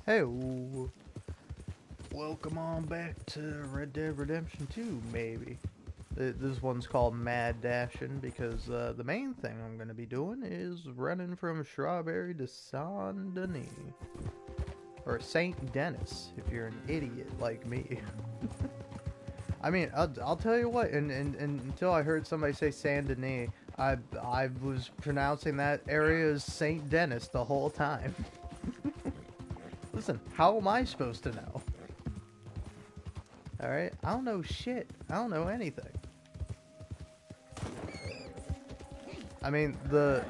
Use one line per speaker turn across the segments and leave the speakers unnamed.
Hey, welcome on back to Red Dead Redemption 2, maybe. This one's called Mad Dashing because the main thing I'm going to be doing is running from Strawberry to Saint Denis. Or Saint Denis, if you're an idiot like me. I mean, I'll tell you what, and until I heard somebody say Saint Denis, I was pronouncing that area as Saint Denis the whole time. Listen, how am I supposed to know? Alright? I don't know shit. I don't know anything. I mean, the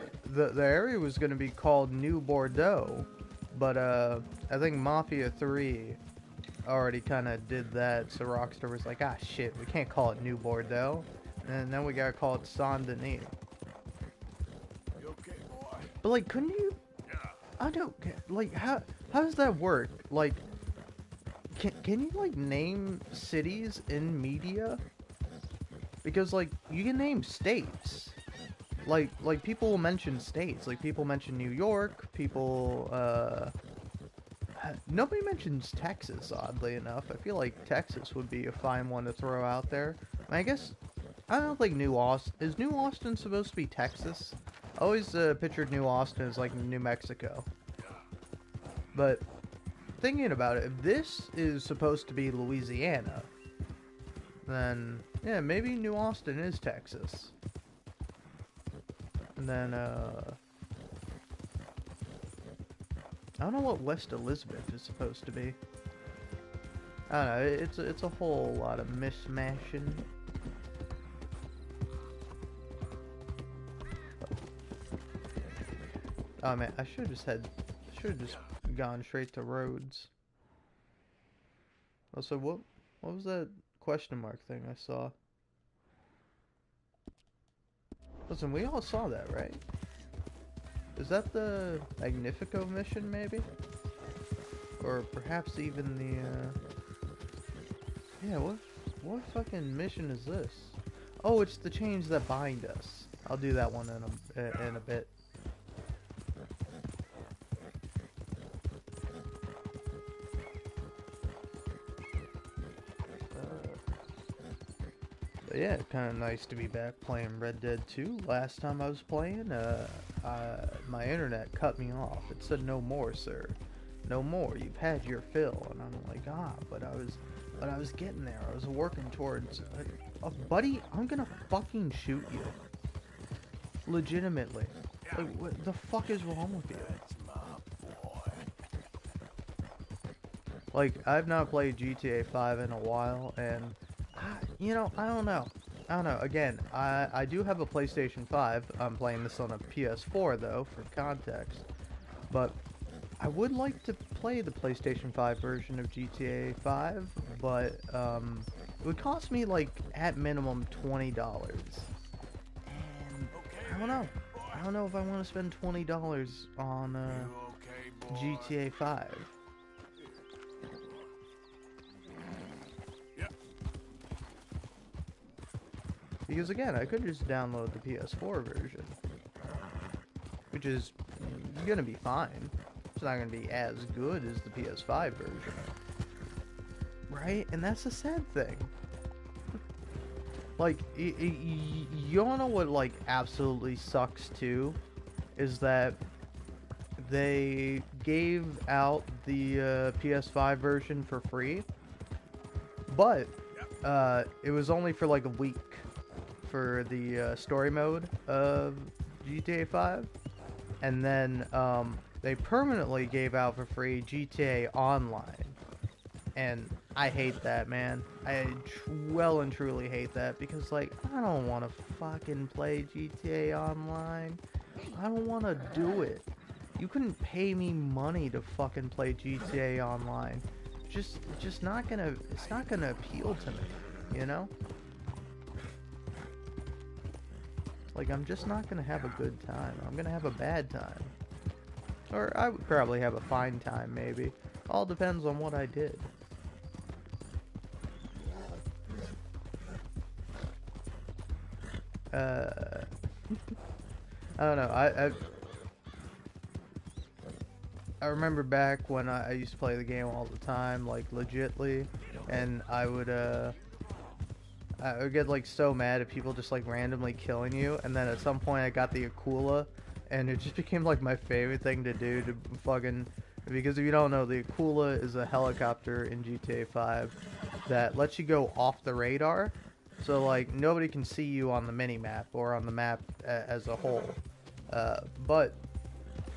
area was going to be called New Bordeaux, but I think Mafia 3 already kind of did that, so Rockstar was like, ah shit, we can't call it New Bordeaux, and then we gotta call it Saint Denis.
You okay, boy?
But like, couldn't you?
Yeah.
I don't like how does that work? Like, can you like name cities in media? Because like you can name states. Like people will mention states. Like people mention New York. People nobody mentions Texas. Oddly enough, I feel like Texas would be a fine one to throw out there. I guess I don't think New Austin is New Austin supposed to be Texas. I always pictured New Austin as like New Mexico. But thinking about it, if this is supposed to be Louisiana, then yeah, maybe New Austin is Texas. And then I don't know what West Elizabeth is supposed to be. I don't know. It's a whole lot of mishmashing. Oh man, I should have just gone straight to roads. Also, what was that question mark thing I saw? Listen, we all saw that, right? Is that the Magnifico mission, maybe? Or perhaps even the, yeah, what fucking mission is this? Oh, it's the chains that bind us. I'll do that one in a bit. But yeah, kind of nice to be back playing Red Dead 2. Last time I was playing, my internet cut me off. It said, "No more, sir. No more. You've had your fill." And I'm like, but I was getting there. I was working towards. Buddy, I'm gonna fucking shoot you. Legitimately. Like, what the fuck is wrong with you? Like, I've not played GTA 5 in a while, and you know, I don't know. Again, I do have a PlayStation 5. I'm playing this on a PS4 though, for context. But I would like to play the PlayStation 5 version of GTA 5, but it would cost me like at minimum $20. And I don't know. I don't know if I want to spend $20 on GTA 5. Because again, I could just download the PS4 version, which is gonna be fine. It's not gonna be as good as the PS5 version, right? And that's the sad thing. Like, you don't know what like absolutely sucks too, is that they gave out the PS5 version for free, but it was only for like a week. For the story mode of GTA 5, and then they permanently gave out for free GTA Online, and I hate that, man. I well and truly hate that, because like I don't want to fucking play GTA Online. I don't want to do it. You couldn't pay me money to fucking play GTA Online. Just not gonna. It's not gonna appeal to me, you know. Like, I'm just not gonna have a good time. I'm gonna have a bad time. Or I would probably have a fine time, maybe. All depends on what I did. I don't know. I remember back when I used to play the game all the time, like legitly, and I would get like so mad at people just like randomly killing you, and then at some point I got the Akula, and it just became like my favorite thing to do to fucking, because if you don't know, the Akula is a helicopter in GTA 5 that lets you go off the radar, so like nobody can see you on the mini map or on the map as a whole, but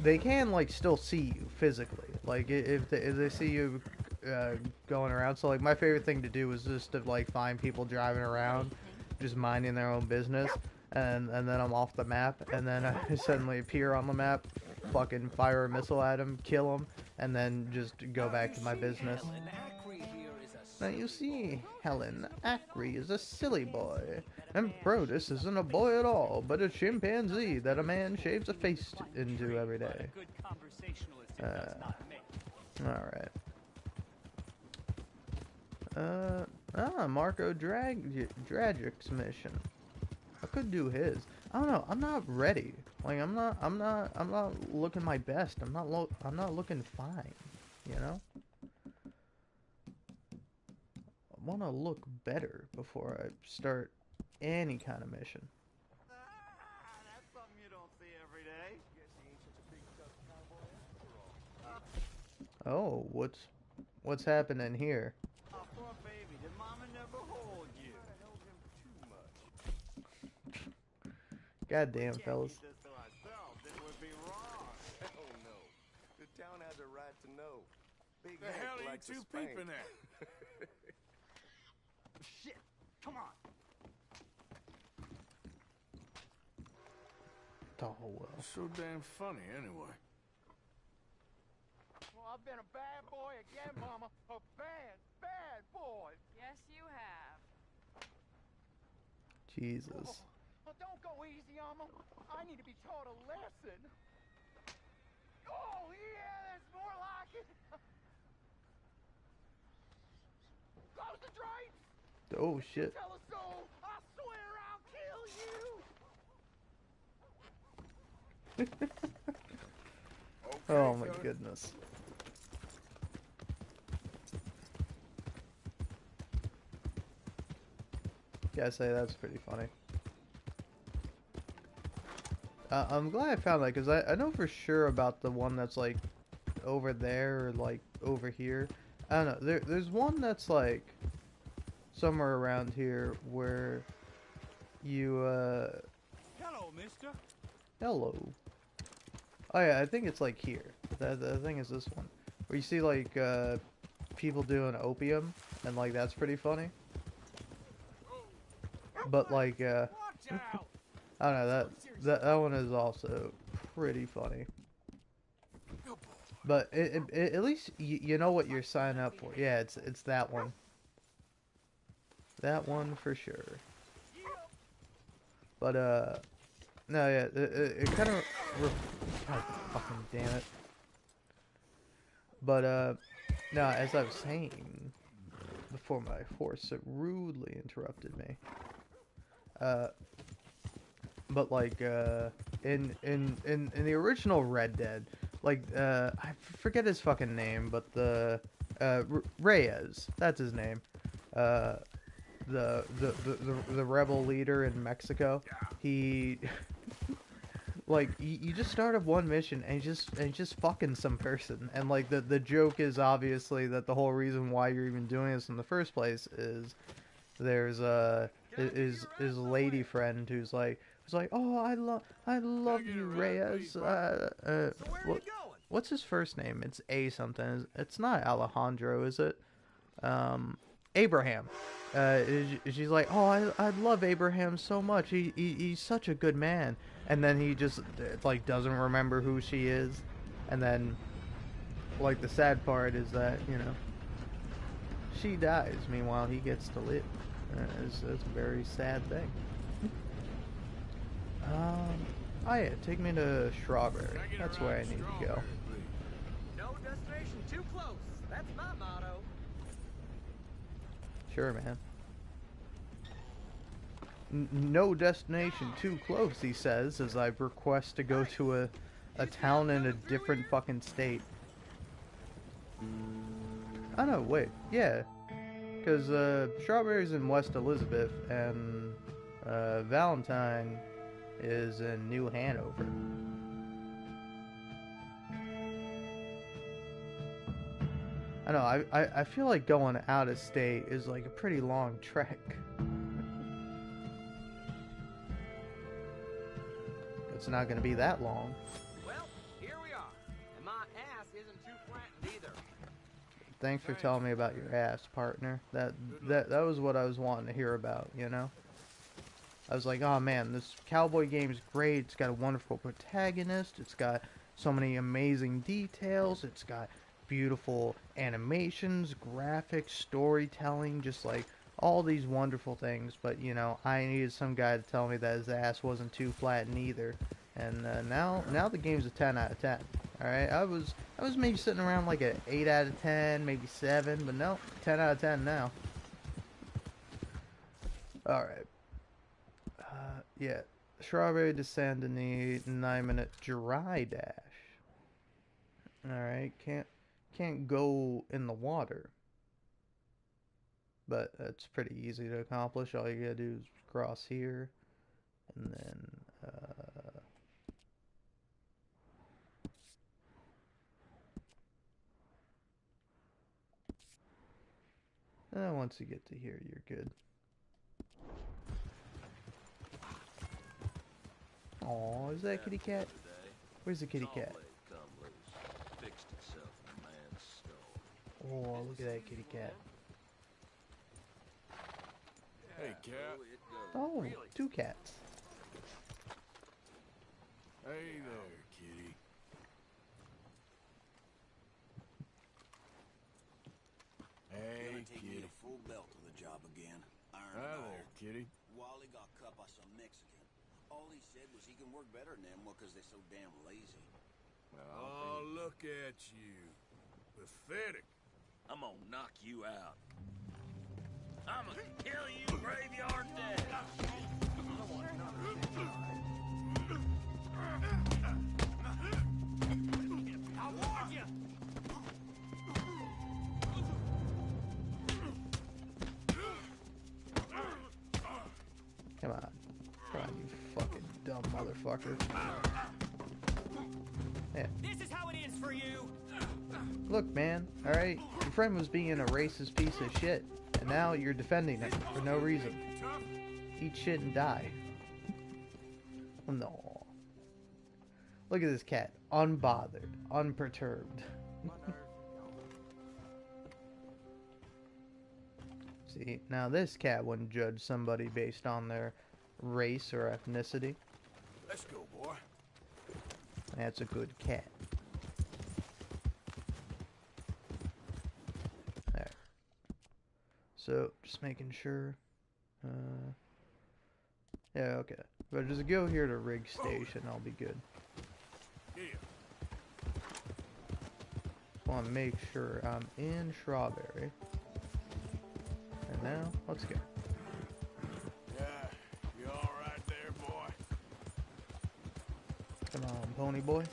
they can like still see you physically. Like if they see you going around. So like my favorite thing to do was just to like find people driving around, just minding their own business, and then I'm off the map, and then I suddenly appear on the map, fucking fire a missile at him, kill him, and then just go back to my business. Now you see, Helen, Acri is a silly boy, and Protus isn't a boy at all, but a chimpanzee that a man shaves a face into every day. Alright. Marco Dragic's mission. I could do his. I don't know. I'm not ready. Like I'm not looking my best. I'm not looking fine. You know. I want to look better before I start any kind of mission.
That's something you don't see every day. Guess he ain't such a big tough cowboy after all.
Oh, what's happening here?
Oh, poor baby. Did Mama never hold you? I held him too much.
Goddamn, fellas.
Keep this to ourselves. It would be wrong. Hell no. The town has a right to know. Big the hell are you two peeping at? Shit! Come on.
Oh well.
So damn funny, anyway.
Well, I've been a bad boy again, Mama. A bad boy.
Yes, you have.
Jesus.
Oh, don't go easy on me. I need to be taught a lesson. Oh, yeah, that's more like it. Close the drapes.
Oh shit.
Tell us so. I swear I'll kill you.
Oh my goodness. Gotta say, that's pretty funny. I'm glad I found that, because I know for sure about the one that's like over there or like over here. I don't know. There's one that's like somewhere around here where you
Hello, mister.
hello. Oh yeah, I think it's like here. The thing is this one, where you see like people doing opium, and like that's pretty funny. But like I don't know, that one is also pretty funny. But at least you know what you're signing up for. Yeah, it's that one. That one for sure. But no, yeah, it kind of God fucking damn it. But no, as I was saying before, my horse so rudely interrupted me. But like in the original Red Dead, like I forget his fucking name, but the Reyes, that's his name. The rebel leader in Mexico. He like you just start up one mission and he's just fucking some person, and like the joke is obviously that the whole reason why you're even doing this in the first place is there's his lady friend who's like oh I love you Reyes. What's his first name? It's A something. It's not Alejandro, is it? Abraham. She's like, oh, I love Abraham so much. He's such a good man. And then he just like doesn't remember who she is. And then like the sad part is that, you know, she dies. Meanwhile, he gets to live. It's a very sad thing. Oh yeah, take me to Strawberry. That's where I need to go.
No destination too close. That's my motto.
Sure, man. No destination too close, he says, as I request to go to a town in a different fucking state. Oh no, wait, yeah, because Strawberry's in West Elizabeth and Valentine is in New Hanover. I know, I feel like going out of state is like a pretty long trek. It's not going to be that long.
Well, here we are. And my ass isn't too flattened either.
Thanks for telling me about your ass, partner. That was what I was wanting to hear about, you know? I was like, oh man, this cowboy game is great. It's got a wonderful protagonist. It's got so many amazing details. It's got beautiful animations, graphics, storytelling, just like all these wonderful things. But, you know, I needed some guy to tell me that his ass wasn't too flattened either. And now the game's a 10 out of 10. Alright, I was maybe sitting around like an 8 out of 10, maybe 7, but no, 10 out of 10 now. Alright. Yeah. Strawberry to Saint Denis, 9-minute dry dash. Alright, can't go in the water. But that's pretty easy to accomplish. All you gotta do is cross here, and then once you get to here, you're good. Aw, is that a kitty cat? Where's the kitty cat? Oh, look at that kitty cat.
Hey, cat.
Oh, 2 cats.
Hey there, kitty. Hey, kitty.
A full belt to the job again. Iron
Hi
and all.
there, kitty.
Wally got cut by some Mexican. All he said was he can work better than them because they're so damn lazy.
Oh, look at you. Pathetic.
I'm gonna knock you out. I'm gonna kill you, graveyard dead.
I warned you!
Come on, you fucking dumb motherfucker. Yeah.
This is how it ends for you!
Look, man, alright? Your friend was being a racist piece of shit, and now you're defending him for no reason. Eat shit and die. No. Look at this cat. Unbothered. Unperturbed. See, now this cat wouldn't judge somebody based on their race or ethnicity.
Let's go, boy.
That's a good cat. There. So, just making sure. Yeah, okay. But just go here to rig station, I'll be good.
Yeah.
Want to make sure I'm in Strawberry. And now, let's go.
Yeah, you all right there, boy?
Come on, pony boy.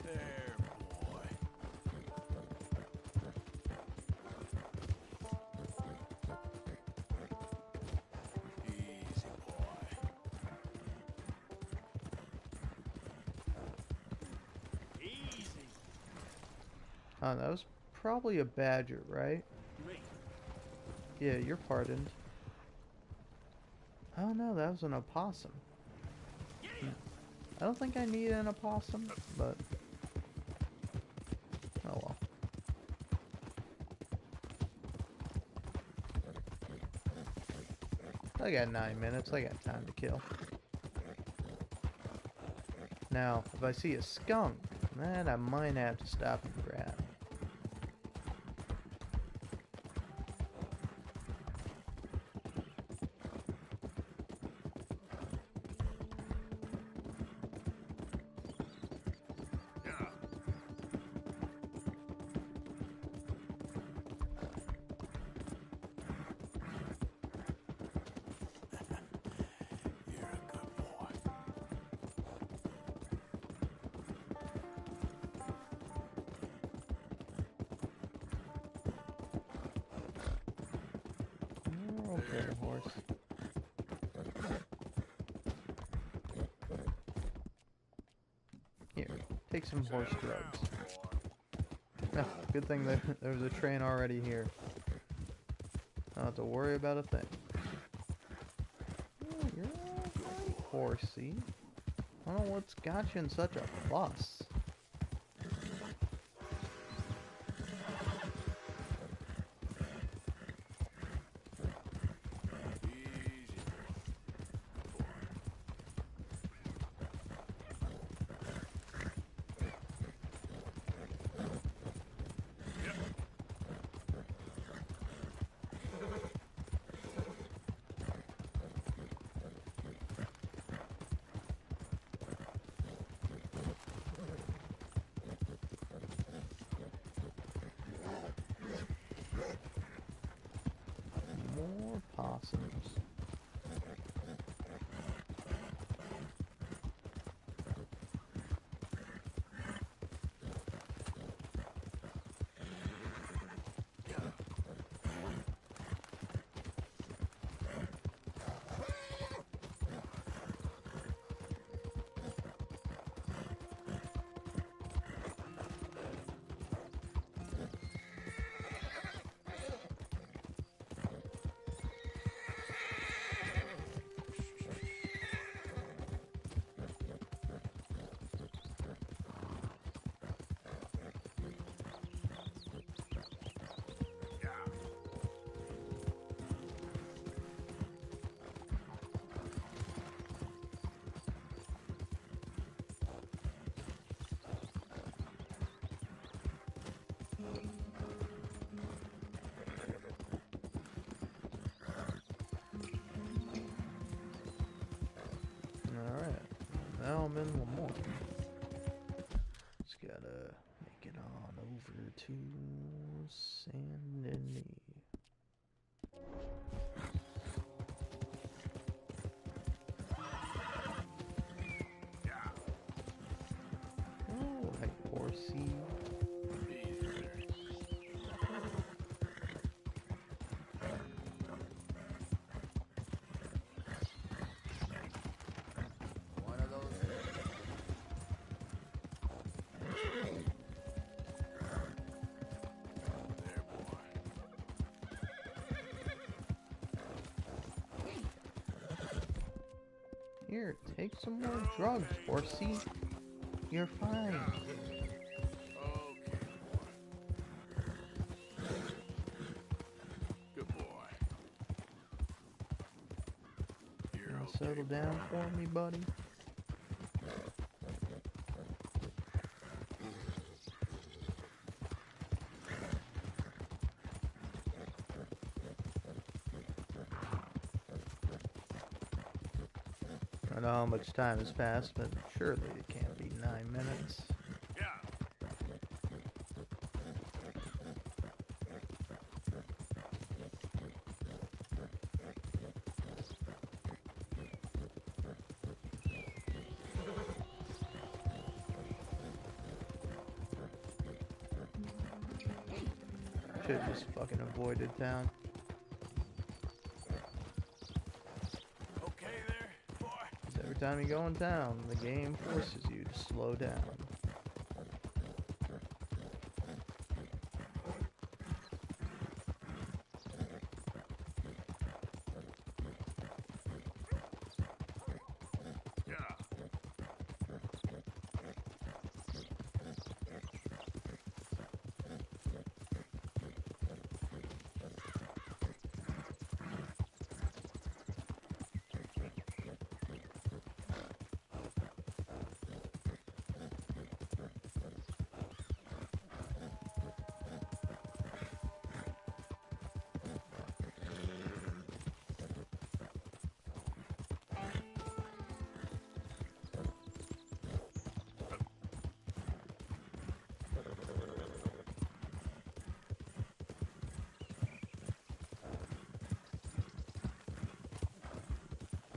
There, boy. Easy, boy.
Easy.
Oh, that was probably a badger, right? Yeah, you're pardoned. Oh no, that was an opossum. I don't think I need an opossum, but oh well. I got 9 minutes. I got time to kill. Now, if I see a skunk, then I might have to stop and grab. kill the horse. Here, take some horse drugs. Oh, good thing that there's a train already here. I don't have to worry about a thing. Oh, you're alright, horsey. I don't know what's got you in such a fuss. More possums. Alright, now I'm in Lamont. Just gotta make it on over to Saint Denis. Alright, horsey.
One of those.
There, boy.
Here, take some more drugs, horsey. You're fine.
Okay, boy. Good boy. You're
Now
okay.
settle down for me, buddy. I don't know how much time has passed, but surely it can't be 9 minutes.
Yeah.
Should've just fucking avoided town.
Okay there, boy.
'Cause every time you go in town, the game forces you to slow down.
Yeah.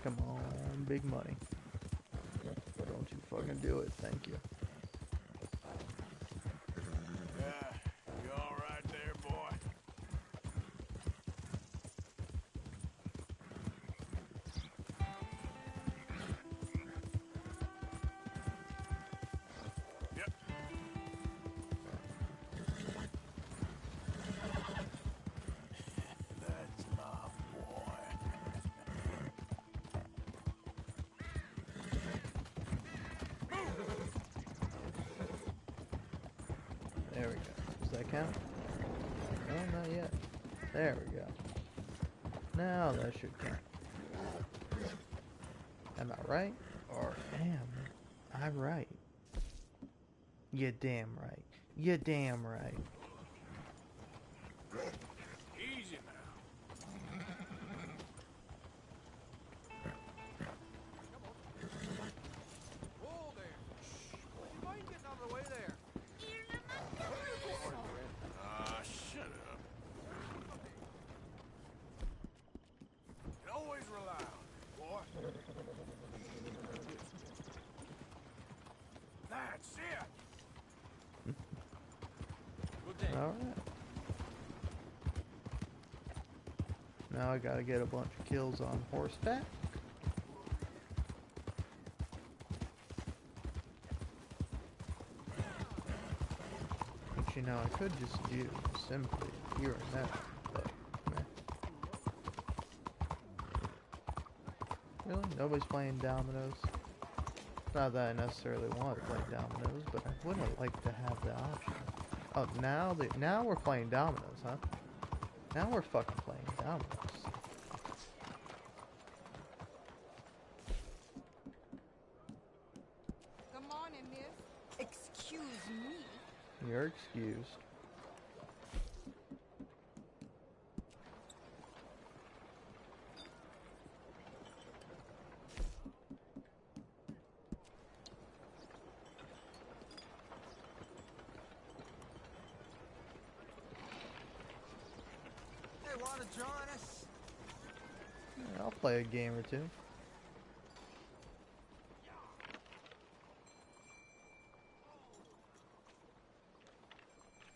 Come on, big money. Don't you fucking do it, thank you.
Yeah. You all right there, boy?
count? No, not yet. There we go. Now that should count. Am I right? Or am I right? You damn right. You damn right.
Easy now.
Whoa there. Shh. Would you mind getting out of the way there?
Ah, shut up. You can always rely on me, boy. That's it.
Good day.
Alright. Now I gotta get a bunch of kills on horseback. Which, you know, I could just do simply here and there, but meh. Really? Nobody's playing dominoes? Not that I necessarily want to play dominoes, but I would have liked to have the option. Oh, now we're playing dominoes, huh? Now we're fucking playing dominoes.
Good morning, miss. Excuse me.
You're excused.
Hey, want to join us?
Yeah, I'll play a game or two.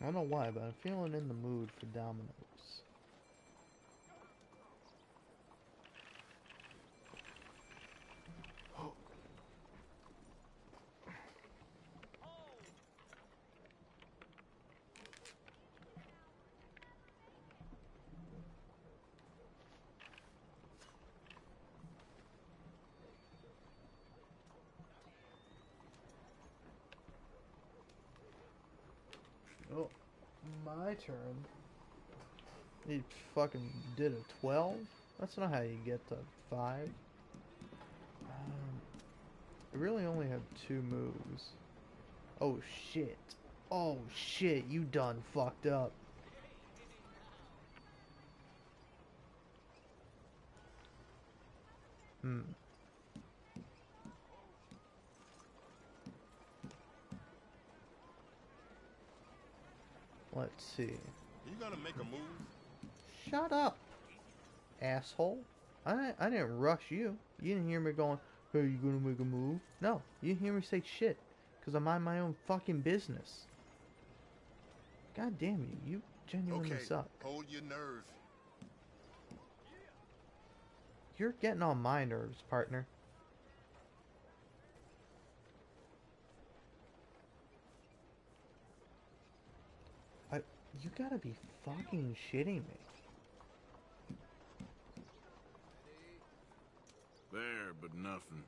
I don't know why, but I'm feeling in the mood for dominoes. Oh, my turn. He fucking did a 12? That's not how you get to 5. I really only have 2 moves. Oh shit. Oh shit, you done fucked up. Let's see.
You gonna make a move?
Shut up, asshole. I didn't rush you. You didn't hear me going, hey, you gonna make a move? No, you didn't hear me say shit. Because I mind my own fucking business. God damn you, you genuinely
Okay,
suck.
hold your nerve.
You're getting on my nerves, partner. You gotta be fucking shitting me.
There, but nothing.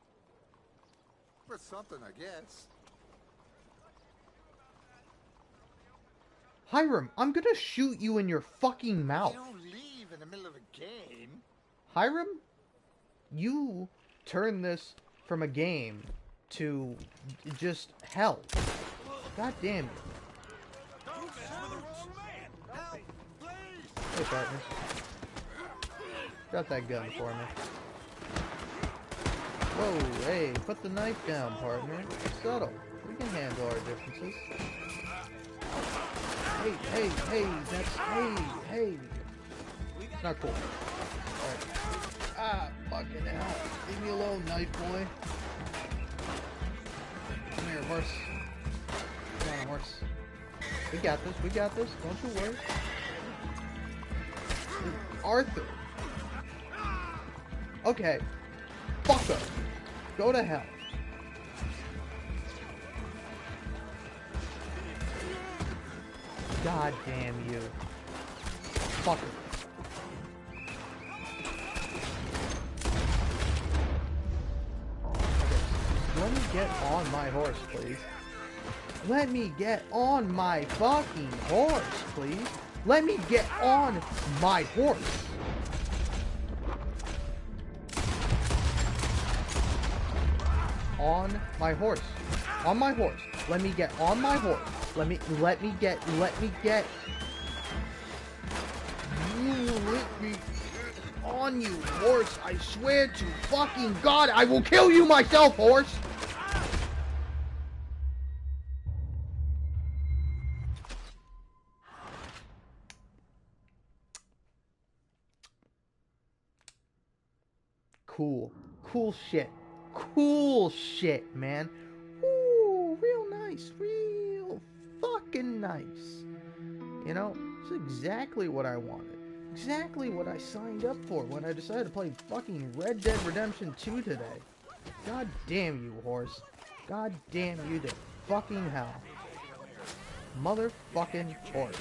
For something, I guess.
Hiram, I'm gonna shoot you in your fucking mouth.
You don't leave in the middle of a game.
Hiram, you turn this from a game to just hell. God damn you. Hey, partner. Drop that gun for me. Whoa, hey, put the knife down, partner. Subtle. We can handle our differences. Hey, hey. Not cool. Alright. Ah, fucking hell. Leave me alone, knife boy. Come here, horse. Come on, horse. We got this. Don't you worry. Arthur. Okay. Fuck up. Go to hell. God damn you. Fucker. Okay. Let me get on my horse, please. Let me get on my fucking horse, please. Let me get on my horse. On my horse. On my horse. Let me get on my horse. Let me get. You let me on, you horse. I swear to fucking God, I will kill you myself, horse. Cool. Cool shit. Cool shit, man. Ooh, real nice. Real fucking nice. You know, it's exactly what I wanted. Exactly what I signed up for when I decided to play fucking Red Dead Redemption 2 today. God damn you, horse. God damn you to fucking hell. Motherfucking horse.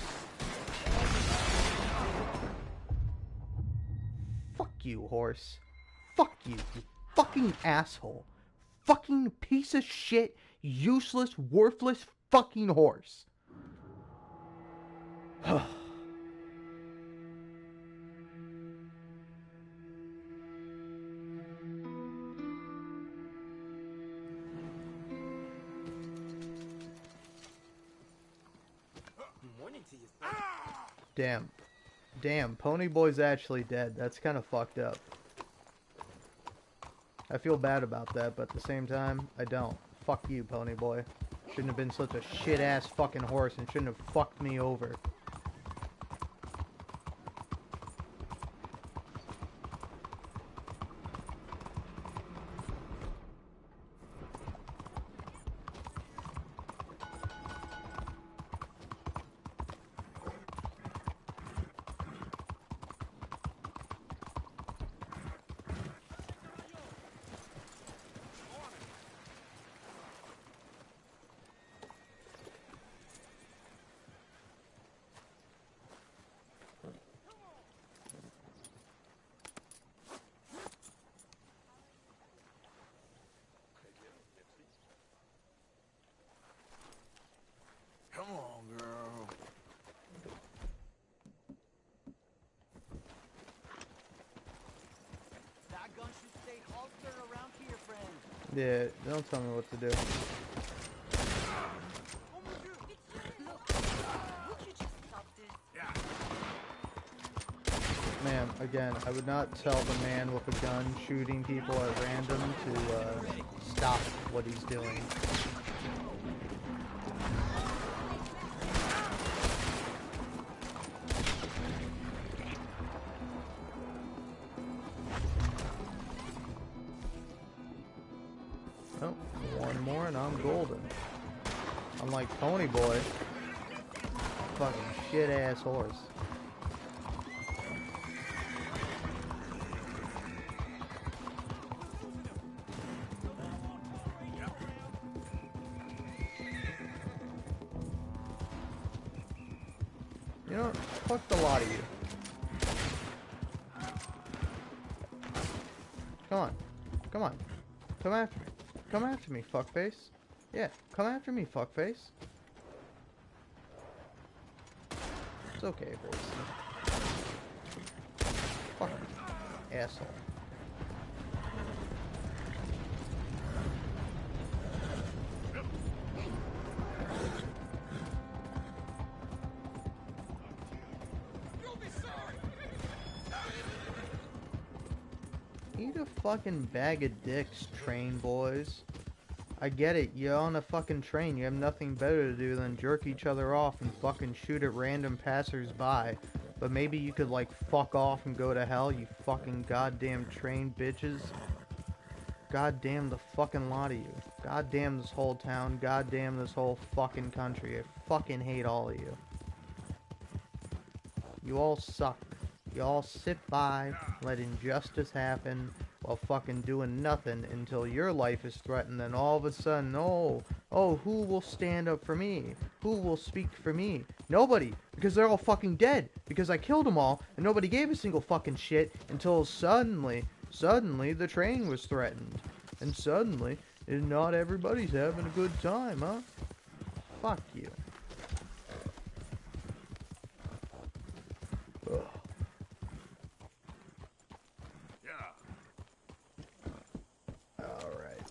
Fuck you, horse. Fuck you, you fucking asshole. Fucking piece of shit, useless, worthless fucking horse. Damn. Damn, Ponyboy's actually dead. That's kind of fucked up. I feel bad about that, but at the same time, I don't. Fuck you, Ponyboy. Shouldn't have been such a shit-ass fucking horse and shouldn't have fucked me over.
Come on, girl.
That gun should stay holstered around here, friend.
Yeah, don't tell me what to do. Ma'am, again, I would not tell the man with a gun shooting people at random to stop what he's doing. Oh, one more and I'm golden. Unlike Ponyboy, fucking shit-ass horse. You know, fuck the lot of you. Come on. Come on. Come after me. Come after me, fuckface. Yeah, come after me, fuckface. It's okay, horse. Fuck you, asshole. Eat a fucking bag of dicks, train boys. I get it, you're on a fucking train, you have nothing better to do than jerk each other off and fucking shoot at random passers-by. But maybe you could, like, fuck off and go to hell, you fucking goddamn train bitches. Goddamn the fucking lot of you. Goddamn this whole town, goddamn this whole fucking country. I fucking hate all of you. You all suck. You all sit by, let injustice happen, while fucking doing nothing until your life is threatened, and all of a sudden, oh, who will stand up for me? Who will speak for me? Nobody, because they're all fucking dead, because I killed them all, and nobody gave a single fucking shit until suddenly the train was threatened. And suddenly, not everybody's having a good time, huh? Fuck you. Ugh.
Yeah.
Alright.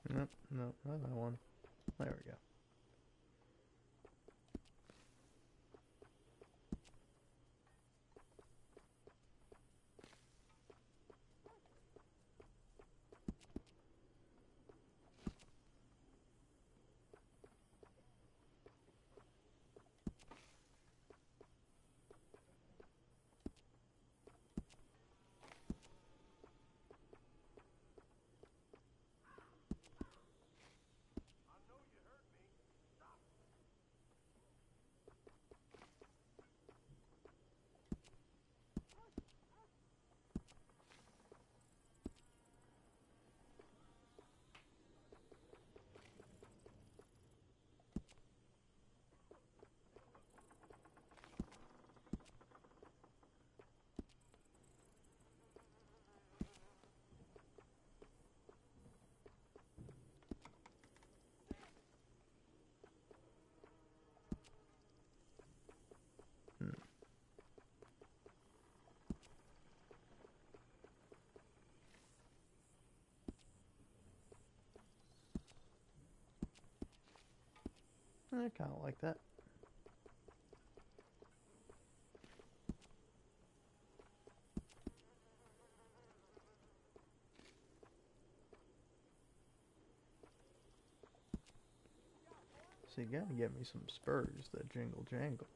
Nope, nope, not that one. There we go. I kind of like that. So you gotta get me some spurs that jingle jangle.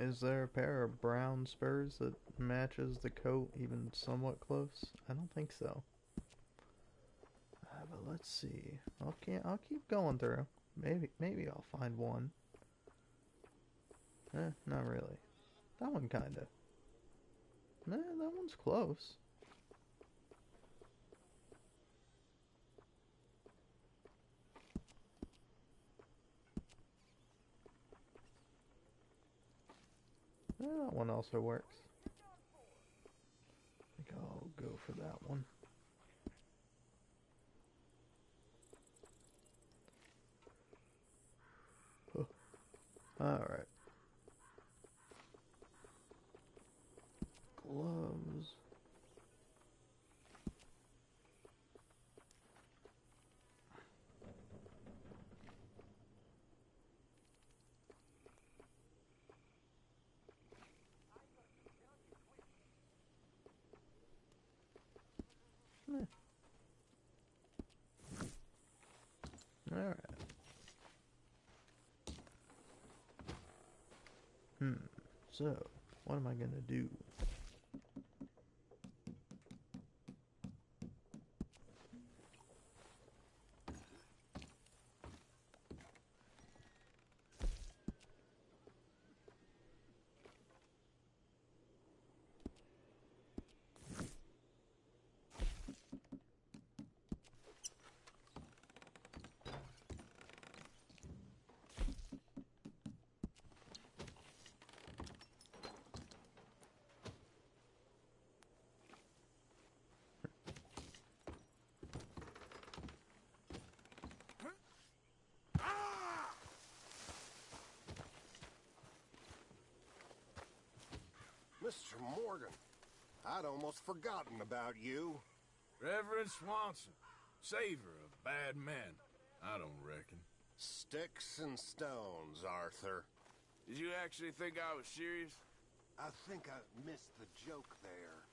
Is there a pair of brown spurs that matches the coat even somewhat close? I don't think so. But let's see. Okay, I'll keep going through. Maybe I'll find one. Not really. That one kinda. That one's close. That one also works. I think I'll go for that one. Oh. Alright. Gloves. So, what am I gonna do?
Mr. Morgan, I'd almost forgotten about you.
Reverend Swanson, savior of bad men, I don't reckon.
Sticks and stones, Arthur.
Did you actually think I was serious?
I think I missed the joke there.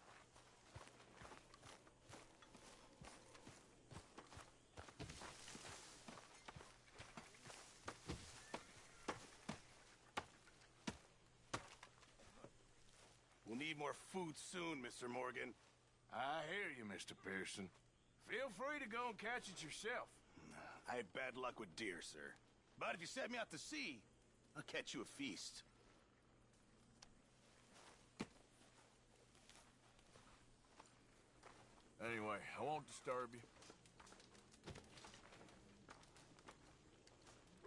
We'll need more food soon, Mr. Morgan. I hear you, Mr. Pearson. Feel free to go and catch it yourself.
I had bad luck with deer, sir. But if you set me out to sea, I'll catch you a feast.
Anyway, I won't disturb you.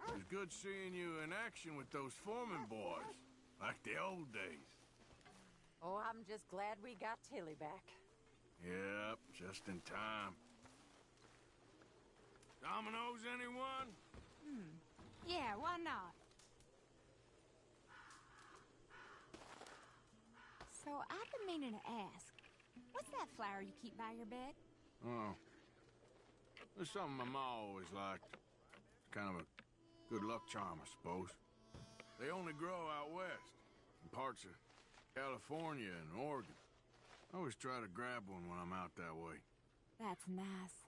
It was good seeing you in action with those foreman boys, like the old days.
Oh, I'm just glad we got Tilly back.
Yep, just in time. Dominoes, anyone?
Yeah, why not? So, I've been meaning to ask, what's that flower you keep by your bed?
Oh. There's something my ma always liked. It's kind of a good luck charm, I suppose. They only grow out west, in parts of California and Oregon. I always try to grab one when I'm out that way.
That's nice.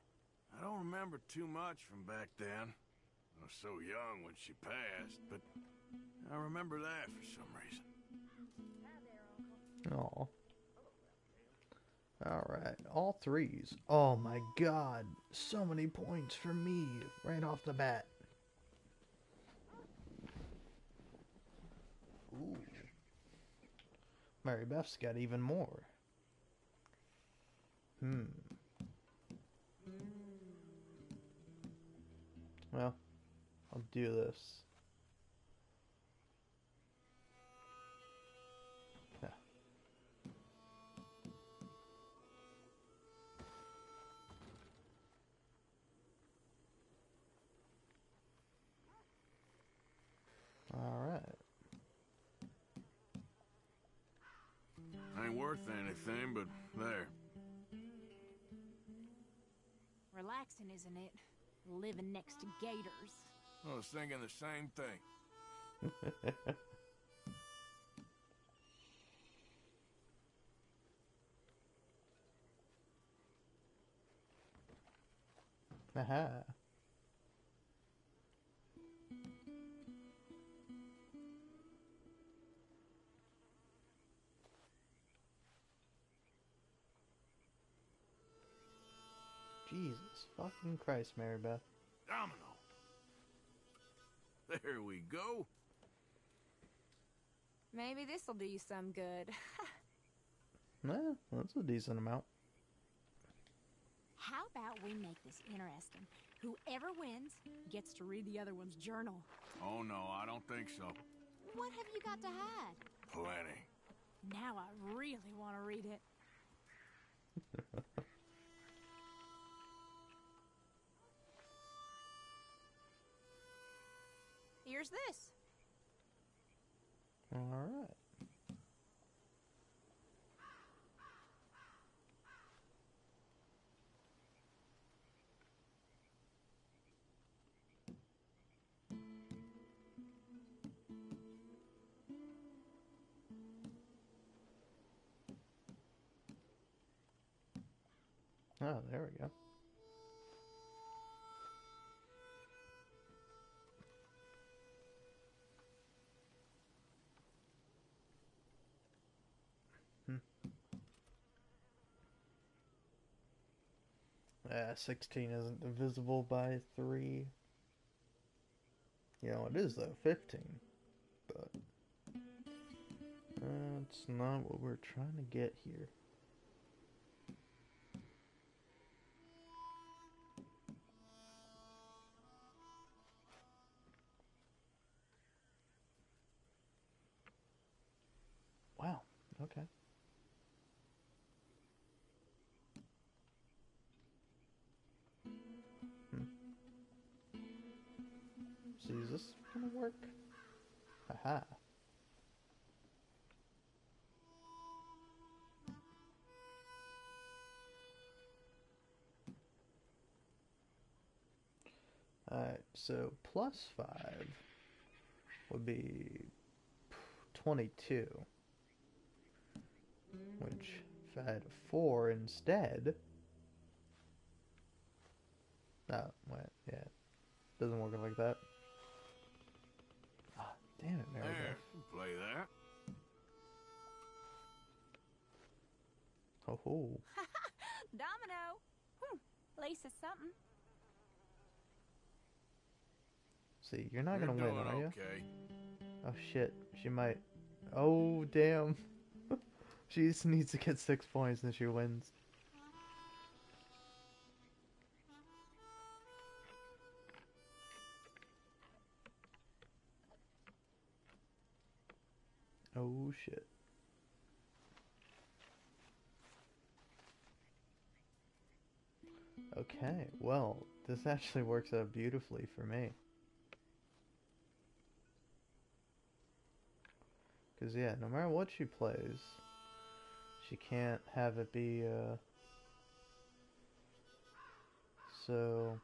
I don't remember too much from back then. I was so young when she passed, but I remember that for some reason.
Oh. Alright, all threes. Oh my god, so many points for me right off the bat. Ooh. Mary Beth's got even more. Well, I'll do this. Yeah. All right.
Ain't worth anything, but there.
Relaxing, isn't it? Living next to gators.
I was thinking the same thing.
Aha. Jesus fucking Christ, Mary Beth.
Domino. There we go.
Maybe this'll do you some good.
Well, that's a decent amount.
How about we make this interesting? Whoever wins gets to read the other one's journal.
Oh, no, I don't think so.
What have you got to hide?
Plenty.
Now I really want to read it. Here's this.
All right. Oh, there we go. 16 isn't divisible by 3. You know, it is though, 15. But that's not what we're trying to get here. Wow, okay. See, is this gonna work? Haha. Alright, so plus 5 would be 22. Which, if I had a 4 instead... Oh, wait, yeah. Doesn't work like that. Ah, damn it, Mary
There,
Beth.
play that.
Oh ho.
Domino. At least it's something.
See, you're not
You're
gonna win,
doing
are you?
okay.
Oh shit, she might. Oh damn. She just needs to get 6 points and she wins. Oh shit. Okay, well, this actually works out beautifully for me. Because, yeah, no matter what she plays, she can't have it be, so...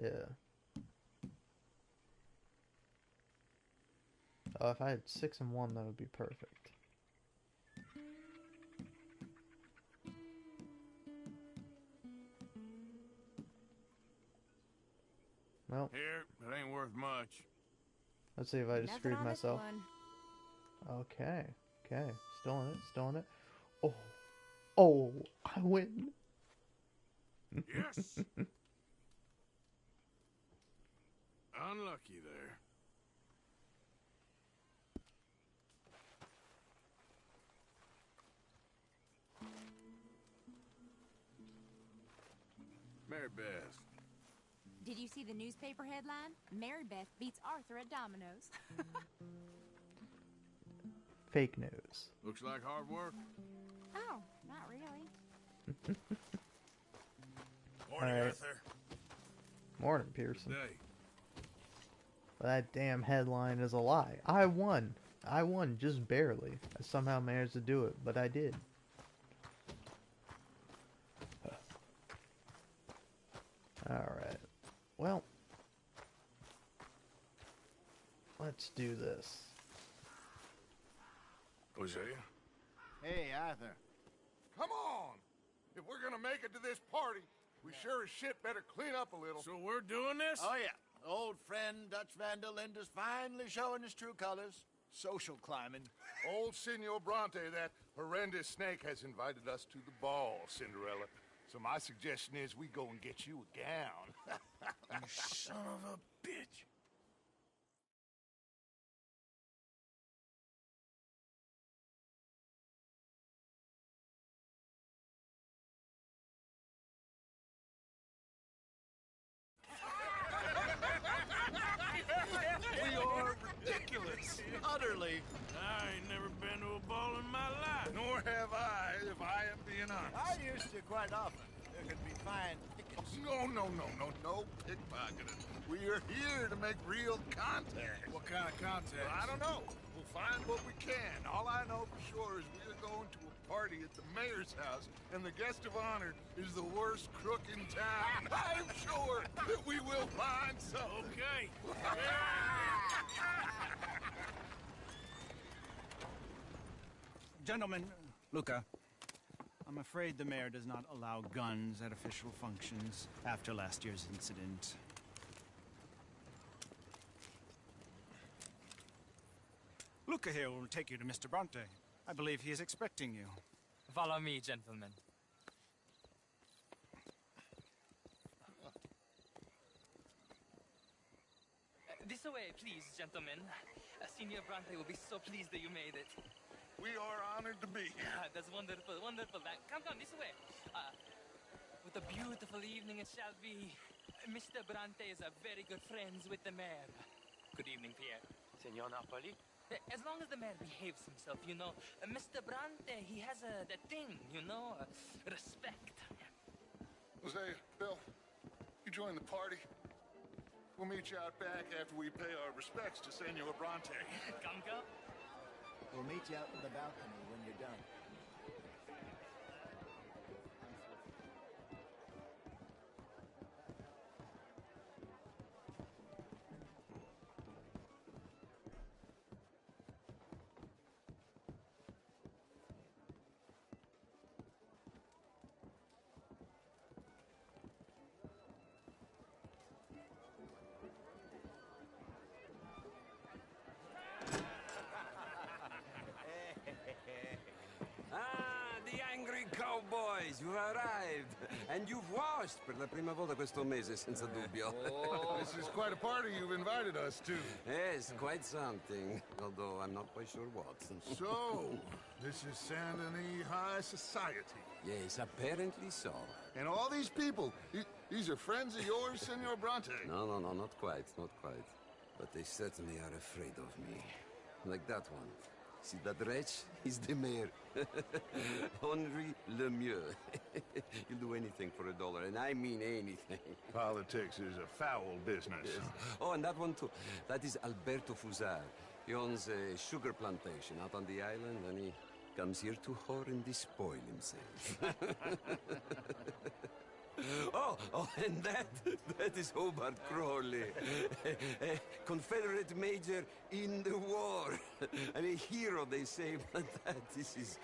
Yeah. Oh, if I had 6 and 1, that would be perfect. Well,
Here, it ain't worth much.
let's see if I just
Nothing
screwed
on this
myself.
one.
Okay, okay. Still in it, still in it. Oh, oh, I win.
Yes! Unlucky there. Mary Beth.
Did you see the newspaper headline? Mary Beth beats Arthur at dominoes.
Fake news.
Looks like hard work.
Oh, not really.
Morning,
All right.
Arthur.
Morning, Pearson.
Day.
That damn headline is a lie. I won. I won just barely. I somehow managed to do it, but I did. Alright. Well, let's do this.
Hosea?
Hey, Arthur.
Come on! If we're gonna make it to this party, we sure as shit better clean up a little.
So we're doing this?
Oh, yeah. Old friend Dutch Van der Linde's finally showing his true colors. Social climbing.
Old Senor Bronte, that horrendous snake, has invited us to the ball, Cinderella. So my suggestion is we go and get you a gown.
You son of a bitch.
We are ridiculous. Utterly.
I ain't never been to a ball in my life.
Nor have I, if I am being honest.
I used to quite often. There could be fine tickets.
No pickpocketing. We are here to make real contact.
What kind of contact?
I don't know. We'll find what we can. All I know for sure is we are going to a party at the mayor's house, and the guest of honor is the worst crook in town. I'm sure that we will find some.
Okay.
Gentlemen, Luca, I'm afraid the mayor does not allow guns at official functions after last year's incident. Luca here will take you to Mr. Bronte. I believe he is expecting you.
Follow me, gentlemen. This way, please, gentlemen. Senior Bronte will be so pleased that you made it.
We are honored to be here.
That's wonderful, wonderful. Come, this way. What a beautiful evening it shall be. Mr. Bronte is a very good friends with the mayor. Good evening, Pierre.
Signor Napoli?
As long as the mayor behaves himself, you know. Mr. Bronte, he has that thing, you know, respect.
Jose, Bill, you join the party. We'll meet you out back after we pay our respects to Senor Bronte.
Come.
We'll meet you out in the balcony when you're done.
The angry cowboys, you've arrived. And you've washed per la prima volta questo mese, senza dubbio.
Oh, this is quite a party you've invited us to.
Yes, quite something. Although I'm not quite sure what.
So, this is Saint Denis High Society.
Yes, apparently so.
And all these people, these are friends of yours, Senor Bronte?
No, not quite, not quite. But they certainly are afraid of me. Like that one. See that wretch? He's the mayor. Henri Lemieux. He'll do anything for $1, and I mean anything.
Politics is a foul business.
Yes. Oh, and that one too. That is Alberto Fusar. He owns a sugar plantation out on the island, and he comes here to whore and despoil himself. Oh, and that is Hobart Crawley, a Confederate major in the war. I mean, a hero, they say, but that is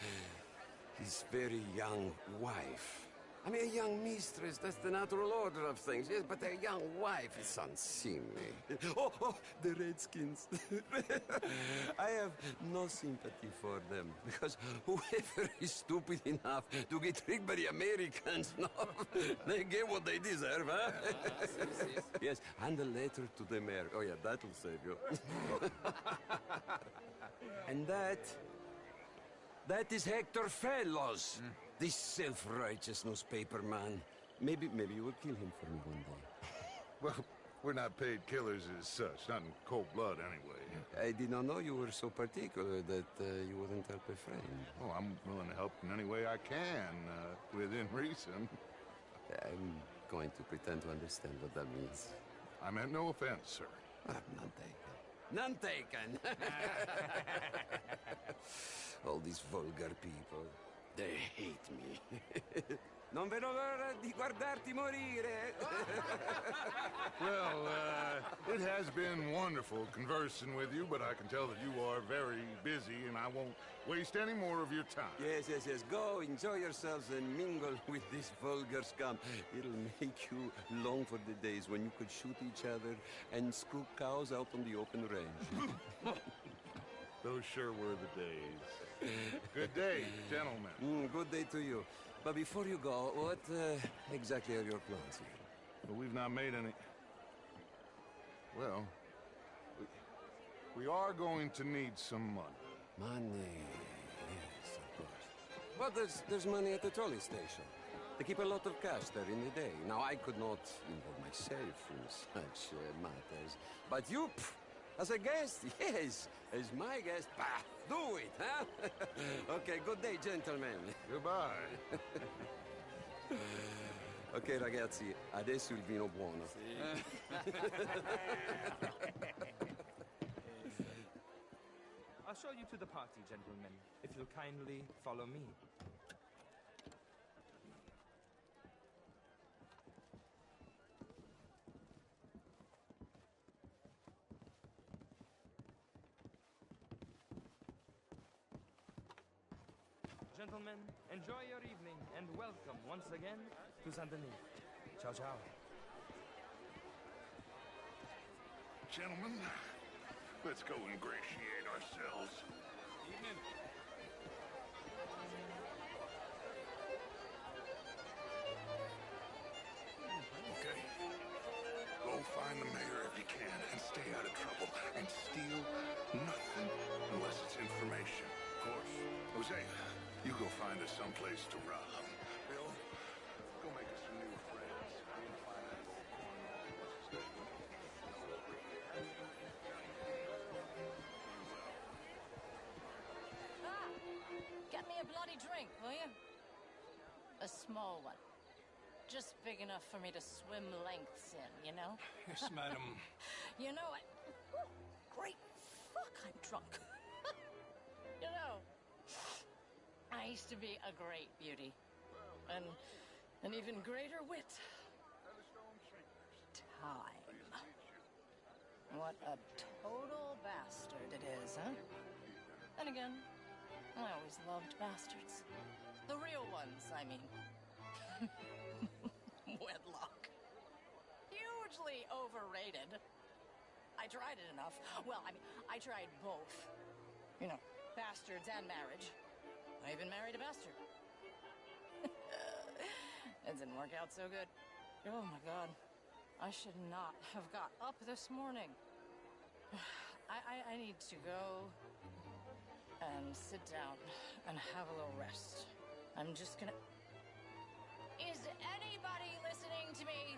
his very young wife. I mean, a young mistress, that's the natural order of things, yes, but a young wife is unseemly. Oh, the Redskins. I have no sympathy for them, because whoever is stupid enough to get tricked by the Americans, no, they get what they deserve, huh? Yes, and a letter to the mayor. Oh, yeah, that'll save you. And that is Hector Fellows. This self-righteous newspaper man. Maybe you will kill him for me one day.
Well, we're not paid killers as such, not in cold blood anyway.
I did not know you were so particular that you wouldn't help a friend.
Oh, I'm willing to help in any way I can, within reason.
I'm going to pretend to understand what that means.
I meant no offense, sir.
None taken. None taken! All these vulgar people. They hate me. Non vedo l'ora di guardarti morire.
Well, it has been wonderful conversing with you, but I can tell that you are very busy, and I won't waste any more of your time.
Yes. Go, enjoy yourselves, and mingle with this vulgar scum. It'll make you long for the days when you could shoot each other and screw cows out on the open range.
Those sure were the days. Good day, gentlemen.
Good day to you. But before you go, what exactly are your plans here?
Well, we've not made any... Well, we are going to need some money.
Money, yes, of course. But there's money at the trolley station. They keep a lot of cash there in the day. Now, I could not involve myself in such matters. But you, as a guest, yes, as my guest, do it, huh? Okay, good day, gentlemen.
Goodbye.
Ok, ragazzi, adesso il vino buono.
I'll show you to the party, gentlemen, if you'll kindly follow me. Gentlemen, enjoy your evening and welcome once again to Saint Denis. Ciao, ciao.
Gentlemen, let's go ingratiate ourselves.
Evening.
You go find us someplace to rob. Bill, go make us some new friends. I'm gonna find that old cornball. What's his name?
Get me a bloody drink, will you? A small one. Just big enough for me to swim lengths in, you know?
Yes, madam.
You know, great fuck, I'm drunk. You know, I used to be a great beauty. And an even greater wit. Time. What a total bastard it is, huh? And again, I always loved bastards. The real ones, I mean. Wedlock. Hugely overrated. I tried it enough. Well, I mean, I tried both. You know, bastards and marriage. I even married a bastard. It didn't work out so good. Oh my God. I should not have got up this morning. I need to go and sit down and have a little rest. I'm just gonna... Is anybody listening to me?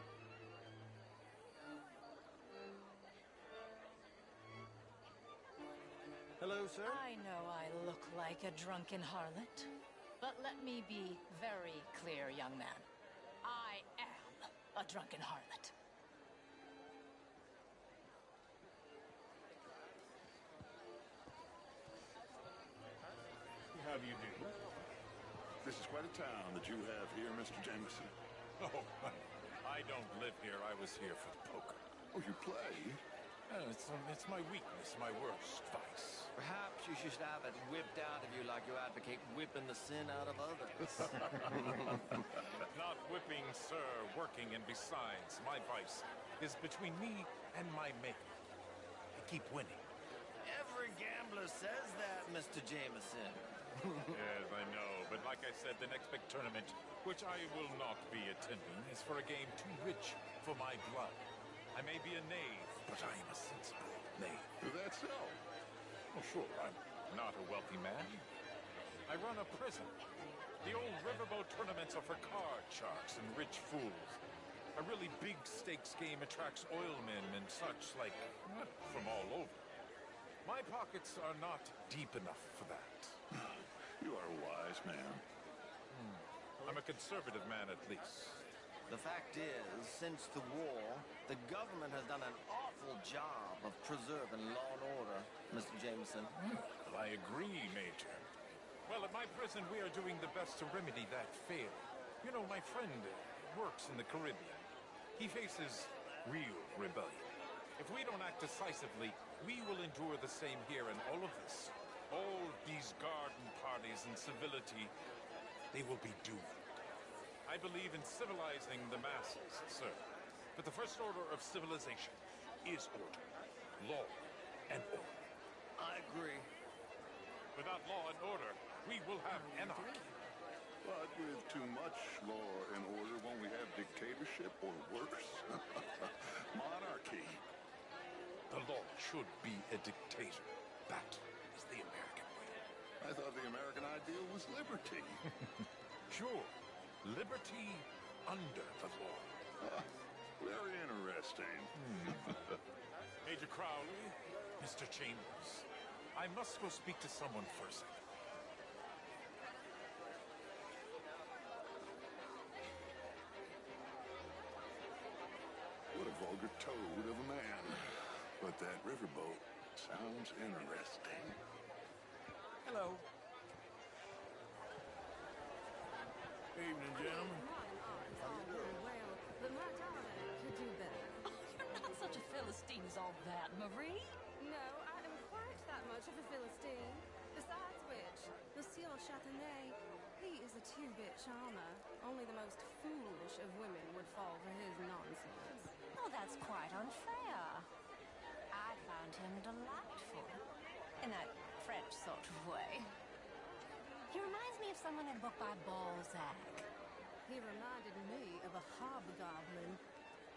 Hello, sir?
I know I look like a drunken harlot, but let me be very clear, young man. I am a drunken harlot.
How do you do? This is quite a town that you have here, Mr. Jameson.
Oh, I don't live here. I was here for the poker.
Oh, you play?
It's my weakness, my worst vice.
Perhaps you should have it whipped out of you like you advocate whipping the sin out of others.
Not whipping, sir, working, and besides, my vice is between me and my maker. I keep winning.
Every gambler says that, Mr. Jameson.
Yes, I know, but like I said, the next big tournament, which I will not be attending, is for a game too rich for my blood. I may be a knave, but I am a sensible knave.
Is that so?
Oh, sure, I'm not a wealthy man. I run a prison. The old riverboat tournaments are for card sharks and rich fools. A really big stakes game attracts oilmen and such, like, from all over. My pockets are not deep enough for that.
You are a wise man.
I'm a conservative man, at least.
The fact is, since the war, the government has done an awful job of preserving law and order, Mr. Jameson.
Well, I agree, Major. Well, at my prison, we are doing the best to remedy that failure. You know, my friend works in the Caribbean. He faces real rebellion. If we don't act decisively, we will endure the same here, and all of this, all these garden parties and civility, they will be doomed. I believe in civilizing the masses, sir. But the first order of civilization is order. Law and order.
I agree.
Without law and order, we will have anarchy.
But with too much law and order, won't we have dictatorship or worse? Monarchy.
The law should be a dictator. That is the American way.
I thought the American ideal was liberty.
Sure. Liberty under the law.
Very interesting.
Major Crowley, Mr. Chambers, I must go speak to someone first.
What a vulgar toad of a man. But that riverboat sounds interesting.
Hello. Evening, gentlemen.
But my darling could do better.
You're not such a Philistine as all that, Marie.
No, I am quite that much of a Philistine. Besides which, Monsieur Châtenay, he is a two-bit charmer. Only the most foolish of women would fall for his nonsense.
Oh, that's quite unfair. I found him delightful. In that French sort of way. He reminds me of someone I'd book by Balzac.
He reminded me of a hobgoblin,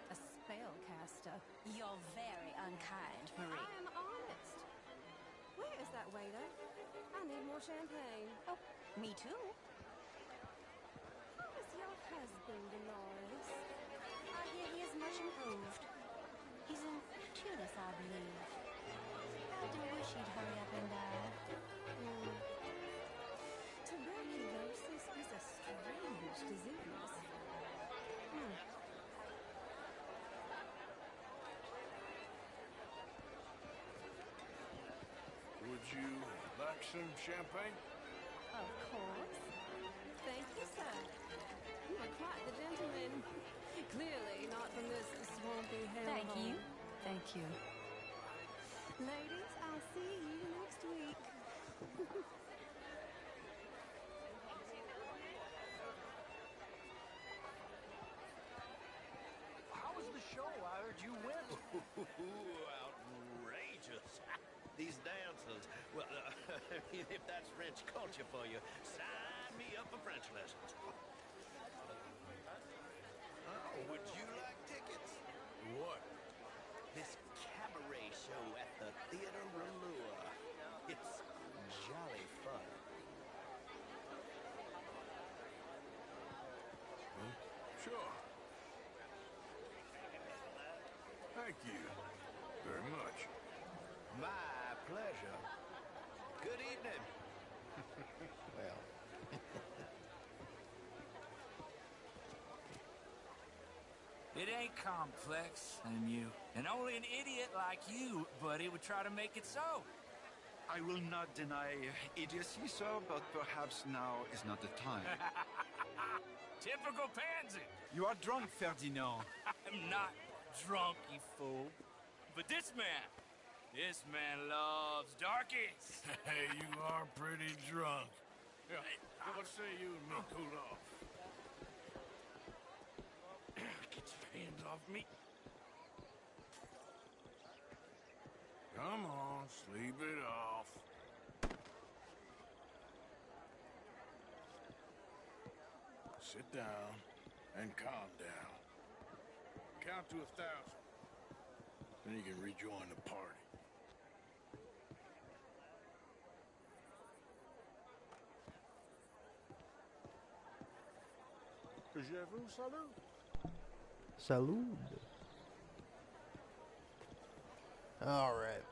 a spellcaster.
You're very unkind, Marie.
I am honest. Where is that waiter? I need more champagne.
Oh, Me too.
How is your husband, Dolores?
I hear he is much improved. He's in Tunis, I believe. I do wish he'd hurry up and die.
Tuberculosis is a strange disease.
Would you like some champagne?
Of course. Thank you, sir. You are quite the gentleman. Clearly not from this swampy hellhole.
Thank you. Thank you.
Ladies, I'll see you next week.
How was the show? I heard you win.
Outrageous. These dancers. Well, if that's French culture for you, sign me up for French lessons. Oh, would you like tickets?
What?
This cabaret show at the Theater Rallure. It's jolly fun.
Sure. Thank you very much.
My pleasure. Good evening. Well.
It ain't complex, and only an idiot like you, buddy, would try to make it so.
I will not deny idiocy, sir, but perhaps now is not the time.
Typical pansy.
You are drunk, Ferdinand.
I'm not drunk, you fool. But this man loves darkies.
Hey, you are pretty drunk. Yeah, what say you and me cool off? Get your hands off me. Come on, sleep it off. Sit down and calm down. Count to 1,000. Then you can rejoin the party.
Je vous salue.
Salud. All right.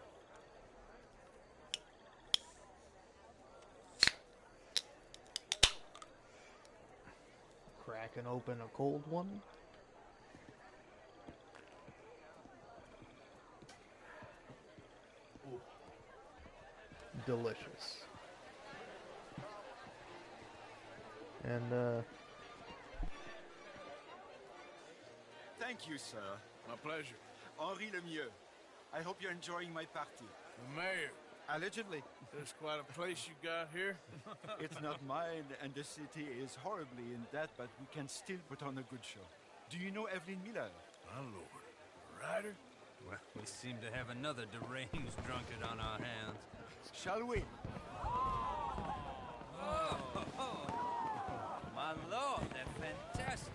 Cracking open a cold one. Ooh. Delicious. And
Thank you, sir.
My pleasure.
Henri Lemieux. I hope you're enjoying my party.
The mayor.
Allegedly.
There's quite a place you got here.
It's not mine, and the city is horribly in debt, but we can still put on a good show. Do you know Evelyn Miller?
My lord. Ryder?
Well, we seem to have another deranged drunkard on our hands.
Shall we?
Oh, my lord, they're fantastic.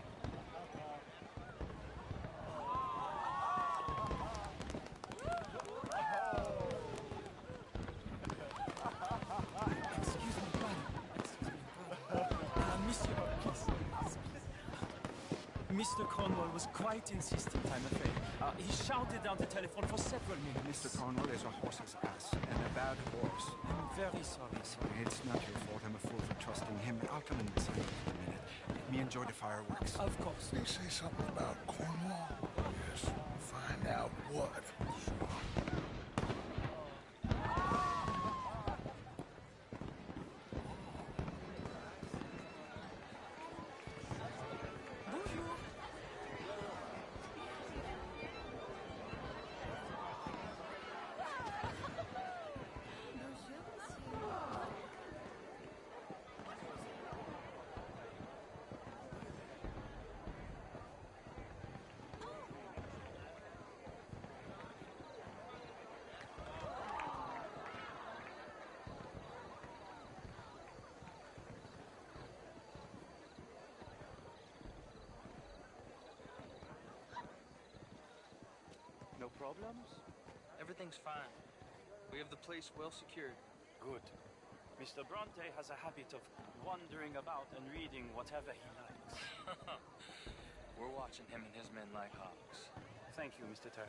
Mr. Cornwall was quite insistent, I'm afraid. He shouted down the telephone for several minutes.
Mr. Cornwall is a horse's ass, and a bad horse.
I'm very sorry, sir.
It's not your fault. I'm a fool for trusting him. I'll come inside for a minute. Let me enjoy the fireworks.
Of course.
They say something about Cornwall? Yes, find out what.
No problems?
Everything's fine. We have the place well secured.
Good.
Mr. Bronte has a habit of wandering about and reading whatever he likes.
We're watching him and his men like hawks.
Thank you, Mr. Turner.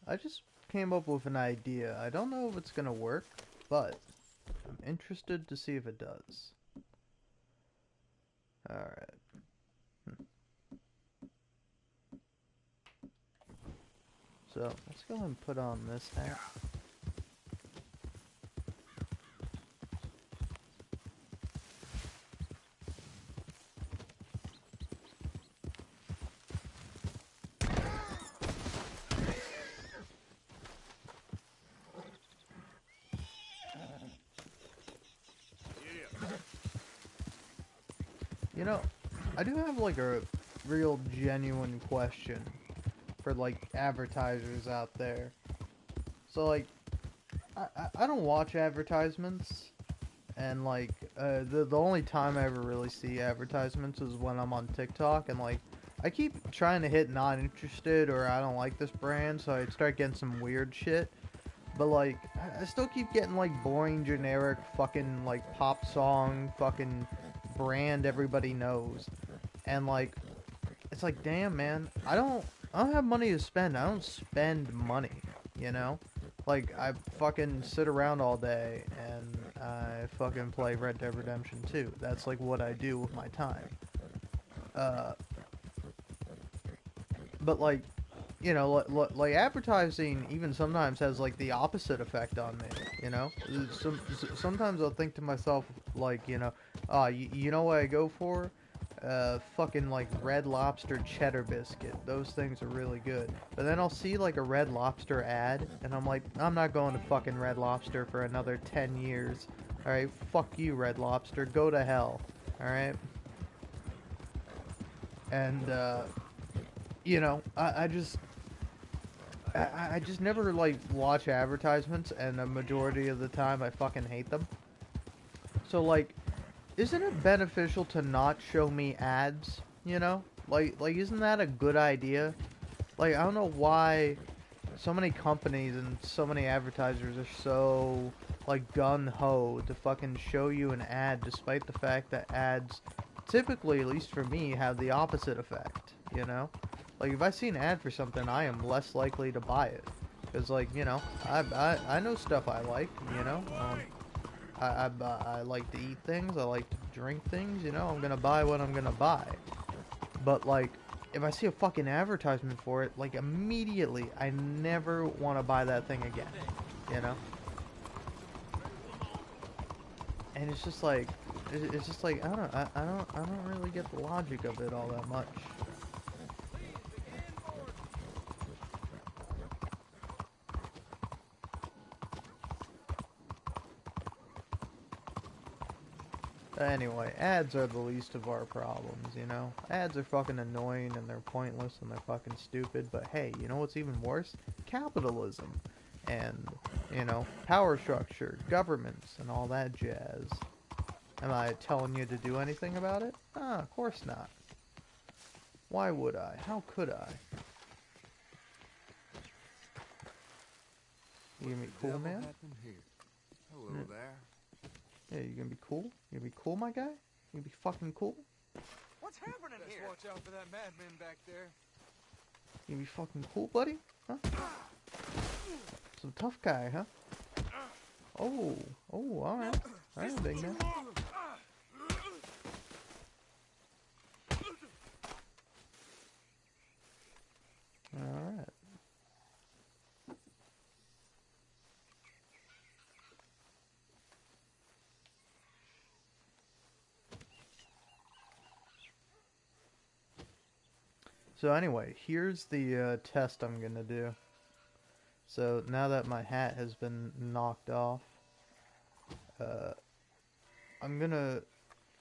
I just came up with an idea. I don't know if it's gonna work, but I'm interested to see if it does. Alright. So, let's go and put on this hat. You know, I do have like a real genuine question for like advertisers out there. So like, I don't watch advertisements, and like the only time I ever really see advertisements is when I'm on TikTok, and like I keep trying to hit not interested or I don't like this brand, so I start getting some weird shit. But like I still keep getting like boring generic fucking like pop song fucking brand everybody knows. And like it's like, damn man, I don't have money to spend. I don't spend money, you know? Like I fucking sit around all day and I fucking play Red Dead Redemption 2. That's like what I do with my time. But like, you know, like advertising even sometimes has like the opposite effect on me, you know? Sometimes I'll think to myself like, you know, you know what I go for? Fucking like Red Lobster cheddar biscuit. Those things are really good. But then I'll see like a Red Lobster ad and I'm like, I'm not going to fucking Red Lobster for another 10 years. Alright, fuck you, Red Lobster. Go to hell. Alright? And, you know, I just never like watch advertisements, and a majority of the time I fucking hate them. So like, isn't it beneficial to not show me ads, you know? Like isn't that a good idea? Like, I don't know why so many companies and so many advertisers are so like gun-ho to fucking show you an ad, despite the fact that ads typically, at least for me, have the opposite effect, you know? Like, if I see an ad for something, I am less likely to buy it. Because, like, you know, I know stuff I like, you know? I like to eat things, I like to drink things, you know? I'm gonna buy what I'm gonna buy. But, like, if I see a fucking advertisement for it, like, immediately, I never want to buy that thing again, you know? And it's just like, I don't really get the logic of it all that much. Anyway, ads are the least of our problems, you know? Ads are fucking annoying and they're pointless and they're fucking stupid, but hey, you know what's even worse? Capitalism. And, you know, power structure, governments, and all that jazz. Am I telling you to do anything about it? Ah, of course not. Why would I? How could I? You gonna be cool, man?
Hello there.
Yeah, you gonna be cool? You gonna be cool, my guy? You gonna be fucking cool?
What's happening here? Watch out for that madman back there.
You gonna be fucking cool, buddy? Huh? Some tough guy, huh? Oh, alright. Alright, big man. Alright. So anyway, here's the test I'm gonna do. So now that my hat has been knocked off, I'm gonna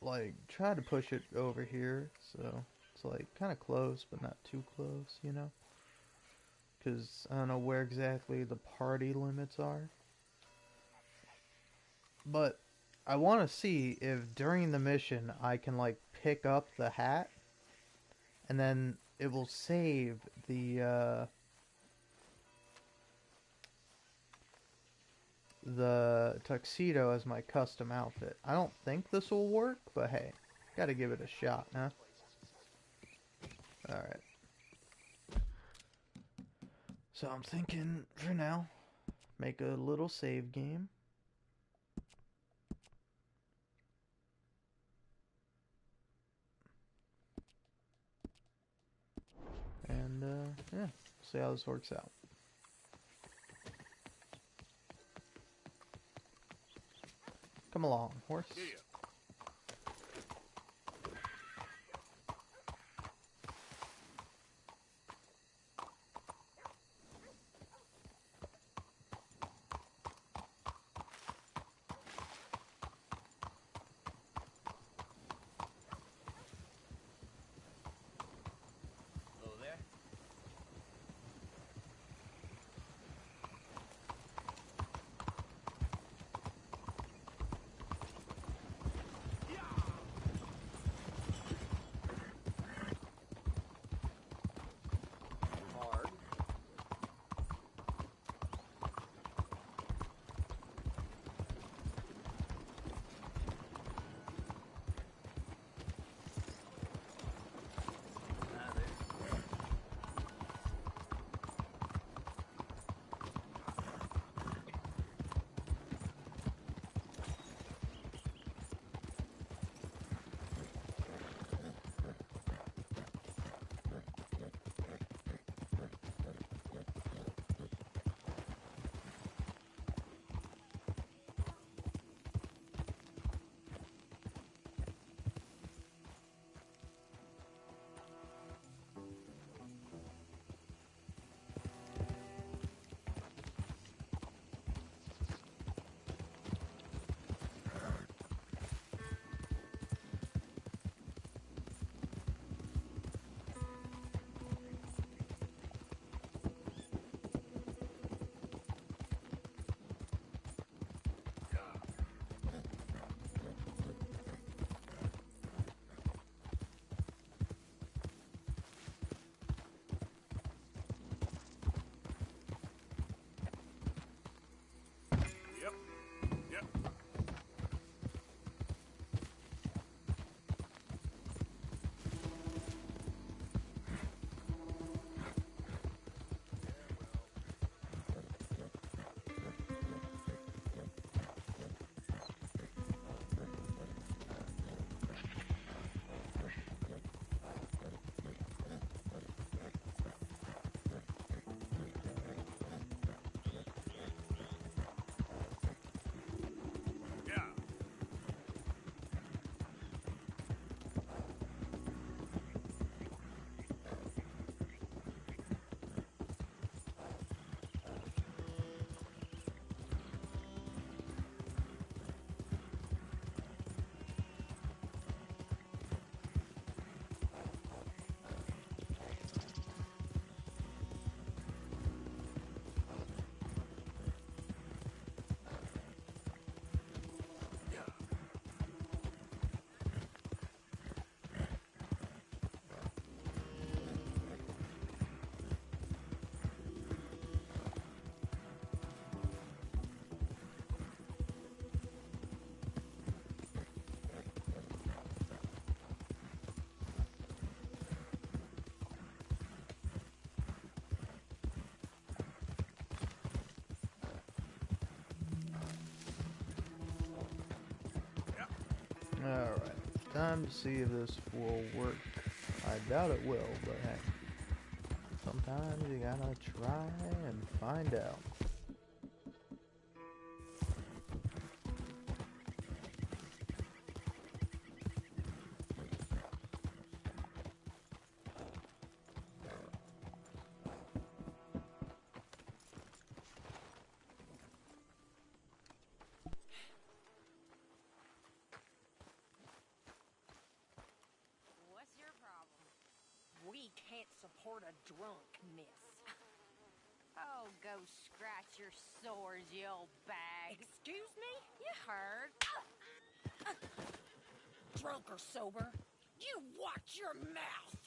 like try to push it over here, so it's like kind of close but not too close, you know, because I don't know where exactly the party limits are. But I want to see if during the mission I can like pick up the hat, and then it will save the tuxedo as my custom outfit. I don't think this will work, but hey, gotta give it a shot, huh? Alright. So I'm thinking, for now, make a little save game. And, yeah, see how this works out. Come along, horse.
Hello there. Hard.
Alright, time to see if this will work. I doubt it will, but hey. Sometimes you gotta try and find out.
support a drunk, miss.
Oh, go scratch your sores, you old bag.
Excuse me?
You heard.
Drunk or sober, you watch your mouth.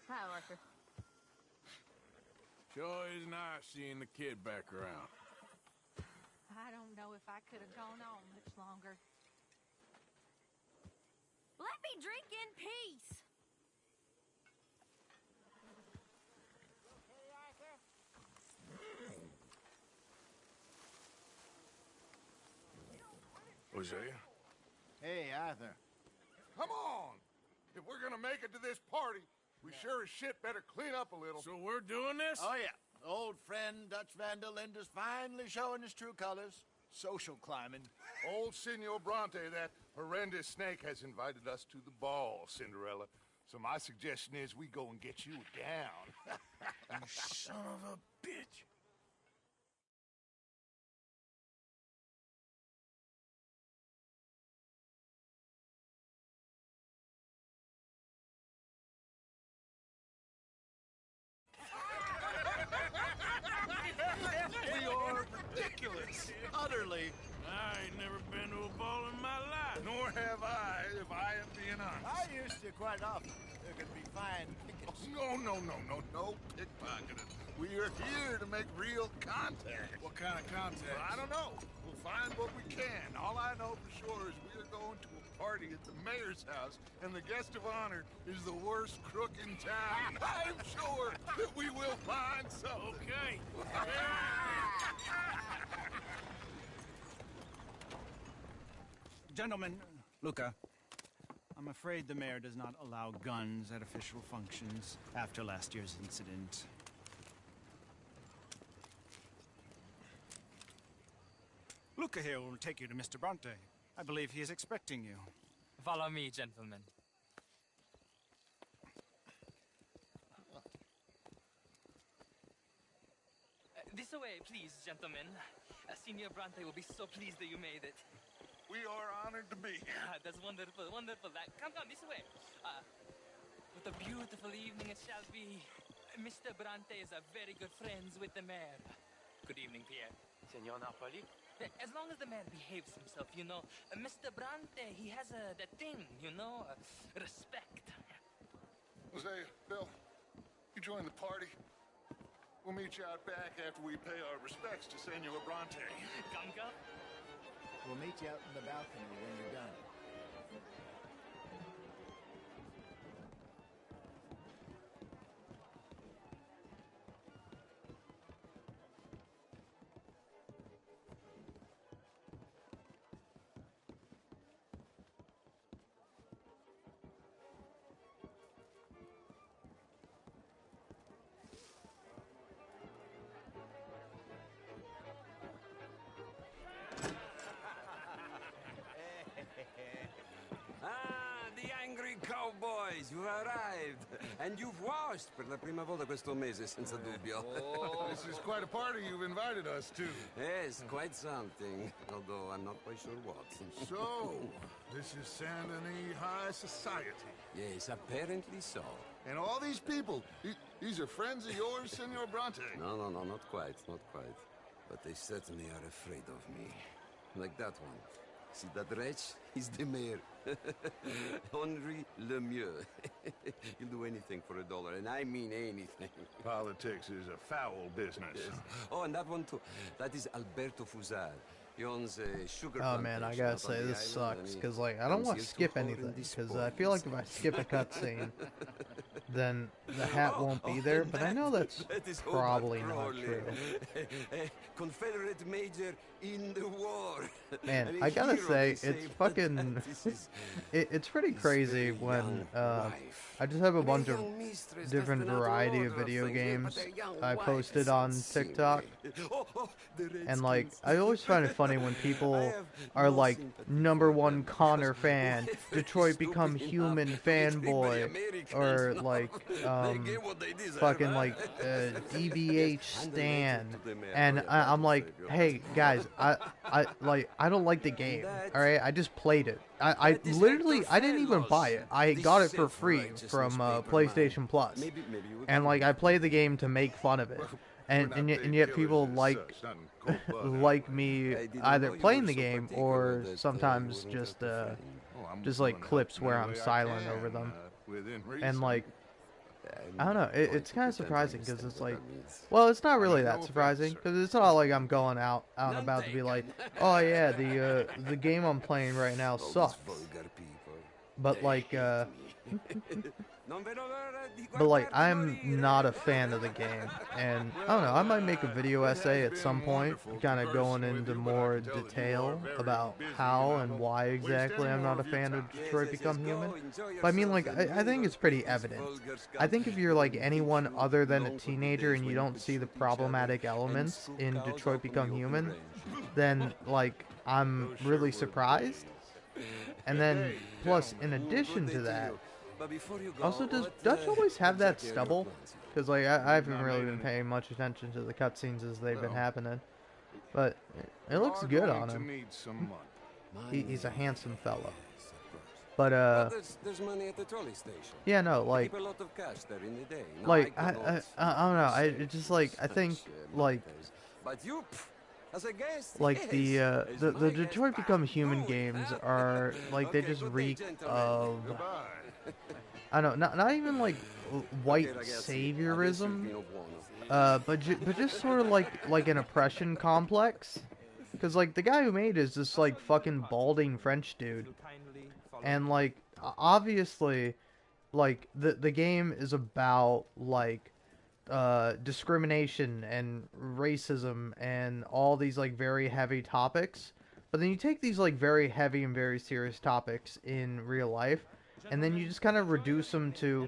Hi, Arthur.
Sure is nice seeing the kid back around.
I don't know if I could have gone on much longer. Let me drink in peace.
Hosea?
Hey, Arthur.
Come on! If we're gonna make it to this party, we sure as shit better clean up a little.
So we're doing this?
Oh, yeah. Old friend Dutch Van der Linde's finally showing his true colors. Social climbing.
Old Senor Bronte, that horrendous snake, has invited us to the ball, Cinderella. So my suggestion is we go and get you down.
You son of a bitch.
We are ridiculous. Utterly.
I ain't never been to a ball in my life.
Nor have I, if I am being honest.
I used to quite often. There could be fine pickets.
No pickpocketing. We are here to make real contact.
What kind of contact?
Well, I don't know. We'll find what we can. All I know for sure is we are going to a party at the mayor's house, and the guest of honor is the worst crook in town. I'm sure that we will find something.
Okay.
Gentlemen, Luca, I'm afraid the mayor does not allow guns at official functions after last year's incident. Luca here will take you to Mr. Bronte. I believe he is expecting you.
Follow me, gentlemen. This way, please, gentlemen. Senior Bronte will be so pleased that you made it.
We are honored to be here.
That's wonderful, wonderful. Come, this way. What a beautiful evening it shall be. Mr. Bronte is a very good friends with the mayor. Good evening, Pierre.
Senor Napoli?
As long as the mayor behaves himself, you know. Mr. Bronte, he has that thing, you know, respect.
Hosea, Bill, you join the party. We'll meet you out back after we pay our respects to Senor Bronte.
Come.
We'll meet you out in the balcony when you're done.
The angry cowboys, you arrived. And you've washed per la prima volta questo mese, senza dubbio.
This is quite a party you've invited us to.
Yes, quite something. Although I'm not quite sure what.
So, this is Saint Denis High Society.
Yes, apparently so.
And all these people, these are friends of yours, Senor Bronte?
No, not quite. But they certainly are afraid of me. Like that one. See that wretch? He's the mayor. Henri Lemieux. He'll do anything for $1, and I mean anything.
Politics is a foul business.
Yes. Oh, and that one too. That is Alberto Fusar. He owns a sugar
Oh man, I gotta say this sucks because like I don't want to skip anything because I feel like if I skip a cutscene, then the hat won't be there. But I know that's probably not true.
Confederate major in the war.
Man, I gotta say it's fucking. It's pretty crazy when I just have a bunch of different variety of video games I posted on TikTok, and like I always find it funny funny when people are like #1 Connor fan, Detroit Become Human fanboy, or like fucking like DBH Stan, and I'm like, hey guys, I don't like the game. All right, I just played it. I literally I didn't even buy it. I got it for free from PlayStation Plus, and like I played the game to make fun of it. And yet people like me either playing the game or sometimes just like clips where I'm silent over them, and like I don't know, it's kind of surprising because it's like, well, it's not really that surprising because it's not like I'm going out and about to be like, oh yeah, the game I'm playing right now sucks, but like but like I'm not a fan of the game, and I don't know, I might make a video essay at some point kind of going into more detail about how and why exactly I'm not a fan of Detroit Become Human. But I mean, like I think it's pretty evident. I think if you're like anyone other than a teenager and you don't see the problematic elements in Detroit Become Human, then like I'm really surprised. And then plus in addition to that, also, does Dutch always have that stubble? Because like I haven't really been paying much attention to the cutscenes as they've been happening, but it looks good on him. He's a handsome fella. But
there's money at the trolley station.
yeah, no, like
Keep a lot of cash there in the day. No,
like I don't know. I it just like I think like.
But you, as a guest,
Like
yes,
the Detroit Become Human games are like they just reek of I don't know, not even like white saviorism, but just sort of like an oppression complex, because like the guy who made it is this like fucking balding French dude, and like obviously like the game is about like discrimination and racism and all these like very heavy topics, but then you take these like very heavy and very serious topics in real life, and then you just kind of reduce them to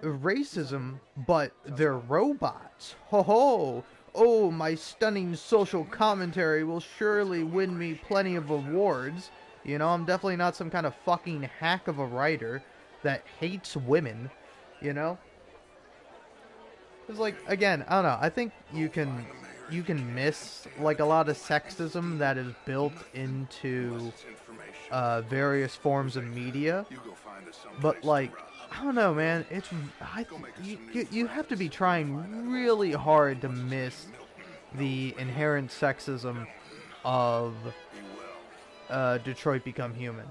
racism, but they're robots. Ho ho! Oh, my stunning social commentary will surely win me plenty of awards. You know, I'm definitely not some kind of fucking hack of a writer that hates women, you know? Because, like, again, I don't know. I think you can miss, like, a lot of sexism that is built into various forms of media. But, like, I don't know, man. You have to be trying really hard to miss the inherent sexism of Detroit Become Human.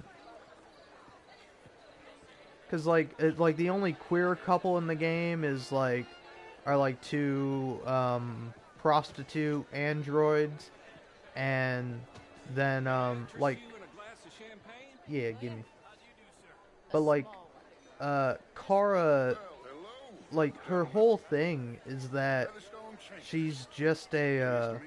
Because, like, the only queer couple in the game is, like, are like two prostitute androids, and then like yeah, give me. But like Kara, like her whole thing is that she's just a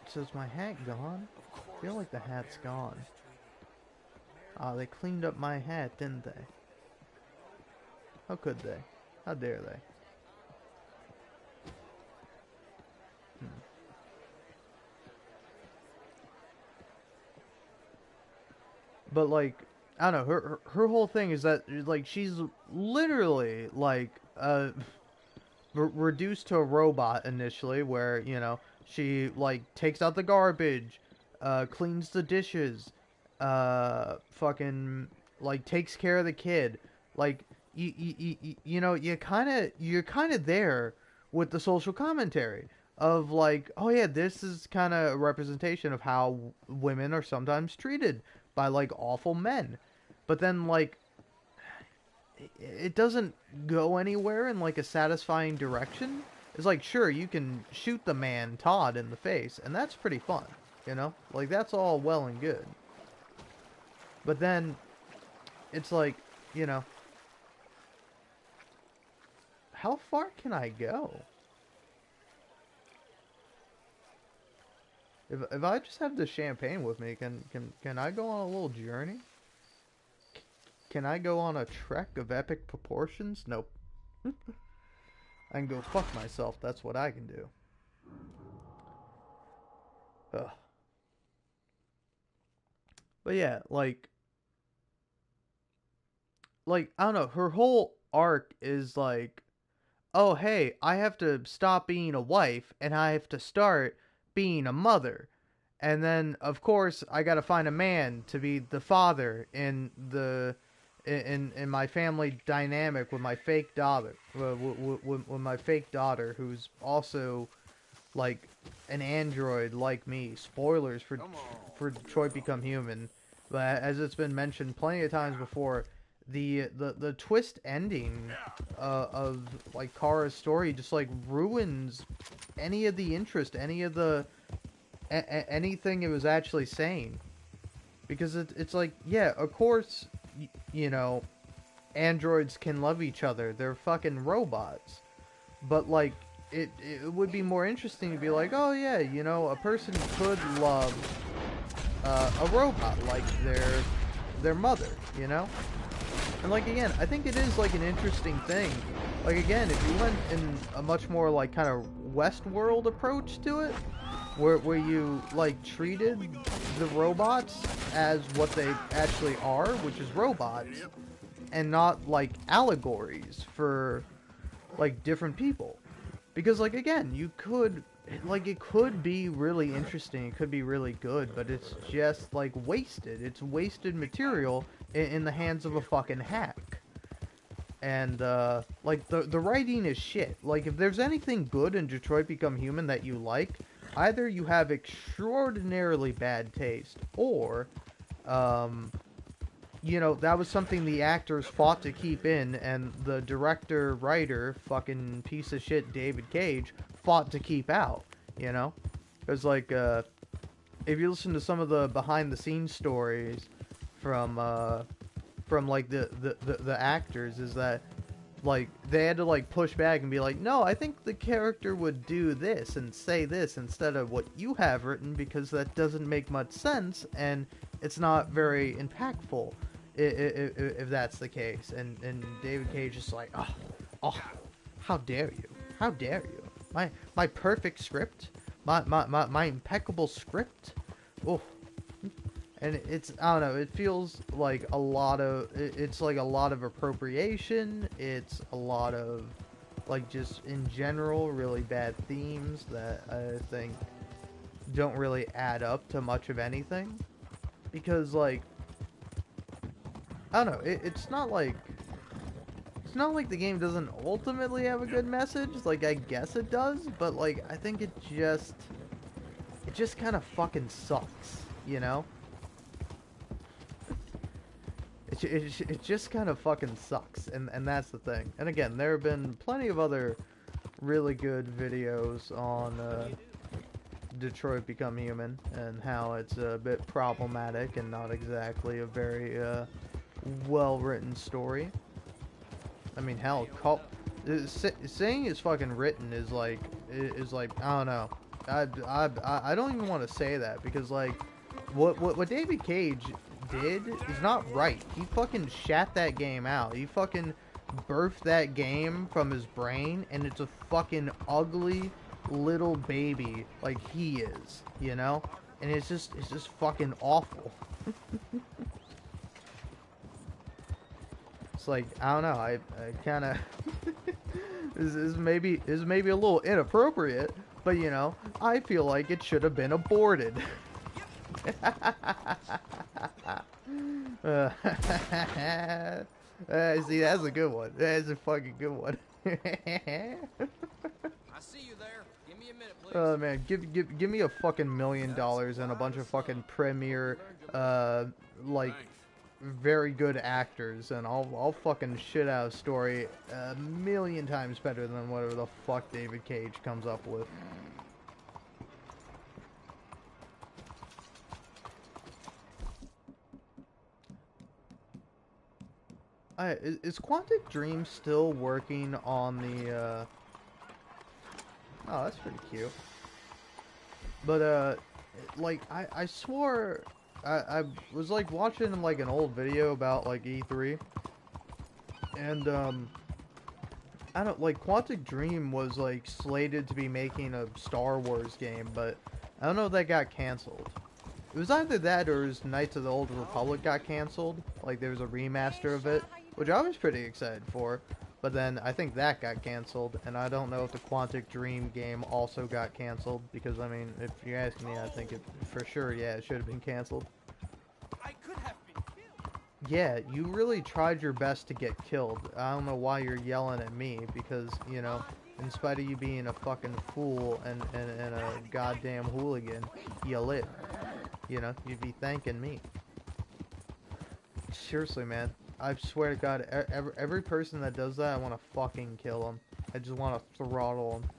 so is my hat gone? I feel like the hat's gone. They cleaned up my hat, didn't they? How could they? How dare they? But like, I don't know. Her whole thing is that like she's literally like reduced to a robot initially, where you know she like takes out the garbage, cleans the dishes, fucking like takes care of the kid. Like you know, you're kind of there with the social commentary of like, oh yeah, this is kind of a representation of how women are sometimes treated by like awful men. But then like it doesn't go anywhere in like a satisfying direction. It's like, sure, you can shoot the man Todd in the face, and that's pretty fun, you know? Like that's all well and good. But then it's like, you know, how far can I go? If I just have the champagne with me, can I go on a little journey? can I go on a trek of epic proportions? Nope. I can go fuck myself. That's what I can do. Ugh. But yeah, like, I don't know, her whole arc is like, oh hey, I have to stop being a wife and I have to start being a mother. And then of course I got to find a man to be the father in my family dynamic with my fake daughter, with my fake daughter who's also like an android like me. Spoilers for Detroit Become Human. But as it's been mentioned plenty of times before, the twist ending of like Kara's story just like ruins any of the interest, any of the anything it was actually saying, because it's like, yeah, of course, you know, androids can love each other. They're fucking robots, but like it would be more interesting to be like, oh yeah, you know, a person could love a robot like their mother, you know? And like, again, I think it is like an interesting thing. Like, again, if you went in a much more like kind of Westworld approach to it, where you like treated the robots as what they actually are, which is robots, and not like allegories for like different people. Because like, again, you could, like, it could be really interesting, it could be really good, but it's just like wasted. It's wasted material in the hands of a fucking hack. And like the writing is shit. Like, if there's anything good in Detroit Become Human that you like, either you have extraordinarily bad taste, or you know, that was something the actors fought to keep in, and the director, writer, fucking piece of shit David Cage fought to keep out, you know? Because, like, if you listen to some of the behind-the-scenes stories from like, the actors, is that, like, they had to, like, push back and be like, no, I think the character would do this and say this instead of what you have written, because that doesn't make much sense, and it's not very impactful if that's the case. And David Cage is like, oh, how dare you? How dare you? My perfect script? My impeccable script? Oh. And it's, I don't know, it feels like a lot of, it's like a lot of appropriation, it's a lot of, like, just in general, really bad themes that I think don't really add up to much of anything. Because, like, I don't know, it's not like the game doesn't ultimately have a good message. Like, I guess it does, but, like, I think it just kind of fucking sucks, you know? It just kind of fucking sucks, and that's the thing. And again, there have been plenty of other really good videos on Detroit Become Human, and how it's a bit problematic and not exactly a very well-written story. I mean, hell, saying it's fucking written is like, I don't know. I don't even want to say that, because, like, what David Cage did is not right. He fucking shat that game out. He fucking birthed that game from his brain, and it's a fucking ugly little baby like he is, you know? And it's just fucking awful. It's like, I don't know, I kind of this is maybe a little inappropriate, but, you know, I feel like it should have been aborted. See, that's a good one. That's a fucking good one.
I see you there. Give me a minute, please.
Oh man, give me a fucking $1 million and a bunch of fucking premier, like, very good actors, and I'll fucking shit out a story 1,000,000 times better than whatever the fuck David Cage comes up with. Is Quantic Dream still working on the, Oh, that's pretty cute. But, like, I swore I was like watching like an old video about like E3, and I don't like Quantic Dream was like slated to be making a Star Wars game, but I don't know if that got canceled. It was either that or it was Knights of the Old Republic got canceled. Like there was a remaster of it, which I was pretty excited for. But then I think that got canceled, and I don't know if the Quantic Dream game also got canceled, because I mean, if you ask me, I think it for sure, yeah, it should have been canceled.
I could have been killed.
Yeah, you really tried your best to get killed. I don't know why you're yelling at me, because, you know, in spite of you being a fucking fool and a goddamn hooligan, you lived. You know, you'd be thanking me. Seriously, man. I swear to God, every person that does that, I want to fucking kill them. I just want to throttle them.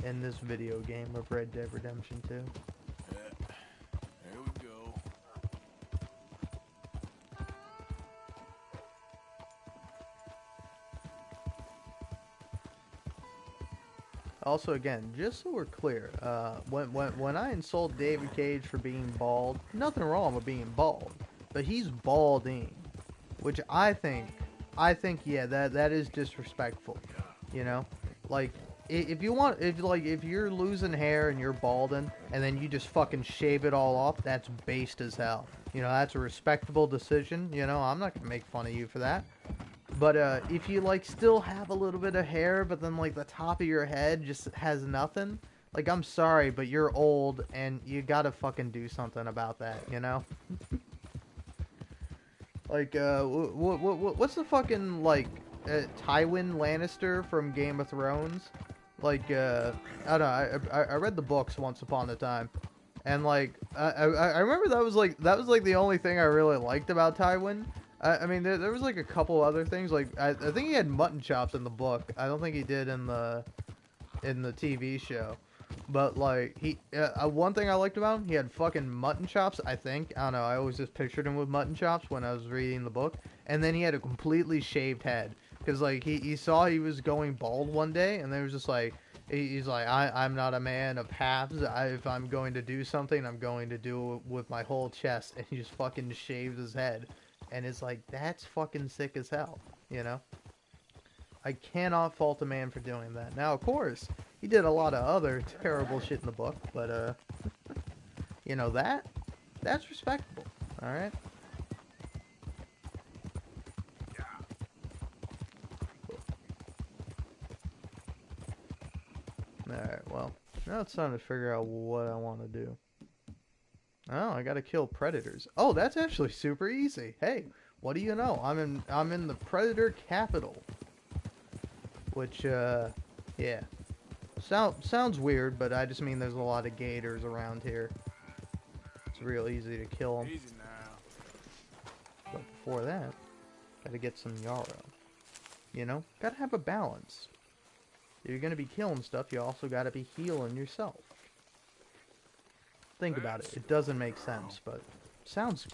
In this video game of Red Dead Redemption 2.
There we go.
Also, again, just so we're clear, when I insult David Cage for being bald, nothing wrong with being bald, but he's balding, which I think, yeah, that is disrespectful, you know, like, if you're losing hair and you're balding, and then you just fucking shave it all off, that's based as hell, you know, that's a respectable decision, you know, I'm not gonna make fun of you for that. But if you like still have a little bit of hair, but then like the top of your head just has nothing, like I'm sorry, but you're old and you gotta fucking do something about that, you know? Like what's the fucking like Tywin Lannister from Game of Thrones? Like I don't know, I read the books once upon a time, and like I remember that was like the only thing I really liked about Tywin. I mean, there was like a couple other things. Like I think he had mutton chops in the book. I don't think he did in the TV show. But like one thing I liked about him, he had fucking mutton chops. I think, I don't know. I always just pictured him with mutton chops when I was reading the book. And then he had a completely shaved head because like he saw he was going bald one day, and then he was just like he's like I'm not a man of halves. If I'm going to do something, I'm going to do it with my whole chest. And he just fucking shaved his head. And it's like, that's fucking sick as hell, you know? I cannot fault a man for doing that. Now, of course, he did a lot of other terrible shit in the book, but, you know, that's respectable, alright? Alright, well, now it's time to figure out what I want to do. Oh, I gotta kill predators. Oh, that's actually super easy. Hey, what do you know? I'm in the predator capital. Which, yeah. Sounds weird, but I just mean there's a lot of gators around here. It's real easy to kill them.
Easy now.
But before that, gotta get some yarrow. You know, gotta have a balance. If you're gonna be killing stuff, you also gotta be healing yourself. Think about it. It doesn't make sense, but sounds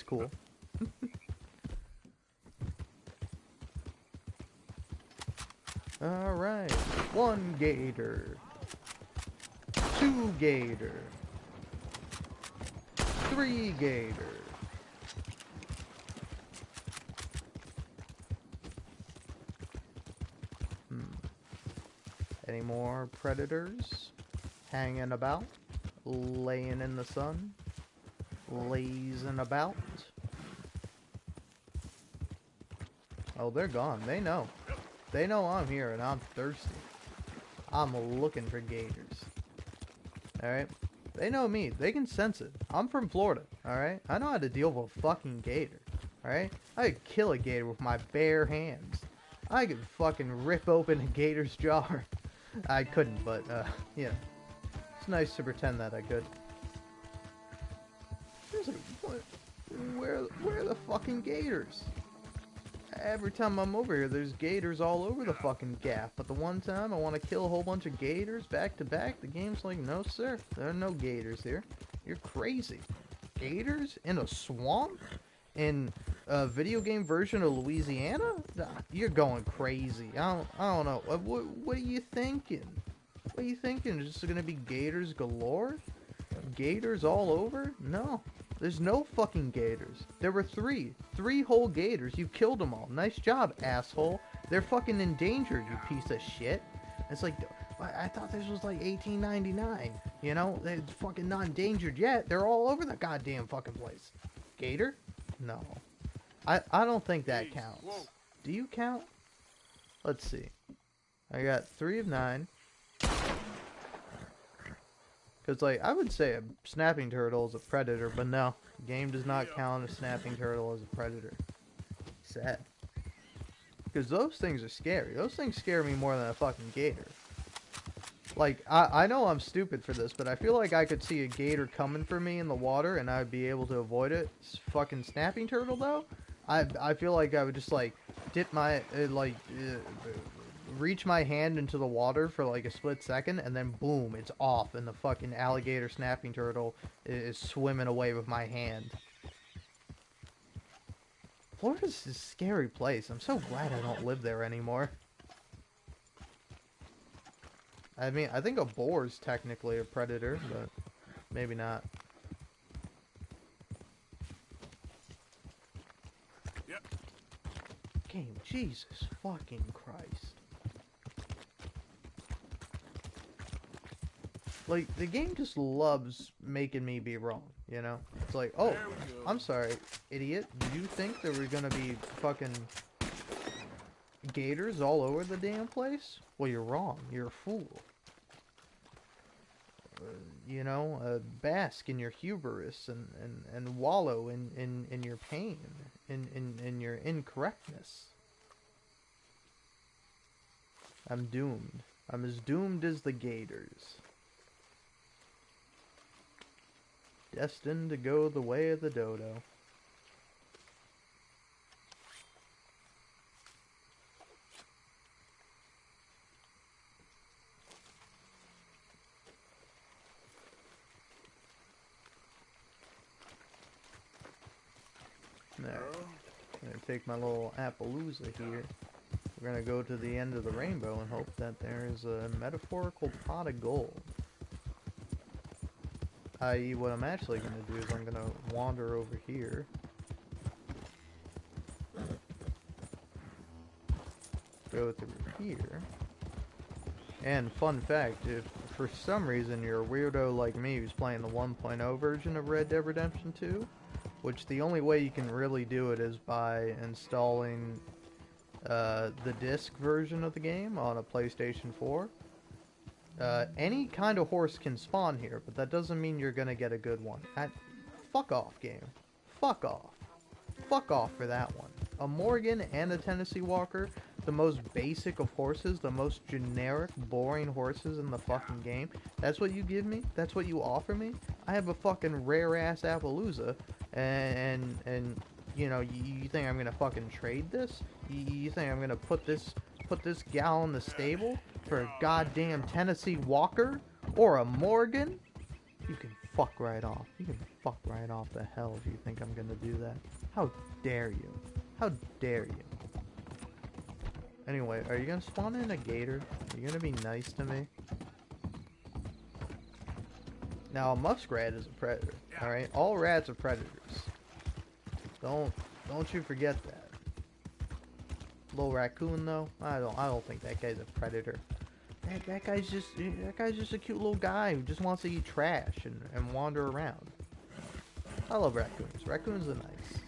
cool. All right, 1 gator, 2 gator, 3 gator. Any more predators hanging about? Laying in the sun, lazing about. Oh, they're gone. They know. They know I'm here and I'm thirsty. I'm looking for gators. Alright? They know me. They can sense it. I'm from Florida. Alright? I know how to deal with a fucking gator. Alright? I could kill a gator with my bare hands. I could fucking rip open a gator's jaw. I couldn't, but, yeah. It's nice to pretend that I could. Where are the fucking gators? Every time I'm over here, there's gators all over the fucking gap. But the one time I want to kill a whole bunch of gators back to back, the game's like, no sir, there are no gators here. You're crazy. Gators in a swamp? In a video game version of Louisiana? You're going crazy. I don't know. What are you thinking? What are you thinking? Is this gonna be gators galore? gators all over? No. There's no fucking gators. There were 3. 3 whole gators. You killed them all. Nice job, asshole. They're fucking endangered, you piece of shit. It's like, I thought this was like 1899. You know? They're fucking not endangered yet. They're all over the goddamn fucking place. Gator? No. I don't think that counts. Do you count? Let's see. I got 3 of 9. Because, like, I would say a snapping turtle is a predator, but no. The game does not count a snapping turtle as a predator. Sad. Because those things are scary. Those things scare me more than a fucking gator. Like, I know I'm stupid for this, but I feel like I could see a gator coming for me in the water and I'd be able to avoid it. Fucking snapping turtle, though? I feel like I would just, like, dip my, reach my hand into the water for like a split second, and then boom, it's off, and the fucking alligator snapping turtle is swimming away with my hand. Florida's a scary place. I'm so glad I don't live there anymore. I mean, I think a boar's technically a predator, but maybe not.
Yep.
Game, Jesus fucking Christ. Like, the game just loves making me be wrong, you know? It's like, oh, I'm sorry, idiot. Did you think there were gonna be fucking gators all over the damn place? Well, you're wrong. You're a fool. You know, bask in your hubris and wallow in your pain, in your incorrectness. I'm doomed. I'm as doomed as the gators. Destined to go the way of the dodo. There. I'm gonna take my little Appaloosa here. We're gonna go to the end of the rainbow and hope that there is a metaphorical pot of gold. I.e., what I'm actually going to do is I'm going to wander over here. Go through here. And fun fact, if for some reason you're a weirdo like me who's playing the 1.0 version of Red Dead Redemption 2, which the only way you can really do it is by installing the disc version of the game on a PlayStation 4. Any kind of horse can spawn here, but that doesn't mean you're gonna get a good one. Fuck off, game. Fuck off. Fuck off for that one. A Morgan and a Tennessee Walker, the most basic of horses, the most generic, boring horses in the fucking game. That's what you give me? That's what you offer me? I have a fucking rare-ass Appaloosa, and you know, you think I'm gonna fucking trade this? You think I'm gonna put this gal in the stable for a goddamn Tennessee Walker or a Morgan? You can fuck right off. You can fuck right off the hell if you think I'm gonna do that. How dare you? How dare you? Anyway, are you gonna spawn in a gator? Are you gonna be nice to me? Now, a muskrat is a predator. All right, all rats are predators. Don't you forget that. Little raccoon though, I don't think that guy's a predator. That guy's just a cute little guy who just wants to eat trash and wander around. I love raccoons. Raccoons are nice.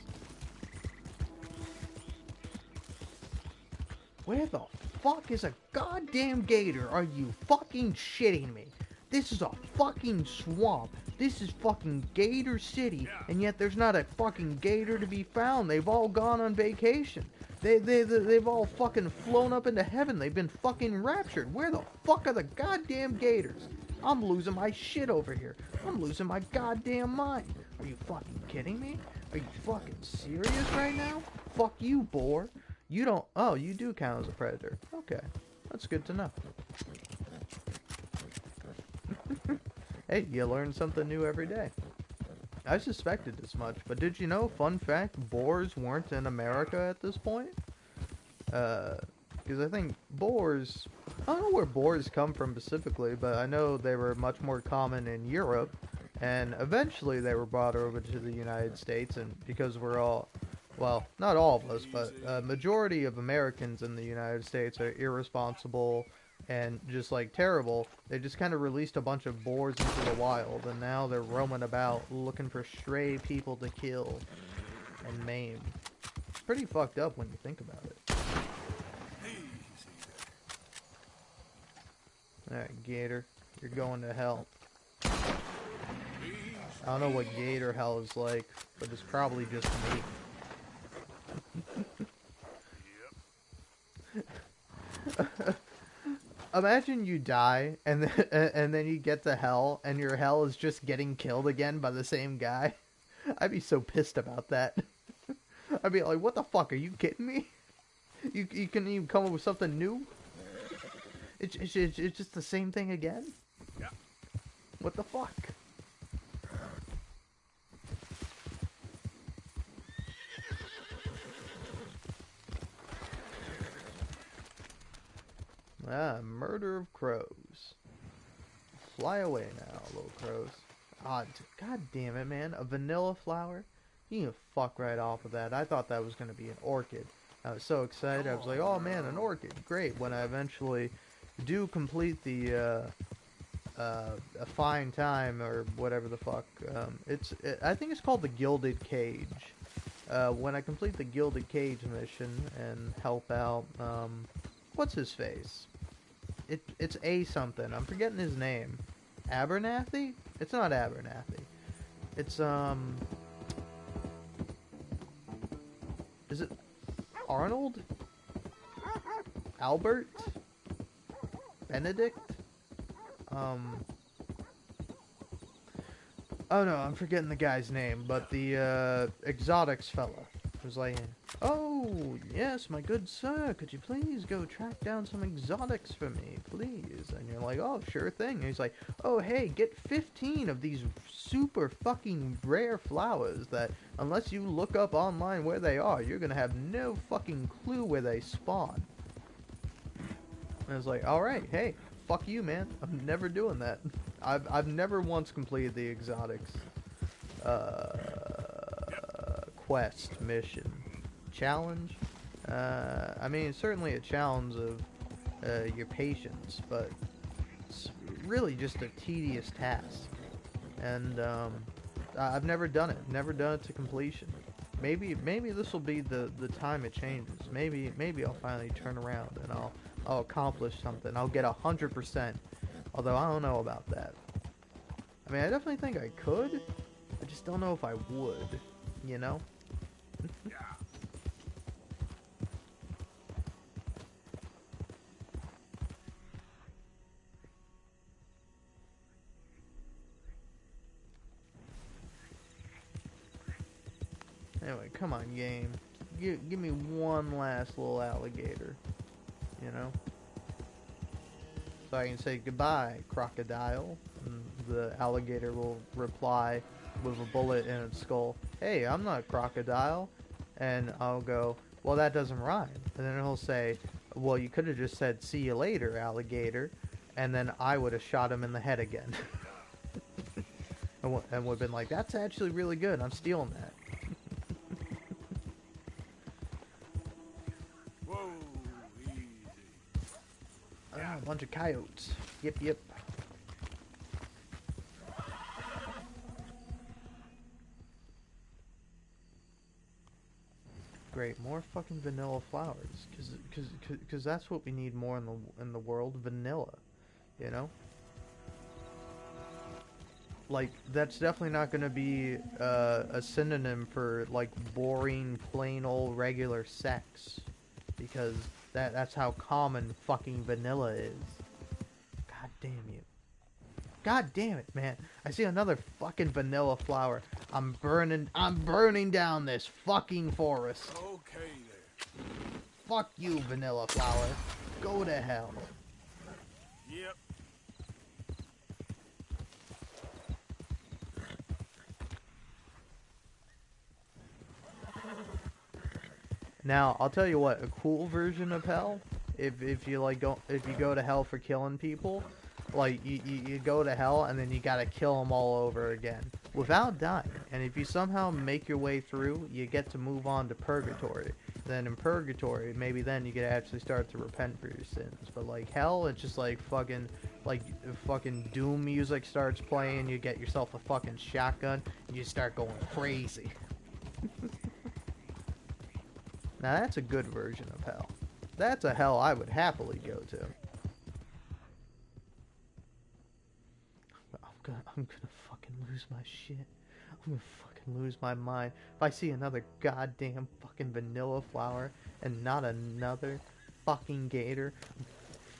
Where the fuck is a goddamn gator? Are you fucking shitting me? This is a fucking swamp. This is fucking Gator City, and yet there's not a fucking gator to be found. They've all gone on vacation. They've all fucking flown up into heaven. They've been fucking raptured. Where the fuck are the goddamn gators? I'm losing my shit over here. I'm losing my goddamn mind. Are you fucking kidding me? Are you fucking serious right now? Fuck you, boar. You don't... Oh, you do count as a predator. Okay. That's good to know. Hey, you learn something new every day. I suspected this much, but did you know, fun fact, boars weren't in America at this point? Because I think boars... I don't know where boars come from specifically, but I know they were much more common in Europe And eventually they were brought over to the United States, and because we're all, well, not all of us, but a majority of Americans in the United States are irresponsible and just like terrible, they just kind of released a bunch of boars into the wild, and now they're roaming about looking for stray people to kill and maim. It's pretty fucked up when you think about it. Alright, Gator, you're going to hell. I don't know what Gator hell is like, but it's probably just me. Imagine you die, and then you get to hell, and your hell is just getting killed again by the same guy. I'd be so pissed about that. I'd be like, what the fuck, are you kidding me? You couldn't even come up with something new? It's just the same thing again?
Yeah.
What the fuck? Ah, murder of crows. Fly away now, little crows. God damn it, man. A vanilla flower? You can fuck right off of that. I thought that was going to be an orchid. I was so excited. I was like, oh man, an orchid. Great. When I eventually do complete the, a fine time, or whatever the fuck. I think it's called the Gilded Cage. When I complete the Gilded Cage mission and help out, what's his face? It's A something. I'm forgetting his name. Abernathy? It's not Abernathy. It's, is it Arnold? Albert? Benedict? Oh no, I'm forgetting the guy's name, but the, exotics fella was like, oh, yes, my good sir, could you please go track down some exotics for me, please? And you're like, oh, sure thing. And he's like, oh, hey, get 15 of these super fucking rare flowers that, unless you look up online where they are, you're gonna have no fucking clue where they spawn. And I was like, alright, hey, fuck you, man. I'm never doing that. I've never once completed the exotics quest mission challenge. I mean, it's certainly a challenge of your patience, but it's really just a tedious task. And I've never done it. Never done it to completion. Maybe this will be the time it changes. Maybe I'll finally turn around and I'll accomplish something. I'll get 100%. Although I don't know about that. I mean, I definitely think I could. I just don't know if I would. You know?
Yeah.
Anyway, come on, game. Give me one last little alligator. You know? So I can say goodbye, crocodile. And the alligator will reply with a bullet in its skull. Hey, I'm not a crocodile. And I'll go, well, that doesn't rhyme. And then he'll say, well, you could have just said, see you later, alligator. And then I would have shot him in the head again. and would have been like, that's actually really good. I'm stealing that.
Whoa, easy.
Ah, a bunch of coyotes. Yep. Great, more fucking vanilla flowers, cause that's what we need more in the world, vanilla, you know? Like, that's definitely not gonna be a synonym for like boring, plain old regular sex, because that's how common fucking vanilla is. God damn you. God damn it, man. I see another fucking vanilla flower. I'm burning down this fucking forest.
Okay there.
Fuck you, vanilla flower. Go to hell.
Yep.
Now, I'll tell you what, a cool version of hell, if you go to hell for killing people, Like, you go to hell, and then you gotta kill them all over again without dying. And if you somehow make your way through, you get to move on to purgatory. Then in purgatory, maybe then you can actually start to repent for your sins. But like hell, it's just like fucking doom music starts playing. You get yourself a fucking shotgun, and you start going crazy. Now that's a good version of hell. That's a hell I would happily go to. I'm gonna fucking lose my shit. I'm gonna fucking lose my mind. If I see another goddamn fucking vanilla flower and not another fucking gator, I'm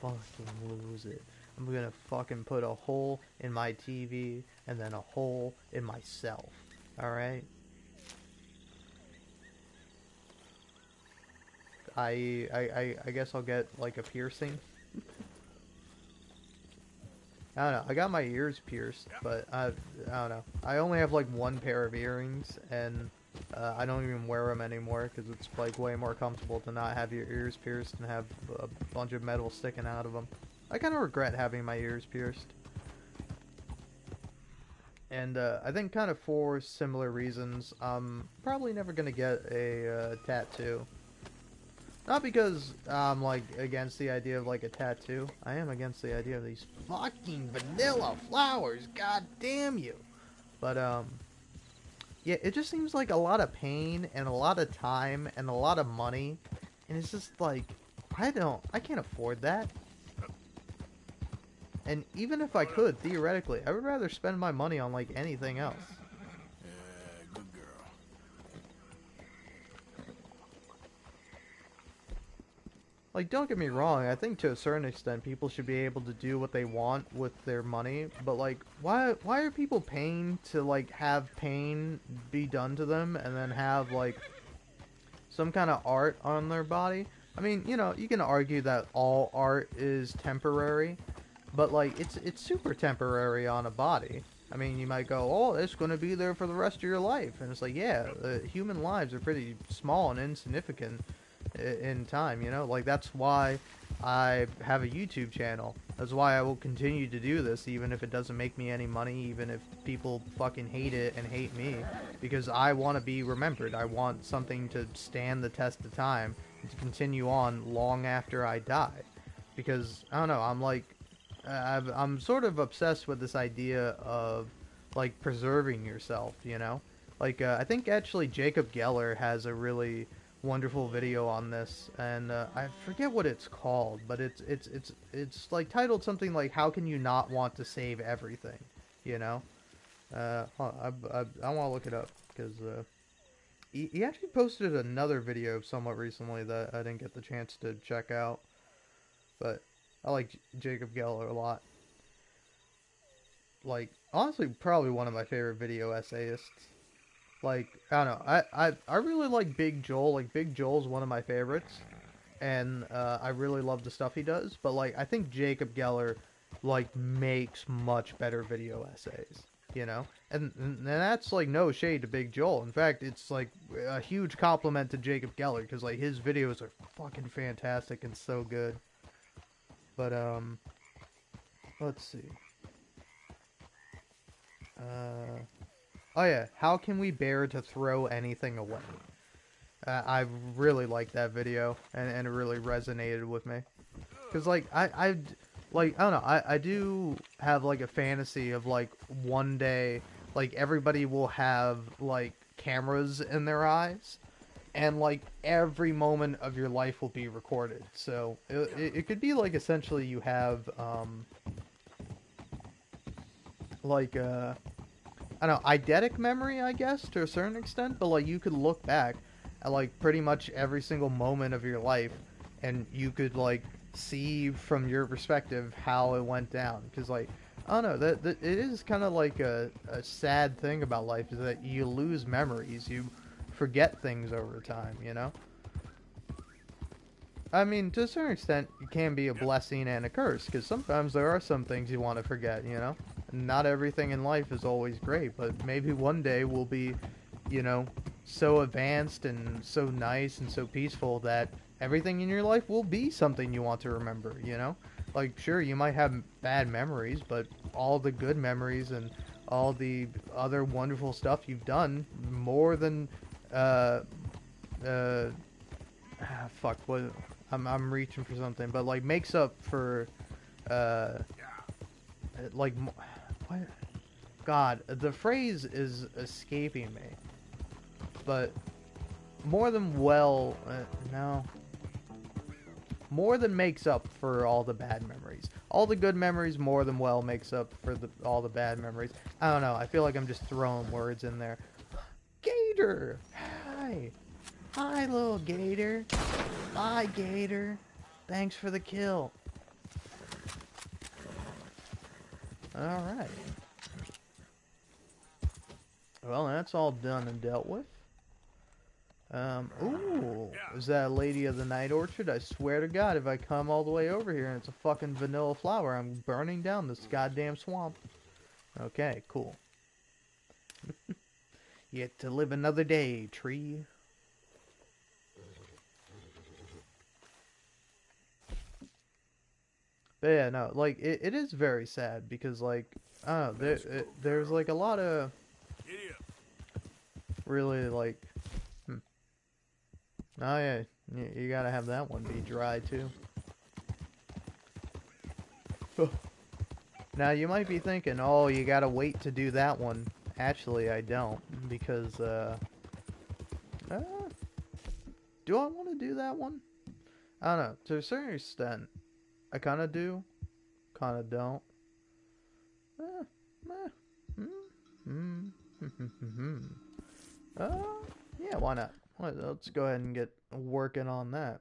fucking lose it. I'm gonna fucking put a hole in my TV and then a hole in myself. Alright? I guess I'll get like a piercing. I don't know. I got my ears pierced, but I don't know. I only have like one pair of earrings, and I don't even wear them anymore because it's like way more comfortable to not have your ears pierced and have a bunch of metal sticking out of them. I kind of regret having my ears pierced. And I think kind of for similar reasons, I'm probably never going to get a tattoo. Not because I'm, like, against the idea of, like, a tattoo. I am against the idea of these fucking vanilla flowers. God damn you. But, yeah, it just seems like a lot of pain and a lot of time and a lot of money. And it's just, like, I can't afford that. And even if I could, theoretically, I would rather spend my money on, like, anything else.
Good girl.
Like, don't get me wrong, I think to a certain extent people should be able to do what they want with their money, but like, why are people paying to, like, have pain be done to them and then have, like, some kind of art on their body? I mean, you know, you can argue that all art is temporary, but, like, it's super temporary on a body. I mean, you might go, oh, it's going to be there for the rest of your life, and it's like, yeah, human lives are pretty small and insignificant in time, you know? Like, that's why I have a YouTube channel. That's why I will continue to do this, even if it doesn't make me any money, even if people fucking hate it and hate me, because I want to be remembered. I want something to stand the test of time and to continue on long after I die. Because, I don't know, I'm like, I'm sort of obsessed with this idea of, like, preserving yourself, you know? Like, I think actually Jacob Geller has a really wonderful video on this, and I forget what it's called, but it's like titled something like "How Can You Not Want to Save Everything?" You know, I want to look it up because he actually posted another video somewhat recently that I didn't get the chance to check out, but I like Jacob Geller a lot. Like, honestly, probably one of my favorite video essayists. Like, I don't know, I really like Big Joel. Like, Big Joel's one of my favorites, and I really love the stuff he does, but, like, I think Jacob Geller, like, makes much better video essays, you know? And that's, like, no shade to Big Joel. In fact, it's, like, a huge compliment to Jacob Geller, because, like, his videos are fucking fantastic and so good. But, let's see. Oh yeah, how can we bear to throw anything away? I really liked that video, and it really resonated with me. Cause like I don't know, I do have like a fantasy of like one day, like everybody will have like cameras in their eyes, and like every moment of your life will be recorded. So it could be like essentially you have like I don't know, eidetic memory, I guess, to a certain extent, but, like, you could look back at, like, pretty much every single moment of your life, and you could, like, see from your perspective how it went down, because, like, I don't know, that it is kind of like a sad thing about life, is that you lose memories, you forget things over time, you know? I mean, to a certain extent, it can be a blessing and a curse, because sometimes there are some things you want to forget, you know? Not everything in life is always great, but maybe one day we'll be, you know, so advanced and so nice and so peaceful that everything in your life will be something you want to remember, you know? like, sure, you might have bad memories, but all the good memories and all the other wonderful stuff you've done more than, fuck, what, I'm reaching for something, but, like, makes up for, like, what? God, the phrase is escaping me, but more than well, no. More than makes up for all the bad memories. All the good memories more than well makes up for all the bad memories. I don't know, I feel like I'm just throwing words in there. Gator! Hi! Hi, little gator. Bye, gator. Thanks for the kill. Alright. Well, that's all done and dealt with. Ooh, is that a Lady of the Night Orchard? I swear to God, if I come all the way over here and it's a fucking vanilla flower, I'm burning down this goddamn swamp. Okay, cool. Yet to live another day, tree. But yeah, no, like, it is very sad because, like, I don't know, there's, like, a lot of really, like, oh yeah, you gotta have that one be dry too. Now you might be thinking, oh, you gotta wait to do that one. Actually, I don't, because, do I want to do that one? I don't know, to a certain extent, I kinda do, kinda don't. Yeah, why not? Let's go ahead and get working on that.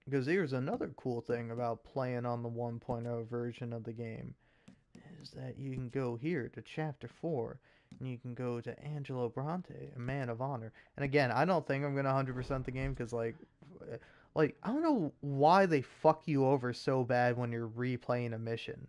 Because here's another cool thing about playing on the 1.0 version of the game, is that you can go here to Chapter 4, and you can go to Angelo Bronte, a man of honor. And again, I don't think I'm going to 100% the game, because, like, I don't know why they fuck you over so bad when you're replaying a mission.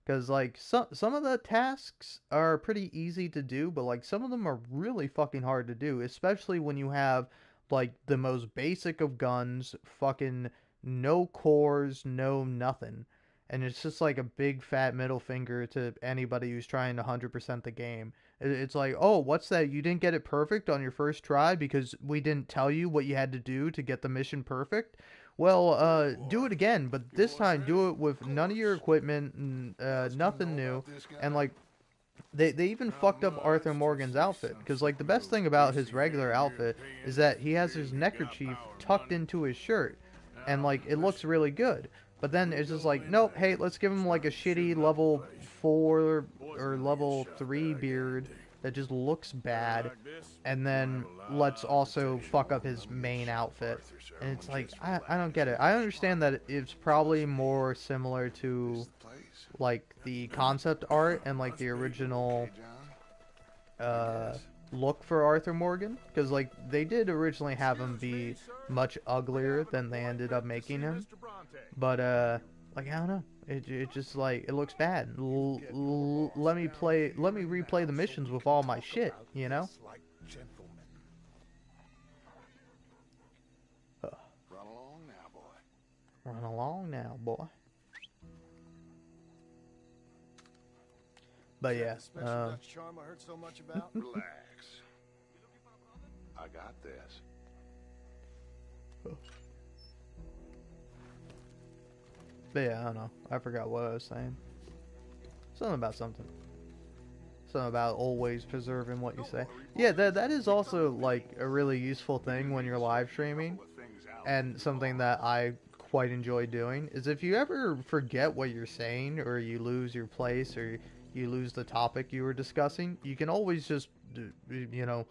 Because, like, some of the tasks are pretty easy to do, but, like, some of them are really fucking hard to do, especially when you have, like, the most basic of guns, fucking no cores, no nothing. And it's just, like, a big fat middle finger to anybody who's trying to 100% the game. It's like, oh, what's that? You didn't get it perfect on your first try because we didn't tell you what you had to do to get the mission perfect? Well, do it again, but this time do it with none of your equipment and nothing new. And, like, they even fucked up Arthur Morgan's outfit. Because, like, the best thing about his regular outfit is that he has his neckerchief tucked into his shirt. And, like, it looks really good. But then it's just like, nope, hey, let's give him, like, a shitty level 4 or level 3 beard that just looks bad, and then let's also fuck up his main outfit. And it's like, I don't get it. I understand that it's probably more similar to, like, the concept art and, like, the original look for Arthur Morgan, because, like, they did originally have him be much uglier than they ended up making him, but like, I don't know, it just, like, it looks bad. Let me replay the missions with all my shit, you know?
Run along now, boy.
Run along now, boy. But yeah,
special Dutch charm I heard so much about.
Relax. I got this.
but yeah, I don't know. I forgot what I was saying. Something about something. Something about always preserving what you say. Yeah, that is also, like, a really useful thing when you're live streaming, and something that I quite enjoy doing is if you ever forget what you're saying, or you lose your place, or you lose the topic you were discussing, you can always just, you know,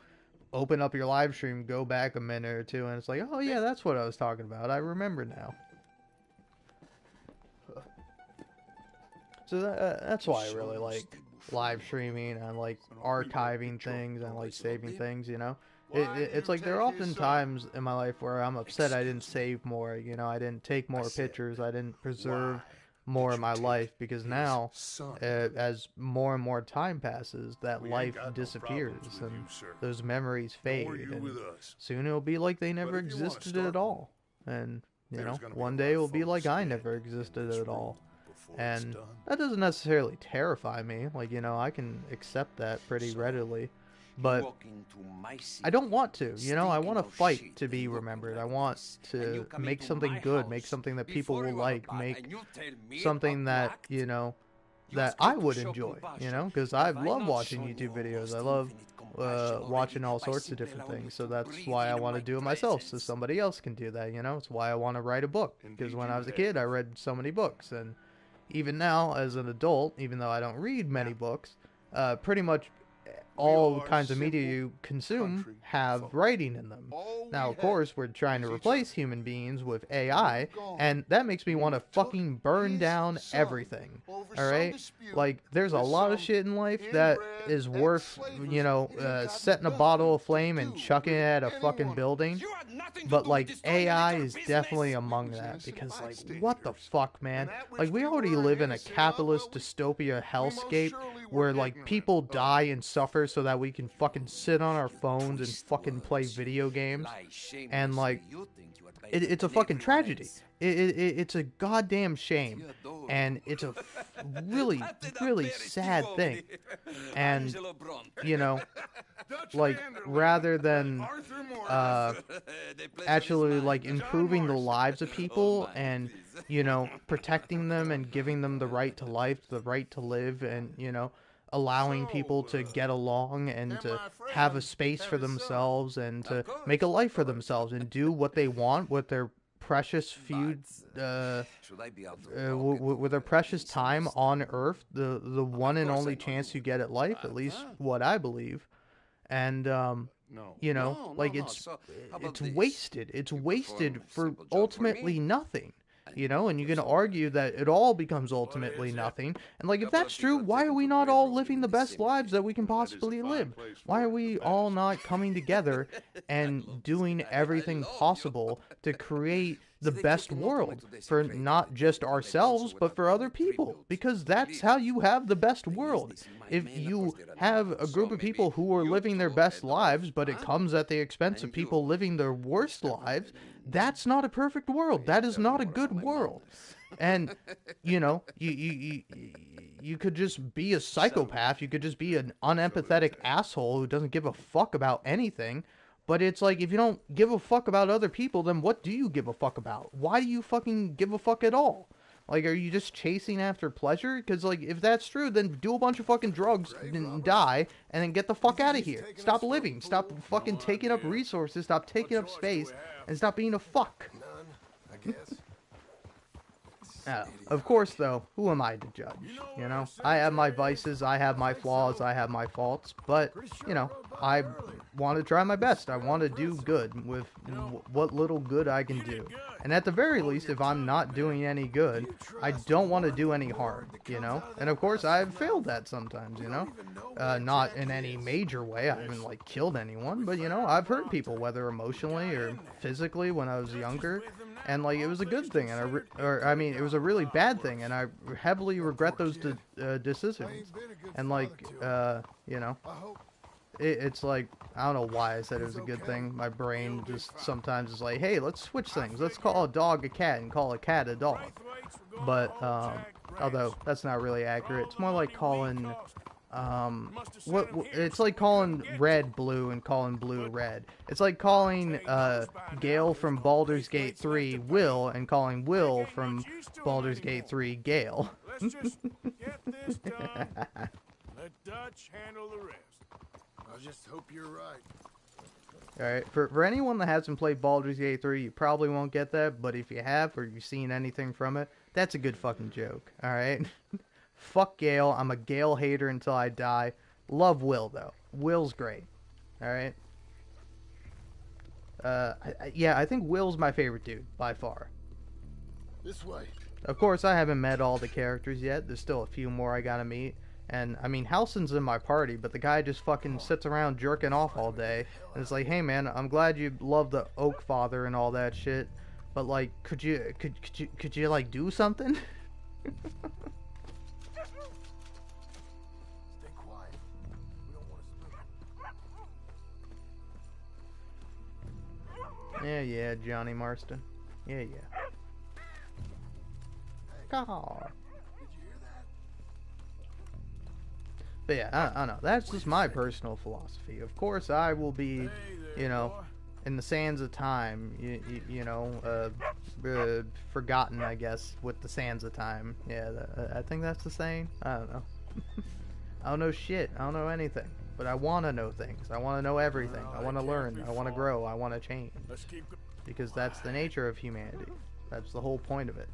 open up your live stream, go back a minute or two, and it's like, oh yeah, that's what I was talking about. I remember now. So that's why I really like live streaming and like archiving things and like saving things, you know? It's like there are often times in my life where I'm upset I didn't save more, you know? I didn't take more pictures, I didn't preserve more of my life, because now, as more and more time passes, that life disappears and those memories fade, and soon it'll be like they never existed at all. And You know, one day it will be like I never existed at all. And that doesn't necessarily terrify me. Like, you know, I can accept that pretty readily. But I don't want to, you know, I want to fight to be remembered. I want to make something good, make something that people will like, make something that, you know, that I would enjoy, you know, because I love watching YouTube videos. I love watching all sorts of different things. So that's why I want to do it myself, so somebody else can do that, you know. It's why I want to write a book, because when I was a kid, I read so many books. And even now, as an adult, even though I don't read many books, pretty much all kinds of media you consume have writing in them. Now, of course, we're trying to replace human beings with AI, and that makes me want to fucking burn down everything. Alright? Like, there's a lot of shit in life that is worth, you know, setting a bottle aflame and chucking it at a fucking building. But, like, AI is definitely among that, because, like, what the fuck, man? Like, we already live in a capitalist dystopia hellscape where, like, people die and suffer so that we can fucking sit on our phones and fucking play video games. And, like, it's a fucking tragedy. It's a goddamn shame. And it's a really, really sad thing. And, you know, like, rather than actually, like, improving the lives of people and, you know, protecting them and giving them the right to life, the right to live, and, you know, allowing people to get along and to have a space for themselves and to make a life for themselves and do what they want with their precious with their precious time on Earth, the one and only chance you get at life, at least what I believe. And you know, like, it's wasted. It's wasted for ultimately nothing. You know, and you can argue that it all becomes ultimately nothing. And, like, if that's true, why are we not all living the best lives that we can possibly live? Why are we all not coming together and doing everything possible to create the best world for not just ourselves, but for other people? Because that's how you have the best world. If you have a group of people who are living their best lives, but it comes at the expense of people living their worst lives, that's not a perfect world. That is not a good world. And, you know, you could just be a psychopath. You could just be an unempathetic asshole who doesn't give a fuck about anything. But it's like, if you don't give a fuck about other people, then what do you give a fuck about? Why do you fucking give a fuck at all? Like, are you just chasing after pleasure? Because, like, if that's true, then do a bunch of fucking drugs and die, and then get the fuck out of here. Stop living. Stop fucking taking up resources. Stop taking up space. And stop being a fuck.
None, I guess.
Of course, though, who am I to judge? You know, I have my vices, I have my flaws, I have my faults, but, you know, I want to try my best. I want to do good with what little good I can do. And at the very least, if I'm not doing any good, I don't want to do any harm, you know? And of course, I've failed that sometimes, you know? Not in any major way. I haven't, like, killed anyone, but, you know, I've hurt people, whether emotionally or physically when I was younger. And, like, it was a good thing, and I mean, it was a really bad thing, and I heavily regret those decisions. And, like, you know, it's like, I don't know why I said it was a good thing. My brain just sometimes is like, hey, let's switch things. Let's call a dog a cat and call a cat a dog. But, although that's not really accurate. It's more like calling, it's like calling red blue and calling blue red. It's like calling Gale from Baldur's Gate 3 Will and calling Will from Baldur's Gate 3 Gale.
Let's just get this done. Let Dutch handle the rest.
I just hope you're right.
Alright, for anyone that hasn't played Baldur's Gate 3, you probably won't get that, but if you have, or you've seen anything from it, that's a good fucking joke, alright? Fuck Gale, I'm a Gale hater until I die. Love Will, though. Will's great, alright? Yeah, I think Will's my favorite dude, by far.
This way.
Of course, I haven't met all the characters yet. There's still a few more I gotta meet. And, I mean, Halsin's in my party, but the guy just fucking sits around jerking off all day. And it's like, hey, man, I'm glad you love the Oak Father and all that shit. But, like, could you like, do something?
Stay quiet. We don't want to spook.
Yeah, Johnny Marston. Yeah. Car. But yeah, I don't know. That's just my personal philosophy. Of course, I will be, you know, in the sands of time, forgotten, I guess, with the sands of time. Yeah, I think that's the saying. I don't know. I don't know shit. I don't know anything. But I want to know things. I want to know everything. I want to learn. I want to grow. I want to change. Because that's the nature of humanity. That's the whole point of it.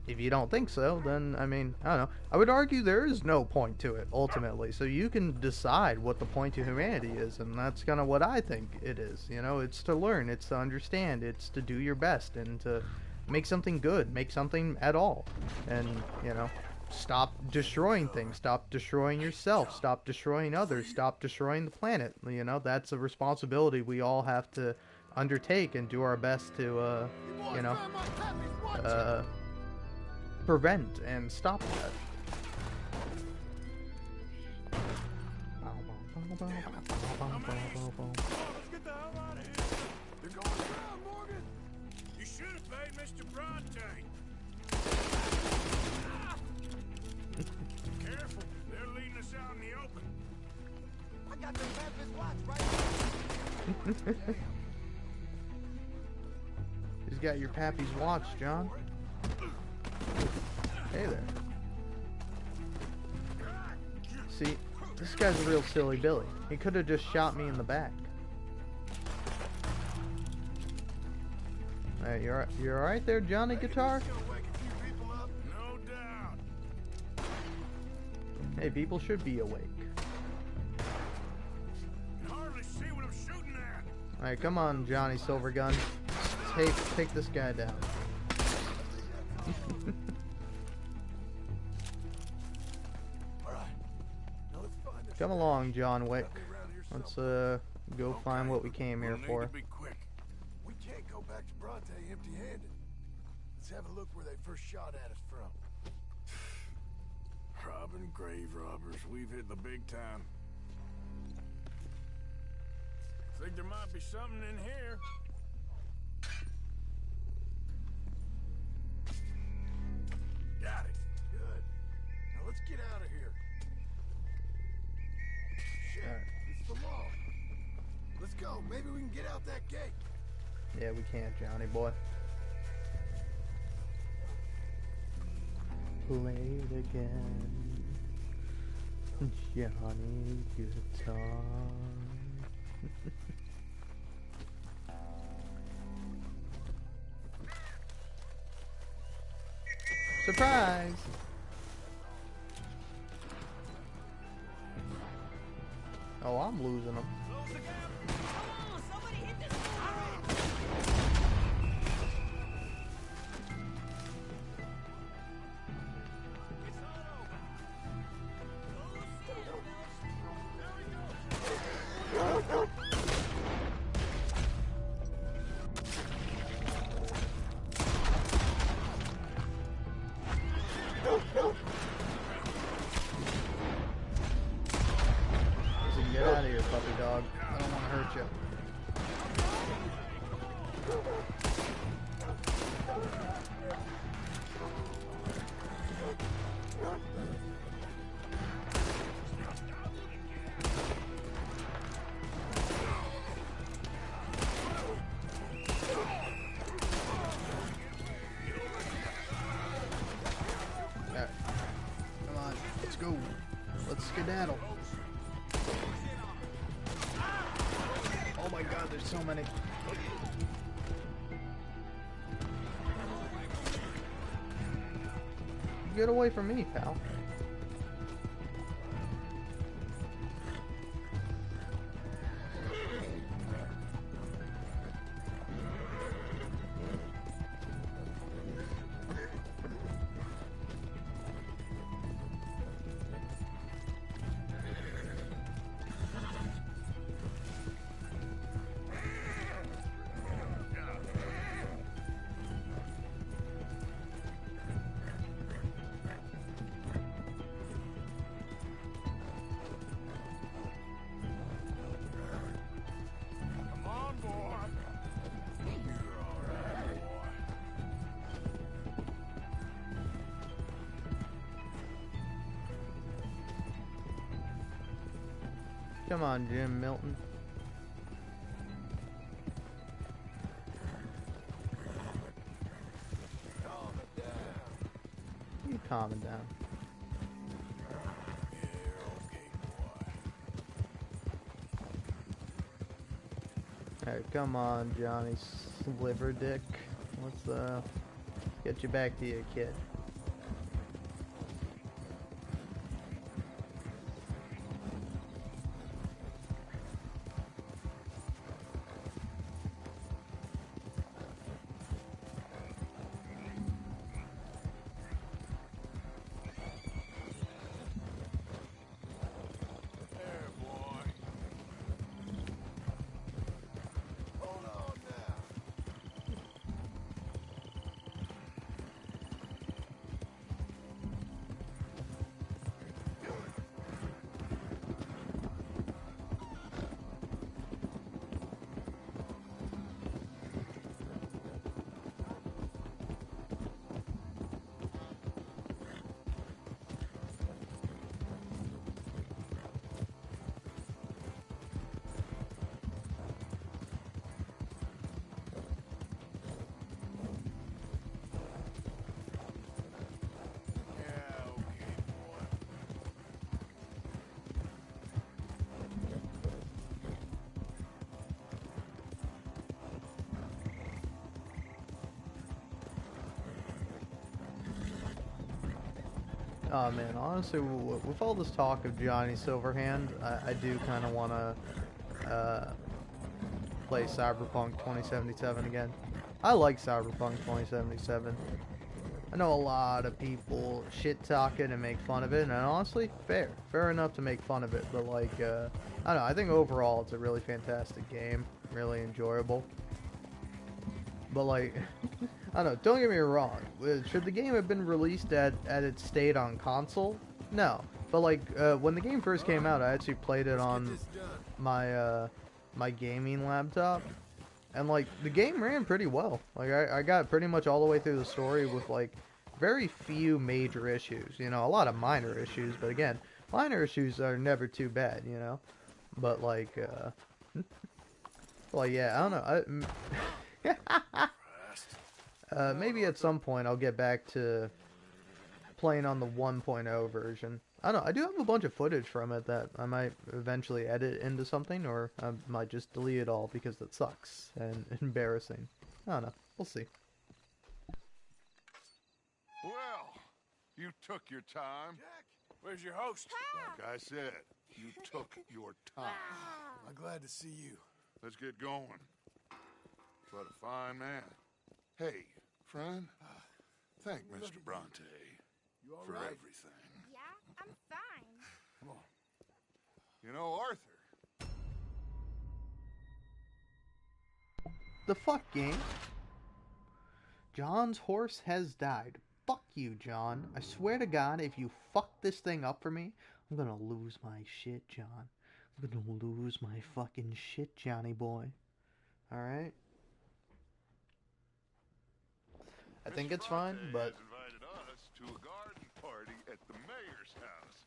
If you don't think so, then, I mean, I don't know. I would argue there is no point to it, ultimately. So you can decide what the point to humanity is, and that's kind of what I think it is. You know, it's to learn, it's to understand, it's to do your best, and to make something good, make something at all. And, you know, stop destroying things, stop destroying yourself, stop destroying others, stop destroying the planet. You know, that's a responsibility we all have to undertake and do our best to, prevent and stop that.
Let's get the hell out of here. They're going around, Morgan. You should have paid Mr. Bronte. Careful, they're leading us out in the open.
I got the Memphis watch right.
He's got your pappy's watch, John. Hey there. See, this guy's a real silly Billy. He could have just shot me in the back. Alright, you're alright there, Johnny Guitar?
No doubt.
Hey, people should be awake.
Can hardly see what I'm shooting at.
Alright, come on, Johnny Silvergun. Take this guy down. Come along, John Wick. Let's go find what we came here for.
We can't go back to Bronte empty-handed. Let's have a look where they first shot at us from.
Robbing grave robbers, we've hit the big time. Think there might be something in here.
Got it. Good. Now let's get out of here. Shit, it's the law. Let's go. Maybe we can get out that gate.
Yeah, we can't, Johnny boy. Play it again, Johnny Guitar. Surprise! Oh, I'm losing them. Get out of here, puppy dog. I don't want to hurt you. Alright. Come on, let's go. Let's skedaddle. Oh my god, there's so many. Get away from me, pal. Come on, Jim Milton. You calming down. Alright, come on, Johnny Sliver Dick. Let's get you back to your kid. Oh man, honestly, with all this talk of Johnny Silverhand, I do kind of want to play Cyberpunk 2077 again. I like Cyberpunk 2077. I know a lot of people shit talk it and make fun of it, and honestly, fair enough to make fun of it. But like, I don't know. I think overall it's a really fantastic game, really enjoyable. But like, I don't know, don't get me wrong. Should the game have been released at its state on console? No. But like, when the game first came out, I actually played it on my my gaming laptop. And like, the game ran pretty well. Like, I got pretty much all the way through the story with like, very few major issues. You know, a lot of minor issues, but again, minor issues are never too bad, you know? But like, well, yeah, I don't know. Maybe at some point I'll get back to playing on the 1.0 version. I don't know, I do have a bunch of footage from it that I might eventually edit into something, or I might just delete it all because it sucks and embarrassing. I don't know, we'll see.
Well, you took your time.
Jack, where's your host?
Like I said, you took your time.
I'm glad to see you.
Let's get going. What a fine man. Hey, friend, thank Mr. Bronte for everything.
Yeah, I'm fine.
Come on. You know, Arthur.
The fuck, game? John's horse has died. Fuck you, John. I swear to God, if you fuck this thing up for me, I'm gonna lose my shit, John. I'm gonna lose my fucking shit, Johnny boy. Alright? I think it's fine, but...
Has invited us to a garden party at the mayor's house.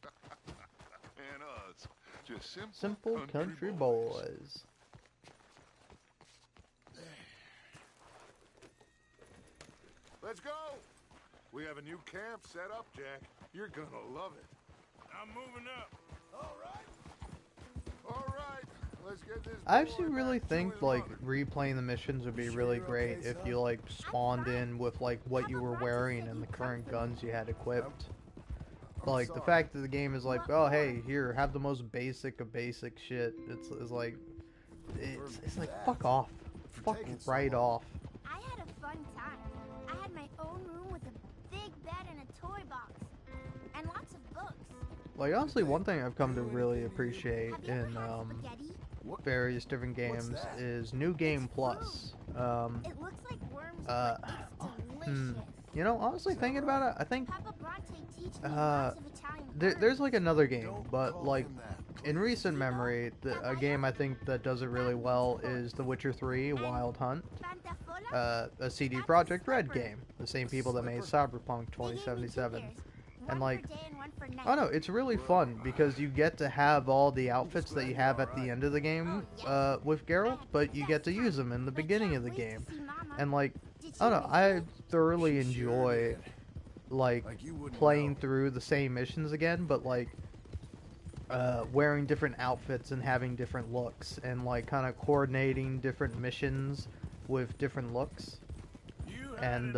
And us, just
simple country boys.
Let's go! We have a new camp set up, Jack. You're gonna love it.
I'm moving up.
All right. Let's get this.
I actually really think like replaying the missions would be really great if you like spawned in with like what you were wearing and the current guns you had equipped. But like the fact that the game is like, oh hey, here, have the most basic of basic shit. It's like it's like fuck off, fuck right off.
I had a fun time. I had my own room with a big bed and a toy box and lots of books.
Like honestly, one thing I've come to really appreciate in various different games is New Game Plus.
It looks like worms, but it's delicious.
You know, honestly, thinking about it, I think there's like another game, but like in recent memory, a game I think that does it really well is The Witcher 3 Wild Hunt, a CD Projekt Red game, the same people that made Cyberpunk 2077. And
One
like,
for day and one for night.
oh no, it's really fun because you get to have all the outfits that you have at the end of the game with Geralt, but you get to use them in the beginning of the game. And like, I don't know, I thoroughly enjoy like playing through the same missions again, but like wearing different outfits and having different looks, and like kind of coordinating different missions with different looks. And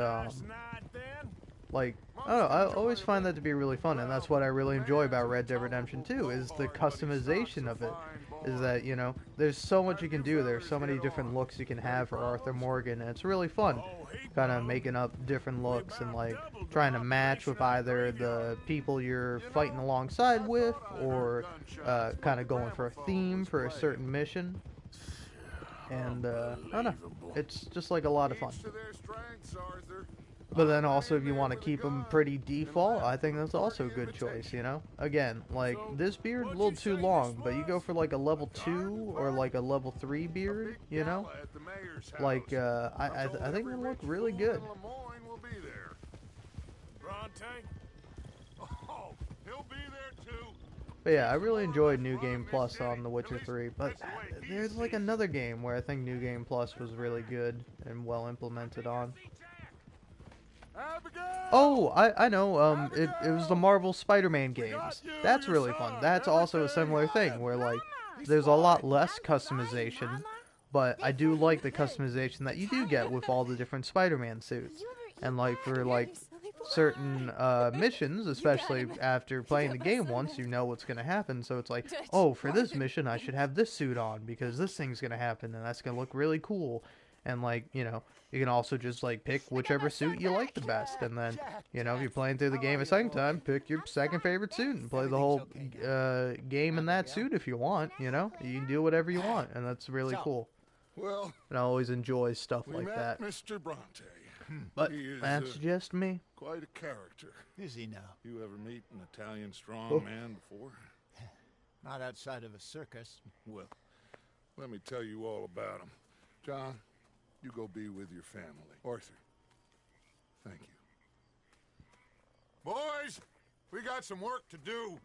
like, I don't know, I always find that to be really fun, and that's what I really enjoy about Red Dead Redemption 2 is the customization of it. Is that, you know, there's so much you can do, there's so many different looks you can have for Arthur Morgan, and it's really fun kind of making up different looks and like trying to match with either the people you're fighting alongside with, or kind of going for a theme for a certain mission. And I don't know, it's just like a lot of fun. But then also, if you want to keep them pretty default, I think that's also a good choice, you know? Again, like, this beard, a little too long, but you go for like a level 2 or like a level 3 beard, you know? Like, I think it'll look really good. But yeah, I really enjoyed New Game Plus on The Witcher 3, but there's like another game where I think New Game Plus was really good and well implemented on. Oh, I know, it was the Marvel Spider-Man games. That's really fun. That's also a similar thing, where, like, there's a lot less customization, but I do like the customization that you do get with all the different Spider-Man suits. And, like, for, like, certain missions, especially after playing the game once, you know what's going to happen, so it's like, oh, for this mission, I should have this suit on, because this thing's going to happen, and that's going to look really cool. And, like, you know, you can also just, like, pick whichever suit you like the best. And then, you know, if you're playing through the game a second time, pick your second favorite suit and play the whole game in that suit if you want, you know? You can do whatever you want, and that's really cool.
Well,
and I always enjoy stuff like that.
Mr. Bronte.
But that's just me.
Quite a character.
Is he now?
You ever meet an Italian strongman before?
Not outside of a circus.
Well, let me tell you all about him. John, you go be with your family. Arthur, thank you. Boys, we got some work to do.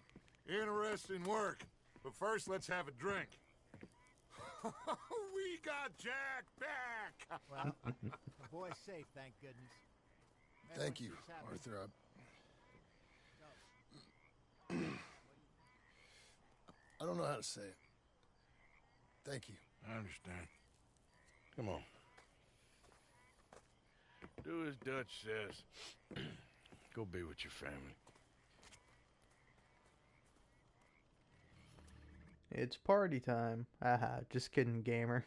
Interesting work. But first, let's have a drink. We got Jack back!
Well, the boy's safe, thank goodness.
Thank you, Arthur. I don't know how to say it. Thank you.
I understand. Come on. Do as Dutch says. Go be with your family.
It's party time. Haha, just kidding, gamer.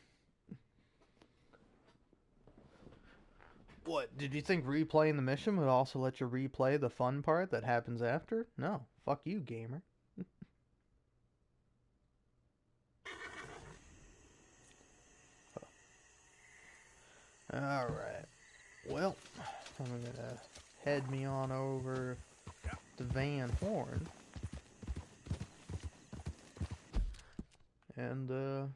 What, did you think replaying the mission would also let you replay the fun part that happens after? No. Fuck you, gamer. Alright. Well, I'm gonna head me on over to Van Horn. And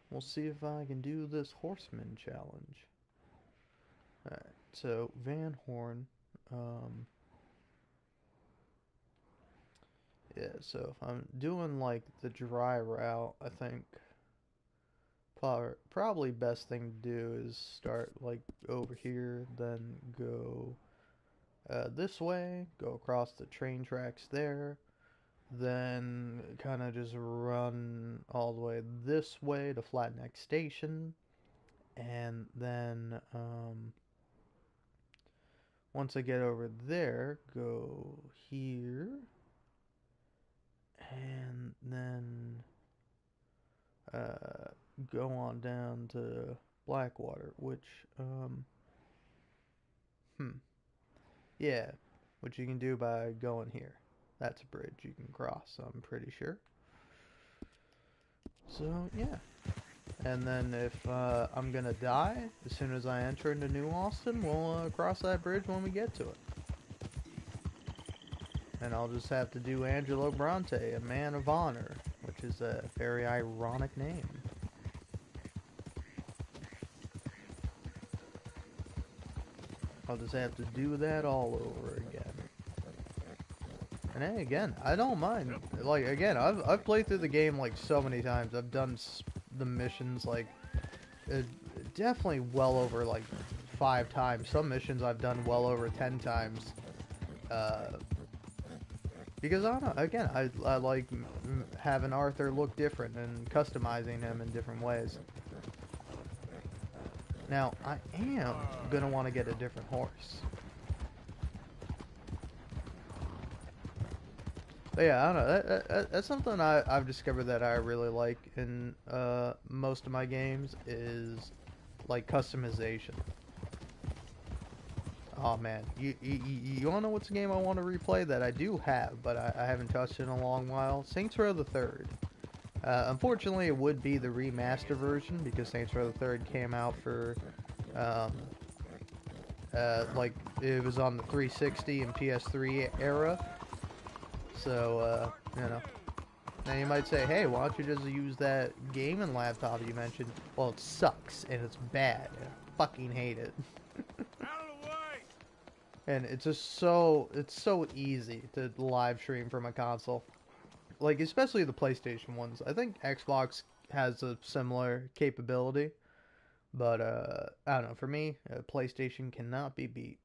we'll see if I can do this horseman challenge. Alright, so Van Horn, yeah, so if I'm doing like the dry route, I think probably best thing to do is start like over here, then go this way, go across the train tracks there, then kind of just run all the way this way to Flat Neck Station, and then once I get over there, go here, and then go on down to Blackwater, which yeah, which you can do by going here. That's a bridge you can cross, I'm pretty sure. So, yeah. And then if I'm gonna die, as soon as I enter into New Austin, we'll cross that bridge when we get to it. And I'll just have to do Angelo Bronte, a man of honor, which is a very ironic name. I'll just have to do that all over again. And hey, again, I don't mind. Like, again, I've played through the game like so many times. I've done the missions like definitely well over like 5 times. Some missions I've done well over 10 times. Because I don't know. Again, I like having Arthur look different and customizing him in different ways. Now, I am gonna want to get a different horse. But yeah, I don't know. That's something I've discovered that I really like in most of my games is like customization. Oh man, you wanna know what's a game I want to replay that I do have, but I haven't touched in a long while? Saints Row the Third. Unfortunately, it would be the remaster version because Saints Row the Third came out for like it was on the 360 and PS3 era. So, you know. Now you might say, hey, why don't you just use that gaming laptop you mentioned? Well, it sucks, and it's bad, and I fucking hate it. And it's just it's so easy to live stream from a console. Like, especially the PlayStation ones. I think Xbox has a similar capability. But, I don't know, for me, PlayStation cannot be beat.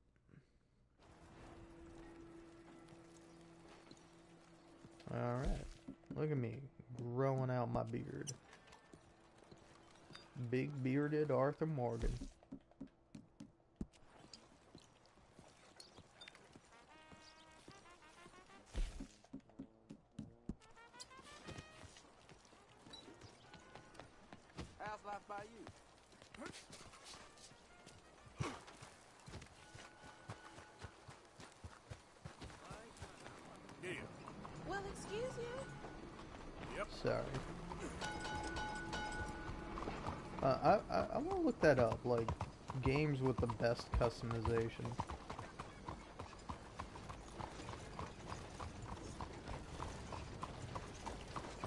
Alright. Look at me, growing out my beard. Big bearded Arthur Morgan.
How's life by you?
Well, excuse you.
Yep.
Sorry. I want to look that up, like, games with the best customization.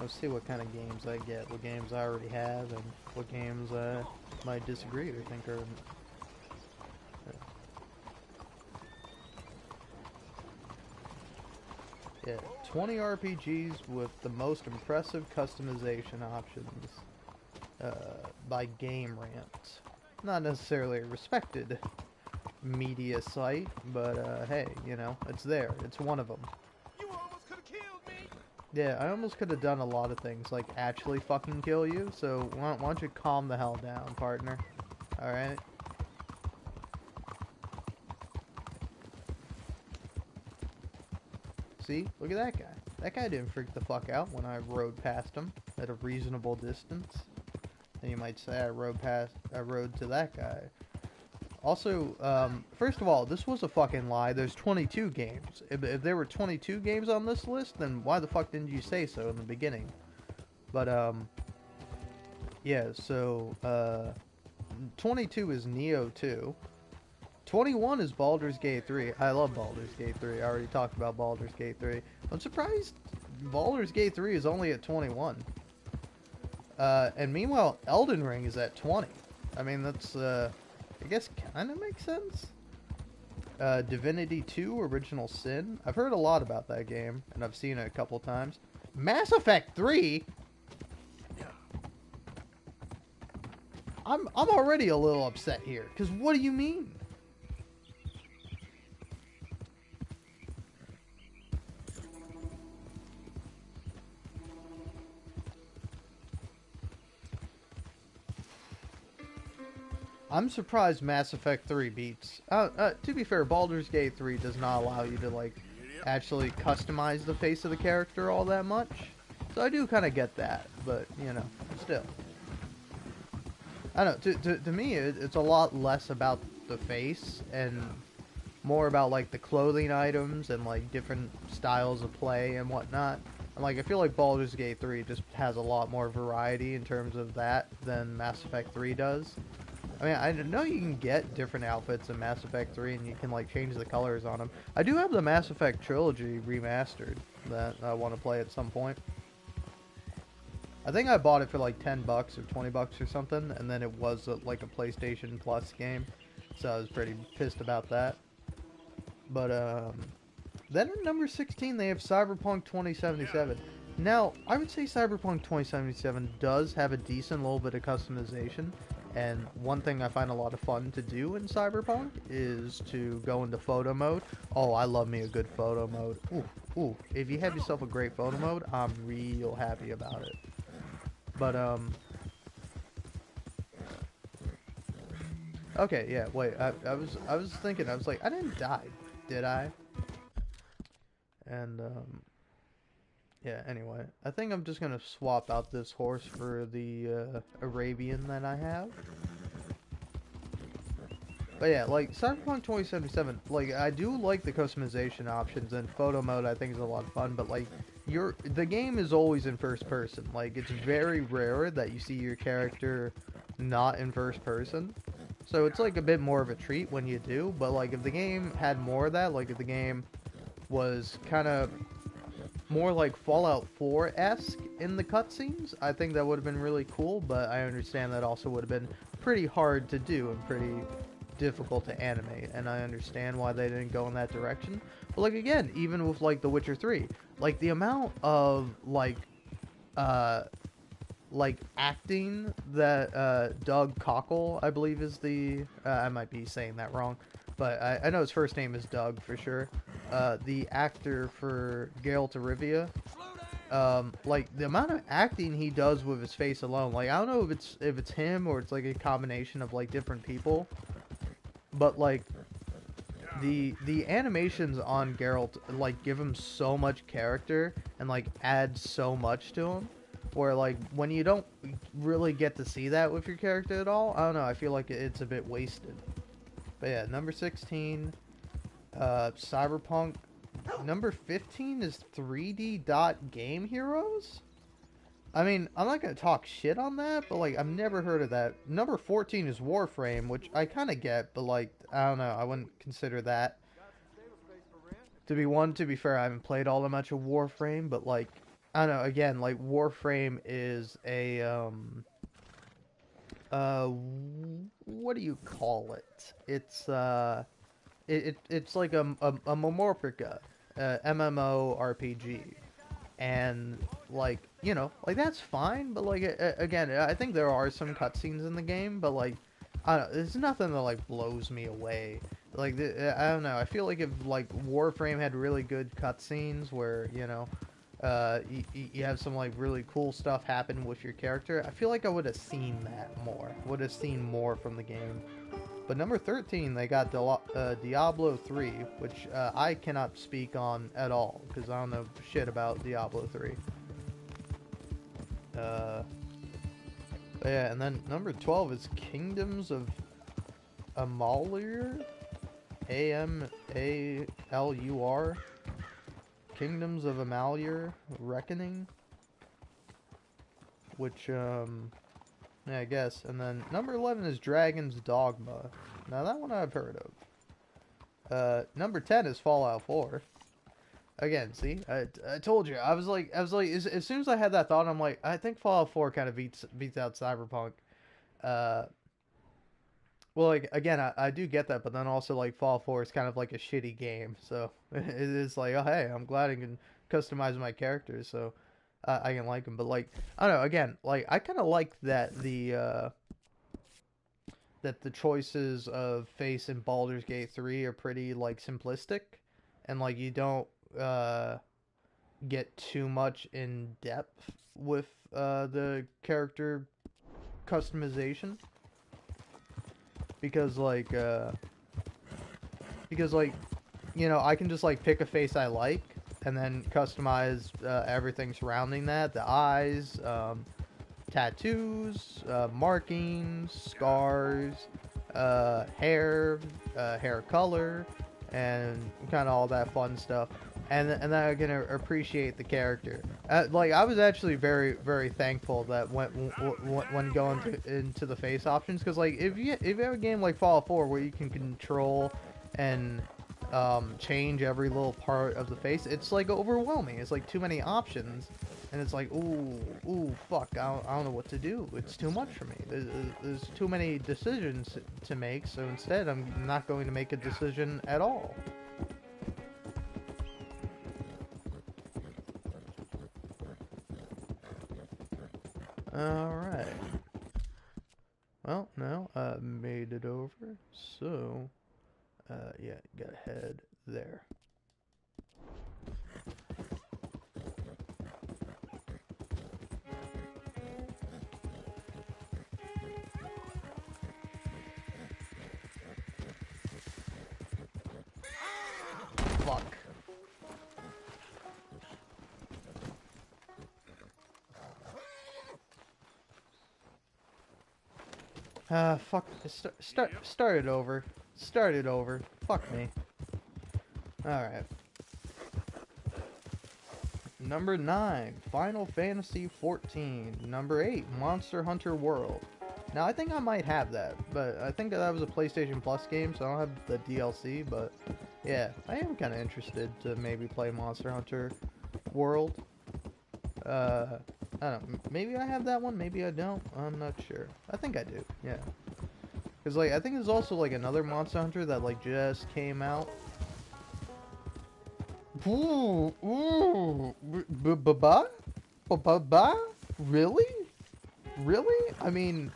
Let's see what kind of games I get, what games I already have, and what games I might disagree or think are... Yeah, 20 RPGs with the most impressive customization options by Game Rant. Not necessarily a respected media site, but hey, you know, it's there. It's one of them.
You almost could have killed me.
Yeah, I almost could have done a lot of things, like actually fucking kill you, so why don't you calm the hell down, partner? Alright? See? Look at that guy. That guy didn't freak the fuck out when I rode past him at a reasonable distance. And you might say I rode to that guy. Also, first of all, this was a fucking lie. There's 22 games. If there were 22 games on this list, then why the fuck didn't you say so in the beginning? But, yeah, so, 22 is Neo 2. 21 is Baldur's Gate 3. I love Baldur's Gate 3. I already talked about Baldur's Gate 3. I'm surprised Baldur's Gate 3 is only at 21. And meanwhile, Elden Ring is at 20. I mean, that's, I guess kind of makes sense. Divinity 2, Original Sin. I've heard a lot about that game, and I've seen it a couple times. Mass Effect 3? I'm already a little upset here, because what do you mean? I'm surprised Mass Effect 3 beats. To be fair, Baldur's Gate 3 does not allow you to, like, actually customize the face of the character all that much. So I do kind of get that, but, you know, still. I don't know, to me, it's a lot less about the face and more about, like, the clothing items and, like, different styles of play and whatnot. And, like, I feel like Baldur's Gate 3 just has a lot more variety in terms of that than Mass Effect 3 does. I mean, I know you can get different outfits in Mass Effect 3 and you can, like, change the colors on them. I do have the Mass Effect trilogy remastered that I want to play at some point. I think I bought it for, like, 10 bucks or 20 bucks or something, and then it was, like, a PlayStation Plus game, so I was pretty pissed about that. But, Then at number 16, they have Cyberpunk 2077. Now, I would say Cyberpunk 2077 does have a decent little bit of customization, and one thing I find a lot of fun to do in Cyberpunk is to go into photo mode. Oh, I love me a good photo mode. Ooh, if you have yourself a great photo mode, I'm real happy about it. But, okay, yeah, wait, I was thinking, I was like, I didn't die, did I? And, yeah, anyway, I think I'm just gonna swap out this horse for the, Arabian that I have. But yeah, like, Cyberpunk 2077, like, I do like the customization options, and photo mode I think is a lot of fun, but, like, the game is always in first person. Like, it's very rare that you see your character not in first person. So it's, like, a bit more of a treat when you do, but, like, if the game had more of that, like, if the game was kind of more like Fallout 4-esque in the cutscenes, I think that would have been really cool, but I understand that also would have been pretty hard to do and pretty difficult to animate, and I understand why they didn't go in that direction. But like, again, even with like The Witcher 3, like the amount of like acting that Doug Cockle, I believe is the I might be saying that wrong, but I know his first name is Doug for sure. The actor for Geralt of Rivia, like the amount of acting he does with his face alone, like I don't know if it's him or it's like a combination of like different people, but like the animations on Geralt like give him so much character and like add so much to him, where like when you don't really get to see that with your character at all, I don't know, I feel like it's a bit wasted. But yeah, number 16, Cyberpunk. Number 15 is 3D Dot Game Heroes? I mean, I'm not going to talk shit on that, but, like, I've never heard of that. Number 14 is Warframe, which I kind of get, but, like, I don't know, I wouldn't consider that. To be fair, I haven't played all that much of Warframe, but, like, I don't know, again, like, Warframe is a, what do you call it? It's, it's like a Momorpica, MMORPG, and like, you know, like that's fine, but like again, I think there are some cutscenes in the game, but like I don't know, there's nothing that like blows me away. Like I don't know, I feel like if like Warframe had really good cutscenes where, you know, you have some like really cool stuff happen with your character, I feel like I would have seen that more, would have seen more from the game. But number 13, they got Diablo 3, which I cannot speak on at all, because I don't know shit about Diablo 3. Yeah, and then number 12 is Kingdoms of Amalur? A-M-A-L-U-R? Kingdoms of Amalur Reckoning? Which, yeah, I guess. And then number 11 is Dragon's Dogma. Now that one I've heard of. Number 10 is Fallout 4. Again, see, I told you. I was like, as soon as I had that thought, I'm like, I think Fallout 4 kind of beats out Cyberpunk. Well, like, again, I do get that, but then also, like, Fallout 4 is kind of like a shitty game, so it is like, oh, hey, I'm glad I can customize my characters, so I can like them, but, like, I don't know, again, like, I kind of like that the choices of face in Baldur's Gate 3 are pretty, like, simplistic, and, like, you don't, get too much in depth with, the character customization. Because, like, you know, I can just, like, pick a face I like, and then customize, everything surrounding that. The eyes, tattoos, markings, scars, hair, hair color, and kind of all that fun stuff. And then I can appreciate the character. Like, I was actually very, very thankful that when going into the face options, because like if you have a game like Fallout 4 where you can control and change every little part of the face, it's like overwhelming. It's like too many options, and it's like, ooh, fuck, I don't know what to do. It's too much for me. There's too many decisions to make. So instead, I'm not going to make a decision at all. Alright. Well, now I made it over, so, yeah, gotta head there. Fuck. Fuck. Start it over. Start it over. Fuck me. Alright. Number 9, Final Fantasy XIV. Number 8, Monster Hunter World. Now, I think I might have that, but I think that was a PlayStation Plus game, so I don't have the DLC, but yeah, I am kind of interested to maybe play Monster Hunter World. I don't know, maybe I have that one, maybe I don't, I'm not sure. I think I do, yeah. Because, like, I think there's also, like, another Monster Hunter that, like, just came out. Ooh, really? Really? I mean,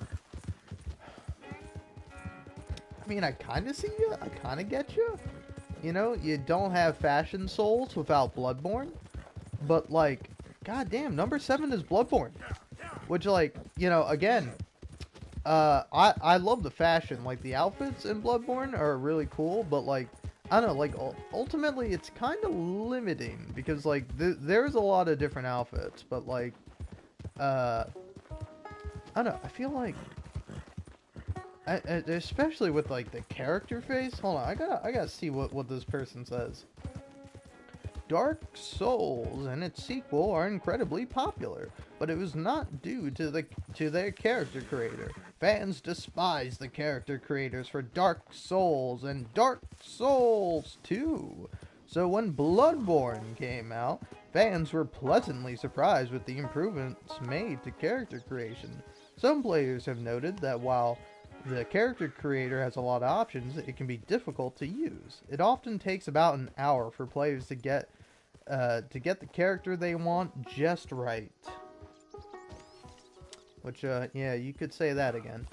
I kind of see you. I kind of get you. You know, you don't have Fashion Souls without Bloodborne. But, like, goddamn, number 7 is Bloodborne. Which, like, you know, again, I love the fashion. Like, the outfits in Bloodborne are really cool, but, like, I don't know, like, ultimately, it's kind of limiting, because, like, there's a lot of different outfits, but, like, I don't know, I feel like, especially with, like, the character face, hold on, I gotta see what this person says. Dark Souls and its sequel are incredibly popular, but it was not due to their character creator. Fans despise the character creators for Dark Souls and Dark Souls 2. So when Bloodborne came out, fans were pleasantly surprised with the improvements made to character creation. Some players have noted that while the character creator has a lot of options, it can be difficult to use. It often takes about an hour for players to get the character they want just right. Which, yeah, you could say that again.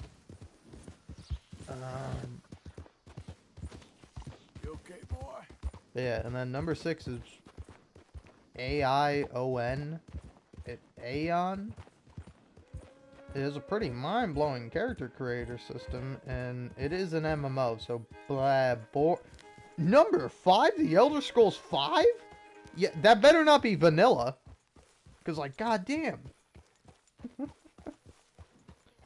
You okay, boy?
Yeah, and then number 6 is AION. Aeon. It is a pretty mind-blowing character creator system, and it is an MMO, so Number 5? The Elder Scrolls 5? Yeah, that better not be vanilla. Because, like, goddamn.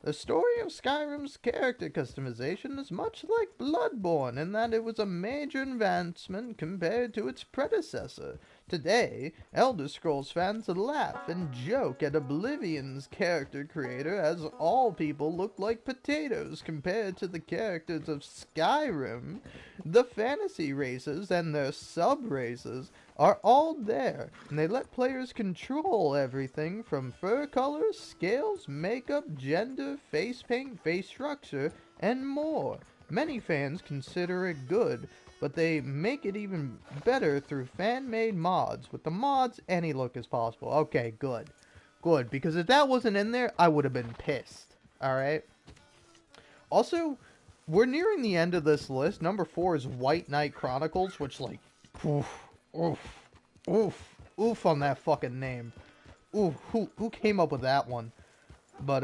The story of Skyrim's character customization is much like Bloodborne in that it was a major advancement compared to its predecessor. Today, Elder Scrolls fans laugh and joke at Oblivion's character creator as all people look like potatoes compared to the characters of Skyrim. The fantasy races and their sub-races are all there, and they let players control everything from fur colors, scales, makeup, gender, face paint, face structure, and more. Many fans consider it good, but they make it even better through fan-made mods. With the mods, any look is possible. Okay, good. Good, because if that wasn't in there, I would have been pissed. Alright? Also, we're nearing the end of this list. Number 4 is White Knight Chronicles, which, like, oof on that fucking name. Ooh, who came up with that one? But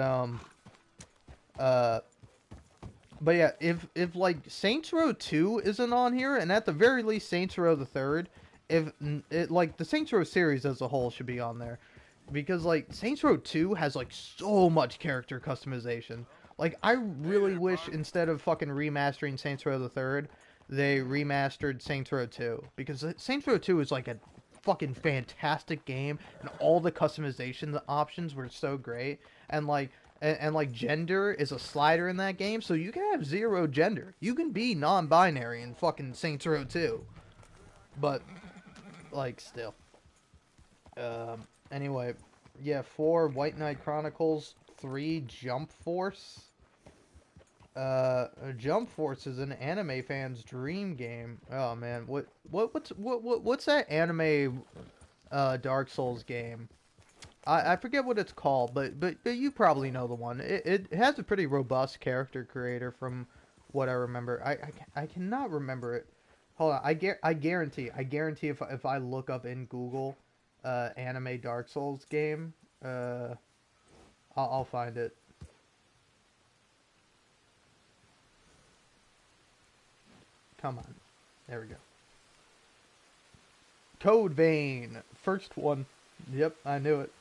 yeah, if like Saints Row 2 isn't on here, and at the very least Saints Row the 3rd, like the Saints Row series as a whole should be on there, because like Saints Row 2 has like so much character customization. Like I really wish instead of fucking remastering Saints Row the 3rd, they remastered Saints Row 2, because Saints Row 2 is like a fucking fantastic game, and all the customization options were so great, and like like gender is a slider in that game, so you can have 0 gender. You can be non-binary in fucking Saints Row 2. But like still. Anyway, yeah, 4 White Knight Chronicles, 3 Jump Force. Jump Force is an anime fan's dream game. Oh man, what's that anime Dark Souls game? I forget what it's called, but you probably know the one. It has a pretty robust character creator from what I remember. I cannot remember it. Hold on, I guarantee if I look up in Google, anime Dark Souls game, I'll find it. Come on, there we go. Code Vein, first one. Yep, I knew it.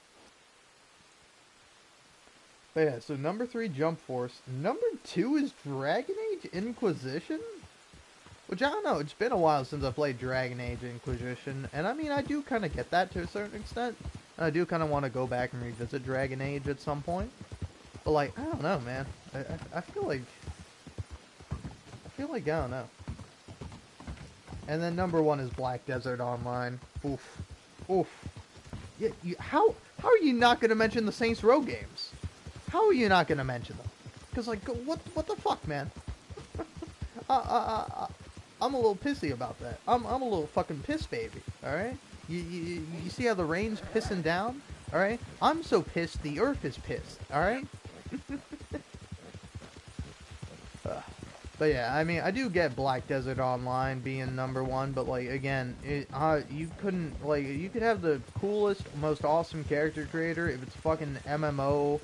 But yeah, so number 3, Jump Force. Number 2 is Dragon Age Inquisition? Which, I don't know, it's been a while since I played Dragon Age Inquisition. And I mean, I do kind of get that to a certain extent. I do kind of want to go back and revisit Dragon Age at some point. But, like, I don't know, man. I feel like... I don't know. And then number 1 is Black Desert Online. Oof. Oof. Yeah, how are you not going to mention the Saints Row games? How are you not going to mention them? Because, like, what the fuck, man? I'm a little pissy about that. I'm a little fucking piss baby, alright? You see how the rain's pissing down? Alright? I'm so pissed the earth is pissed, alright? But yeah, I mean, I do get Black Desert Online being number 1, but like, again, you couldn't, like, you could have the coolest, most awesome character creator if it's fucking MMO,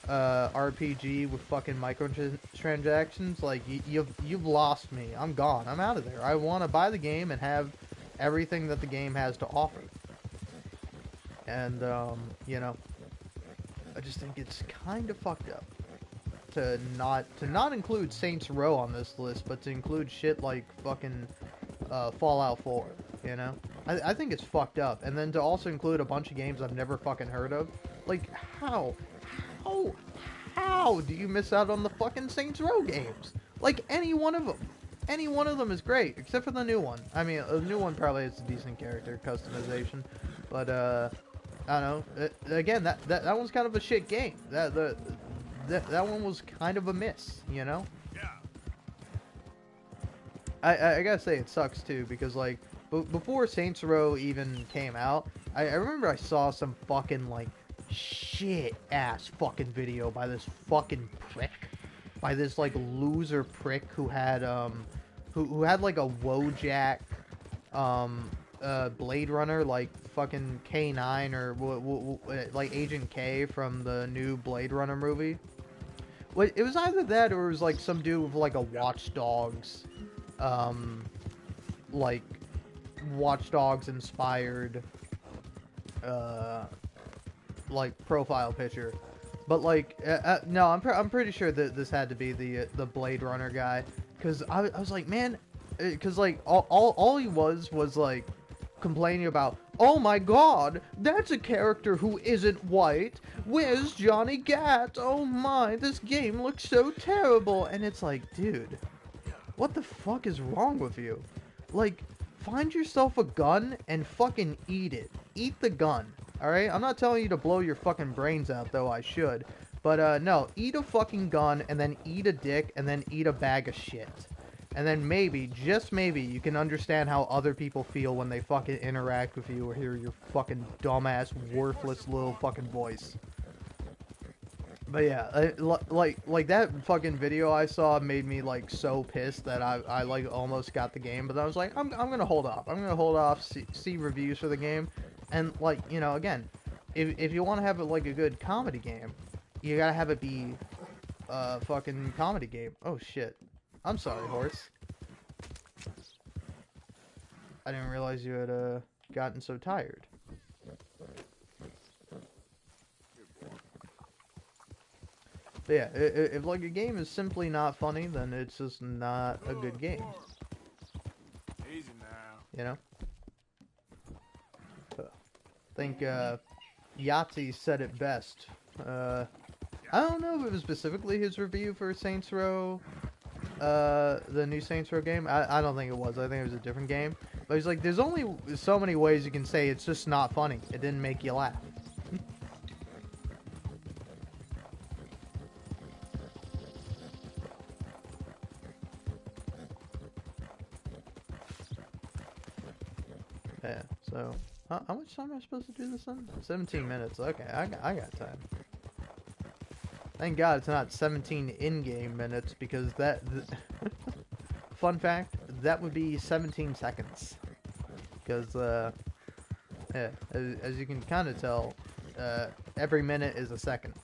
RPG with fucking microtransactions. Like, you've lost me. I'm gone. I'm out of there. I want to buy the game and have everything that the game has to offer. And, you know, I just think it's kind of fucked up to not include Saints Row on this list, but to include shit like fucking Fallout 4, you know? I think it's fucked up. And then to also include a bunch of games I've never fucking heard of. Like, how do you miss out on the fucking Saints Row games? Like, any one of them. Any one of them is great, except for the new one. I mean, the new one probably has a decent character customization. But, I don't know. Again, that one's kind of a shit game. That one was kind of a miss, you know?
Yeah.
I gotta say, it sucks, too, because, like, before Saints Row even came out, I remember I saw some fucking, like, shit-ass fucking video by this fucking prick. By this, like, loser prick who had, who had, like, a Wojak, Blade Runner, like, fucking K9, or, like, Agent K from the new Blade Runner movie. It was either that or it was, like, some dude with, like, a Watch Dogs, like, Watch Dogs inspired, like, profile picture. But, like, no, I'm pretty sure that this had to be the Blade Runner guy. Because I was like, man, because, like, all he was, like, complaining about, oh my god, that's a character who isn't white. Where's Johnny Gat? Oh my, this game looks so terrible. And it's like, dude, what the fuck is wrong with you? Like, find yourself a gun and fucking eat it. Eat the gun, alright? I'm not telling you to blow your fucking brains out, though I should. But, no, eat a fucking gun, and then eat a dick, and then eat a bag of shit. And then maybe, just maybe, you can understand how other people feel when they fucking interact with you or hear your fucking dumbass, worthless little fucking voice. But yeah, like that fucking video I saw made me, like, so pissed that I like, almost got the game. But I was like, I'm gonna hold off. I'm gonna hold off, see reviews for the game. And, like, you know, again, if you want to have, like, a good comedy game, you gotta have it be a fucking comedy game. Oh, shit. I'm sorry, horse. I didn't realize you had gotten so tired. But yeah, if like a game is simply not funny, then it's just not a good game.
Easy now.
You know? I think Yahtzee said it best. I don't know if it was specifically his review for Saints Row, the new Saints Row game. I don't think it was. I think it was a different game. But he's like, there's only so many ways you can say it's just not funny. It didn't make you laugh. Yeah, so How much time am I supposed to do this in? 17 minutes. Okay, I got time. Thank God it's not 17 in-game minutes, because that... fun fact, that would be 17 seconds. Because, yeah, as you can kind of tell, every minute is a second.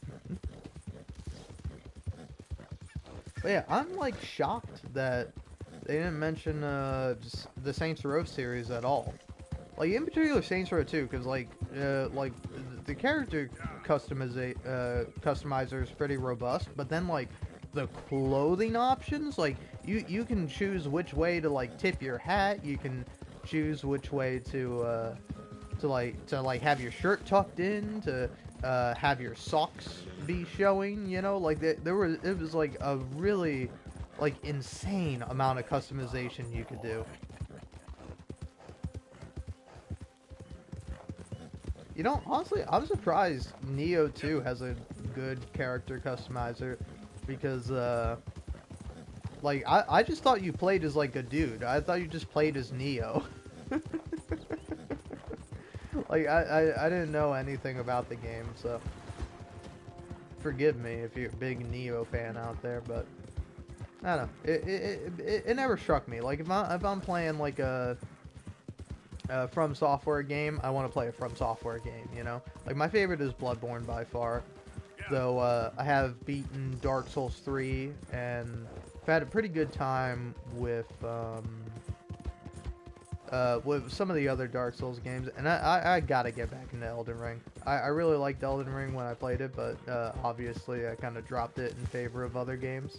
But yeah, I'm, like, shocked that they didn't mention, the Saints Row series at all. Like, in particular, Saints Row 2, because, like, the character customizer is pretty robust, but then, like, the clothing options, like, you can choose which way to, like, tip your hat, you can choose which way to have your shirt tucked in, to, have your socks be showing, you know, like, it was, like, a really, like, insane amount of customization you could do. You know, honestly, I'm surprised Neo 2 has a good character customizer, because, like, I just thought you played as, like, a dude. I thought you just played as Neo. Like, I didn't know anything about the game, so forgive me if you're a big Neo fan out there, but I don't know. It never struck me. Like, if I'm playing, like, a From Software game, I want to play a From Software game, you know? Like, my favorite is Bloodborne by far, though I have beaten Dark Souls 3, and I've had a pretty good time with some of the other Dark Souls games, and I gotta get back into Elden Ring. I really liked Elden Ring when I played it, but obviously I kind of dropped it in favor of other games.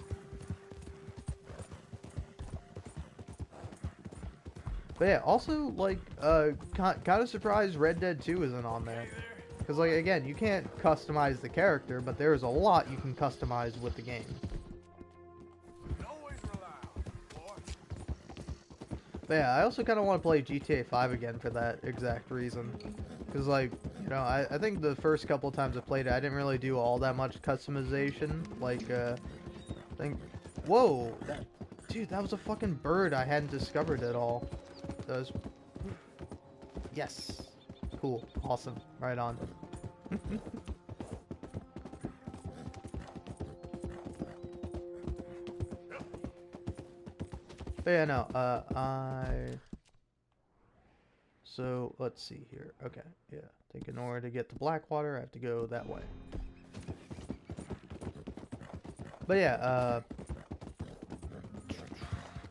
But yeah, also, like, kind of surprised Red Dead 2 isn't on there. Because, like, again, you can't customize the character, but there's a lot you can customize with the game. But yeah, I also kind of want to play GTA 5 again for that exact reason. Because, like, you know, I think the first couple times I played it, I didn't really do all that much customization. Like, I think... Whoa! Dude, that was a fucking bird I hadn't discovered at all. That was... Yes! Cool. Awesome. Right on. But yeah, no, So, let's see here. Okay, yeah. I think in order to get to Blackwater, I have to go that way. But yeah,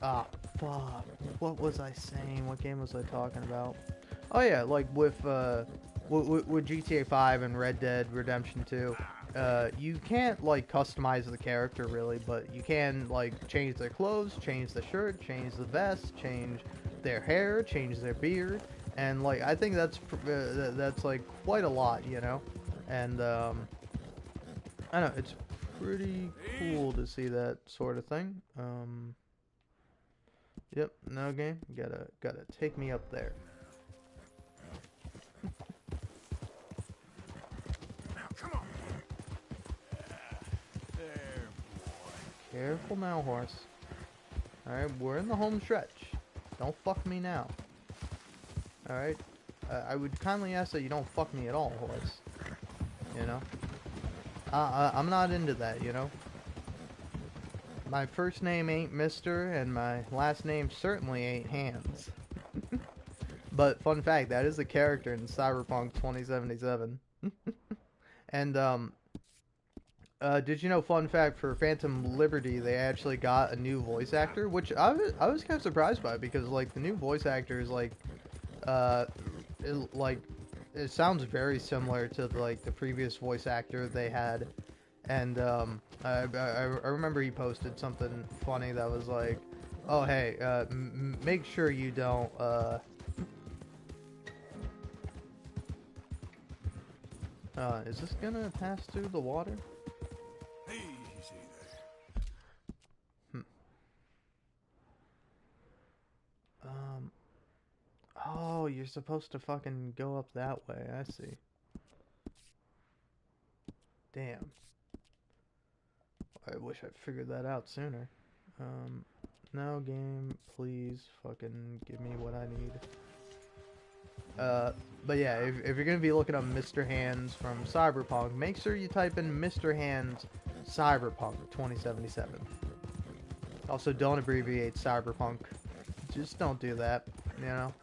ah, fuck. What was I saying? What game was I talking about? Oh yeah, like with GTA 5 and Red Dead Redemption 2, you can't, like, customize the character, really, but you can, like, change their clothes, change the shirt, change the vest, change their hair, change their beard, and, like, I think that's, like, quite a lot, you know? And, I don't know, it's pretty cool to see that sort of thing. Yep, no game, gotta take me up there. Careful now, horse. Alright, we're in the home stretch. Don't fuck me now. Alright? I would kindly ask that you don't fuck me at all, horse. You know? I'm not into that, you know? My first name ain't Mr., and my last name certainly ain't Hands. But, fun fact, that is a character in Cyberpunk 2077. And, did you know, fun fact, for Phantom Liberty, they actually got a new voice actor, which I was kind of surprised by, because, like, the new voice actor is, like, it sounds very similar to, like, the previous voice actor they had, and, I remember he posted something funny that was like, oh, hey, make sure you don't, is this gonna pass through the water?
Easy there.
Oh, you're supposed to fucking go up that way, I see. Damn. I wish I'd figured that out sooner. No game, please fucking give me what I need. But yeah, if you're gonna be looking up Mr. Hands from Cyberpunk, make sure you type in Mr. Hands Cyberpunk 2077. Also, don't abbreviate Cyberpunk. Just don't do that, you know?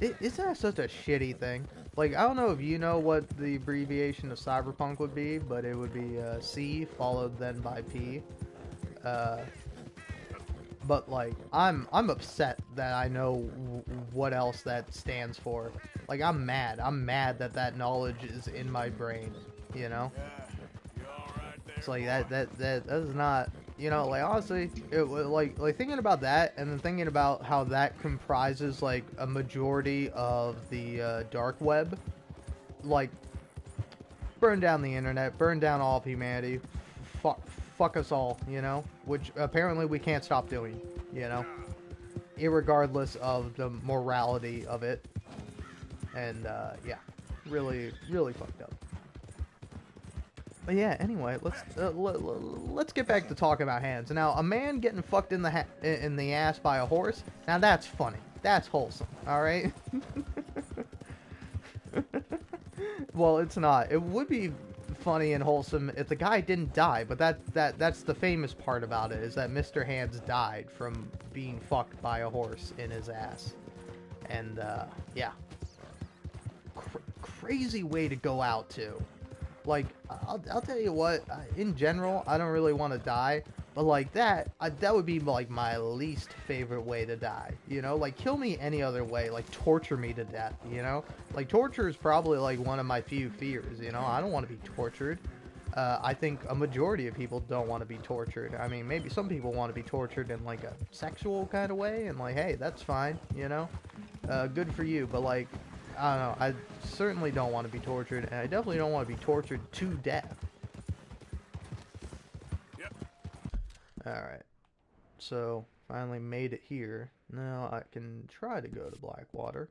Isn't that such a shitty thing? Like, I don't know if you know what the abbreviation of Cyberpunk would be, but it would be C followed then by P. But like, I'm upset that I know what else that stands for. Like, I'm mad. I'm mad that that knowledge is in my brain. You know? It's like that is not. You know, like honestly, like thinking about that, and then thinking about how that comprises like a majority of the dark web. Like, burn down the internet, burn down all of humanity, fuck us all, you know? Which apparently we can't stop doing, you know? Irregardless of the morality of it. And, yeah. Really, really fucked up. But yeah, anyway, let's get back to talking about hands. Now, a man getting fucked in the ass by a horse, now that's funny. That's wholesome, alright? Well, it's not. It would be funny and wholesome if the guy didn't die, but that's the famous part about it, is that Mr. Hands died from being fucked by a horse in his ass. And, yeah. Crazy way to go out, too. Like, I'll tell you what, in general, I don't really want to die, but like that would be like my least favorite way to die, you know? Like, kill me any other way, like torture me to death, you know? Like, torture is probably like one of my few fears, you know? I don't want to be tortured. I think a majority of people don't want to be tortured. I mean, maybe some people want to be tortured in like a sexual kind of way, and like, hey, that's fine, you know? Good for you, but like, I don't know, I certainly don't want to be tortured, and I definitely don't want to be tortured to death.
Yep.
Alright. So, finally made it here. Now I can try to go to Blackwater.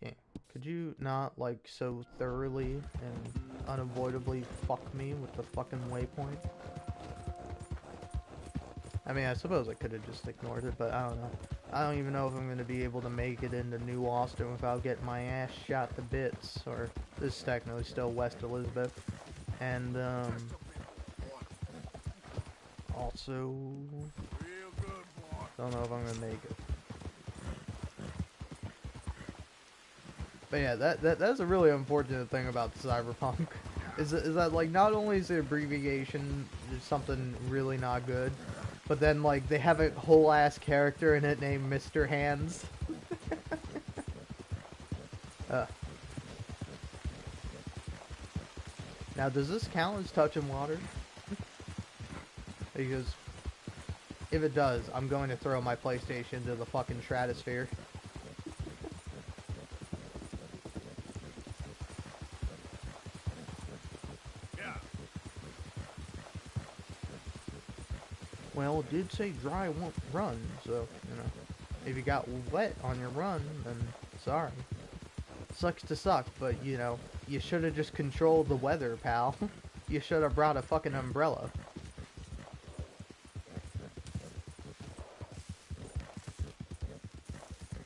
Yeah. Could you not, like, so thoroughly and unavoidably fuck me with the fucking waypoint? I mean, I suppose I could have just ignored it, but I don't know. I don't even know if I'm going to be able to make it into New Austin without getting my ass shot to bits. Or, this is technically still West Elizabeth. And, also, don't know if I'm going to make it. But yeah, that's a really unfortunate thing about Cyberpunk. Is that, like, not only is the abbreviation something really not good, but then, like, they have a whole-ass character in it named Mr. Hands. Now, does this count as touching water? Because if it does, I'm going to throw my PlayStation into the fucking stratosphere. Well, it did say dry won't run, so, you know, if you got wet on your run, then sorry. Sucks to suck, but, you know, you should have just controlled the weather, pal. You should have brought a fucking umbrella.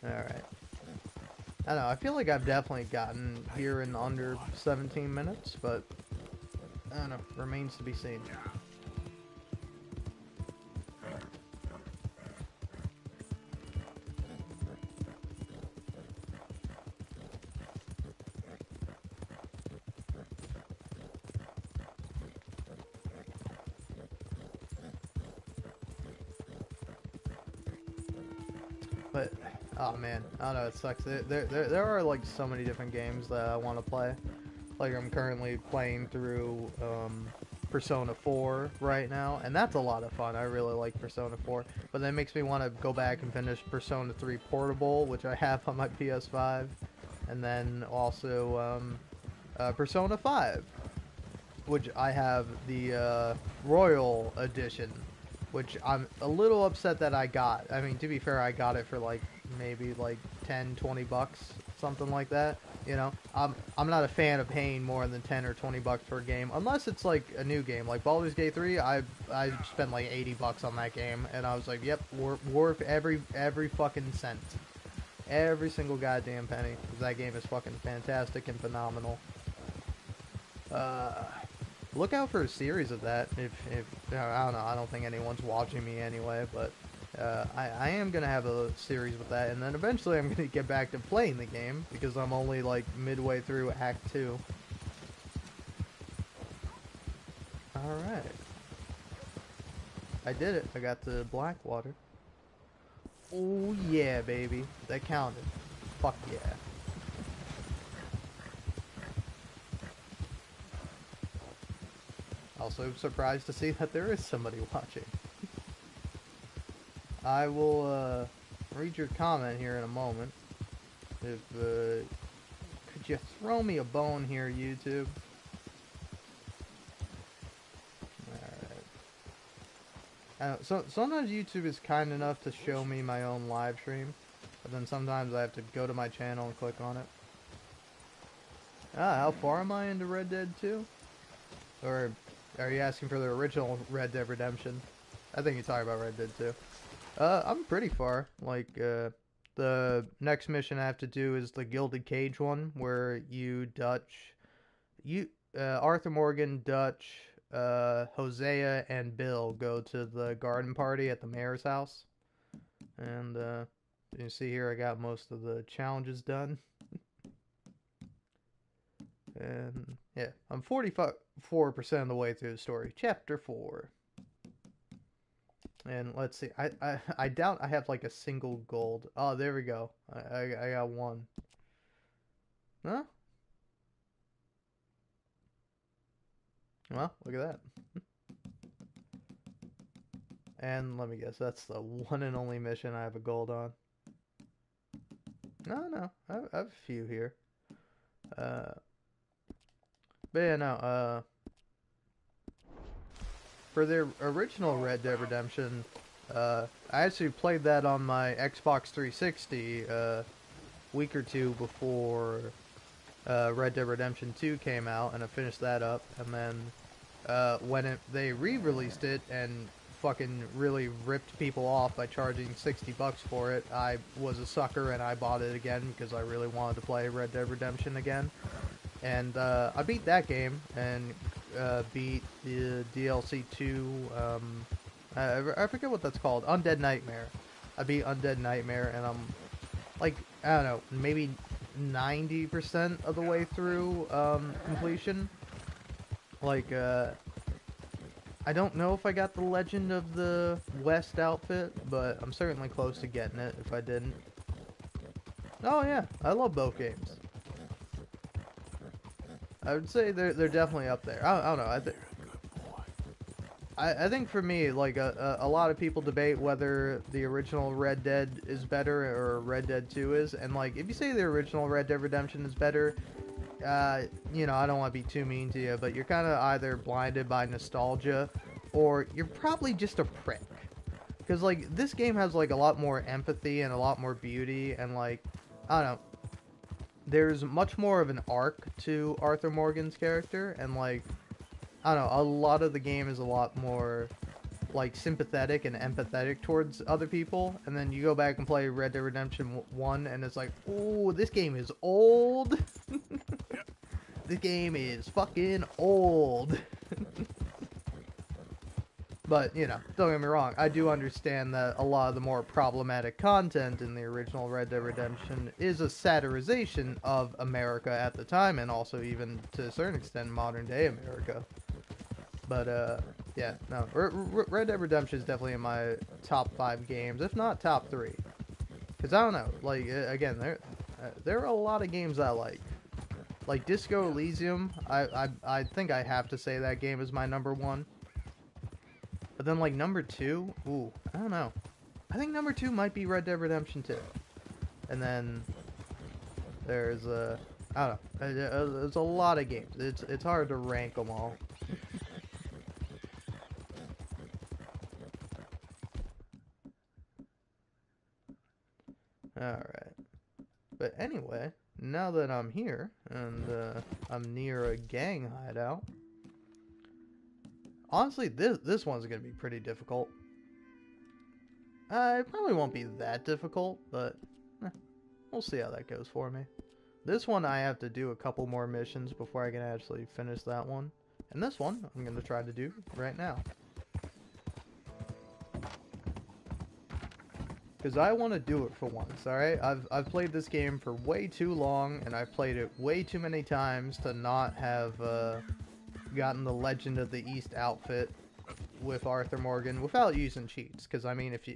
Alright. I don't know, I feel like I've definitely gotten here in under 17 minutes, but, I don't know, remains to be seen. But, oh man, I don't know, it sucks. There are like so many different games that I want to play. Like, I'm currently playing through Persona 4 right now, and that's a lot of fun. I really like Persona 4, but that makes me want to go back and finish Persona 3 Portable, which I have on my PS5, and then also Persona 5, which I have the Royal Edition, which I'm a little upset that I got. I mean, to be fair, I got it for like maybe like 10, 20 bucks something like that. You know, I'm not a fan of paying more than 10 or 20 bucks per game, unless it's like a new game, like Baldur's Gate 3. I spent like 80 bucks on that game, and I was like, yep, worth every fucking cent, every single goddamn penny. 'Cause that game is fucking fantastic and phenomenal. Look out for a series of that. If I don't know, I don't think anyone's watching me anyway, but I am gonna have a series with that, and then eventually I'm gonna get back to playing the game because I'm only like midway through Act 2. All right, I did it. I got to Blackwater. Oh yeah, baby, that counted. Fuck yeah. Also surprised to see that there is somebody watching. I will read your comment here in a moment. If could you throw me a bone here, YouTube? Alright. So sometimes YouTube is kind enough to show me my own live stream, but then sometimes I have to go to my channel and click on it. How far am I into Red Dead 2? Or are you asking for the original Red Dead Redemption? I think you're talking about Red Dead 2. I'm pretty far. Like, the next mission I have to do is the Gilded Cage one, where Arthur Morgan, Dutch, Hosea, and Bill go to the garden party at the mayor's house. And, you see here I got most of the challenges done. And, yeah, I'm 44% of the way through the story. Chapter 4. And let's see, I doubt I have like a single gold. Oh, there we go. I got one. Huh? Well, look at that. And let me guess, that's the one and only mission I have a gold on. No, I have a few here. But yeah, no, for the original Red Dead Redemption, I actually played that on my Xbox 360 a week or two before Red Dead Redemption 2 came out, and I finished that up. And then when they re-released it and fucking really ripped people off by charging 60 bucks for it, I was a sucker and I bought it again because I really wanted to play Red Dead Redemption again. And I beat that game and beat the DLC 2, I forget what that's called, Undead Nightmare. I beat Undead Nightmare, and I'm, like, I don't know, maybe 90% of the way through completion. Like, I don't know if I got the Legend of the West outfit, but I'm certainly close to getting it if I didn't. Oh yeah, I love both games. I would say they're definitely up there. I don't know. I think for me, like, a lot of people debate whether the original Red Dead is better or Red Dead 2 is, and like, if you say the original Red Dead Redemption is better, you know, I don't want to be too mean to you, but you're kind of either blinded by nostalgia, or you're probably just a prick. Because, like, this game has, like, a lot more empathy and a lot more beauty, and, like, I don't know, there's much more of an arc to Arthur Morgan's character, and, like, I don't know, a lot of the game is a lot more, like, sympathetic and empathetic towards other people, and then you go back and play Red Dead Redemption 1, and it's like, oh, this game is old. This game is fucking old. But, you know, don't get me wrong, I do understand that a lot of the more problematic content in the original Red Dead Redemption is a satirization of America at the time, and also even, to a certain extent, modern-day America. But, yeah, no, Red Dead Redemption is definitely in my top 5 games, if not top 3. Because, I don't know, like, again, there are a lot of games I like. Like, Disco Elysium, I think I have to say that game is my number 1. But then, like, number 2, ooh, I don't know. I think number 2 might be Red Dead Redemption 2. And then there's, I don't know, there's a lot of games. It's hard to rank them all. Alright. But anyway, now that I'm here, and I'm near a gang hideout, honestly, this one's gonna be pretty difficult. It probably won't be that difficult, but we'll see how that goes for me. This one I have to do a couple more missions before I can actually finish that one. And this one I'm gonna try to do right now. Because I want to do it for once, alright? I've played this game for way too long, and I've played it way too many times to not have gotten the Legend of the East outfit with Arthur Morgan without using cheats. Because I mean, if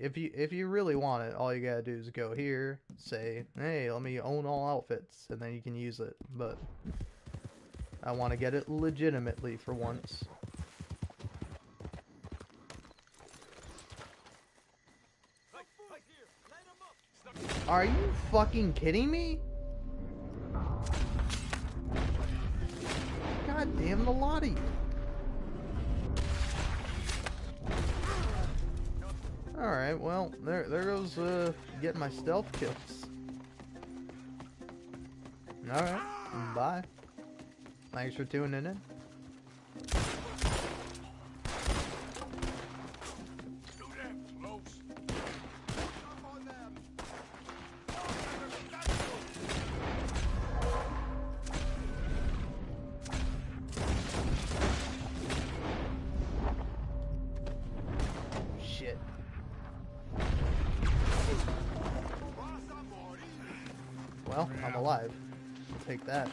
you really want it, all you gotta do is go here, say, hey, let me own all outfits, and then you can use it. But I want to get it legitimately for once. Are you fucking kidding me? God damn the lot of you. Alright, well, there goes getting my stealth kills. Alright, bye. Thanks for tuning in. Shit. Well, I'm alive. I'll take that.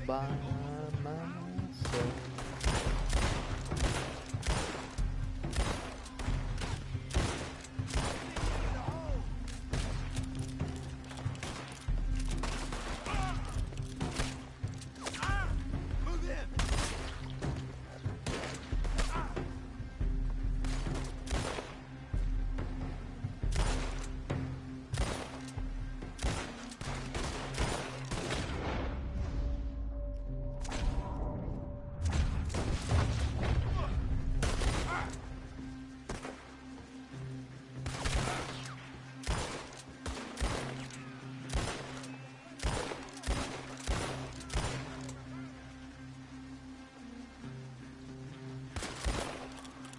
By myself.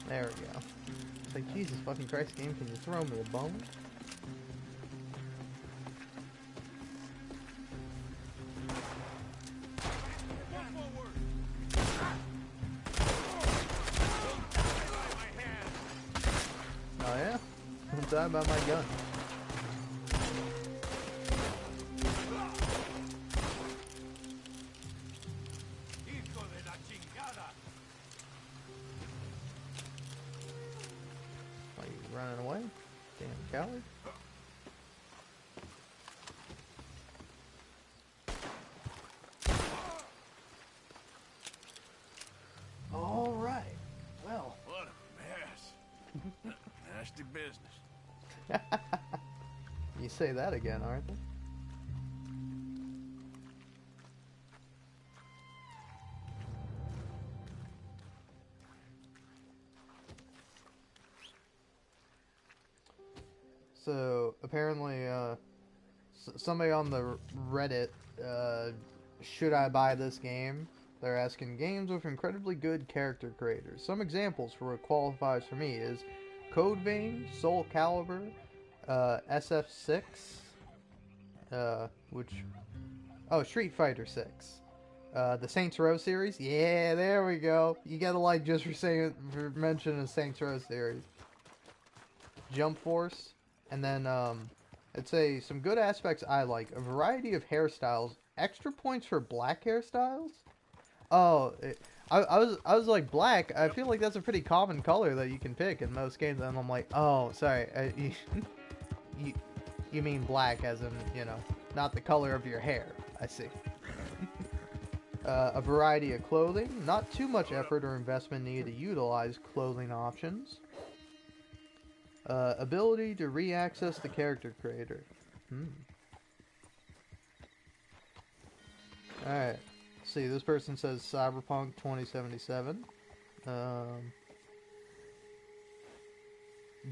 There we go. It's like, Jesus fucking Christ, game, can you throw me a bone? Oh yeah? Don't die by my gun. Running away? Damn coward. Alright. Well.
What a mess. Nasty business.
You say that again, Arthur. So, apparently, somebody on the Reddit, should I buy this game? They're asking games with incredibly good character creators. Some examples for what qualifies for me is Code Vein, Soul Calibur, SF6, Street Fighter 6. The Saints Row series? Yeah, there we go. You gotta like just for mentioning the Saints Row series. Jump Force. And then, I'd say some good aspects I like. A variety of hairstyles. Extra points for black hairstyles? Oh, I was like, black. I feel like that's a pretty common color that you can pick in most games, and I'm like, oh, sorry, you mean black as in, you know, not the color of your hair. I see. A variety of clothing, not too much effort or investment needed to utilize clothing options. Ability to re-access the character creator. Alright. See, this person says Cyberpunk 2077.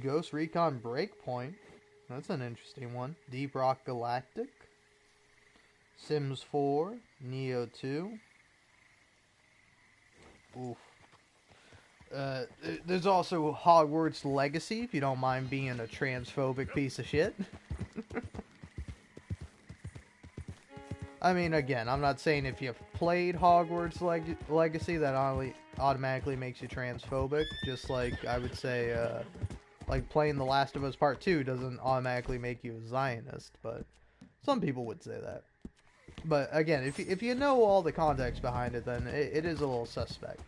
Ghost Recon Breakpoint. That's an interesting one. Deep Rock Galactic. Sims 4. Neo 2. Oof. There's also Hogwarts Legacy, if you don't mind being a transphobic piece of shit. I mean, again, I'm not saying if you've played Hogwarts Legacy that automatically makes you transphobic. Just like I would say, like playing The Last of Us Part 2 doesn't automatically make you a Zionist, but some people would say that. But again, if you know all the context behind it, then it is a little suspect.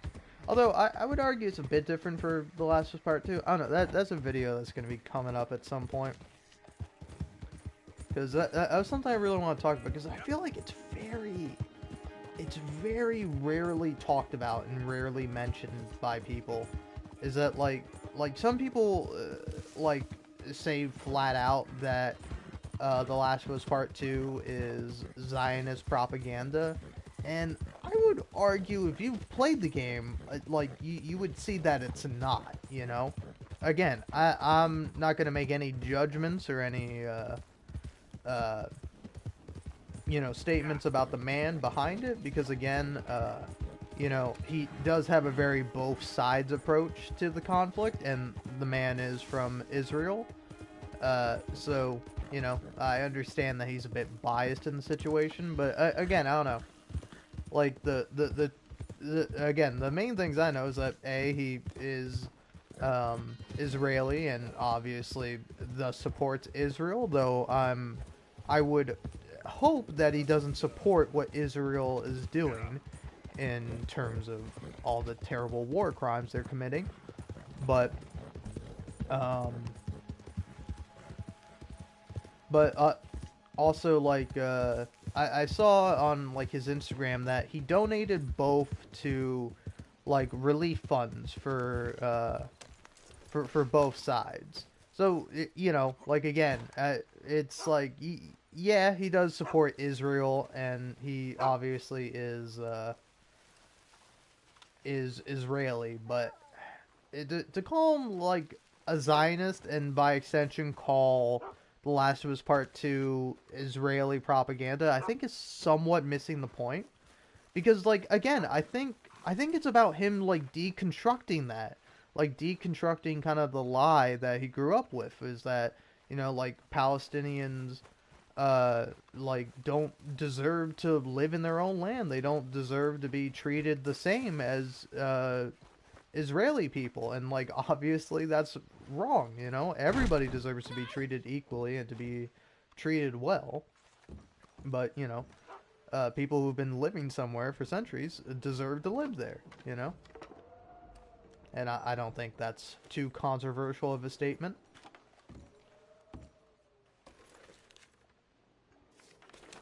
Although I would argue it's a bit different for The Last of Us Part 2. I don't know. That's a video that's going to be coming up at some point. Because that was something I really want to talk about, because I feel like it's very rarely talked about and rarely mentioned by people. Is that like some people like say flat out that The Last of Us Part 2 is Zionist propaganda, and I would argue if you've played the game, like you would see that it's not. You know, again, I'm not gonna make any judgments or any you know, statements about the man behind it, because again, you know, he does have a very both sides approach to the conflict, and the man is from Israel, so, you know, I understand that he's a bit biased in the situation, but again, I don't know, like, again, the main things I know is that, A, he is Israeli, and obviously thus supports Israel, though I would hope that he doesn't support what Israel is doing in terms of all the terrible war crimes they're committing. But also, like, I saw on, like, his Instagram that he donated both to, like, relief funds for both sides. So, you know, like, again, it's like, yeah, he does support Israel, and he obviously is Israeli, but to call him, like, a Zionist, and by extension call The Last of Us Part 2 Israeli propaganda, I think is somewhat missing the point. Because, like, again, I think it's about him, like, deconstructing that. Like, deconstructing kind of the lie that he grew up with, is that, you know, like, Palestinians, like, don't deserve to live in their own land. They don't deserve to be treated the same as, Israeli people. And, like, obviously that's wrong, you know? Everybody deserves to be treated equally and to be treated well. But, you know, people who've been living somewhere for centuries deserve to live there, you know? And I don't think that's too controversial of a statement.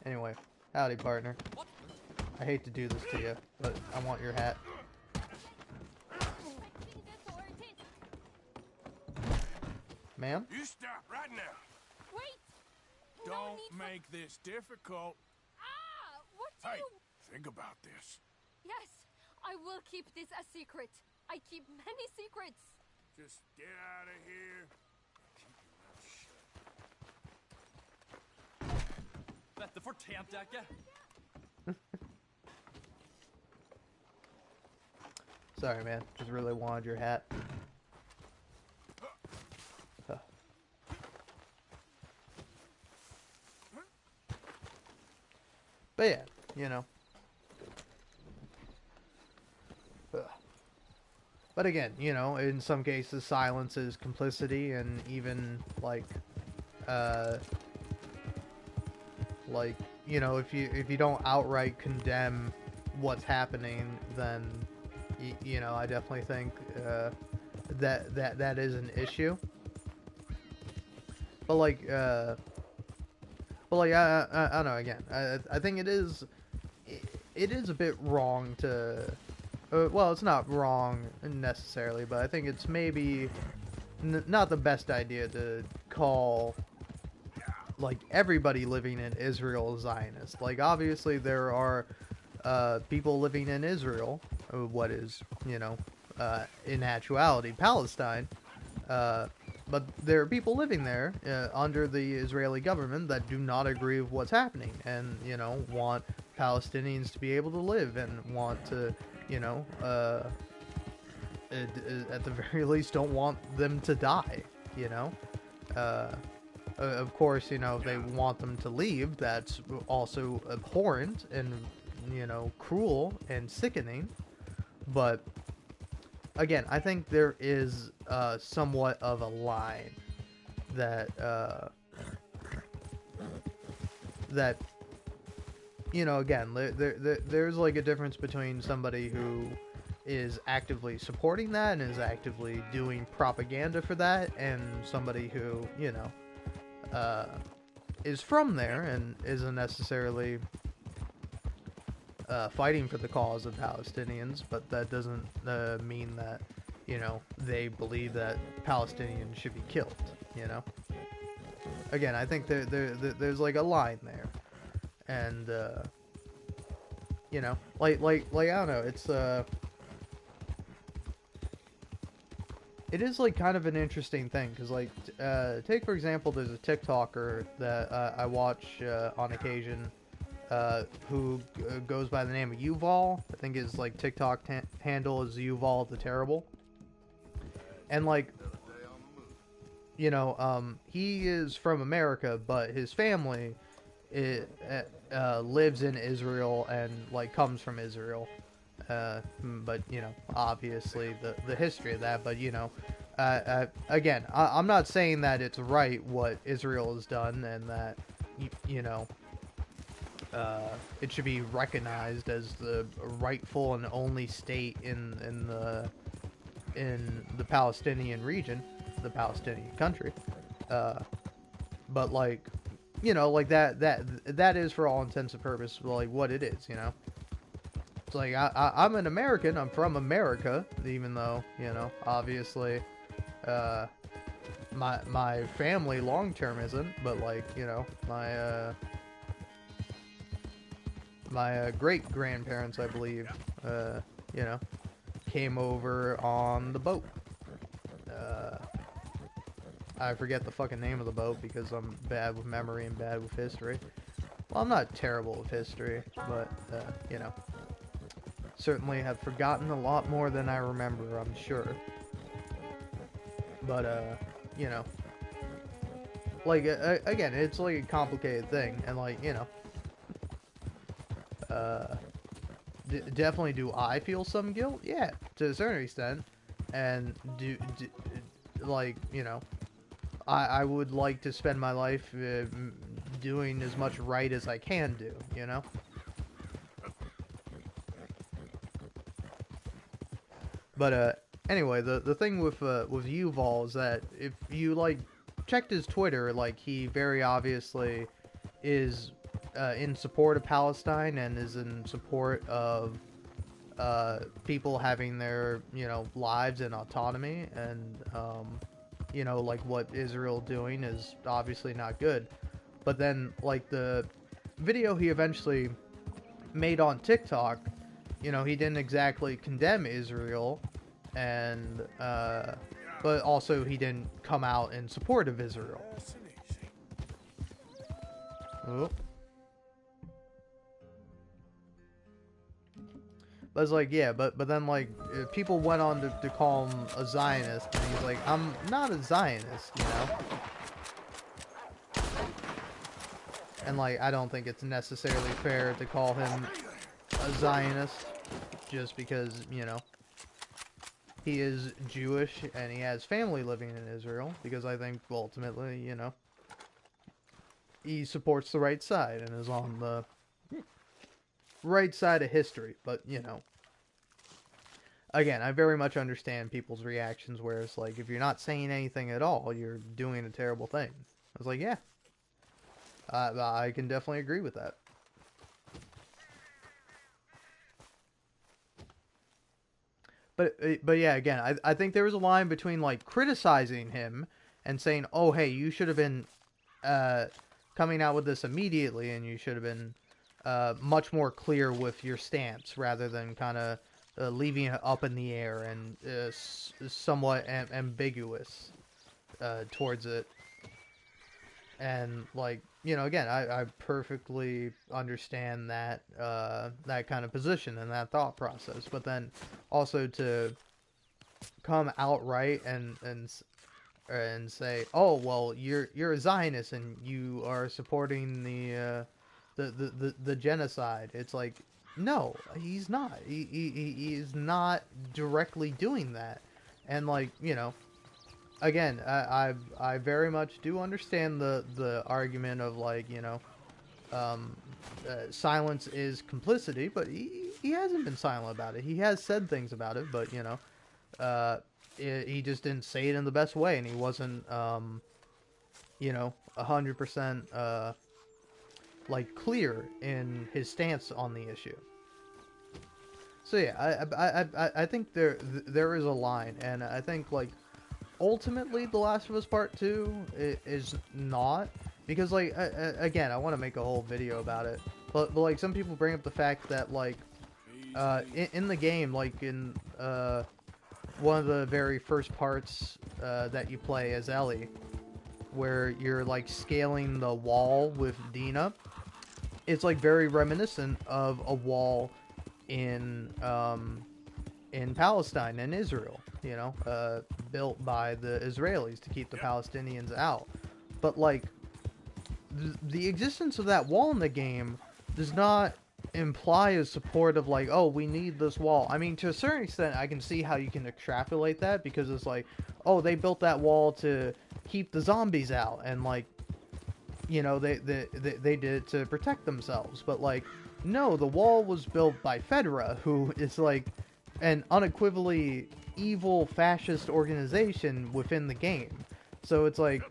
Anyway, howdy, partner. I hate to do this to you, but I want your hat. Ma'am?
You stop right now.
Wait!
Don't make this difficult.
What do
Hey,
you...
think about this.
Yes, I will keep this a secret. I keep many secrets.
Just get out of here.
Dette fortjente jeg ikke.
Sorry, man. Just really wanted your hat. But yeah, you know. But again, you know, in some cases silence is complicity, and even like you know, if you don't outright condemn what's happening, then you know, I definitely think that is an issue. But like, I don't know. Again, I think it is a bit wrong to. Well, it's not wrong necessarily, but I think it's maybe not the best idea to call like everybody living in Israel Zionist. Like, obviously there are people living in Israel, what is, you know, in actuality Palestine, but there are people living there under the Israeli government that do not agree with what's happening, and, you know, want Palestinians to be able to live and want to, you know, at the very least don't want them to die, you know. Of course, you know, if they want them to leave, that's also abhorrent and, you know, cruel and sickening. But again, I think there is somewhat of a line that that, you know, again, there's like a difference between somebody who is actively supporting that and is actively doing propaganda for that, and somebody who, you know, is from there and isn't necessarily fighting for the cause of Palestinians, but that doesn't mean that, you know, they believe that Palestinians should be killed, you know? Again, I think there's like a line there. And, you know, like, I don't know, it's, it is, like, kind of an interesting thing, because, like, take, for example, there's a TikToker that I watch on occasion, who goes by the name of Yuval. I think his, like, TikTok handle is Yuval the Terrible. And, like, you know, he is from America, but his family lives in Israel and, like, comes from Israel. But, you know, obviously the history of that, but, you know, again, I'm not saying that it's right what Israel has done and that, you know, it should be recognized as the rightful and only state in the Palestinian region, the Palestinian country. But, like, you know, like that is for all intents and purposes like what it is, you know. It's like I'm an American. I'm from America, even though, you know, obviously, my family long term isn't. But, like, you know, my great grandparents, I believe, you know, came over on the boat. I forget the fucking name of the boat because I'm bad with memory and bad with history. Well, I'm not terrible with history, but you know. Certainly have forgotten a lot more than I remember, I'm sure. But, you know. Like, again, it's like a complicated thing. And, like, you know. Definitely do I feel some guilt? Yeah, to a certain extent. And, like, you know. I would like to spend my life doing as much right as I can do, you know? But anyway, the thing with Yuval is that if you, like, checked his Twitter, like, he very obviously is in support of Palestine and is in support of people having their, you know, lives and autonomy, and you know, like, what Israel doing is obviously not good. But then, like, the video he eventually made on TikTok, you know, he didn't exactly condemn Israel, and but also he didn't come out in support of Israel. Oh. But it's like, yeah, but then, like, people went on to call him a Zionist, and he's like, I'm not a Zionist, you know? And, like, I don't think it's necessarily fair to call him a Zionist just because, you know, he is Jewish and he has family living in Israel, because I think ultimately, you know, he supports the right side and is on the right side of history. But, you know, again, I very much understand people's reactions where it's like, if you're not saying anything at all, you're doing a terrible thing. I was like, yeah, I can definitely agree with that. But yeah, again, I think there was a line between like criticizing him and saying, oh, hey, you should have been coming out with this immediately, and you should have been much more clear with your stance rather than kind of leaving it up in the air and somewhat ambiguous towards it. And like, you know, again, I perfectly understand that that kind of position and that thought process. But then also to come outright and say, oh, well, you're a Zionist and you are supporting the genocide. It's like, no, he's not. He is not directly doing that. And like, you know, again, I very much do understand the argument of like, you know, silence is complicity, but he hasn't been silent about it. He has said things about it, but you know, he just didn't say it in the best way, and he wasn't, you know, 100% like clear in his stance on the issue. So yeah, I think there is a line, and I think like ultimately The Last of Us Part 2 is not, because like again, I want to make a whole video about it, but like some people bring up the fact that like in the game, like in one of the very first parts that you play as Ellie, where you're like scaling the wall with Dina, it's like very reminiscent of a wall in Palestine and Israel, you know, built by the Israelis to keep the Palestinians out. But like the existence of that wall in the game does not imply a support of like, oh, we need this wall. I mean, to a certain extent, I can see how you can extrapolate that, because it's like, oh, they built that wall to keep the zombies out, and like, you know, they did it to protect themselves. But like, no, the wall was built by Fedra, who is like an unequivocally evil fascist organization within the game. So it's like,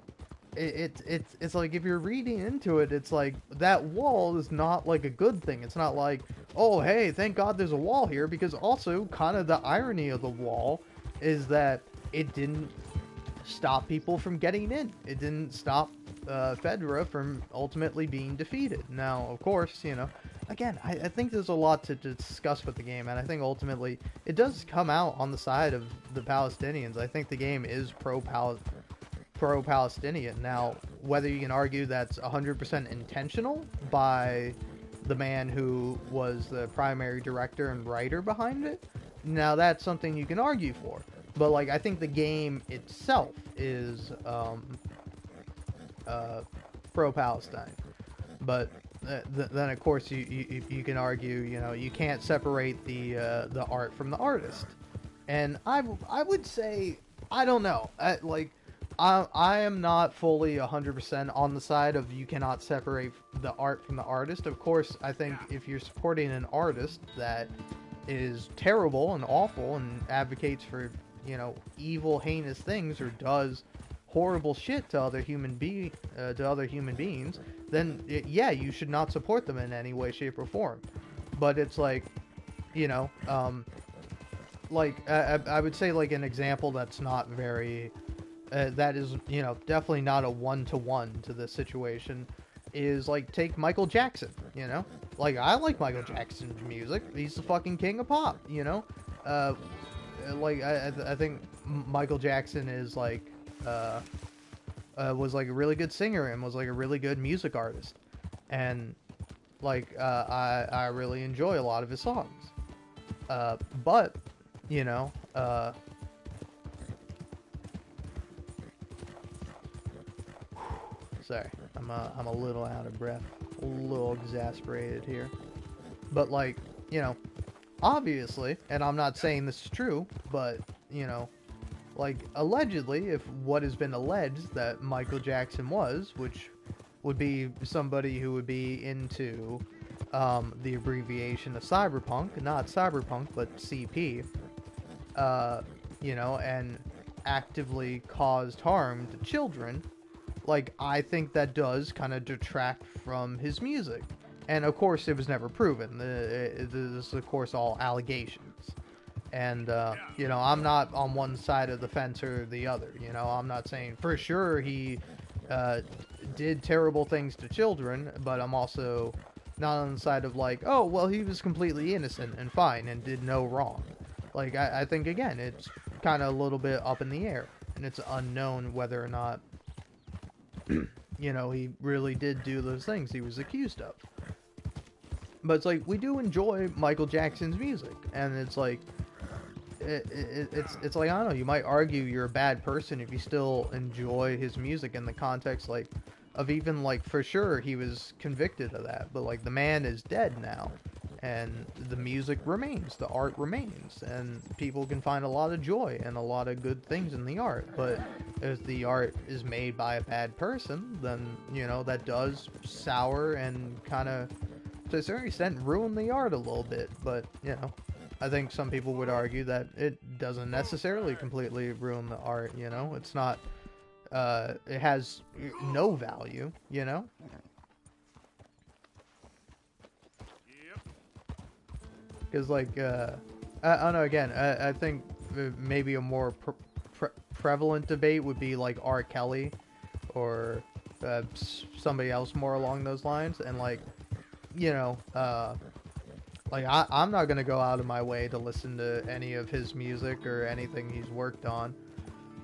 it's like, if you're reading into it, it's like that wall is not like a good thing. It's not like, oh, hey, thank God there's a wall here, because also kind of the irony of the wall is that it didn't stop people from getting in. It didn't stop Fedra from ultimately being defeated. Now, of course, you know, again, I think there's a lot to discuss with the game, and I think ultimately it does come out on the side of the Palestinians. I think the game is pro-Palestinian. Now, whether you can argue that's 100% intentional by the man who was the primary director and writer behind it, now that's something you can argue for. But like, I think the game itself is pro-Palestine. But then of course you can argue, you know, you can't separate the art from the artist. And I would say, I don't know, I am not fully 100% on the side of you cannot separate the art from the artist. Of course, I think if you're supporting an artist that is terrible and awful and advocates for, you know, evil, heinous things, or does horrible shit to other human beings, then yeah, you should not support them in any way, shape, or form. But it's like, you know, like I would say like an example that's not very that is, you know, definitely not a one-to-one to this situation is like, take Michael Jackson, you know? Like, I like Michael Jackson's music. He's the fucking king of pop, you know? Like, I think Michael Jackson is like, was like a really good singer and was like a really good music artist. And like, I really enjoy a lot of his songs. But, you know, sorry, I'm a little out of breath, a little exasperated here. But like, you know, obviously, and I'm not saying this is true, but you know, like allegedly, if what has been alleged that Michael Jackson was, which would be somebody who would be into the abbreviation of cyberpunk, not cyberpunk, but CP, you know, and actively caused harm to children, like, I think that does kind of detract from his music. And of course, it was never proven. This is, of course, all allegations. And, you know, I'm not on one side of the fence or the other. You know, I'm not saying for sure he did terrible things to children, but I'm also not on the side of like, oh, well, he was completely innocent and fine and did no wrong. Like, I think, again, it's kind of a little bit up in the air. And it's unknown whether or not, you know, he really did do those things he was accused of. But it's like, we do enjoy Michael Jackson's music. And it's like, it's like, I don't know, you might argue you're a bad person if you still enjoy his music in the context, like, of even, like, for sure he was convicted of that, but, like, the man is dead now, and the music remains, the art remains, and people can find a lot of joy and a lot of good things in the art. But if the art is made by a bad person, then, you know, that does sour and kind of, to a certain extent, ruin the art a little bit. But, you know, I think some people would argue that it doesn't necessarily completely ruin the art, you know? It's not, it has no value, you know? Because, like, I don't know, again, I think maybe a more prevalent debate would be, like, R. Kelly or somebody else more along those lines. And, like, you know, like, I'm not going to go out of my way to listen to any of his music or anything he's worked on.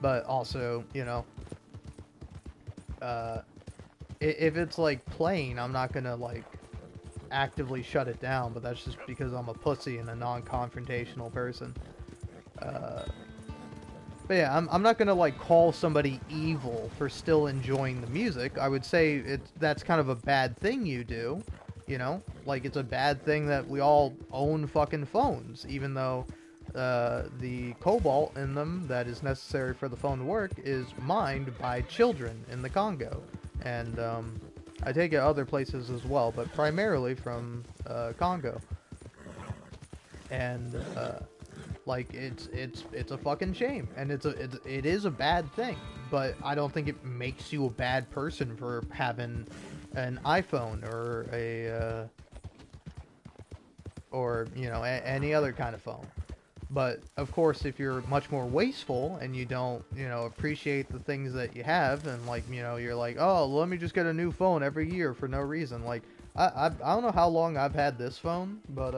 But also, you know, if it's, like, playing, I'm not going to, like, actively shut it down. But that's just because I'm a pussy and a non-confrontational person. But yeah, I'm not going to, like, call somebody evil for still enjoying the music. I would say that's kind of a bad thing you do. You know, like, it's a bad thing that we all own fucking phones, even though the cobalt in them that is necessary for the phone to work is mined by children in the Congo. And I take it other places as well, but primarily from Congo. And like, it's a fucking shame, and it is a bad thing. But I don't think it makes you a bad person for having an iPhone or you know, any other kind of phone. But of course, if you're much more wasteful and you don't, you know, appreciate the things that you have, and, like, you know, you're like, oh, let me just get a new phone every year for no reason. Like, I don't know how long I've had this phone, but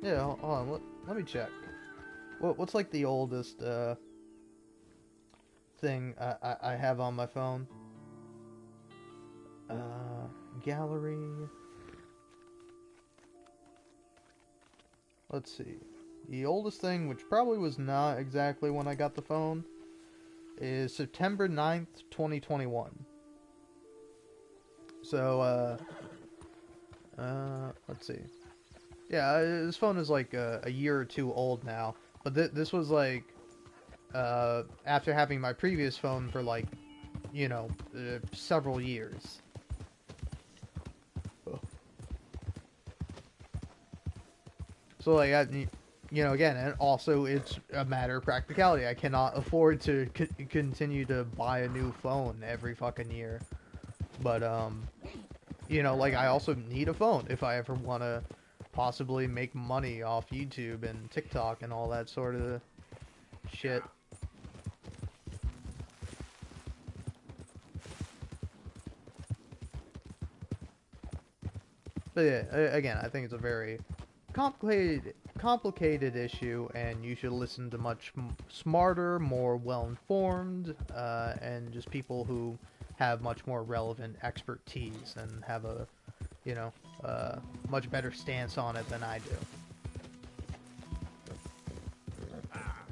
yeah, hold on, let me check. What's like the oldest thing I have on my phone? Gallery. Let's see. The oldest thing, which probably was not exactly when I got the phone, is September 9th, 2021. So, let's see. Yeah, this phone is like a year or two old now. But this was like, after having my previous phone for, like, you know, several years. So, like, you know, again, and also it's a matter of practicality. I cannot afford to continue to buy a new phone every fucking year. But, you know, like, I also need a phone if I ever want to possibly make money off YouTube and TikTok and all that sort of shit. But yeah, again, I think it's a very complicated issue, and you should listen to much smarter, more well-informed, and just people who have much more relevant expertise and have a, you know, much better stance on it than I do.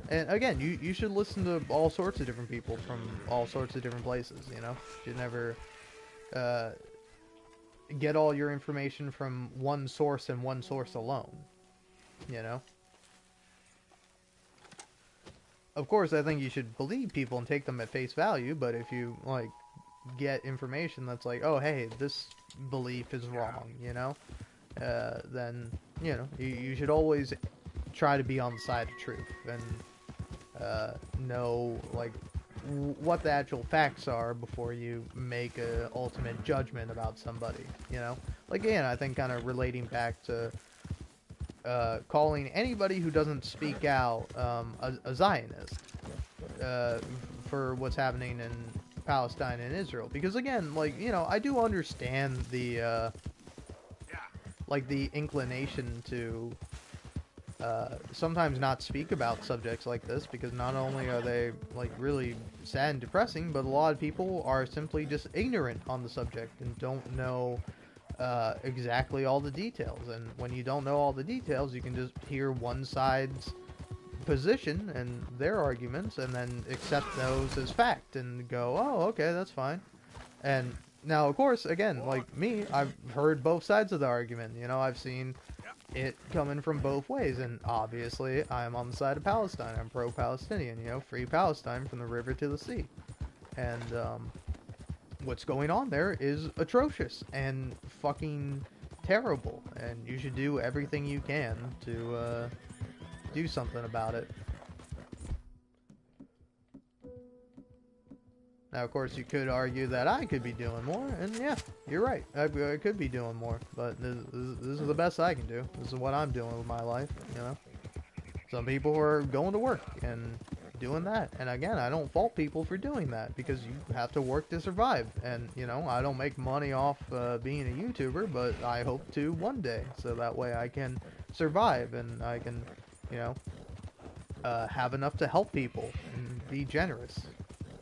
And again, you should listen to all sorts of different people from all sorts of different places, you know? You should never get all your information from one source and one source alone, you know? Of course, I think you should believe people and take them at face value, but if you, like, get information that's like, oh, hey, this belief is wrong, you know? Then, you know, you should always try to be on the side of truth. And know like what the actual facts are before you make a ultimate judgment about somebody. You know, like again, I think kind of relating back to calling anybody who doesn't speak out a Zionist for what's happening in Palestine and Israel, because again, like, you know, I do understand the like the inclination to sometimes not speak about subjects like this, because not only are they like really sad and depressing, but a lot of people are simply just ignorant on the subject and don't know exactly all the details. And when you don't know all the details, you can just hear one side's position and their arguments and then accept those as fact and go, oh, okay, that's fine. And now, of course, again, like me, I've heard both sides of the argument. You know, I've seen it coming from both ways, and obviously I'm on the side of Palestine. I'm pro-Palestinian, you know, free Palestine from the river to the sea. And what's going on there is atrocious and fucking terrible, and you should do everything you can to do something about it. Now, of course, you could argue that I could be doing more, and yeah, you're right. I could be doing more, but this is the best I can do. This is what I'm doing with my life, you know? Some people are going to work and doing that, and again, I don't fault people for doing that, because you have to work to survive, and, you know, I don't make money off being a YouTuber, but I hope to one day, so that way I can survive, and I can, you know, have enough to help people and be generous.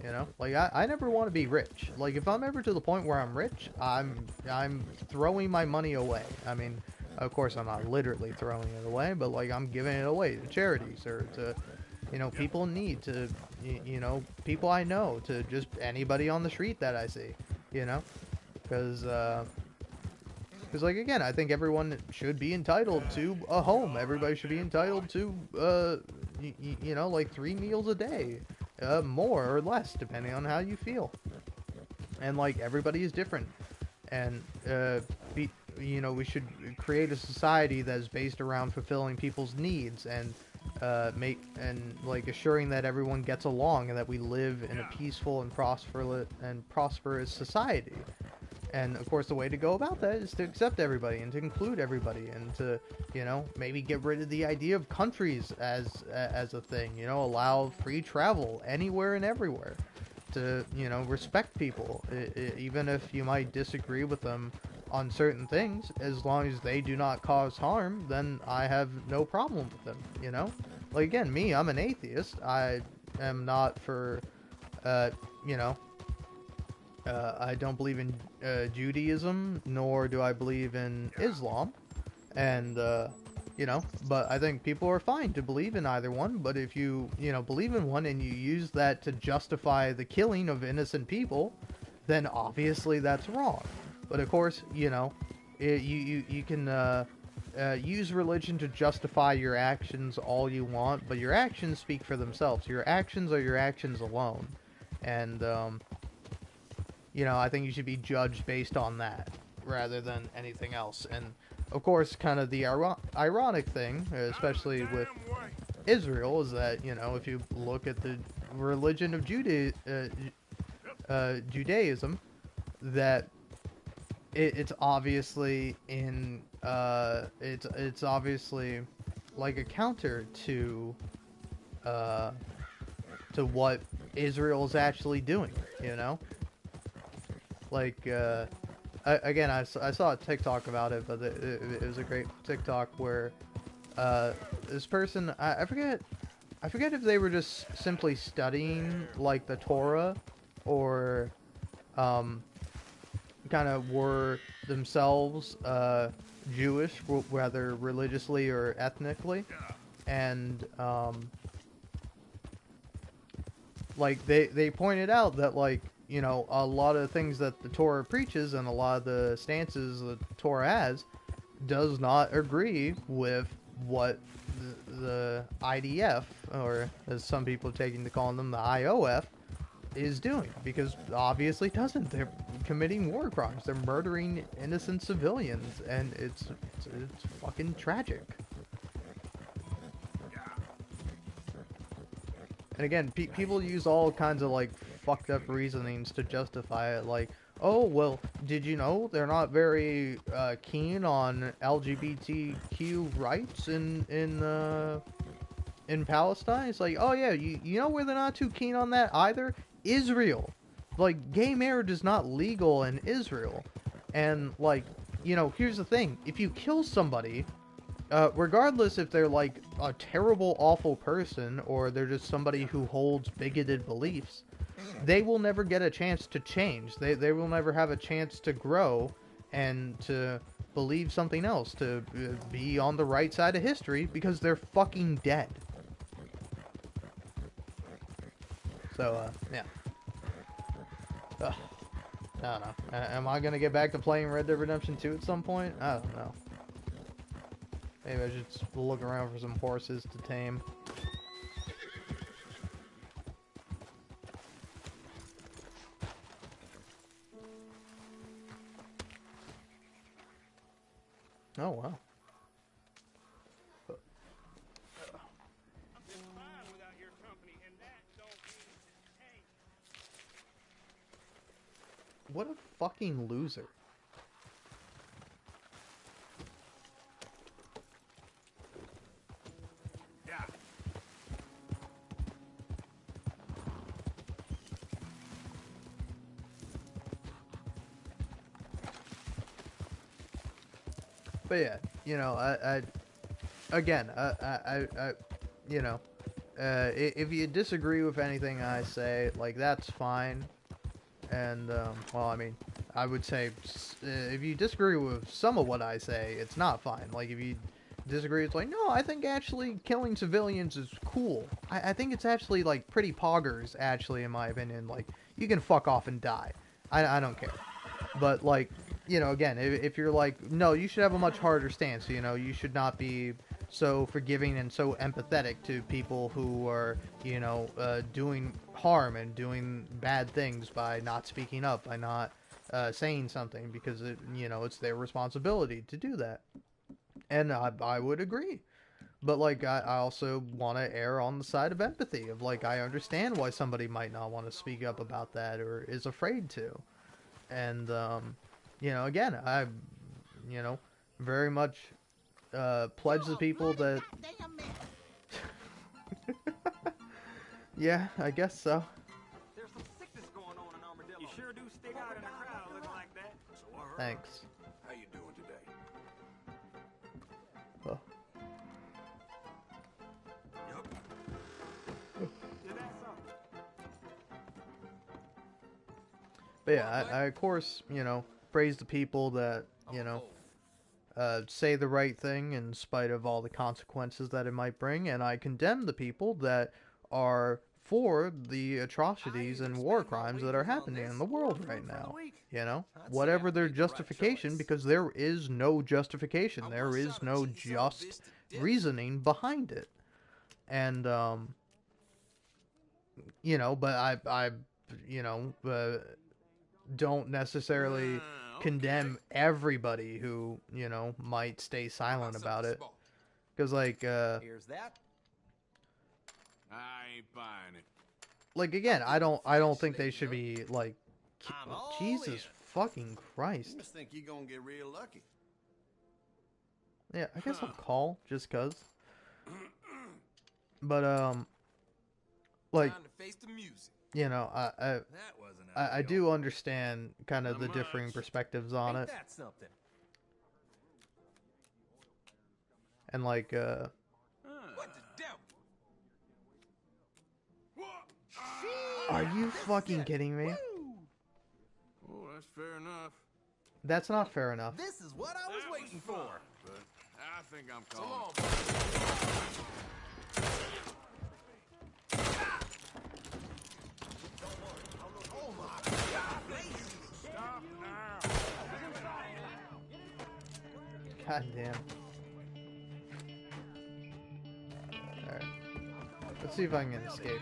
You know, like I never want to be rich. Like if I'm ever to the point where I'm rich, I'm throwing my money away. I mean, of course I'm not literally throwing it away, but like I'm giving it away to charities or to, you know, people in need, to you know, people I know, to just anybody on the street that I see. You know, because like again, I think everyone should be entitled to a home. Everybody should be entitled to you know, like 3 meals a day. More or less, depending on how you feel. And, like, everybody is different. And, you know, we should create a society that is based around fulfilling people's needs and, like, assuring that everyone gets along and that we live in a peaceful and prosperous society. And, of course, the way to go about that is to accept everybody and to include everybody and to, you know, maybe get rid of the idea of countries as a thing, you know, allow free travel anywhere and everywhere, to, you know, respect people, even if you might disagree with them on certain things. As long as they do not cause harm, then I have no problem with them, you know? Like, again, me, I'm an atheist. I am not for, you know, I don't believe in Judaism, nor do I believe in Islam, and, you know, but I think people are fine to believe in either one, but if you, you know, believe in one and you use that to justify the killing of innocent people, then obviously that's wrong. But of course, you know, you can use religion to justify your actions all you want, but your actions speak for themselves. Your actions are your actions alone, and, you know, I think you should be judged based on that rather than anything else. And of course, kind of the ironic thing, especially with Israel, is that, you know, if you look at the religion of Judaism, that it's obviously in it's obviously like a counter to what Israel is actually doing, you know. Like, again, I saw a TikTok about it, but it was a great TikTok where this person, I forget if they were just simply studying, like, the Torah, or kind of were themselves Jewish, whether religiously or ethnically, and like, they pointed out that, like, you know, a lot of things that the Torah preaches and a lot of the stances the Torah has does not agree with what the IDF, or as some people are taking to calling them, the IOF, is doing, because obviously doesn't. They're committing war crimes. They're murdering innocent civilians, and it's fucking tragic. And again, people use all kinds of like fucked up reasonings to justify it. Like, oh well, did you know they're not very keen on LGBTQ rights in Palestine? It's like, oh yeah, you know where they're not too keen on that either? Israel. Like, gay marriage is not legal in Israel. And like, you know, here's the thing: if you kill somebody, regardless if they're like a terrible, awful person or they're just somebody who holds bigoted beliefs, they will never get a chance to change. They will never have a chance to grow and to believe something else, to be on the right side of history, because they're fucking dead. So, yeah. I don't know. Am I gonna get back to playing Red Dead Redemption 2 at some point? I don't know. Maybe I should just look around for some horses to tame. Oh, wow. What a fucking loser. But yeah, you know, you know, if you disagree with anything I say, like, that's fine. And, well, I mean, I would say, if you disagree with some of what I say, it's not fine. Like, if you disagree, it's like, no, I think actually killing civilians is cool. I think it's actually, like, pretty poggers, actually, in my opinion. Like, you can fuck off and die. I don't care. But, like, you know, again, if you're like, no, you should have a much harder stance, you know, you should not be so forgiving and so empathetic to people who are, you know, doing harm and doing bad things by not speaking up, by not saying something, because, you know, it's their responsibility to do that. And I would agree. But, like, I also want to err on the side of empathy, of, like, I understand why somebody might not want to speak up about that or is afraid to. And, you know, again, I, you know, very much pledge the people that... Yeah, I guess so.
There's some sickness going on in Armadillo. You sure do stick out in the crowd looking like that.
So I heard.
Thanks.
How you doing today?
Oh. But yeah, I of course, you know, praise the people that, you know, say the right thing in spite of all the consequences that it might bring, and I condemn the people that are for the atrocities and war crimes that are happening in the world right now. You know, whatever their justification, because there is no justification, there is no just reasoning behind it. And, you know, but I you know, don't necessarily condemn everybody who, you know, might stay silent about it. Because, like,
Here's that.
I ain't buying it.
Like, again, I don't think they should be, like, Jesus fucking Christ.
You must think you're gonna get real lucky.
Yeah, I guess I'll call, just cause. But, like,
Time to face the music.
you know, I do understand kind of the differing perspectives on it.
That's something.
And, like,
What the devil?
are you fucking kidding me?
Oh, that's fair enough.
That's not fair enough.
This is what I was waiting for.
But I think I'm
So
calling.
long. Oh my God!
Stop now.
God damn. Alright. Let's see if I can escape.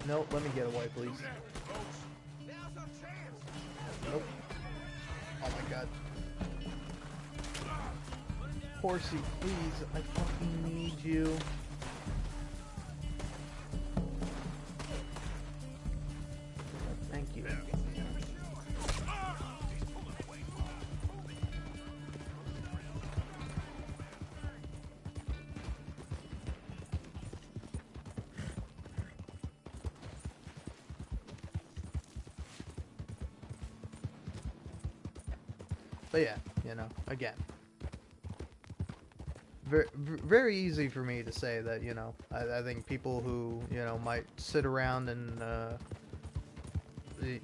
Nope, let me get away, please. Nope. Oh my god. horsey, please. I fucking need you. Thank you. But yeah, you know, again, very easy for me to say that, you know, I think people who, you know, might sit around and,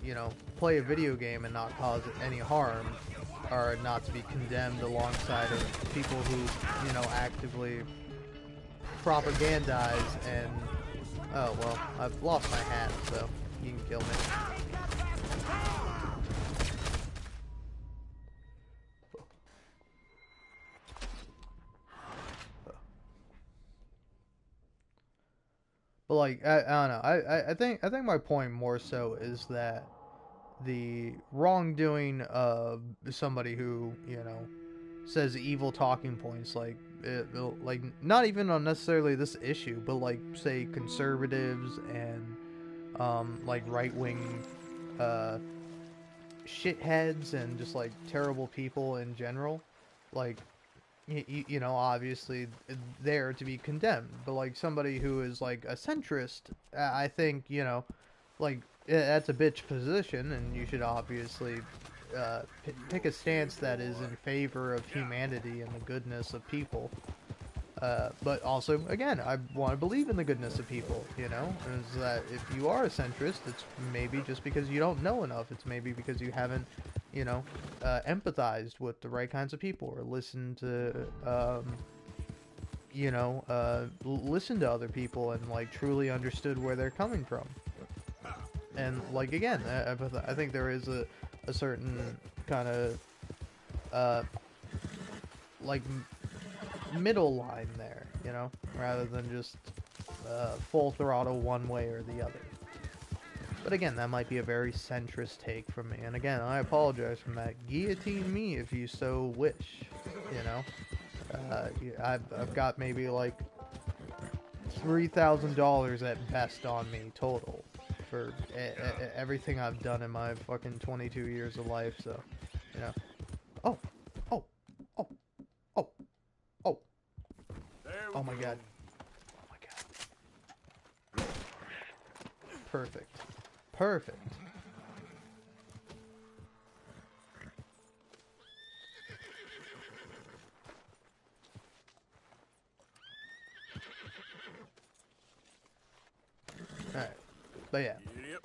you know, play a video game and not cause any harm are not to be condemned alongside of people who, you know, actively propagandize and, oh, well, I've lost my hat, so you can kill me. But like I don't know. I think my point more so is that the wrongdoing of somebody who, you know, says evil talking points like not even on necessarily this issue, but like say conservatives and like right-wing shitheads and just like terrible people in general, like you know, obviously there to be condemned, but like somebody who is like a centrist, I think, you know, like that's a bitch position, and you should obviously pick a stance that is in favor of humanity and the goodness of people. But also, again, I want to believe in the goodness of people, you know? Is that if you are a centrist, it's maybe just because you don't know enough. It's maybe because you haven't, you know, empathized with the right kinds of people or listened to, you know, listen to other people and, like, truly understood where they're coming from. And, like, again, I think there is a certain kind of, like, middle line there, you know, rather than just full throttle one way or the other. But again, that might be a very centrist take from me, and again, I apologize for that. Guillotine me if you so wish, you know. I've got maybe like $3,000 at best on me total for everything I've done in my fucking 22 years of life, so, you know. Oh, oh, oh, oh, oh. Oh my god. Oh my god. Perfect. Perfect. Alright. But yeah.
Yep.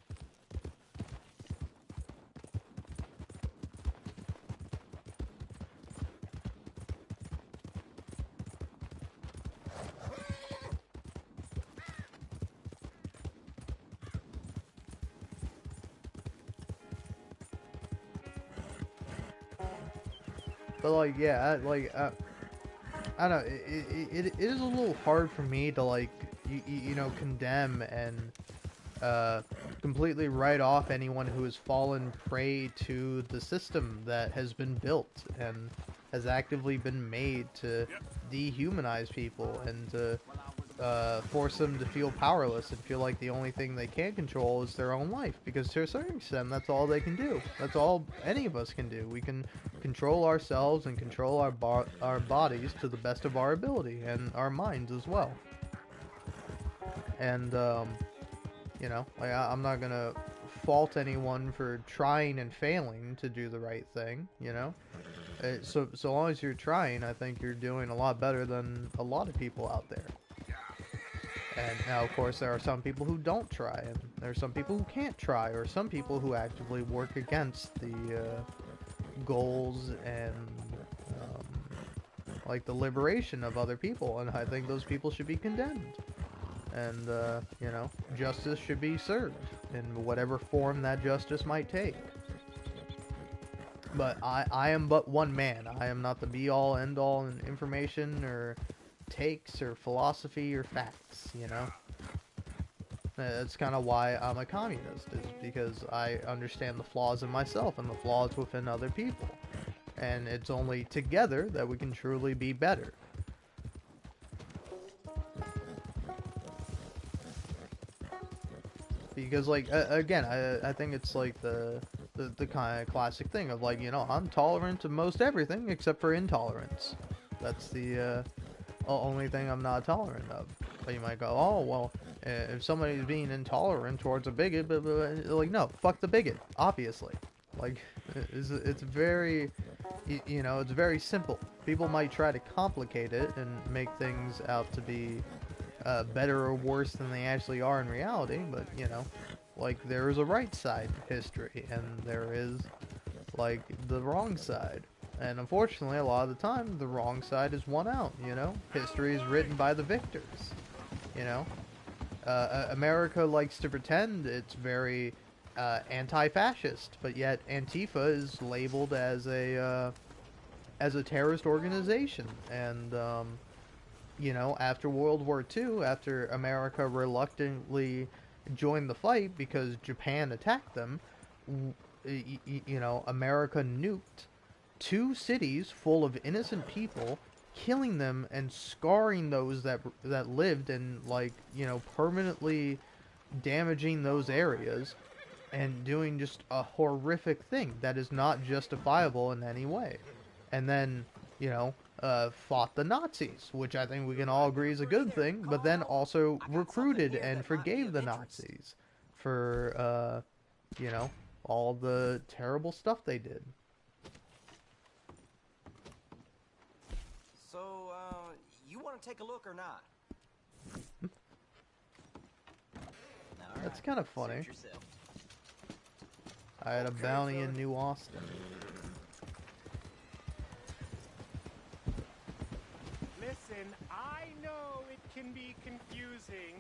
But like, yeah, I don't know. It is a little hard for me to like, you know, condemn and completely write off anyone who has fallen prey to the system that has been built and has actively been made to dehumanize people and to force them to feel powerless and feel like the only thing they can control is their own life, because to a certain extent that's all they can do. That's all any of us can do. We can control ourselves and control our bodies to the best of our ability, and our minds as well. And you know, like, I'm not gonna fault anyone for trying and failing to do the right thing, you know. So long as you're trying, I think you're doing a lot better than a lot of people out there. And now, of course, there are some people who don't try, and there are some people who can't try, or some people who actively work against the goals and like the liberation of other people, and I think those people should be condemned. And, you know, justice should be served in whatever form that justice might take. But I am but one man. I am not the be-all, end-all in information or takes or philosophy or facts, you know? That's kind of why I'm a communist, is because I understand the flaws in myself and the flaws within other people. And it's only together that we can truly be better. Because, like, again, I think it's like the kind of classic thing of, like, you know, I'm tolerant of most everything except for intolerance. That's the only thing I'm not tolerant of. But you might go, oh, well, if somebody's being intolerant towards a bigot, but like, no, fuck the bigot, obviously. Like, it's very, you know, it's very simple. People might try to complicate it and make things out to be better or worse than they actually are in reality, but, you know, like, there is a right side to history, and there is, like, the wrong side. And unfortunately, a lot of the time, the wrong side is won out, you know? History is written by the victors, you know? America likes to pretend it's very anti-fascist, but yet Antifa is labeled as a terrorist organization. And, you know, after World War II, after America reluctantly joined the fight because Japan attacked them, you know, America nuked 2 cities full of innocent people, killing them and scarring those that lived, and, like, you know, permanently damaging those areas, and doing just a horrific thing that is not justifiable in any way. And then, you know, fought the Nazis, which I think we can all agree is a good thing, but then also recruited and forgave the Nazis for, you know, all the terrible stuff they did.
So, you want to take a look or not?
That's kind of funny. I had a bounty in New Austin.
Listen, I know it can be confusing,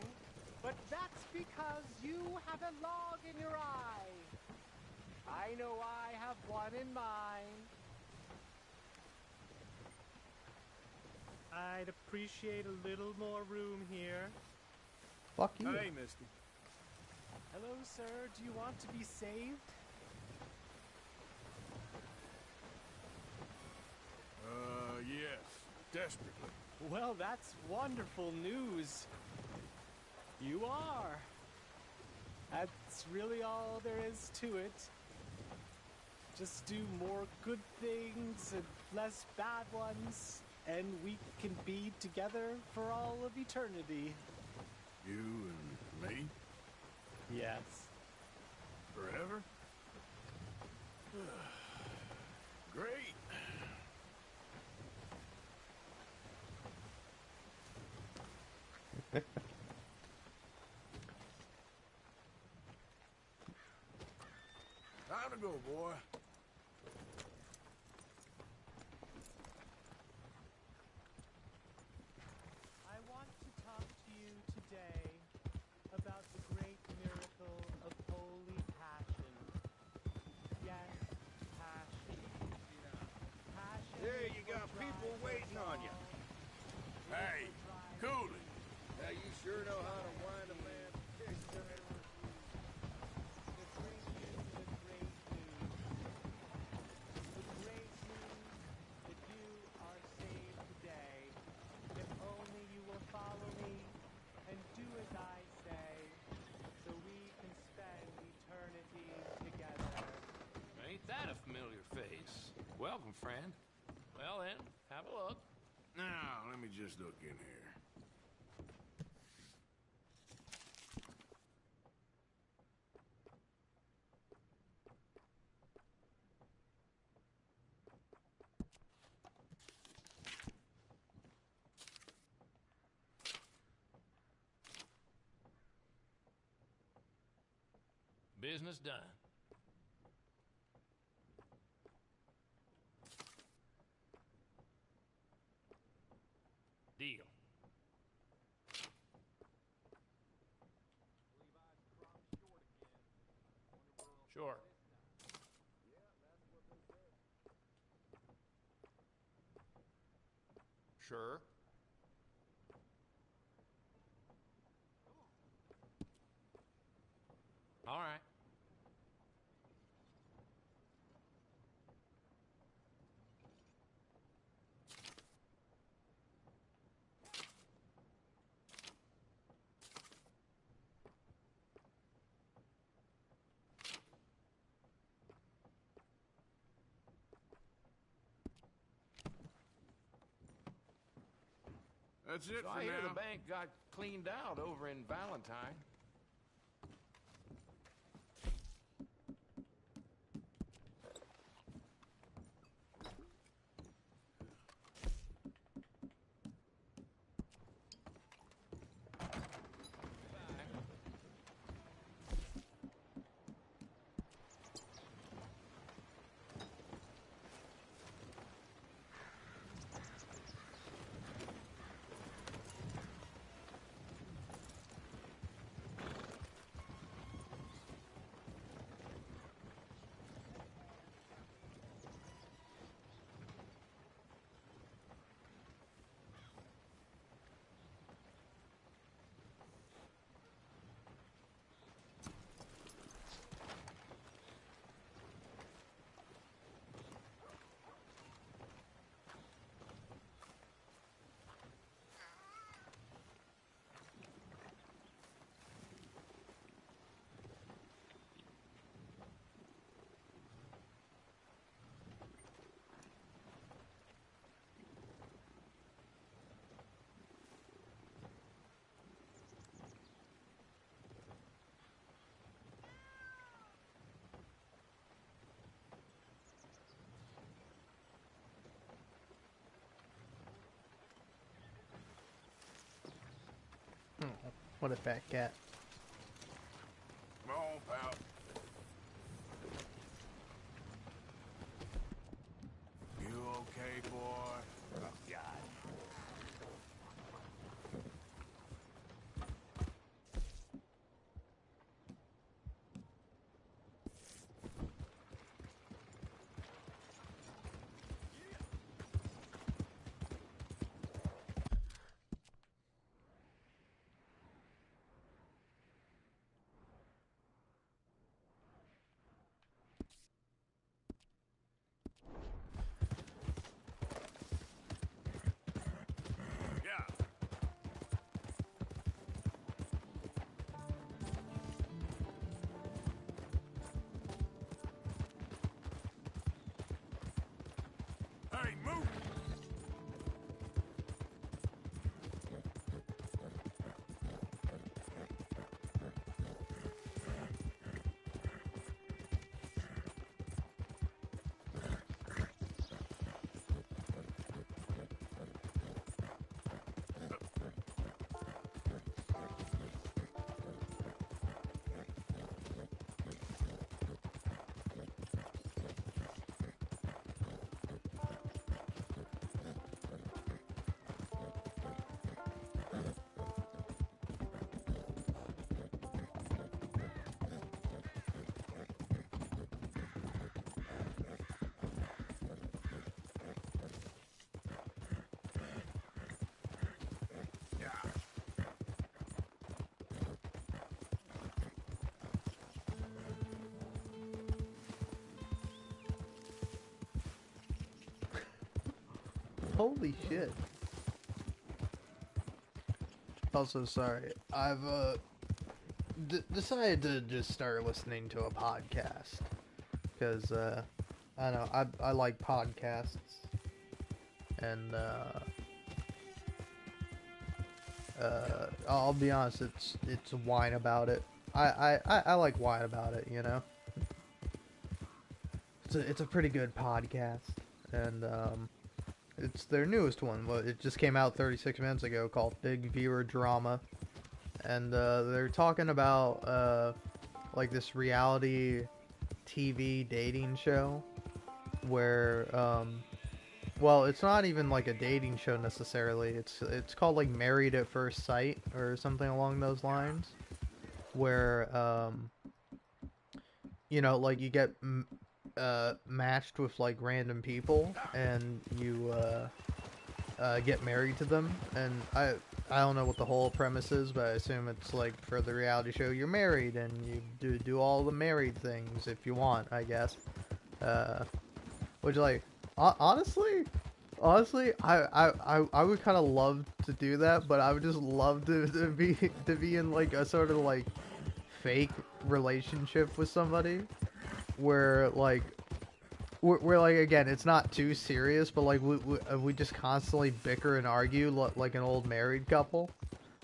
but that's because you have a log in your eye. I know I have one in mine. I'd appreciate a little more room here.
Fuck you.
Hey, Misty. Hello, sir. Do you want to be saved?
Yes. Desperately.
Well, that's wonderful news. You are. That's really all there is to it. Just do more good things and less bad ones, and we can be together for all of eternity.
You and me?
Yes.
Forever? Great. Time to go, boy.
I want to talk to you today about the great miracle of Holy Passion. Yes, passion. Passion.
Yeah, you got people waiting on you.
Hey, cool it.
Now you sure know how to wind a man.
Follow me and do as I say, so we can spend eternity together.
Ain't that a familiar face? Welcome, friend. Well then, have a look.
Now, let me just look in here.
Business done. Deal. Sure. Sure. All right.
That's it
So
for
I hear
now.
the bank got cleaned out over in Valentine.
Oh, what a fat cat.
Come on, pal. You okay, boy? Oh, God. Hey, move!
Holy shit. Also, sorry. I've decided to just start listening to a podcast because I don't know, I like podcasts, and I'll be honest, it's wine about it. I like wine about it, you know. It's a pretty good podcast, and it's their newest one. Well, it just came out 36 minutes ago, called Big Viewer Drama, and they're talking about like this reality TV dating show where well, it's not even like a dating show necessarily. It's called like Married at First Sight or something along those lines, where you know, like you get matched with like random people and you get married to them. And I don't know what the whole premise is, but I assume it's like for the reality show you're married and you do all the married things if you want, I guess. Which like honestly, I would kind of love to do that, but I would just love to be in like a sort of like fake relationship with somebody where like we're like, again, it's not too serious, but like we just constantly bicker and argue like an old married couple.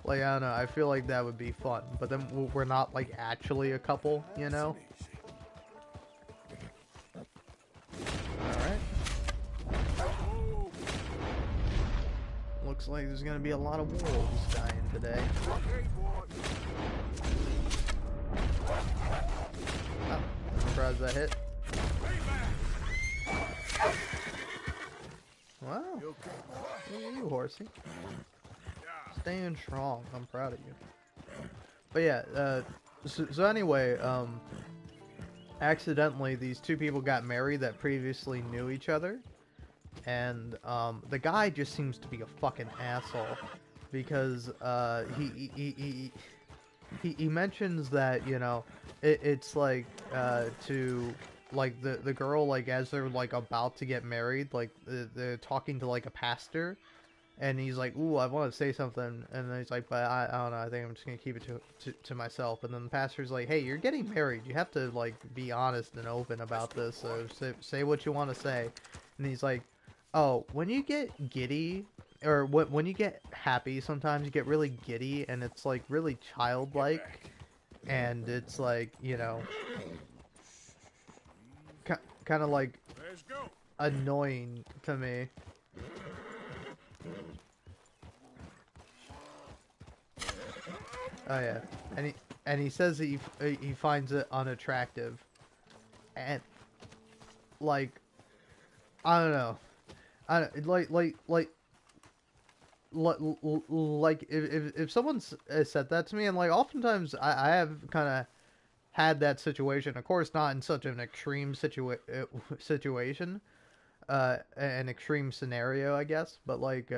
Like, I don't know, I feel like that would be fun, but then we're not like actually a couple, you know? Alright. Looks like there's gonna be a lot of wolves dying today. Oh, I'm surprised that hit. Wow. Look at you, horsey. Staying strong. I'm proud of you. But yeah, so anyway, accidentally these two people got married that previously knew each other. And the guy just seems to be a fucking asshole because he mentions that, you know, it's like to like the girl, like as they're like about to get married, like they're talking to like a pastor, and he's like, ooh, I want to say something, and then he's like, but I don't know, I think I'm just gonna keep it to myself. And then the pastor's like, hey, you're getting married, you have to like be honest and open about this, so say what you want to say. And he's like, oh, when you get giddy, or when you get happy, sometimes you get really giddy, and it's like really childlike, and it's like, you know, kind of like annoying to me. Oh yeah, and he says that he finds it unattractive, and like, I don't know, like if someone said that to me, and like oftentimes I have kind of had that situation, of course not in such an extreme situation, an extreme scenario, I guess, but like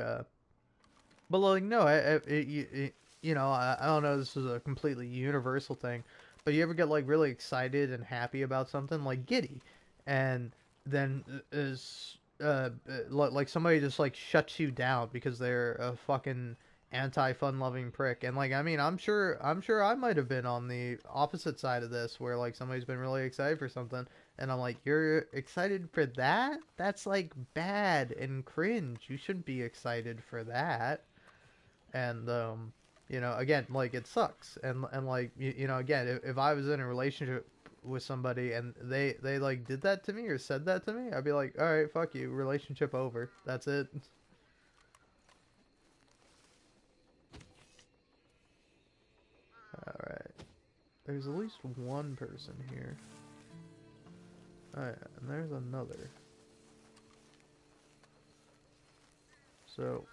no, you know, I don't know, this is a completely universal thing, but you ever get like really excited and happy about something, like giddy, and then like somebody just like shuts you down because they're a fucking anti-fun-loving prick. And like, I mean, I'm sure I might have been on the opposite side of this, where like somebody's been really excited for something, and I'm like, you're excited for that? That's like bad and cringe. You shouldn't be excited for that. And you know, again, like, it sucks. And like, you know, again, if I was in a relationship with somebody and they like did that to me or said that to me, I'd be like, all right, fuck you, relationship over, that's it. All right, there's at least one person here. Oh yeah, and there's another. So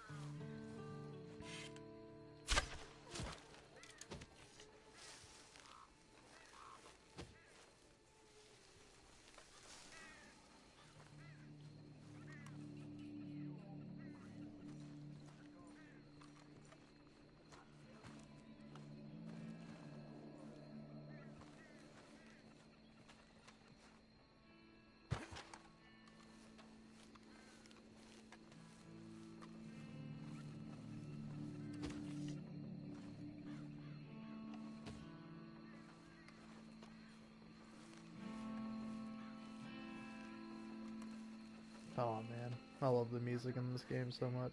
oh man, I love the music in this game so much.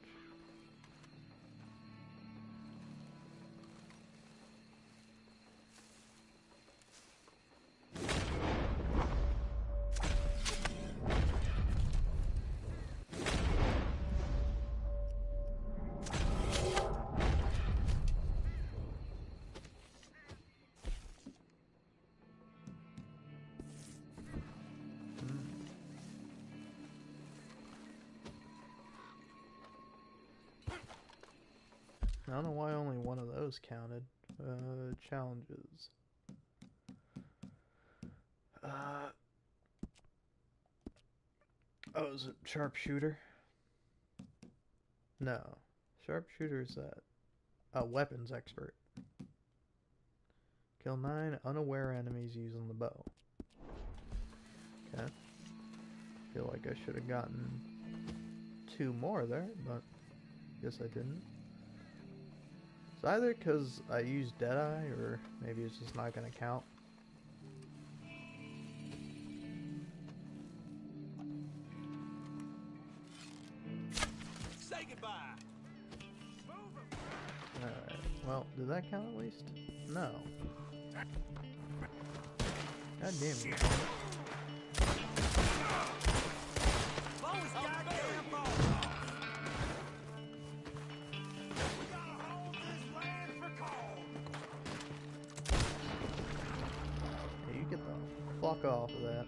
I don't know why only one of those counted. Challenges. Oh, is it sharpshooter? No. Sharpshooter's that. A weapons expert. Kill 9 unaware enemies using the bow. Okay. Feel like I should have gotten 2 more there, but guess I didn't. It's either because I used Deadeye, or maybe it's just not going to count.
Say goodbye.
Alright, well, did that count at least? No. God damn it.
Always goddamn ball. We gotta hold this land for coal.
Hey, you get the fuck off of that.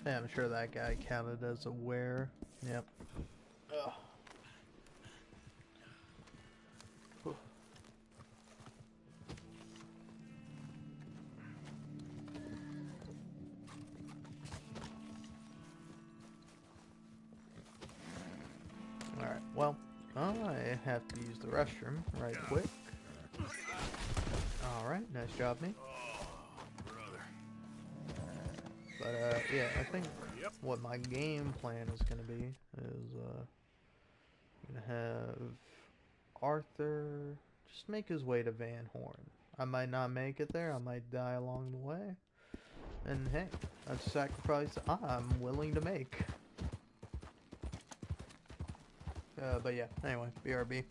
Yeah, I'm sure that guy counted as a wear. Yep. Ugh. Alright, well, I have to use the restroom right quick. Alright, nice job, me. But, yeah, I think what my game plan is going to be is, I'm going to have Arthur just make his way to Van Horn. I might not make it there, I might die along the way. And hey, that's a sacrifice I'm willing to make. But yeah, anyway, BRB.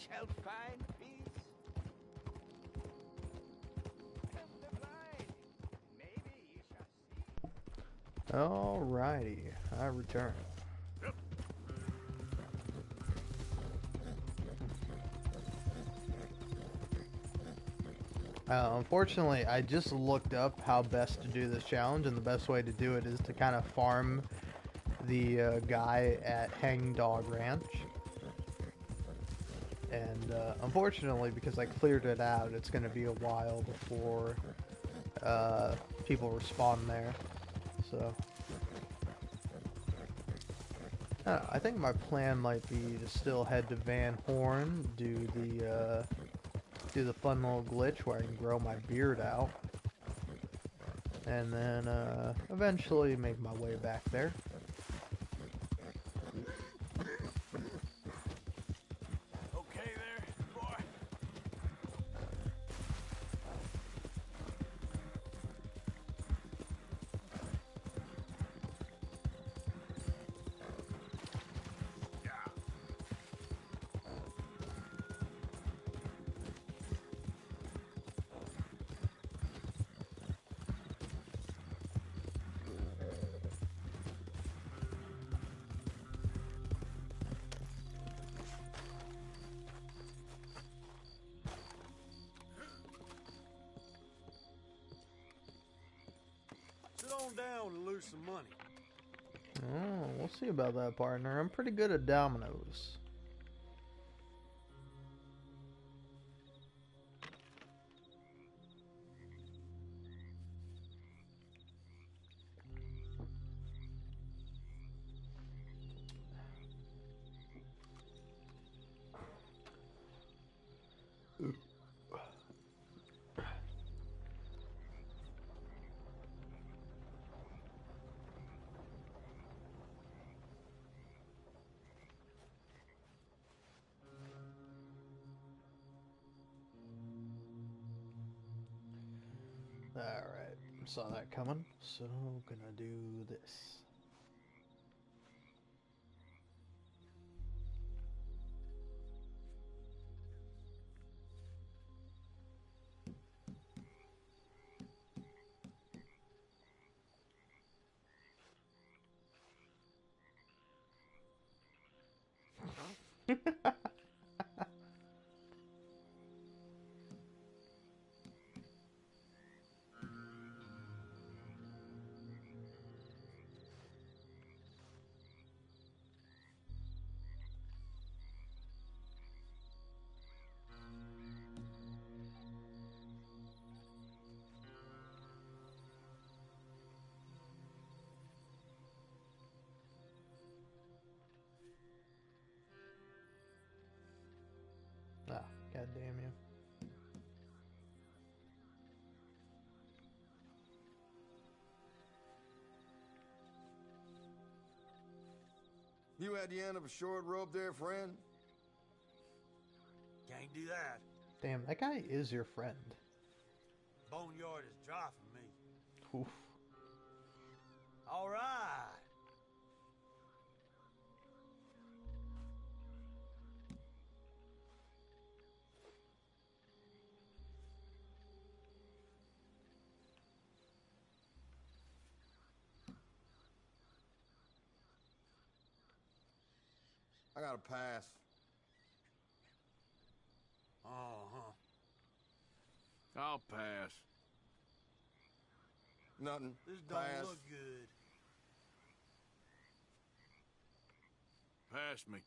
shall find peace. Come the blind, maybe ye shall see.
Alrighty, I return. Unfortunately, I just looked up how best to do this challenge, and the best way to do it is to kind of farm the guy at Hangdog Ranch. And unfortunately, because I cleared it out, it's going to be a while before people respawn there. So I think my plan might be to still head to Van Horn, do the fun little glitch where I can grow my beard out, and then eventually make my way back there.
Okay there, boy?
Sit on down and lose some money.
Oh, we'll see about that, partner. I'm pretty good at dominoes. Alright, saw that coming, so gonna do this. Ah, god damn you.
You at the end of a short rope there, friend?
Can't do that.
Damn, that guy is your friend.
Boneyard is dry for me.
Oof.
All right.
I gotta pass.
Uh-huh.
I'll pass.
Nothing.
This don't
Pass.
look good.
Pass me.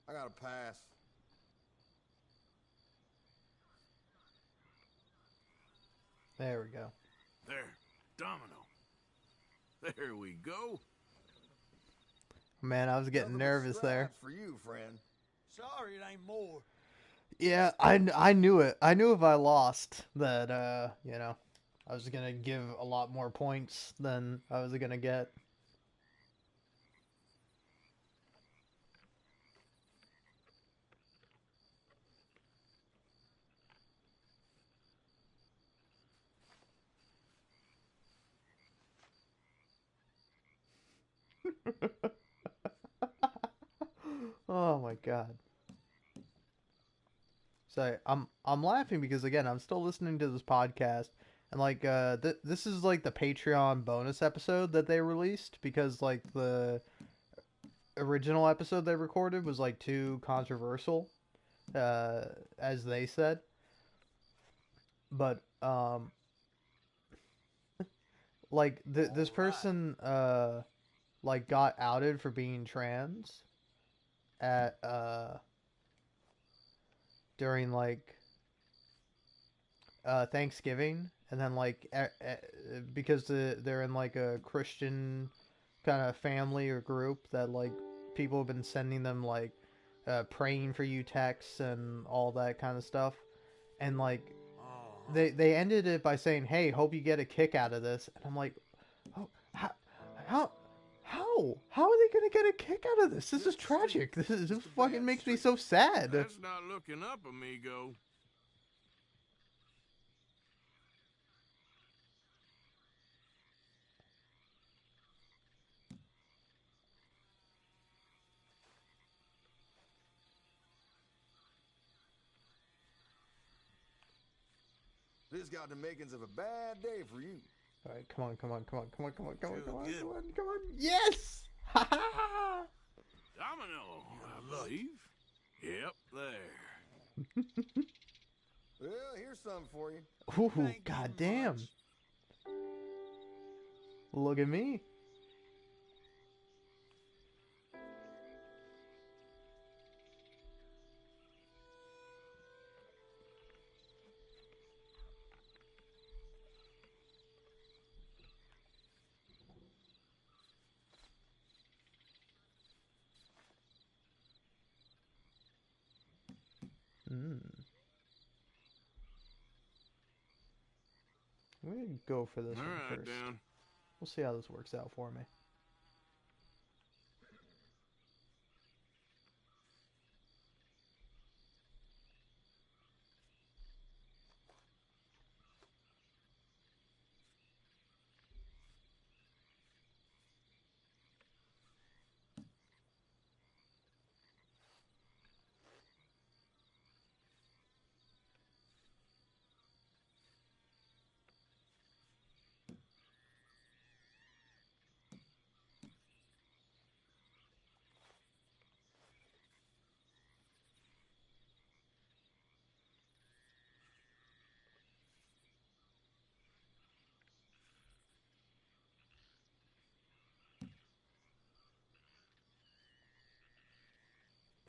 I gotta pass.
There we go.
There. Domino. There we go.
Man, I was getting nervous there.
For you, friend.
Sorry, it ain't more.
Yeah, I knew it. I knew if I lost that, you know, I was gonna give a lot more points than I was gonna get. Oh my god. So I'm laughing because again I'm still listening to this podcast and like this is like the Patreon bonus episode that they released because like the original episode they recorded was like too controversial, as they said. But like this person like got outed for being trans at during like Thanksgiving, and then like because they're in like a Christian kind of family or group that like people have been sending them like praying for you texts and all that kind of stuff, and like they ended it by saying, "Hey, hope you get a kick out of this," and I'm like, "Oh, how how are they gonna get a kick out of this? This is tragic. This fucking makes me so sad."
That's not looking up, amigo.
This got the makings of a bad day for you.
All right, come on, come on, come on, come on, come on, come on, come on, come on, come on. Yes! Ha ha!
Domino, I believe. Yep, there.
Well, here's something for you.
Ooh, goddamn. Look at me. I'm gonna go for this one
Alright,
first.
Dan.
We'll see how this works out for me.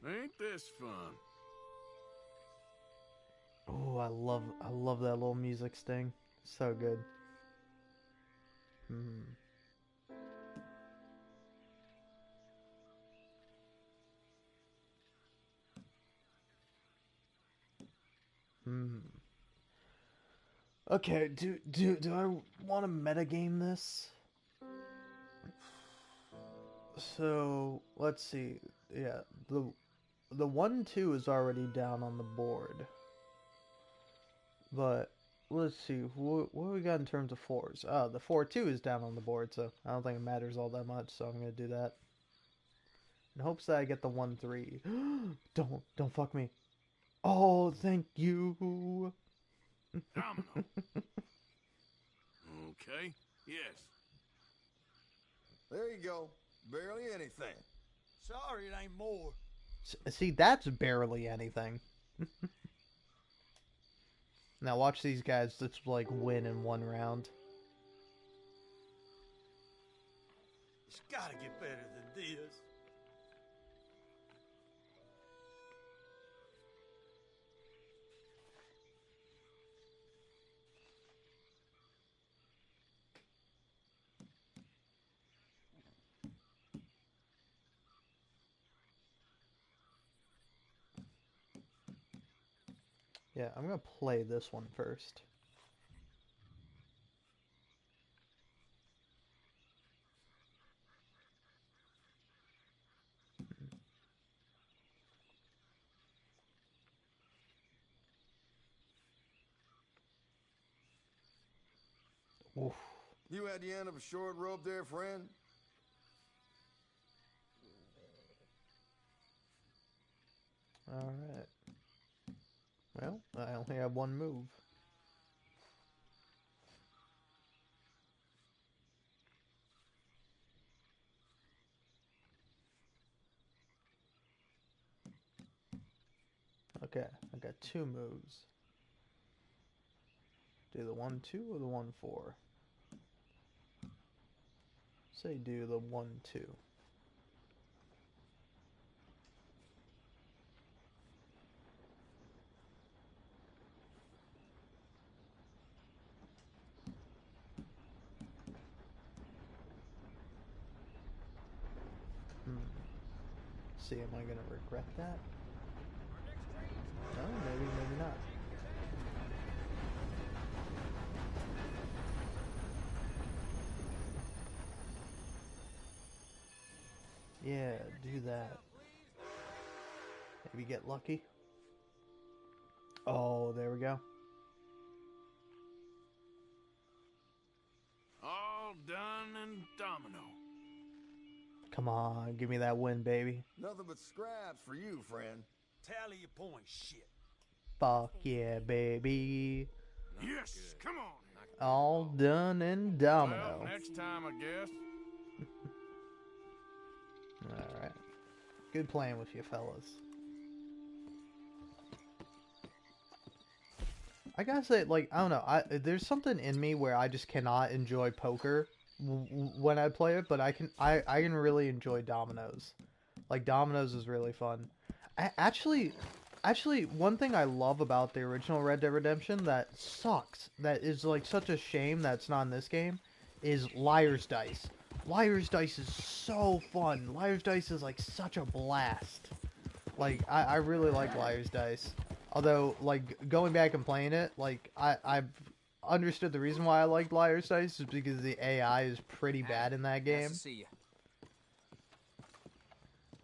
Ain't this fun?
Oh, I love that little music sting. So good. Hmm. Hmm. Okay, do I want to metagame this? So let's see. Yeah, the 1-2 is already down on the board, but let's see what we got in terms of fours. Oh, the 4-2 is down on the board, so I don't think it matters all that much. So I'm gonna do that in hopes that I get the 1-3. Don't fuck me. Oh, thank you.
Domino. Okay. Yes.
There you go. Barely anything.
Sorry, it ain't more.
See, that's barely anything. Now watch these guys just like win in one round.
It's gotta get better than this.
Yeah, I'm gonna play this one first. Oof.
You at the end of a short rope there, friend?
Alright. Well, I only have one move. Okay, I got two moves. Do the 1-2 or the 1-4? Say do the 1-2. See, am I gonna regret that? No, maybe not. Yeah, do that. Maybe get lucky. Oh, there we go.
All done and domino.
Come on, give me that win, baby.
Nothing but scraps for you, friend.
Tally your points, shit.
Fuck yeah, baby.
Yes, come on.
All done and domino.
Well, next time, I guess.
Alright. Good playing with you fellas. I gotta say, like, I don't know, there's something in me where I just cannot enjoy poker when I play it, but I can really enjoy dominoes. Like, dominoes is really fun. Actually, one thing I love about the original Red Dead Redemption that sucks, that is like such a shame that's not in this game, is Liar's Dice. Liar's Dice is so fun. Liar's Dice is like such a blast. Like, I really like Liar's Dice. Although, like, going back and playing it, like, I've understood the reason why I like Liar's Dice is because the AI is pretty bad in that game.
Nice to see you.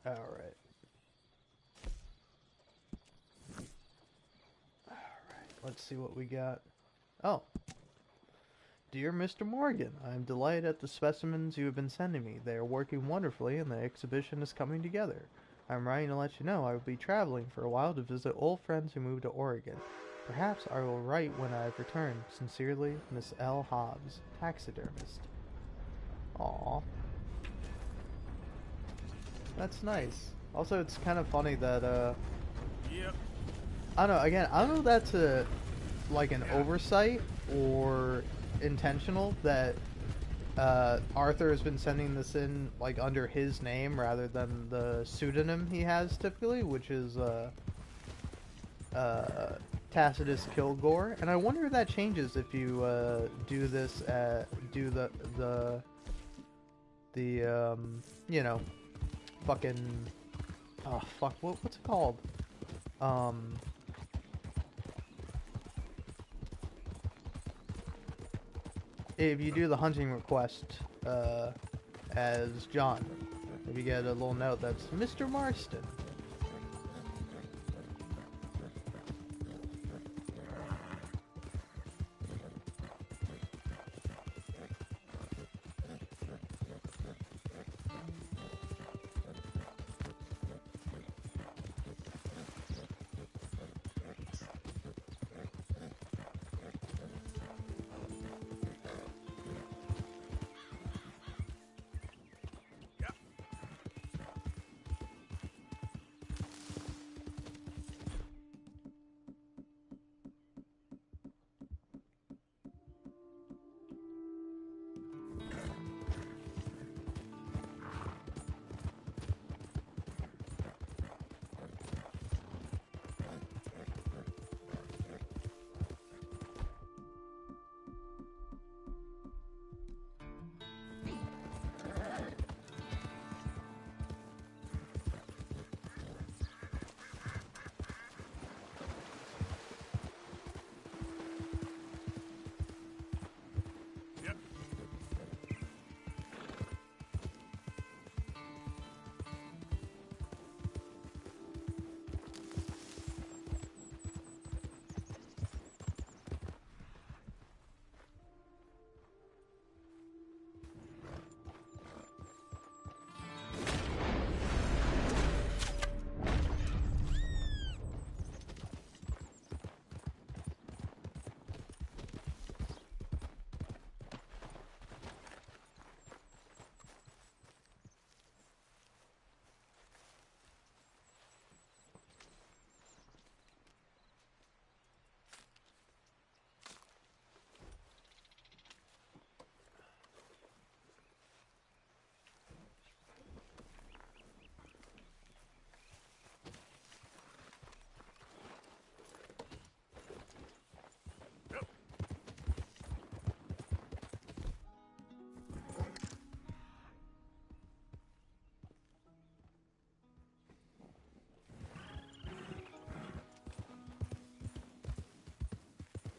Alright. Let's see what we got. Oh. Dear Mr. Morgan, I am delighted at the specimens you have been sending me. They are working wonderfully and the exhibition is coming together. I'm writing to let you know I will be traveling for a while to visit old friends who moved to Oregon. Perhaps I will write when I have returned. Sincerely, Miss L. Hobbs, taxidermist. Aww. That's nice. Also, it's kind of funny that,
Yep.
I don't know, again, I don't know if that's like an oversight or intentional that Arthur has been sending this in like under his name rather than the pseudonym he has typically, which is Tacitus Kilgore. And I wonder if that changes if you do this do the you know, fucking oh fuck, what's it called? If you do the hunting request as John, if you get a little note that's Mr. Marston.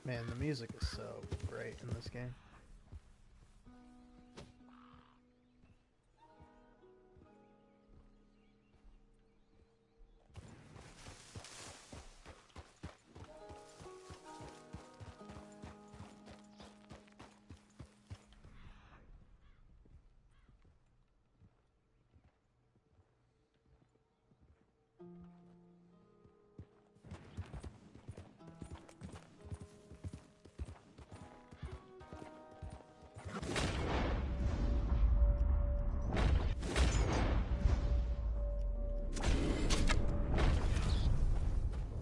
Man, the music is so great in this game.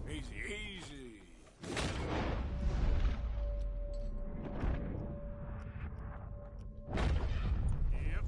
Easy, easy. Yep.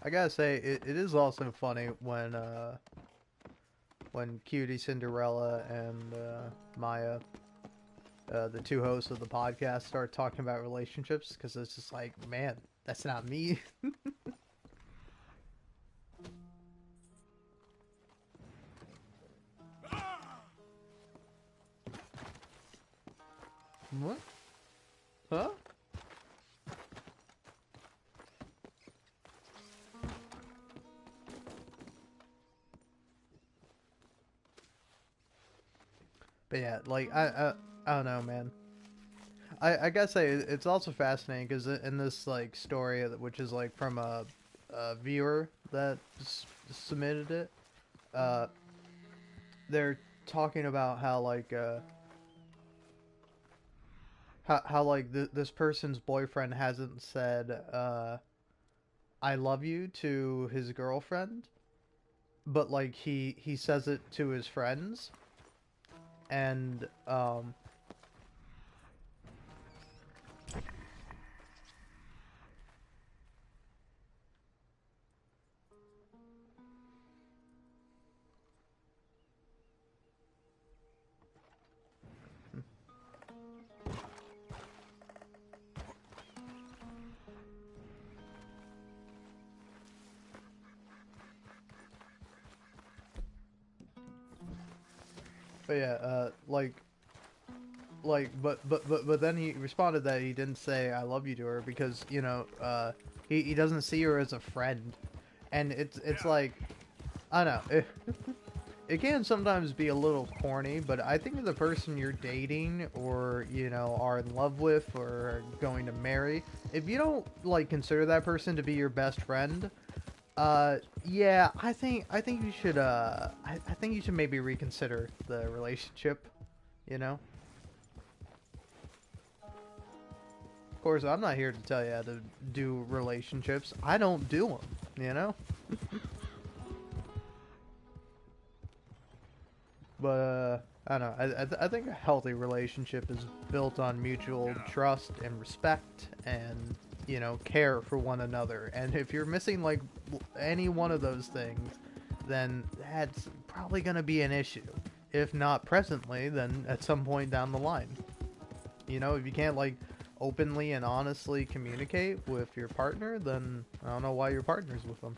I gotta say, it is also funny when Cutie Cinderella and Maya, the two hosts of the podcast, start talking about relationships, because it's just like, man, that's not me. What? Huh? But yeah, like I don't know, man. I gotta say it's also fascinating because in this like story, which is like from a viewer that submitted it, uh, they're talking about how like how like this person's boyfriend hasn't said I love you to his girlfriend, but like he says it to his friends, and but yeah, but then he responded that he didn't say I love you to her because he doesn't see her as a friend, and it's like I don't know it can sometimes be a little corny, but I think the person you're dating or are in love with or are going to marry, if you don't like consider that person to be your best friend, yeah, I think you should I think you should maybe reconsider the relationship, you know. Of course, I'm not here to tell you how to do relationships. I don't do them, you know? But, I don't know. I think a healthy relationship is built on mutual trust and respect and, care for one another. And if you're missing, like, any one of those things, then that's probably going to be an issue. If not presently, then at some point down the line. If you can't, like, openly and honestly communicate with your partner, then I don't know why your partner's with them.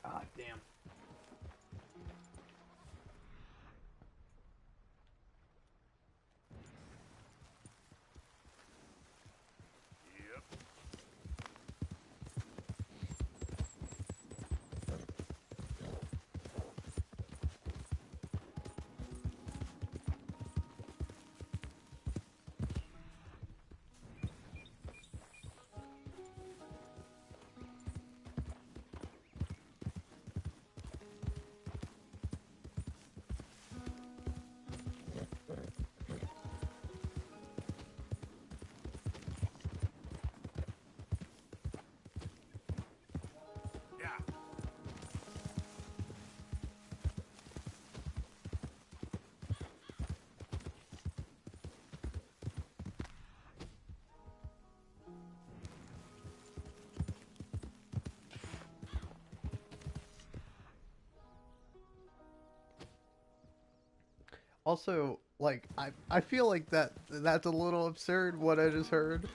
Ah, damn. Also, like, I feel like that's a little absurd what I just heard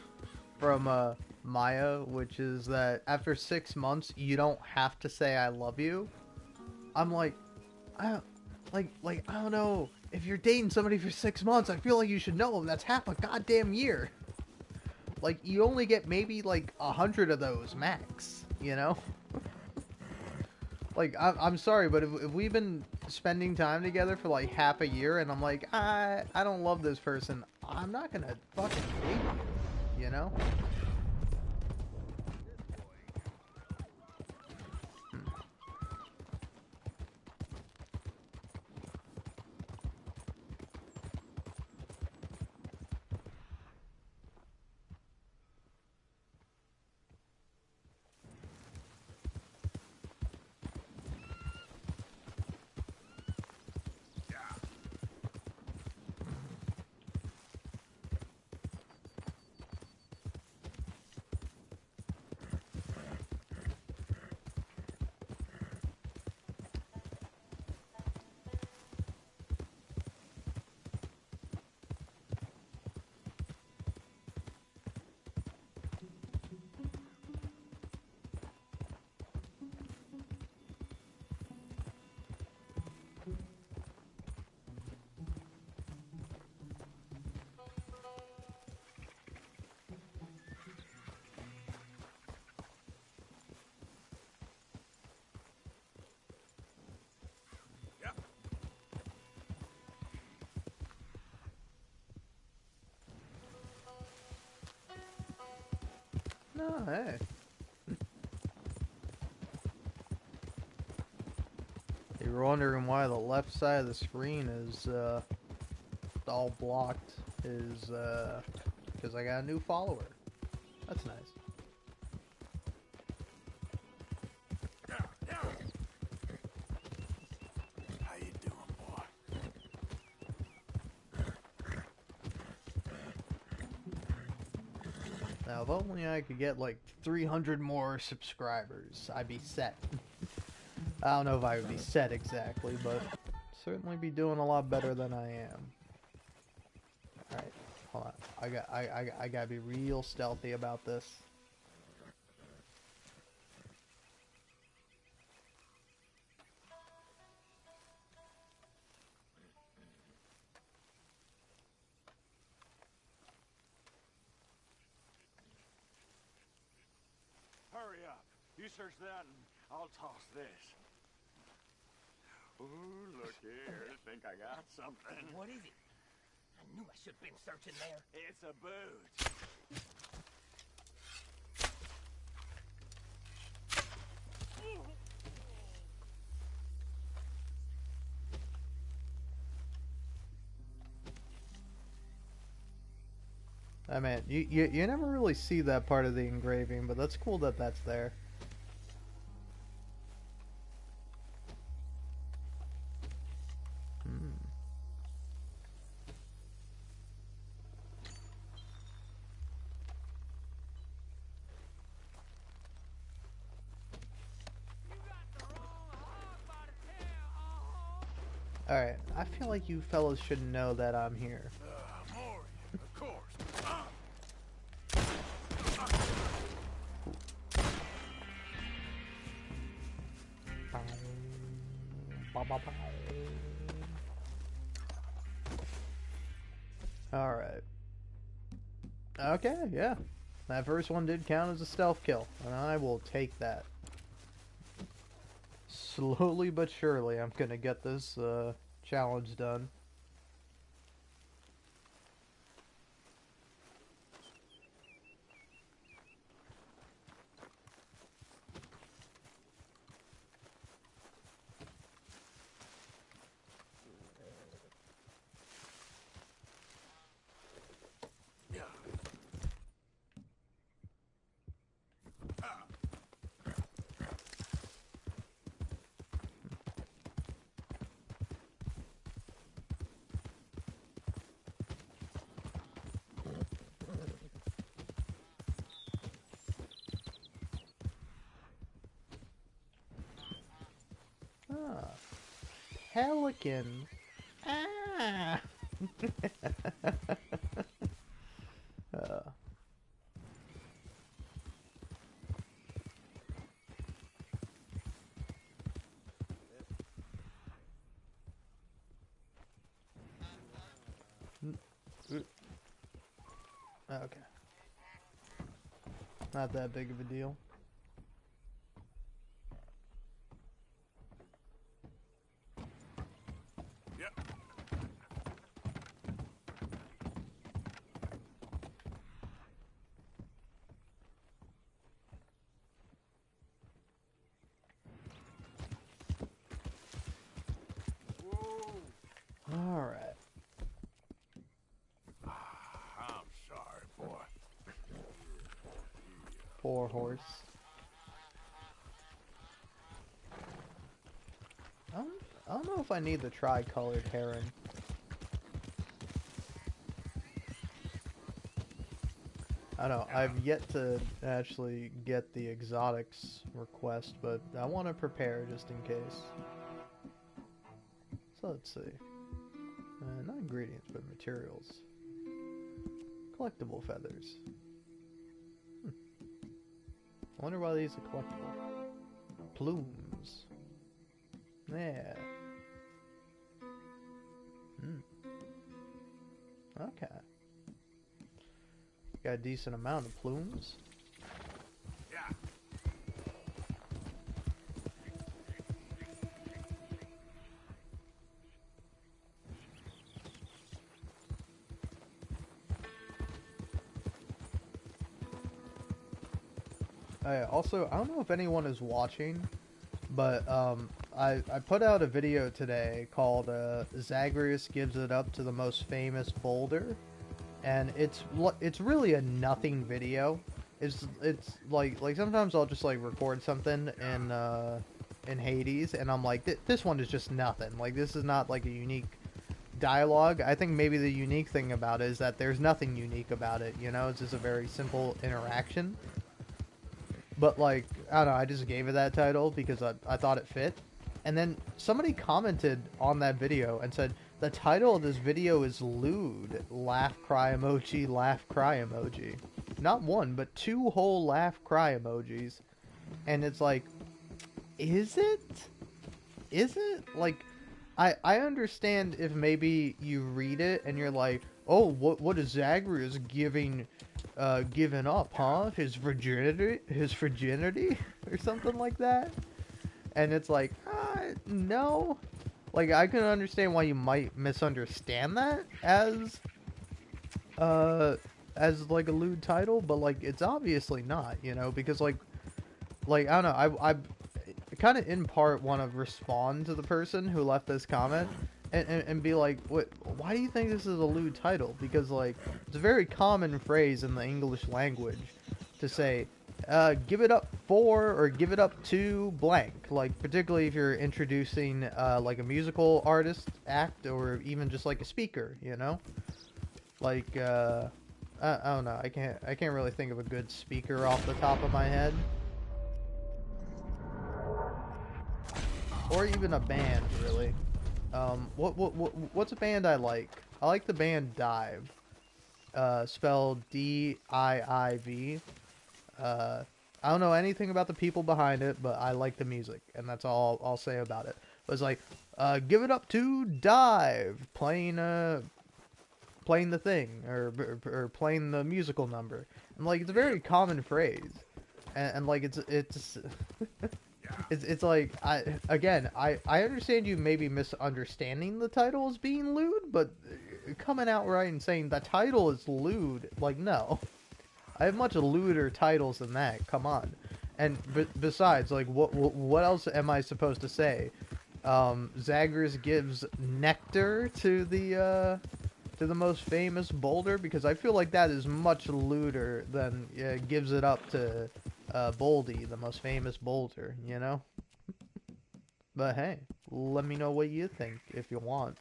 from Maya, which is that after 6 months you don't have to say I love you. I'm like, I don't, like I don't know. If you're dating somebody for 6 months, I feel like you should know them. That's half a goddamn year. Like, you only get maybe like 100 of those max, you know? Like, I'm sorry, but if we've been spending time together for like half a year and I'm like, I don't love this person, I'm not gonna fucking date you, you know? No, hey. You're wondering why the left side of the screen is all blocked is because I got a new follower. That's nice.
How you doing, boy?
Now, if only I could get like 300 more subscribers, I'd be set. I don't know if I would be set exactly, but certainly be doing a lot better than I am. Alright, hold on. I gotta be real stealthy about this.
Hurry up. You search that and I'll toss this. Ooh, look here. Think I got something.
What is it? I knew I should have been searching there.
It's a boot.
I mean, you never really see that part of the engraving, but that's cool that that's there. Alright, I feel like you fellas should know that I'm here.
More, of course.
Alright. Okay, yeah. That first one did count as a stealth kill, and I will take that. Slowly but surely, I'm gonna get this challenge done. Ah, Pelican. Ah. Ah. Okay. Not that big of a deal.
Yep.
All right.
I'm sorry, boy.
Poor horse. I don't know if I need the tri-colored heron. I don't know. I've yet to actually get the exotics request, but I want to prepare just in case. So let's see. Not ingredients, but materials. Collectible feathers. I wonder why these are collectible. Plumes. Yeah. Okay. Got a decent amount of plumes.
Yeah.
Also, I don't know if anyone is watching, but I put out a video today called Zagreus Gives It Up to the Most Famous Boulder, and it's really a nothing video. It's like sometimes I'll just like record something in Hades, and I'm like, this one is just nothing. Like, this is not like a unique dialogue. I think maybe the unique thing about it is that there's nothing unique about it, you know? It's just a very simple interaction. But, like, I don't know, I just gave it that title because I thought it fit. And then somebody commented on that video and said, the title of this video is lewd. Laugh, cry emoji, laugh, cry emoji. Not one, but 2 whole laugh, cry emojis. And it's like, is it? Is it? Like, I understand if maybe you read it and you're like, oh, what is Zagreus giving up, huh? His virginity or something like that. And it's like, no. Like, I can understand why you might misunderstand that as like a lewd title, but like it's obviously not, you know, because like I don't know, I kind of in part want to respond to the person who left this comment and be like, what? Why do you think this is a lewd title? Because like it's a very common phrase in the English language to say, give it up for or give it up to blank. Like particularly if you're introducing like a musical artist act or even just like a speaker, you know. Like I don't know. I can't really think of a good speaker off the top of my head. Or even a band, really. What's a band I like? I like the band Dive. Spelled D-I-I-V. I don't know anything about the people behind it, but I like the music, and that's all I'll say about it. It was like, give it up to Dive, playing the thing, or playing the musical number. And like, it's a very common phrase. And like, it's it's like, I understand you maybe misunderstanding the title as being lewd, but coming out right and saying the title is lewd, like, no. I have much lewder titles than that, come on. And besides, like, what else am I supposed to say? Zagreus gives nectar to the most famous boulder, because I feel like that is much lewder than gives it up to Boldy, the most famous boulder, you know? But hey, let me know what you think if you want.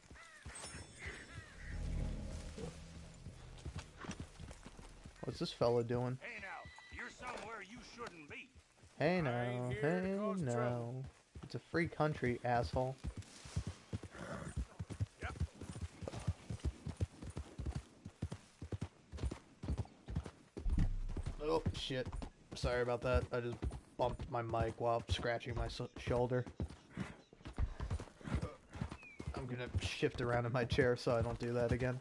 What's this fella doing?
Hey now, you're somewhere you shouldn't be.
Hey now, hey now. It's a free country, asshole.
Yep.
shit. Sorry about that. I just bumped my mic while scratching my shoulder. I'm gonna shift around in my chair so I don't do that again.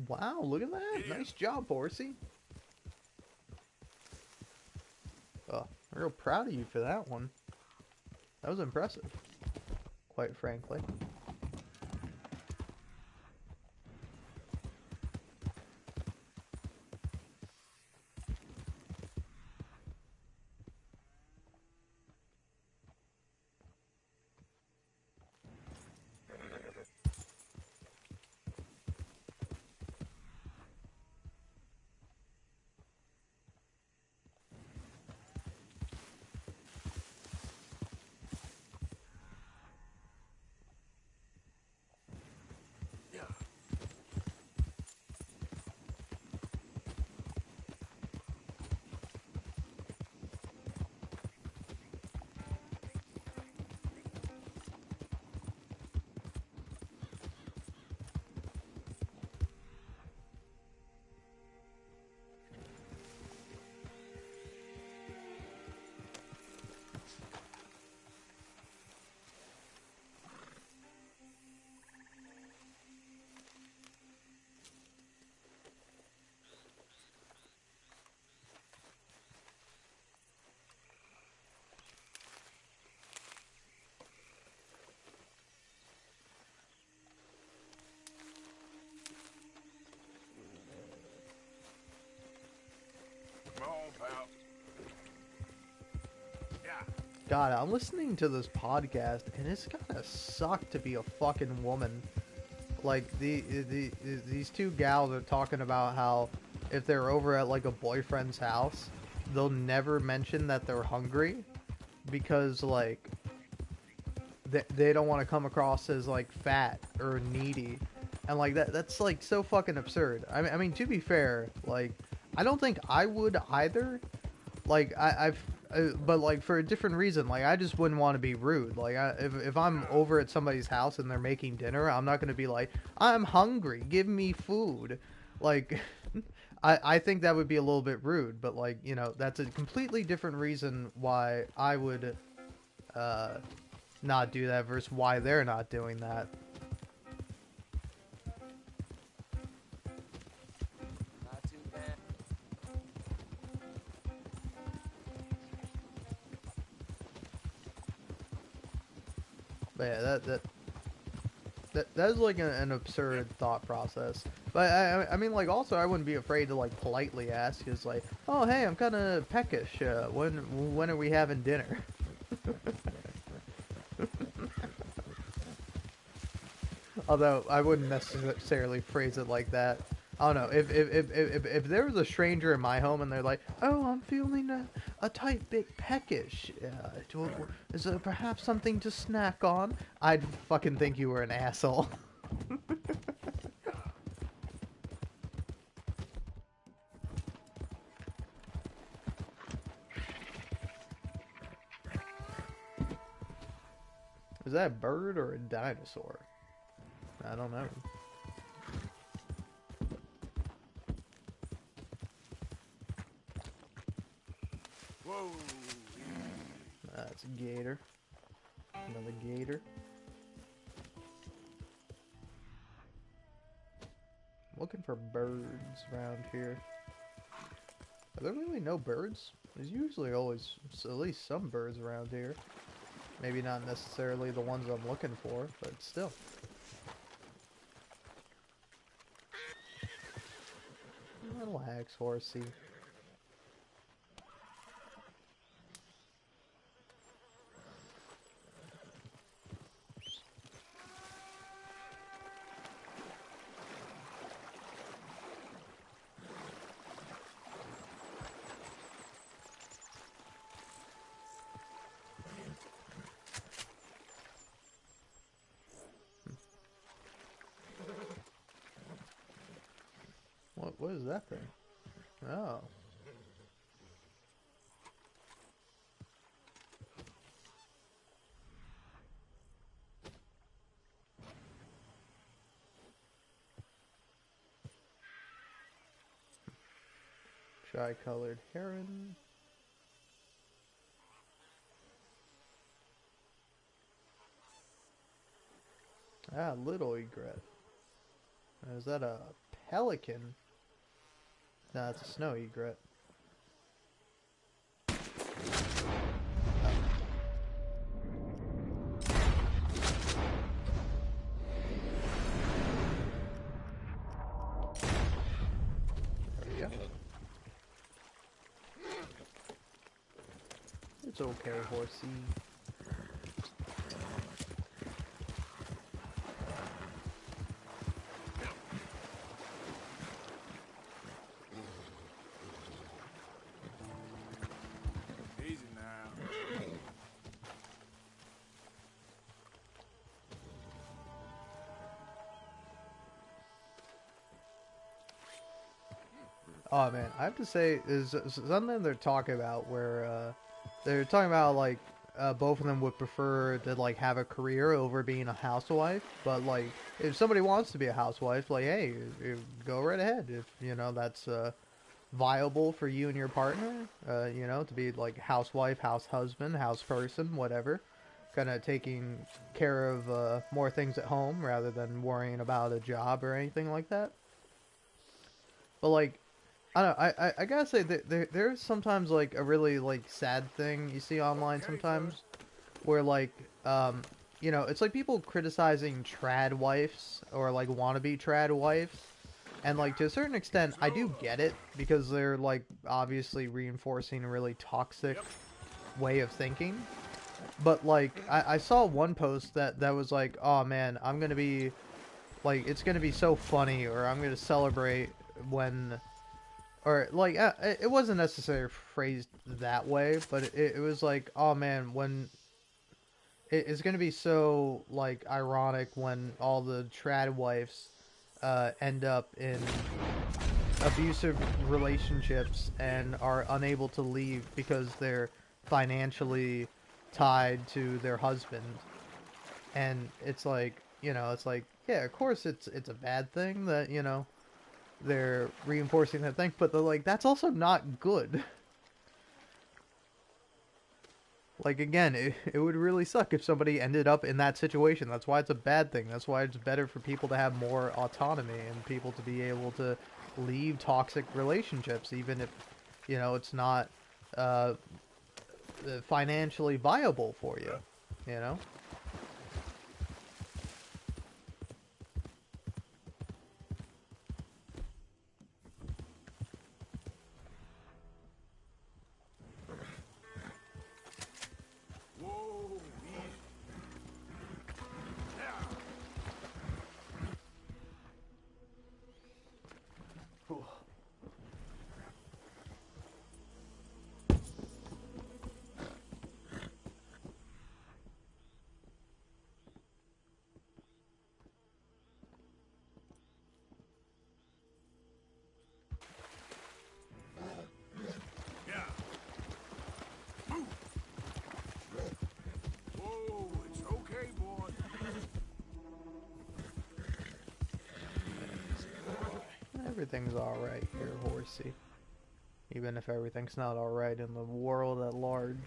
Wow, look at that. Nice job, Horsey. Oh, I'm real proud of you for that one. That was impressive, quite frankly. God, I'm listening to this podcast, and it's gotta suck to be a fucking woman. Like, these two gals are talking about how if they're over at, like, a boyfriend's house, they'll never mention that they're hungry because, like, they don't want to come across as, like, fat or needy. And, like, that's, like, so fucking absurd. I mean, to be fair, like, I don't think I would either. Like, but like for a different reason. Like, I just wouldn't want to be rude. Like, if I'm over at somebody's house and they're making dinner, I'm not going to be like, I'm hungry, give me food. Like, I think that would be a little bit rude. But, like, you know, that's a completely different reason why I would not do that versus why they're not doing that. But yeah, that is like an absurd thought process. But I mean, like, also I wouldn't be afraid to, like, politely ask, is like, oh hey, I'm kind of peckish. When are we having dinner? Although I wouldn't necessarily phrase it like that. I don't know. If there was a stranger in my home and they're like, "Oh, I'm feeling a tight bit peckish. Is there perhaps something to snack on?" I'd fucking think you were an asshole. Is that a bird or a dinosaur? I don't know.
Whoa!
That's a gator. Another gator. Looking for birds around here. Are there really no birds? There's usually always at least some birds around here. Maybe not necessarily the ones I'm looking for, but still. Relax, horsey. What is that thing? Oh. Shy-colored heron. Ah, little egret. Is that a pelican? No, it's a snow egret. There we go. It's okay, horsey.
Easy now.
Oh man, I have to say, is something they're talking about where they're talking about like both of them would prefer to like have a career over being a housewife, but like if somebody wants to be a housewife, like hey, go right ahead if you know that's viable for you and your partner, you know, to be like housewife, house husband, house person, whatever, kind of taking care of more things at home rather than worrying about a job or anything like that. But like I don't know. I gotta say that there's sometimes like a really like sad thing you see online sometimes, where like you know it's like people criticizing trad wives or like wannabe trad wives, and like to a certain extent I do get it because they're like obviously reinforcing a really toxic way of thinking. But like I saw one post that was like, oh man, I'm gonna be like it's gonna be so funny, or I'm gonna celebrate when. Or, like, it wasn't necessarily phrased that way, but it was like, oh man, when... It's gonna be so, like, ironic when all the trad wives end up in abusive relationships and are unable to leave because they're financially tied to their husband. And it's like, you know, it's like, yeah, of course it's a bad thing that, you know, they're reinforcing that thing, but they're like, that's also not good. Like, again, it would really suck if somebody ended up in that situation. That's why it's a bad thing. That's why it's better for people to have more autonomy and people to be able to leave toxic relationships, even if, you know, it's not financially viable for you, you know? Everything's alright here, horsey. Even if everything's not alright in the world at large.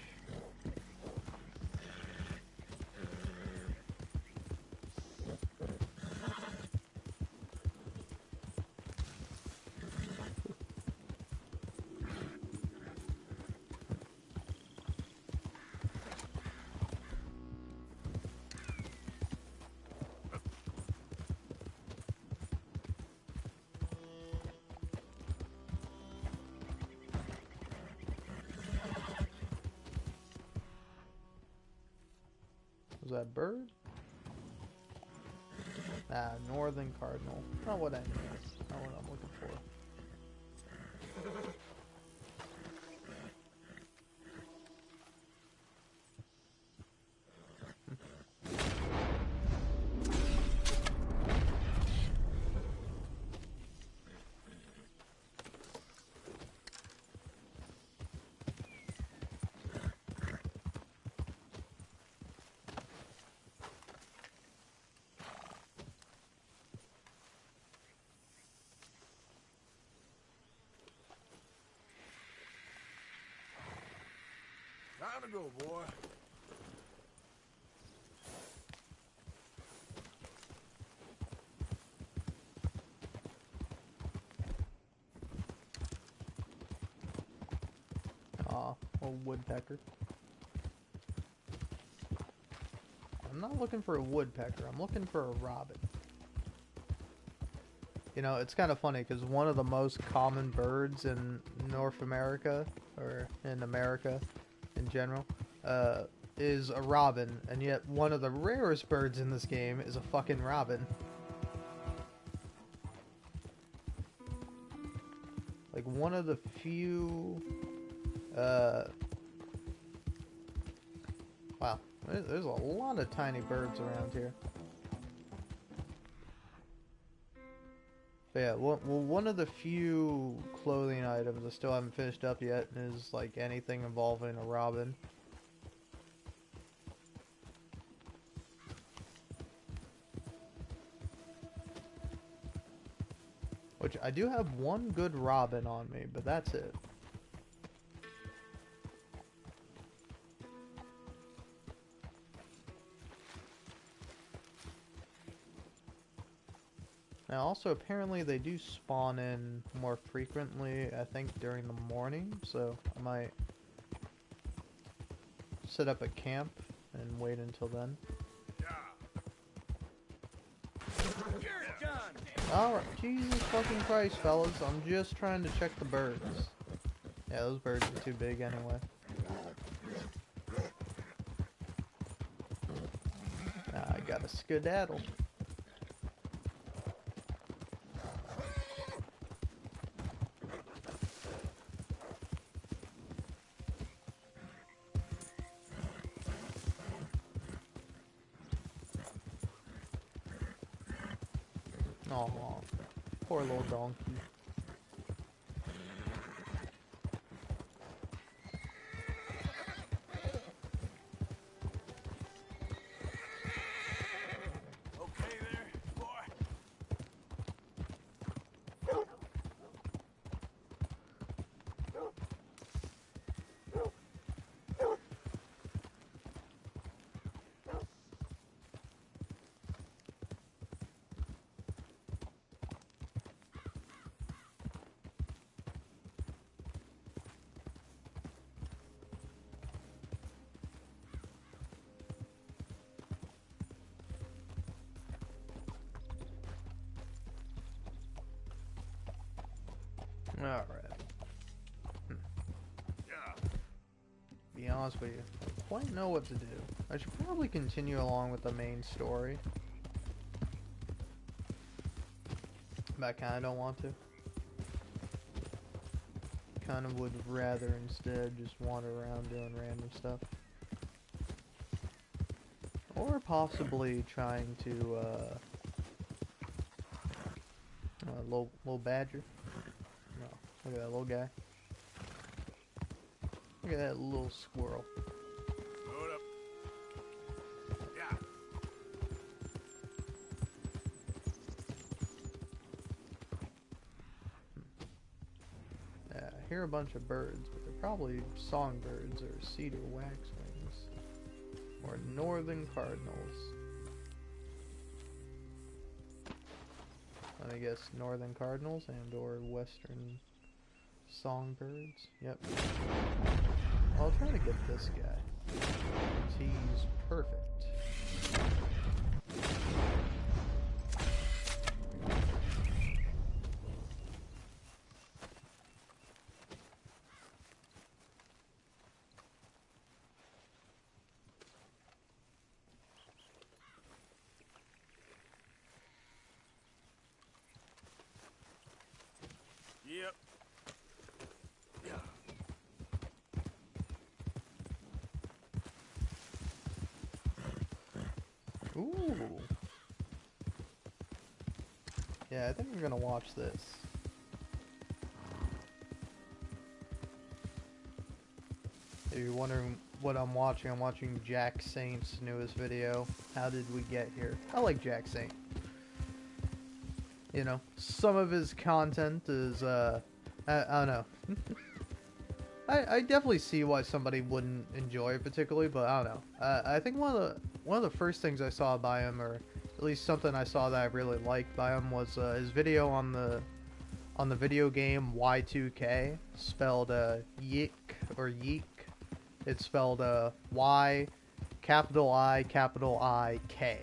Was that bird? Ah, northern cardinal. Not what I need. Not what I'm looking for.
Time to go, boy.
Aw, old woodpecker. I'm not looking for a woodpecker, I'm looking for a robin. You know, it's kind of funny because one of the most common birds in North America, or in America in general, is a robin, and yet one of the rarest birds in this game is a fucking robin. Like one of the few, wow, there's a lot of tiny birds around here. But yeah, well, one of the few clothing items I still haven't finished up yet is like anything involving a robin. Which I do have one good robin on me, but that's it. Now also apparently they do spawn in more frequently, I think during the morning, so I might set up a camp and wait until then. Alright, Jesus fucking Christ, fellas, I'm just trying to check the birds. Yeah, those birds are too big anyway. I gotta skedaddle. Aw, poor little donkey.
Okay there, boy.
Alright. Be honest with you, I don't quite know what to do. I should probably continue along with the main story. But I kinda don't want to. Kind of would rather instead just wander around doing random stuff. Or possibly trying to, little badger. No, look at that little guy. Look at that little squirrel.
Hold up. Yeah.
Yeah, I hear a bunch of birds, but they're probably songbirds or cedar waxwings. Or northern cardinals. I guess northern cardinals and or western songbirds. Yep. I'll try to get this guy. He's perfect.
Yep.
Ooh. Yeah, I think I'm gonna watch this. If you're wondering what I'm watching Jack Saint's newest video. How did we get here? I like Jack Saint. You know, some of his content is, I don't know. I definitely see why somebody wouldn't enjoy it particularly, but I don't know. I think one of the first things I saw by him, or at least something I saw that I really liked by him, was his video on the video game Y2K, spelled Yeek or Yeek. It's spelled Y capital I K,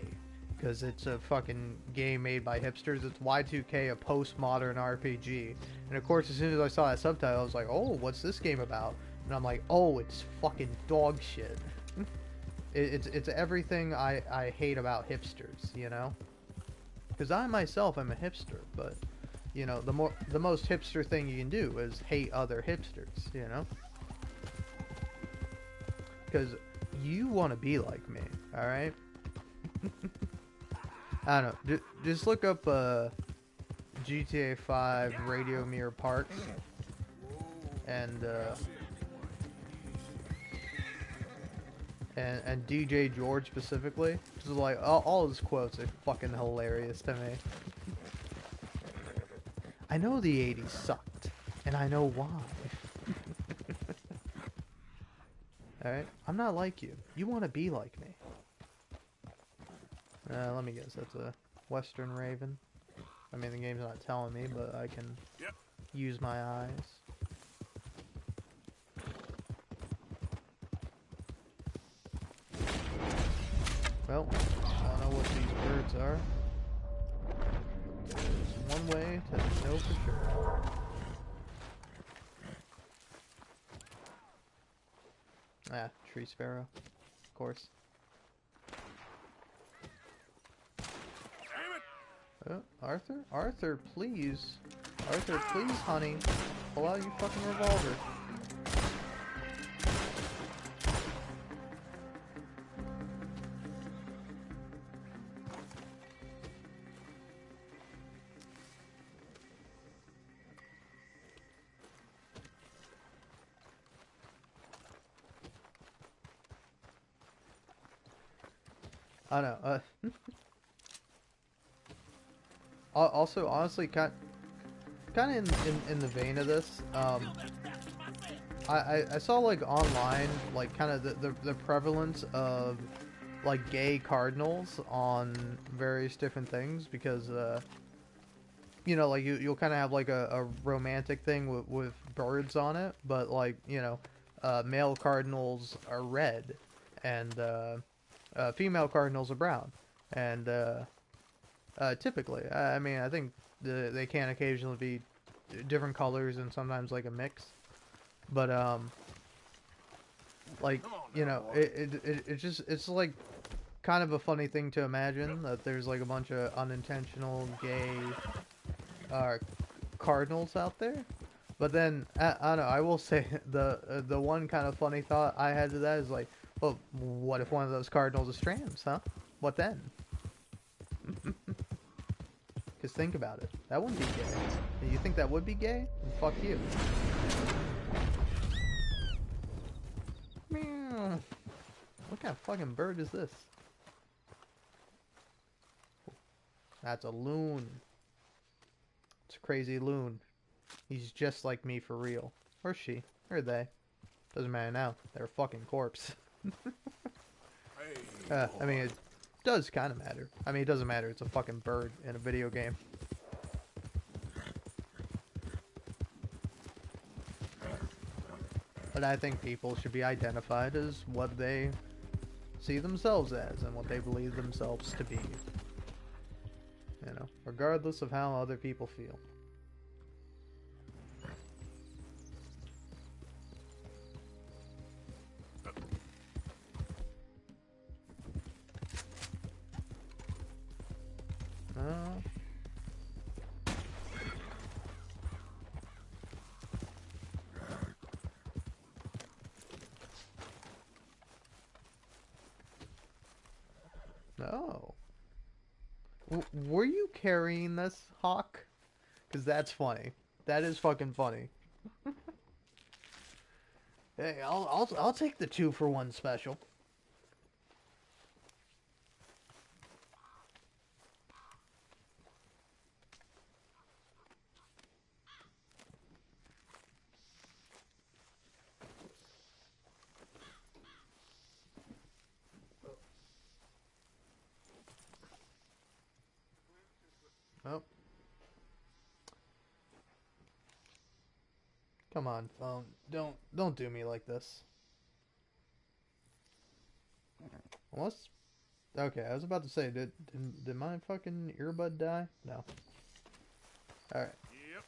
because it's a fucking game made by hipsters. It's Y2K, a postmodern RPG. And of course, as soon as I saw that subtitle, I was like, oh, what's this game about? And I'm like, oh, it's fucking dog shit. It's everything I hate about hipsters, you know? Because I myself am a hipster, but, you know, the most hipster thing you can do is hate other hipsters, you know? Because you want to be like me, alright? I don't know. Just look up GTA 5 Radio Mirror Parks and DJ George specifically. Just like all his quotes are fucking hilarious to me. I know the 80s sucked, and I know why. Alright? I'm not like you. You want to be like me. Let me guess. That's a Western Raven. I mean, the game's not telling me, but I can use my eyes. Well, I don't know what these birds are. There's one way to know for sure. Ah, tree sparrow. Of course. Arthur? Arthur, please. Arthur, please, honey. Pull out your fucking revolver. I don't know. Also, honestly, kind of in the vein of this, I saw like online, like kind of the prevalence of like gay cardinals on various different things, because you know, like you'll kind of have like a romantic thing with birds on it, but like, you know, male cardinals are red, and female cardinals are brown, and typically, I mean, I think they can occasionally be different colors and sometimes like a mix, but like, you know, it's like kind of a funny thing to imagine that there's like a bunch of unintentional gay cardinals out there. But then I don't know, I will say the one kind of funny thought I had to that is like, well, what if one of those cardinals is trans, huh? What then? Because think about it. That wouldn't be gay. You think that would be gay? Then fuck you. Meow. What kind of fucking bird is this? That's a loon. It's a crazy loon. He's just like me for real. Or she. Or they. Doesn't matter now. They're a fucking corpse. I mean, it does kind of matter. I mean, it doesn't matter. It's a fucking bird in a video game. But I think people should be identified as what they see themselves as and what they believe themselves to be. You know, regardless of how other people feel. No. Were you carrying this, Hawk? Because that's funny. That is fucking funny. Hey, I'll take the 2-for-1 special. Come on, phone. Don't do me like this. Unless, okay, I was about to say, did my fucking earbud die? No. All right.
Yep.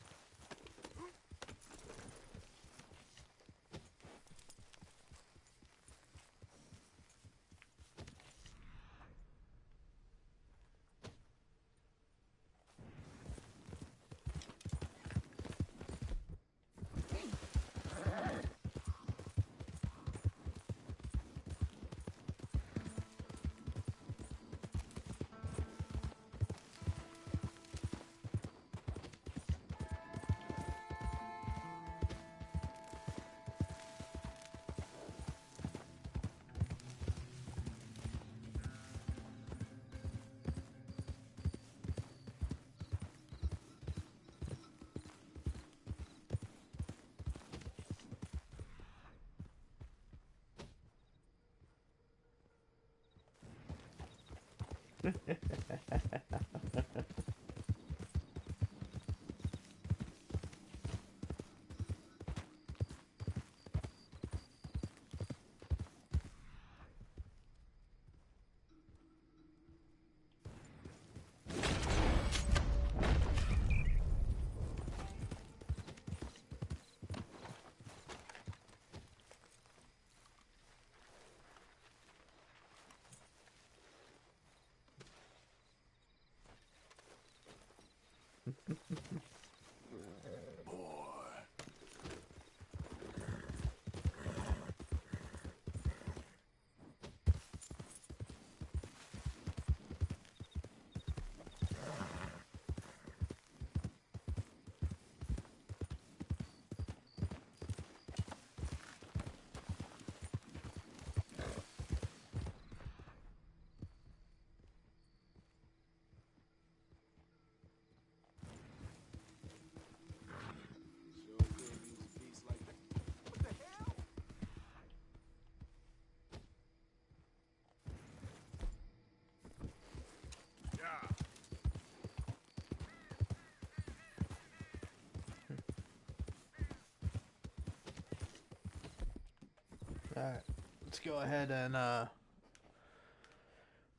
Alright, let's go ahead and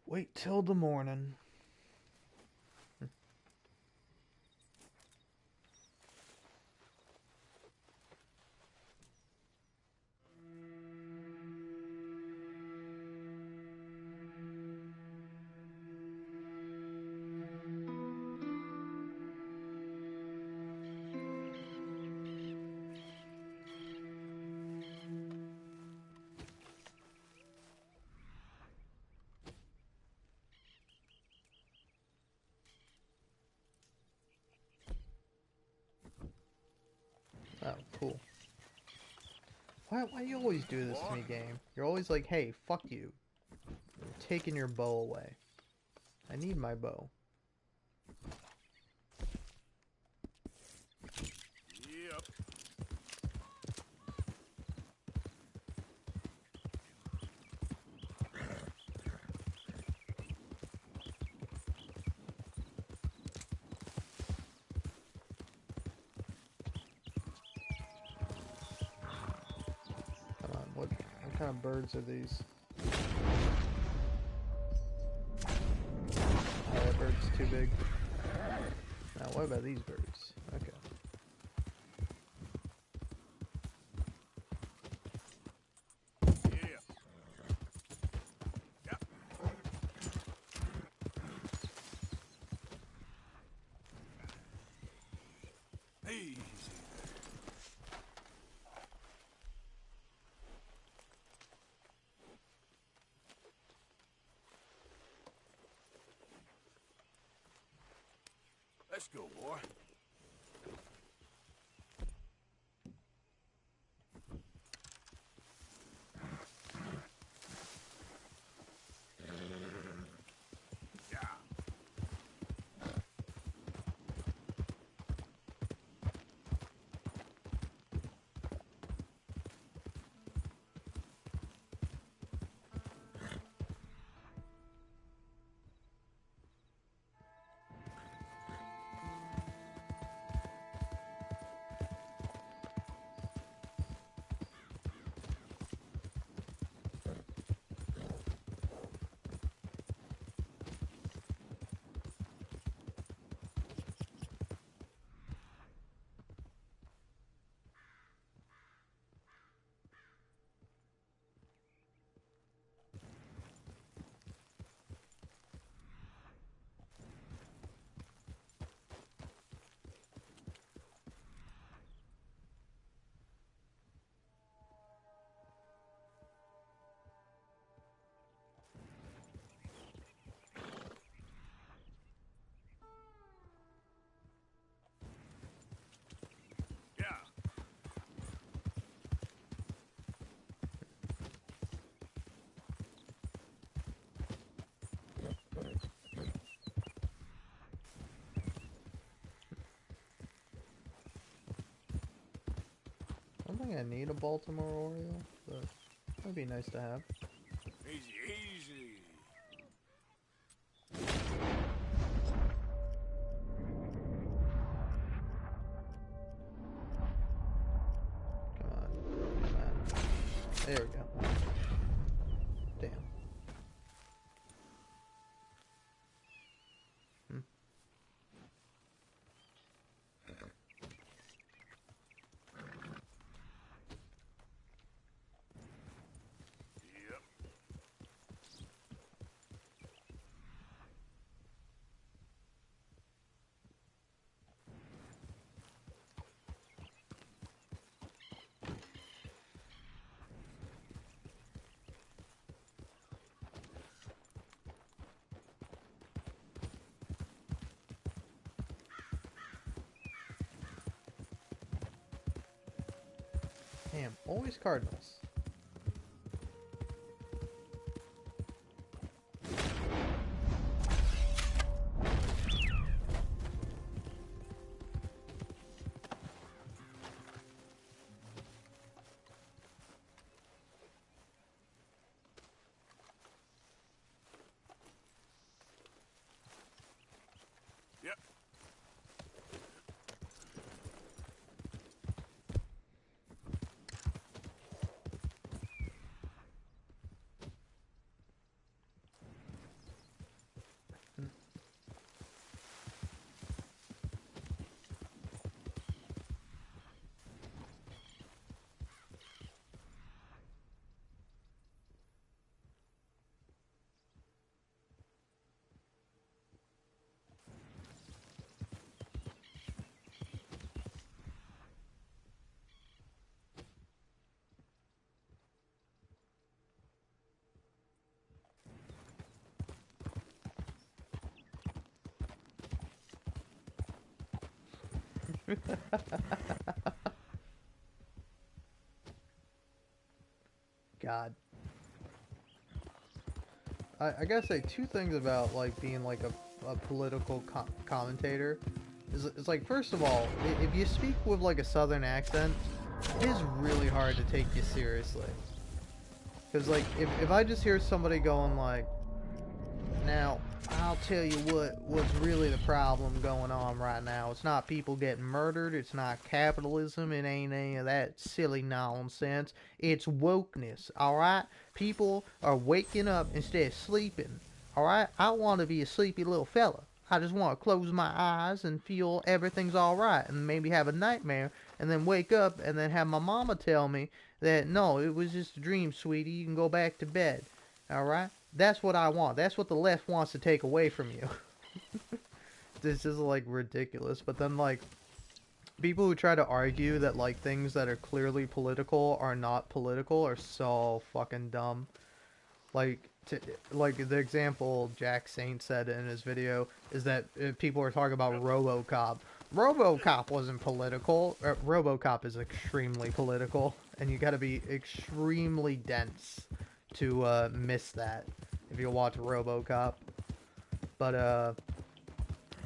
wait till the morning. Oh, cool. Why you always do this to me, game? You're always like, hey, fuck you. I'm taking your bow away. I need my bow.
Yep.
Come on, what kind of birds are these? Oh, that bird's too big. Now, what about these birds? Okay.
Yeah. Yep. Easy. Let's go, boy. Yeah.
think I need a Baltimore Oreo, but it'd be nice to have.
Easy, easy.
Come on. There we go. Damn. Damn, always Cardinals.
Yep. God. I gotta say two things about like being like a political commentator. Is like, first of all, if you speak with like a southern accent, it is really hard to take you seriously. Because like if I just hear somebody going like, now I'll tell you what's really the problem going on right now. It's not people getting murdered. It's not capitalism. It ain't any of that silly nonsense. It's wokeness, alright? People are waking up instead of sleeping, alright? I want to be a sleepy little fella. I just want to close my eyes and feel everything's alright and maybe have a nightmare and then wake up and then have my mama tell me that, no, it was just a dream, sweetie. You can go back to bed, alright? That's what I want. That's what the left wants to take away from you. This is like ridiculous. But then like people who try to argue that like things that are clearly political are not political are so fucking dumb. Like the example Jack Saint said in his video is that people are talking about RoboCop. RoboCop wasn't political. RoboCop is extremely political, and you got to be extremely dense to miss that if you watch RoboCop. But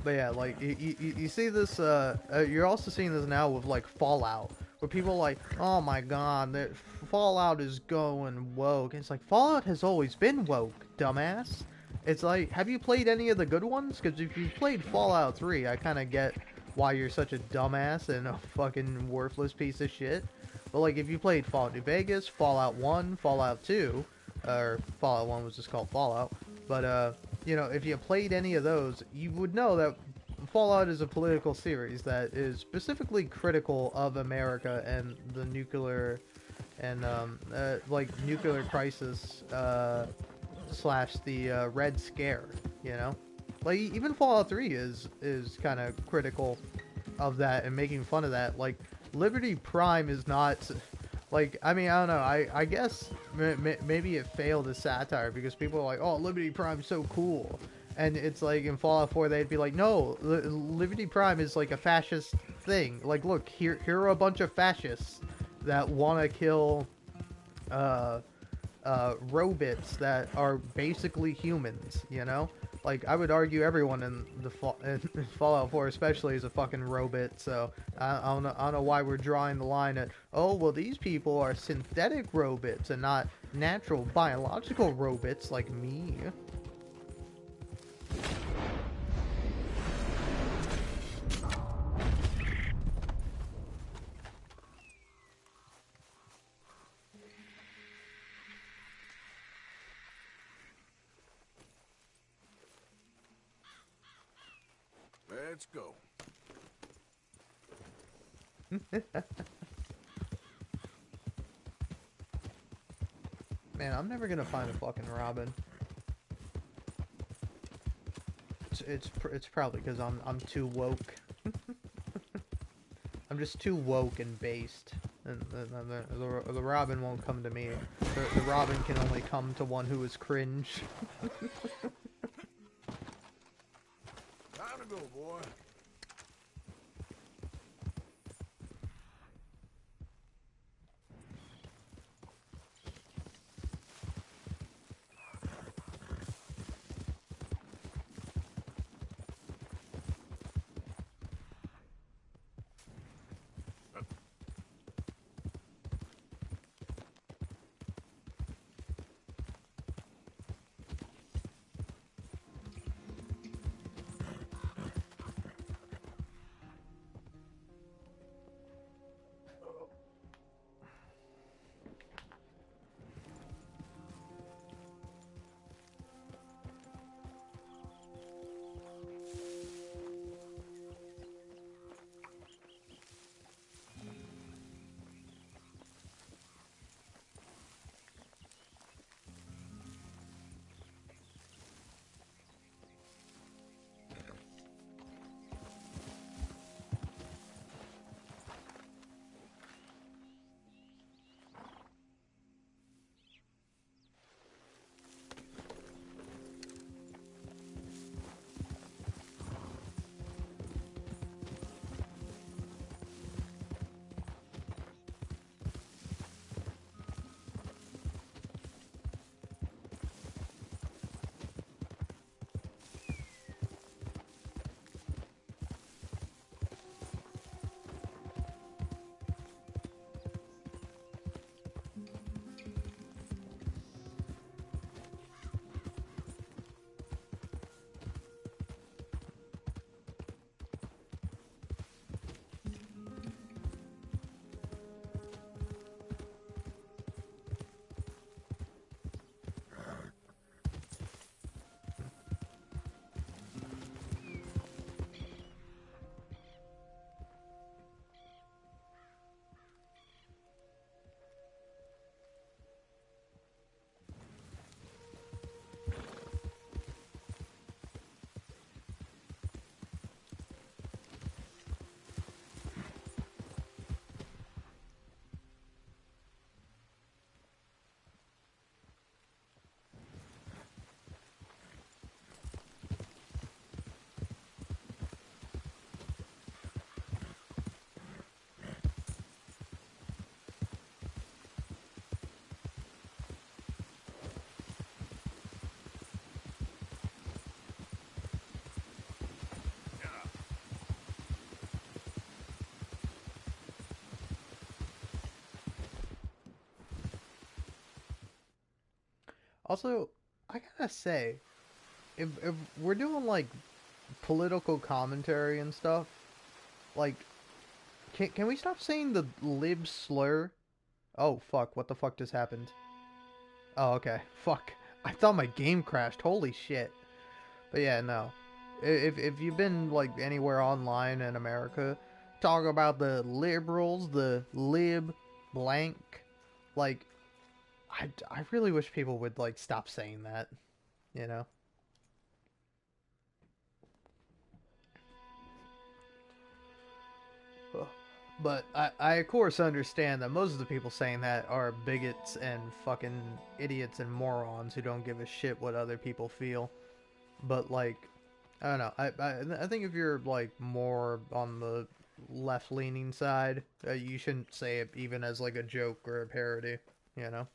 yeah, like you see this. You're also seeing this now with like Fallout, where people are like, oh my god, that Fallout is going woke. And it's like, Fallout has always been woke, dumbass. It's like, have you played any of the good ones? Because if you played Fallout 3, I kind of get why you're such a dumbass and a fucking worthless piece of shit. But like, if you played Fallout New Vegas, Fallout 1, Fallout 2, or Fallout 1 was just called Fallout, but you know, if you played any of those, you would know that Fallout is a political series that is specifically critical of America and the nuclear and like nuclear crisis slash the Red Scare, you know? Like even Fallout 3 is kind of critical of that and making fun of that. Like Liberty Prime is not, like, I mean, I don't know, I guess maybe it failed as satire because people are like, oh, Liberty Prime's so cool. And it's like in Fallout 4 they'd be like, no, Liberty Prime is like a fascist thing. Like, look, here are a bunch of fascists that want to kill robots that are basically humans, you know?
Like, I would argue everyone in in Fallout 4 especially is a fucking robot, so I don't know why we're drawing the line at, oh, well, these people are synthetic robots and not natural biological robots like me.
Let's go.
Man, I'm never gonna find a fucking Robin. It's probably because I'm too woke. I'm just too woke and based, and the Robin won't come to me. The Robin can only come to one who is cringe.
Time to go, boy.
Also, I gotta say, if we're doing like political commentary and stuff, like, can we stop saying the lib slur? Oh fuck! What the fuck just happened? Oh, okay. Fuck. I thought my game crashed. Holy shit. But yeah, no. If you've been like anywhere online in America, talk about the liberals, the lib blank, like, I really wish people would like stop saying that, you know? But I of course understand that most of the people saying that are bigots and fucking idiots and morons who don't give a shit what other people feel. But like, I don't know. I think if you're like more on the left leaning side, you shouldn't say it even as like a joke or a parody, you know?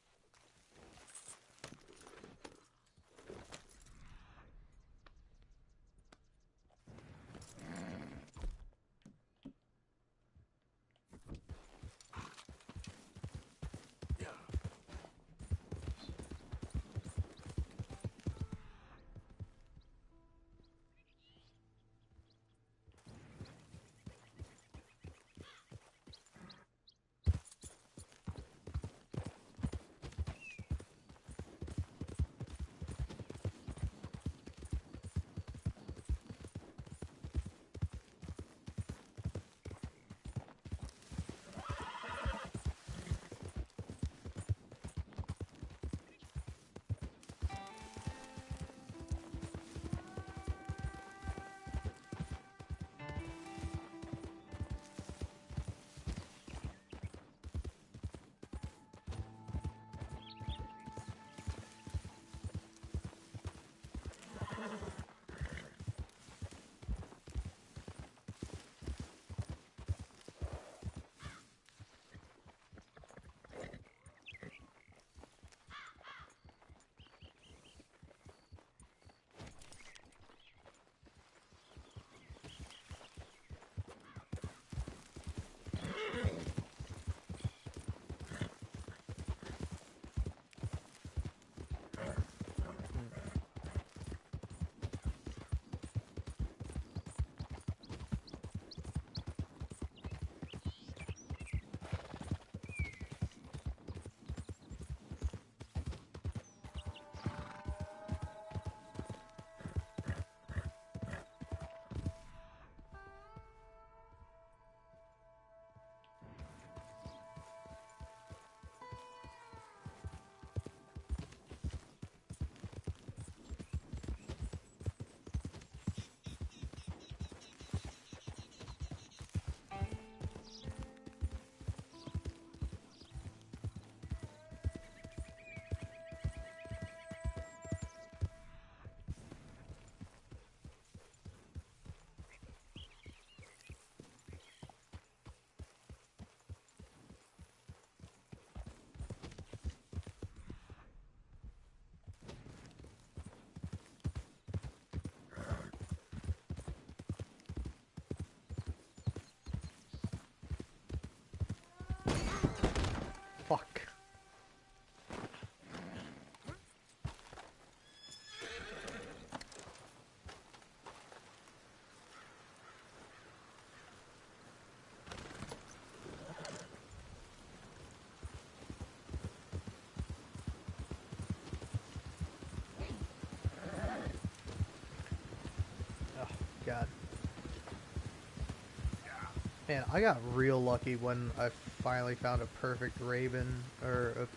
Man, I got real lucky when I finally found a perfect Raven, or a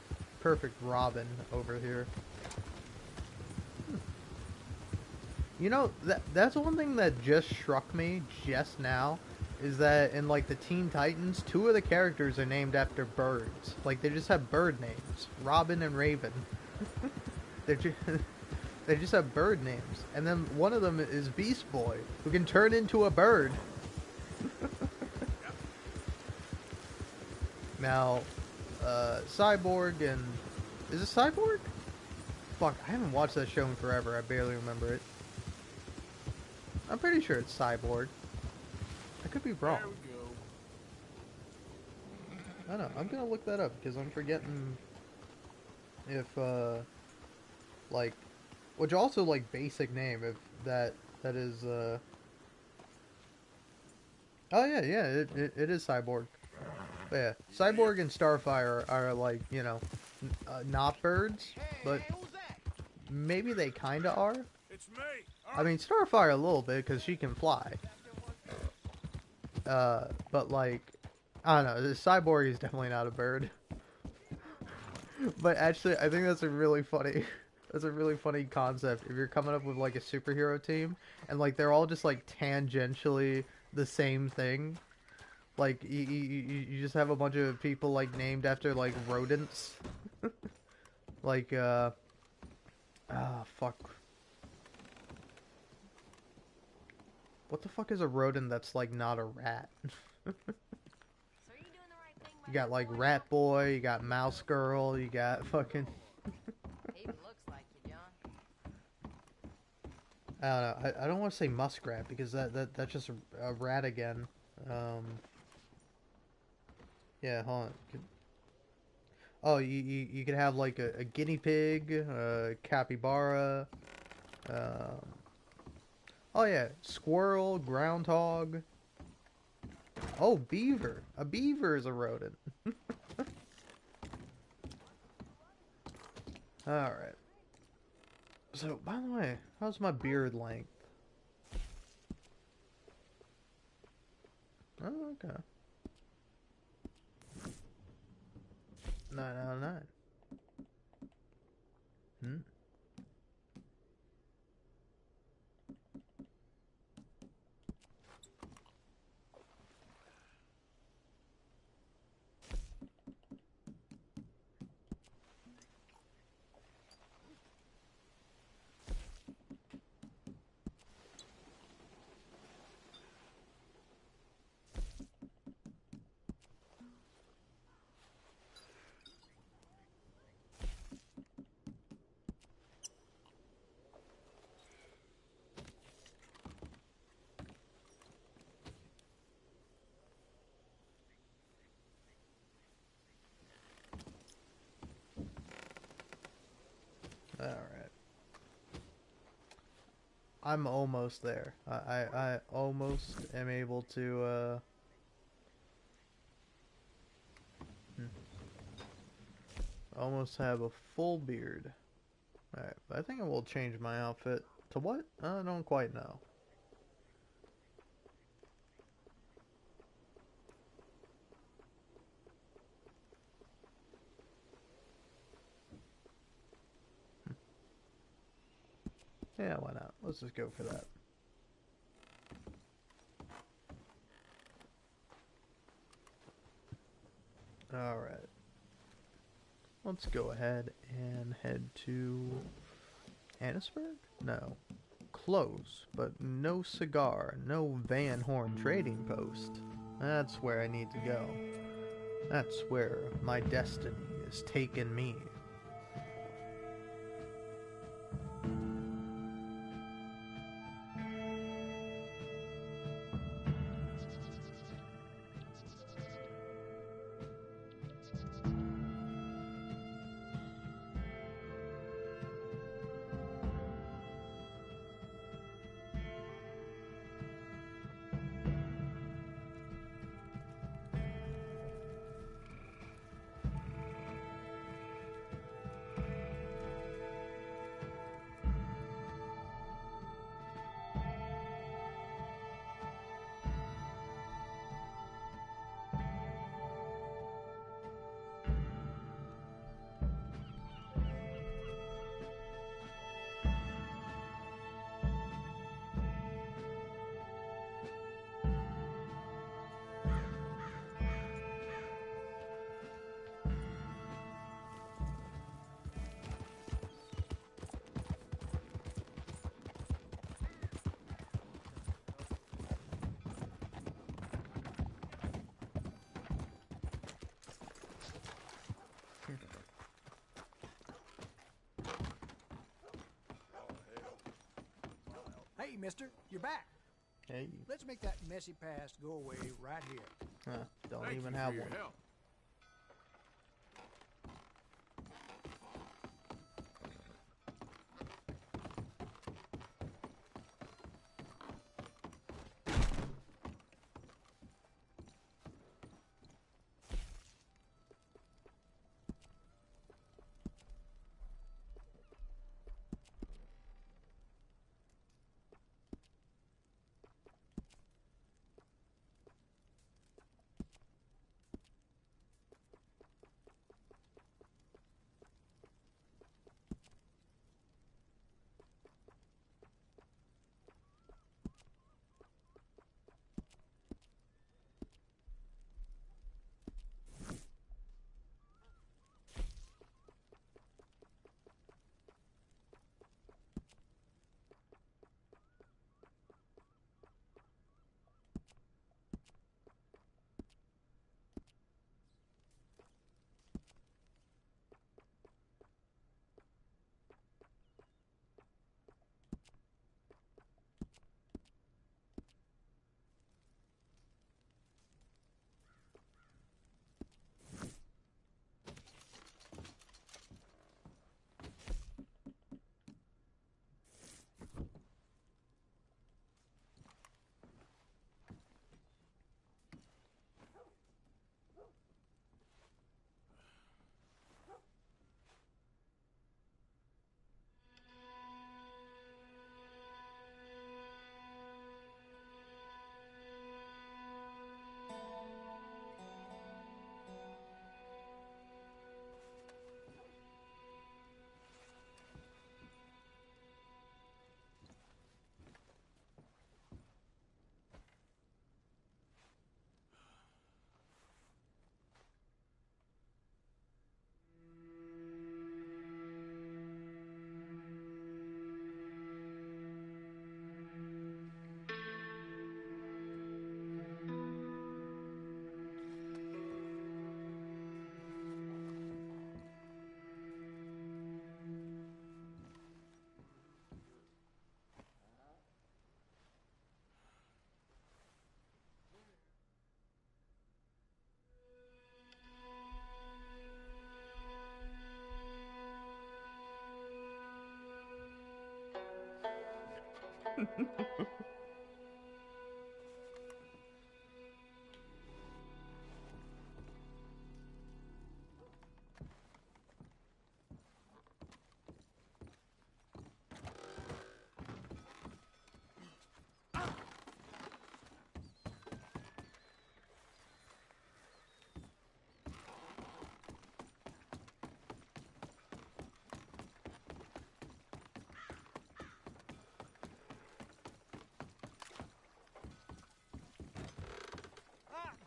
perfect Robin over here. You know, that's one thing that just struck me just now, is that in, like, the Teen Titans, 2 of the characters are named after birds. Like, they just have bird names. Robin and Raven. They're just... They just have bird names. And then one of them is Beast Boy, who can turn into a bird. Now, Cyborg and... Is it Cyborg? Fuck, I haven't watched that show in forever. I barely remember it. I'm pretty sure it's Cyborg. I could be wrong.
There we go.
I don't know. I'm gonna look that up, because I'm forgetting if, like... Which also, like, basic name, if that is, Oh, yeah, it is Cyborg. But yeah, Cyborg and Starfire are like, you know, not birds, but maybe they kinda are.
It's me.
I mean, Starfire a little bit, because she can fly. But, like, I don't know, Cyborg is definitely not a bird. But actually, I think that's a really funny... That's a really funny concept. If you're coming up with, like, a superhero team, and, like, they're all just, like, tangentially the same thing. Like, you just have a bunch of people, like, named after, like, rodents. Like, fuck. What the fuck is a rodent that's, like, not a rat? You got, like, Rat Boy, you got Mouse Girl, you got fucking... I don't know. I don't want to say muskrat, because that's just a rat again. Yeah, hold on. Oh, you could have like a guinea pig, a capybara. Oh yeah, squirrel, groundhog. Oh, beaver. A beaver is a rodent. All right. So, by the way, how's my beard length? Oh, okay. 9 out of 9. Hmm. Alright. I'm almost there. I almost am able to, almost have a full beard. Alright, but I think I will change my outfit. To what? I don't quite know. Yeah, why not? Let's just go for that. Alright. Let's go ahead and head to Annisburg? No. Close, but no cigar, no Van Horn trading post. That's where I need to go. That's where my destiny is taking me.
Hey, mister, you're back.
Hey.
Let's make that messy past go away right here.
Don't
Thank
even
you
have
for
one.
your help.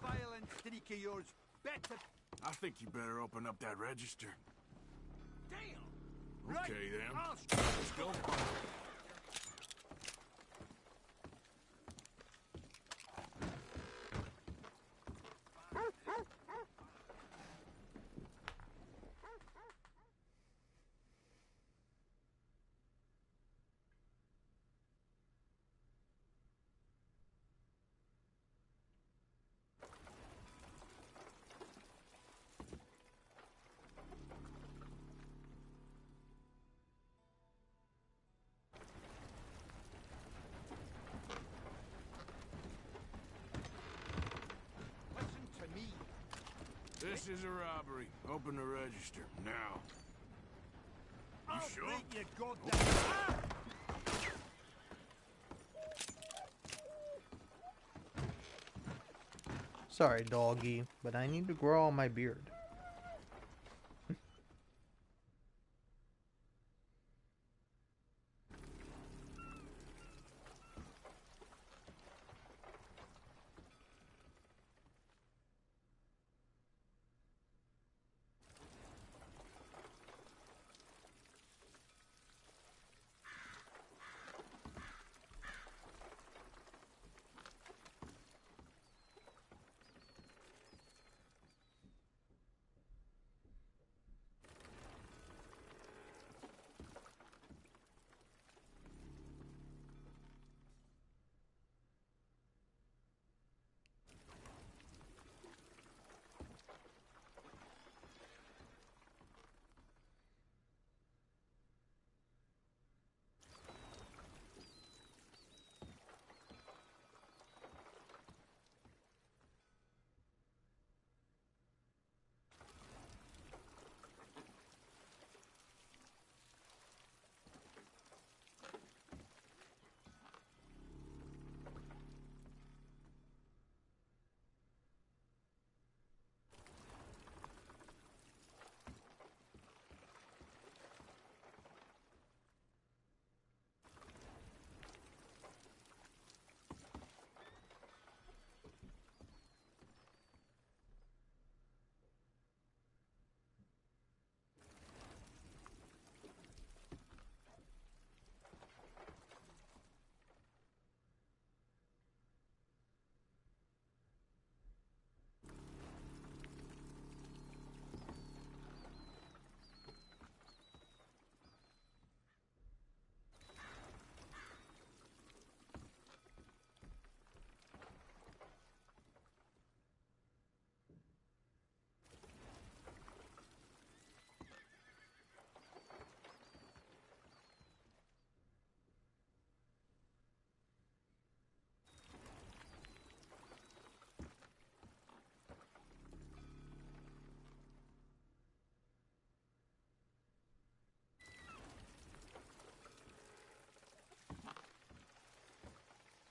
Violent streak of yours. Better.
I think you better open up that register.
Damn.
Okay,
Right.
then.
I'll
Let's go. This is a robbery. Open the register, now. You
I'll
sure?
make you goddamn...
Sorry, doggy, but I need to grow all my beard.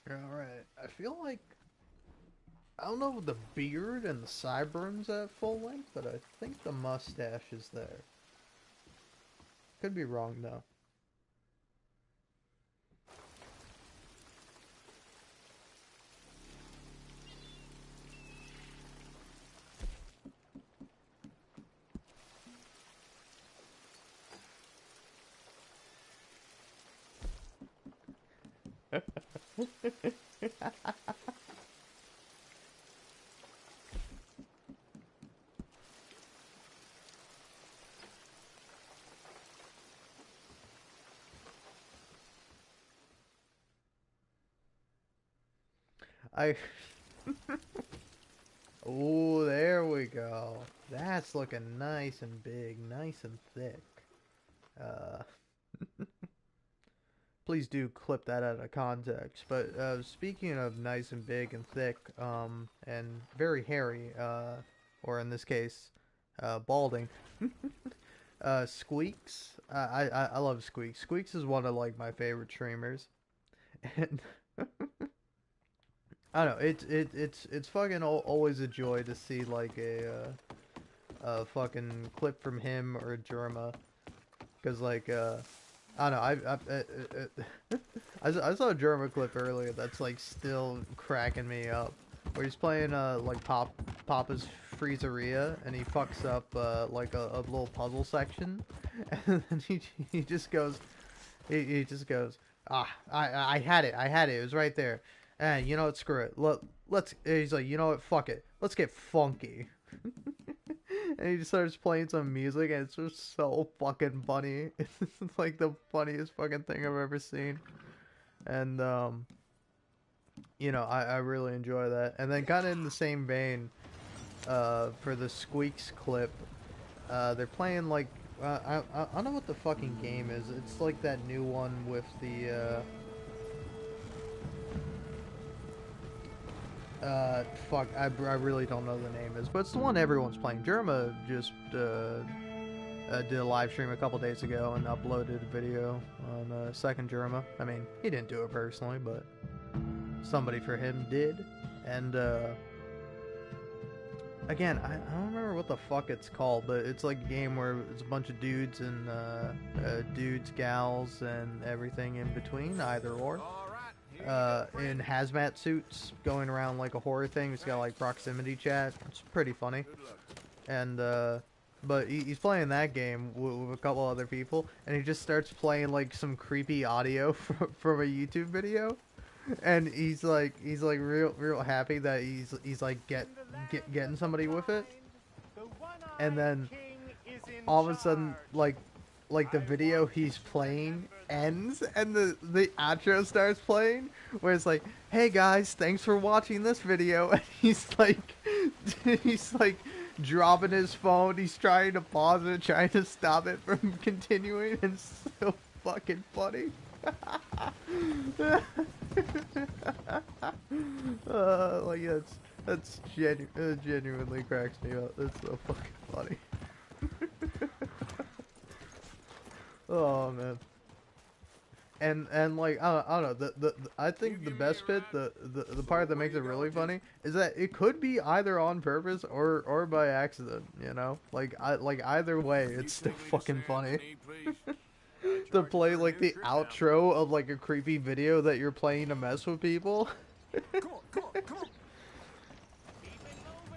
Alright, I feel like... I don't know if the beard and the sideburns at full length, but I think the mustache is there. Could be wrong, though. I... Oh, there we go. That's looking nice and big, nice and thick. Please do clip that out of context. But speaking of nice and big and thick, and very hairy, or in this case, balding, Squeaks. I love Squeaks. Squeaks is one of like my favorite streamers, and I don't know. It's fucking always a joy to see like a fucking clip from him or Germa, because like I don't know. I saw a Germa clip earlier that's like still cracking me up, where he's playing like Papa's Freezeria, and he fucks up like a little puzzle section, and then he just goes he just goes, I had it, it was right there. And you know what, screw it. Let's. He's like, you know what, fuck it. Let's get funky. And he just starts playing some music, and it's just so fucking funny. It's like the funniest fucking thing I've ever seen. And you know, I really enjoy that. And then kind of in the same vein, for the Squeaks clip, they're playing like I don't know what the fucking game is. It's like that new one with the fuck, I really don't know the name is, but it's the one everyone's playing. Germa just did a live stream a couple days ago and uploaded a video on Second Germa. I mean, he didn't do it personally, but somebody for him did. And again, I don't remember what the fuck it's called, but it's like a game where it's a bunch of dudes and dudes, gals, and everything in between, either or. In hazmat suits, going around like a horror thing. It's got like proximity chat. It's pretty funny. And but he's playing that game with a couple other people, and he just starts playing like some creepy audio from a YouTube video, and he's like real happy that he's like getting somebody with it, and then all of a sudden like the video he's playing ends and the outro starts playing, where it's like, hey guys, thanks for watching this video, and he's like dropping his phone, he's trying to pause it, trying to stop it from continuing, and it's so fucking funny. Like that's genuinely cracks me up. That's so fucking funny. Oh man. And like I don't know, I think the best bit, the part that makes it really funny is that it could be either on purpose or by accident, you know? Like either way, it's still fucking funny. To play like the outro of like a creepy video that you're playing to mess with people.
Come on.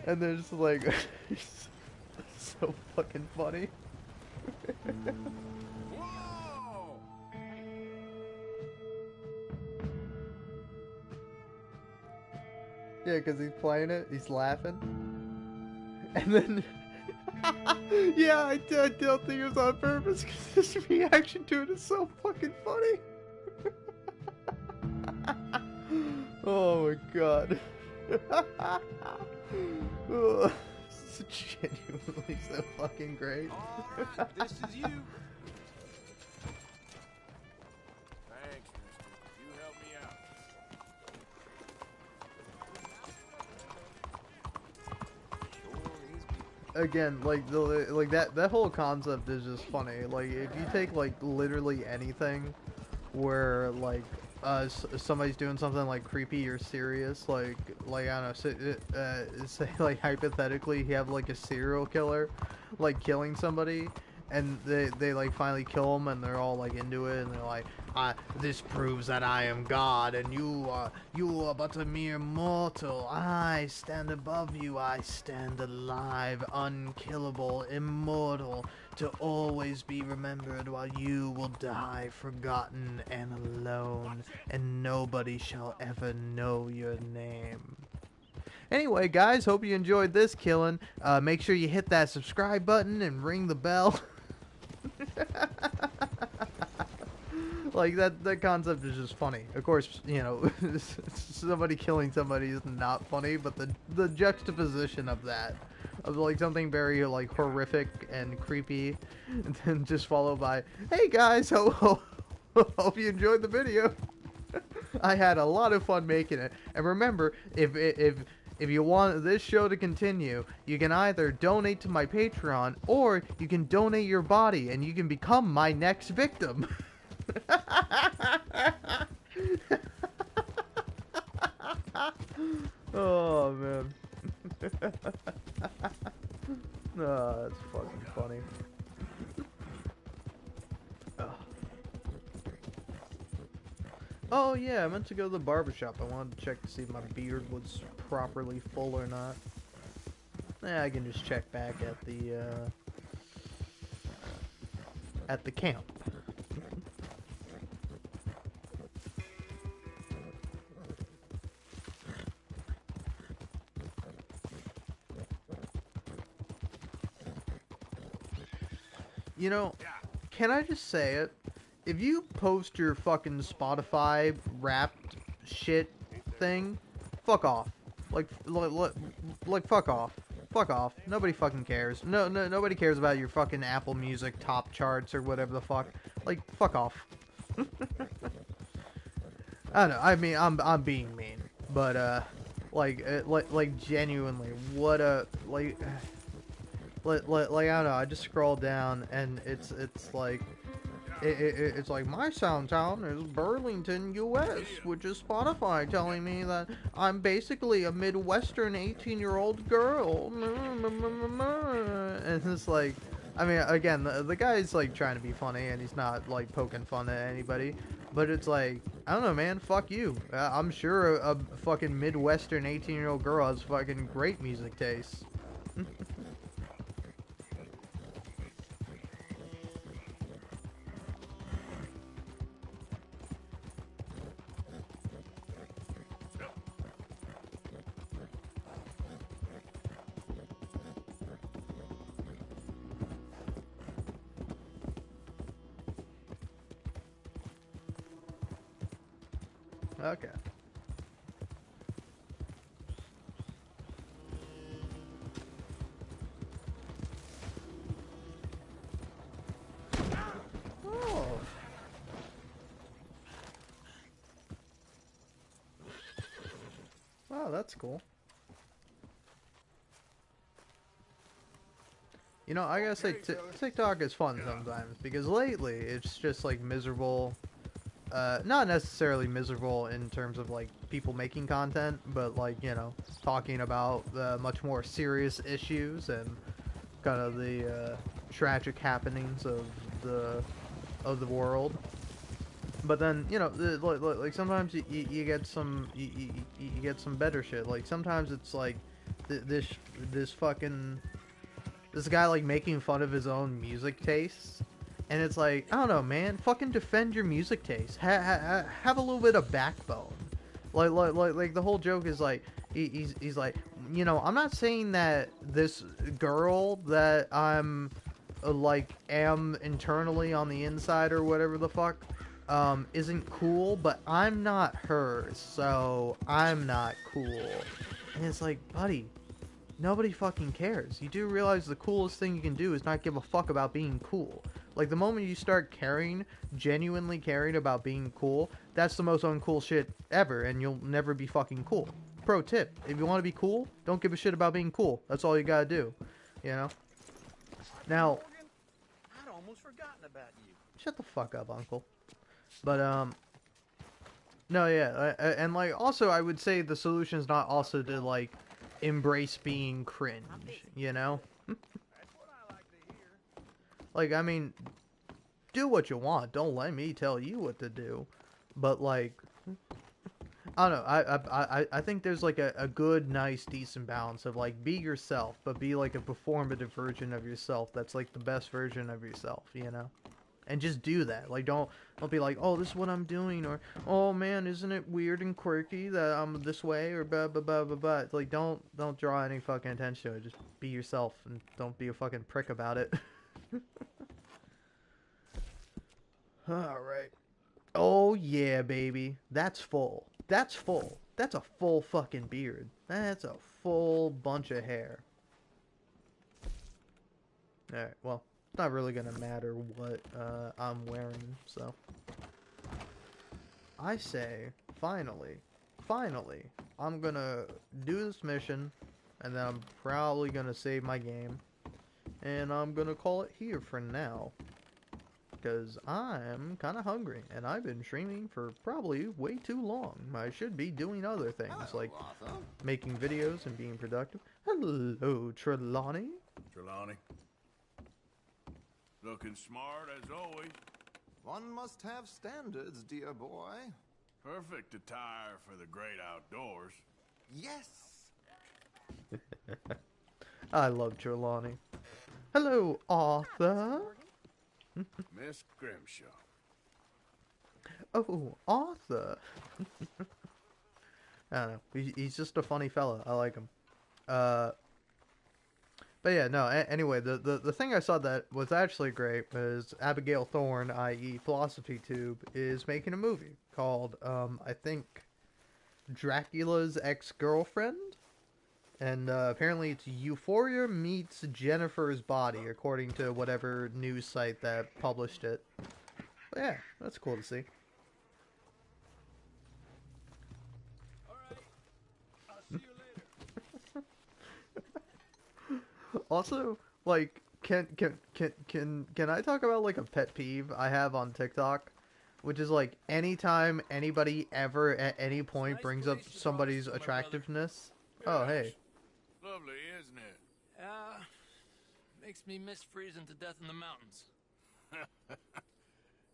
And they're just like it's so fucking funny. Yeah, because he's playing it, he's laughing. And then... yeah, I don't think it was on purpose, because his reaction to it is so fucking funny. Oh my god. Oh, it's genuinely so fucking great.
Alright, this is you.
Thanks, mister. You helped me out.
Again, like that whole concept is just funny. Like if you take like literally anything where like somebody's doing something like creepy or serious, like I don't know, say like hypothetically you have like a serial killer like killing somebody, and they like finally kill him, and they're all like into it, and they're like, this proves that I am God, and you are but a mere mortal. I stand above you. I stand alive, unkillable, immortal, to always be remembered, while you will die forgotten and alone, and nobody shall ever know your name. Anyway, guys, hope you enjoyed this killing. Make sure you hit that subscribe button and ring the bell. Like, that concept is just funny. Of course, you know, somebody killing somebody is not funny, but the juxtaposition of that, of like something very like horrific and creepy, and then just followed by, hey guys, hope you enjoyed the video. I had a lot of fun making it. And remember, if you want this show to continue, you can either donate to my Patreon, or you can donate your body and you can become my next victim. Oh man. Oh, that's fucking funny. Oh yeah, I meant to go to the barbershop. I wanted to check to see if my beard was properly full or not. I can just check back at the camp. You know, can I just say it? If you post your fucking Spotify wrapped shit thing, fuck off. Like fuck off. Fuck off. Nobody fucking cares. Nobody cares about your fucking Apple Music top charts or whatever the fuck. Like, fuck off. I don't know. I mean, I'm being mean, but like genuinely, what a like I don't know. I just scroll down and it's like. It's like, my SoundTown is Burlington, U.S., which is Spotify telling me that I'm basically a Midwestern 18-year-old girl. And it's like, I mean, again, the guy's like trying to be funny, and he's not like poking fun at anybody. But it's like, I don't know, man, fuck you. I'm sure a fucking Midwestern 18-year-old girl has fucking great music taste. Okay. Oh. Wow, that's cool. You know, I gotta say, TikTok is fun sometimes, because lately it's just like miserable. Not necessarily miserable in terms of like people making content, but like, you know, talking about much more serious issues and kind of the tragic happenings of the world. But then, you know, like sometimes you get some you get some better shit. Like sometimes it's like this fucking this guy like making fun of his own music tastes. And it's like, I don't know, man. Fucking defend your music taste. Have a little bit of backbone. Like the whole joke is like, he's like, you know, I'm not saying that this girl that I'm like am internally on the inside or whatever the fuck isn't cool, but I'm not her, so I'm not cool. And it's like, buddy, nobody fucking cares. You do realize the coolest thing you can do is not give a fuck about being cool. Like, the moment you start caring, genuinely caring about being cool, that's the most uncool shit ever, and you'll never be fucking cool. Pro tip, if you want to be cool, don't give a shit about being cool. That's all you gotta do, you know? Now...
I'd almost forgotten about you.
Shut the fuck up, uncle. But, No, yeah, and like also I would say the solution is not also to like embrace being cringe, you know? Like, I mean, do what you want. Don't let me tell you what to do. But like, I don't know. I think there's like a good, nice, decent balance of like be yourself, but be like a performative version of yourself. That's like the best version of yourself, you know. And just do that. Like, don't be like, oh, this is what I'm doing, or oh man, isn't it weird and quirky that I'm this way, or blah blah blah blah blah. It's like, don't draw any fucking attention to it. Just be yourself and don't be a fucking prick about it. All right. Oh yeah, baby. That's full. That's full. That's a full fucking beard. That's a full bunch of hair. Alright, well, it's not really gonna matter what I'm wearing, so. I say, finally, I'm gonna do this mission, and then I'm probably gonna save my game, and I'm gonna call it here for now. Because I'm kind of hungry, and I've been streaming for probably way too long. I should be doing other things, like making videos and being productive. Hello, Trelawney.
Trelawney. Looking smart as always.
One must have standards, dear boy.
Perfect attire for the great outdoors.
Yes.
I love Trelawney. Hello, Arthur.
Miss Grimshaw.
Oh, Arthur. I don't know. He's just a funny fella. I like him. But yeah, no. Anyway, the thing I saw that was actually great was Abigail Thorne, i.e., Philosophy Tube, is making a movie called I think Dracula's Ex-Girlfriend. And apparently it's Euphoria meets Jennifer's Body, according to whatever news site that published it. But yeah, that's cool to see. Also, like, can I talk about like a pet peeve I have on TikTok? Which is like anytime anybody ever at any point brings up somebody's attractiveness. Oh, hey.
Lovely, isn't it?
Makes me miss freezing to death in the mountains.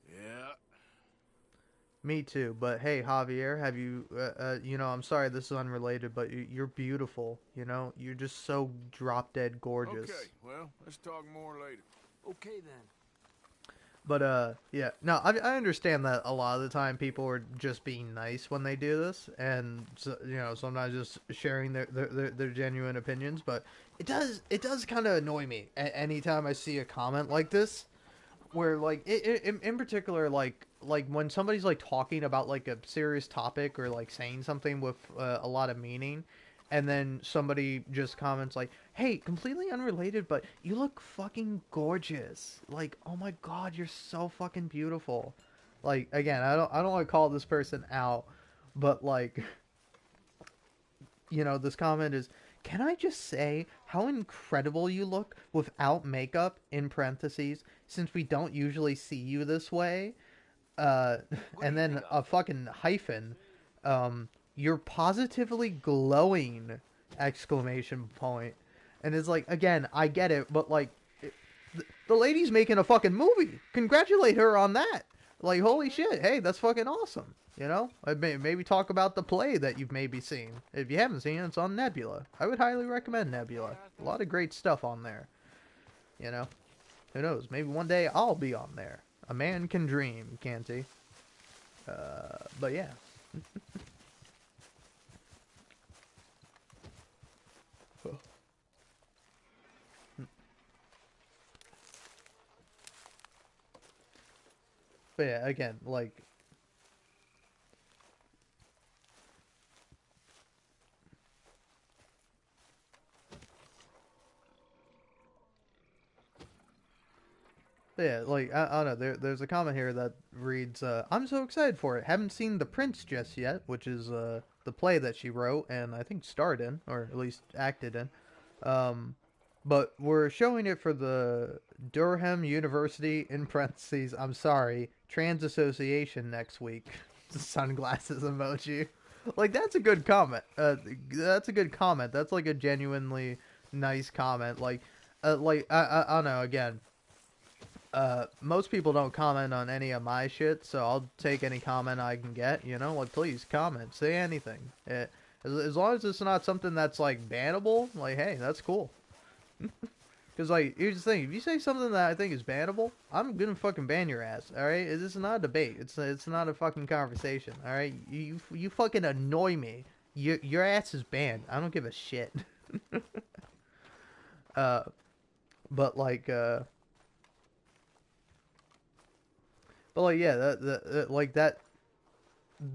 Yeah.
Me too, but hey, Javier, have you, you know, I'm sorry this is unrelated, but you're beautiful, you know? You're just so drop-dead gorgeous.
Okay, well, let's talk more later.
Okay, then.
But, yeah, no, I understand that a lot of the time people are just being nice when they do this, and, so, you know, sometimes just sharing their genuine opinions, but it does kind of annoy me anytime I see a comment like this, where, like, in particular, like when somebody's, like, talking about, like, a serious topic or, like, saying something with a lot of meaning, and then somebody just comments like, hey, completely unrelated, but you look fucking gorgeous. Like, oh my god, you're so fucking beautiful. Like, again, I don't want to call this person out, but, like, you know, this comment is, can I just say how incredible you look without makeup, in parentheses, since we don't usually see you this way? And then a fucking hyphen, you're positively glowing, exclamation point. And it's like, again, I get it, but like, the lady's making a fucking movie. Congratulate her on that. Like, holy shit, hey, that's fucking awesome. You know? Maybe talk about the play that you've maybe seen. If you haven't seen it, it's on Nebula. I would highly recommend Nebula. A lot of great stuff on there. You know? Who knows? Maybe one day I'll be on there. A man can dream, can't he? But yeah. But yeah, again, like... Yeah, like, I don't know, there's a comment here that reads, I'm so excited for it. Haven't seen The Prince just yet, which is the play that she wrote and I think starred in, or at least acted in. But we're showing it for the Durham University, in parentheses, I'm sorry, Trans Association next week. the sunglasses emoji. Like, that's a good comment. That's a good comment. That's like a genuinely nice comment. Like I don't know. Again, most people don't comment on any of my shit, so I'll take any comment I can get. You know, like, please comment, say anything. As long as it's not something that's like bannable, like, hey, that's cool. Because, like, here's the thing. If you say something that I think is bannable, I'm gonna fucking ban your ass, alright? This is not a debate. It's not a fucking conversation, alright? You fucking annoy me. Your ass is banned. I don't give a shit. But, like, yeah,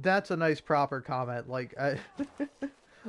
that's a nice, proper comment. Like,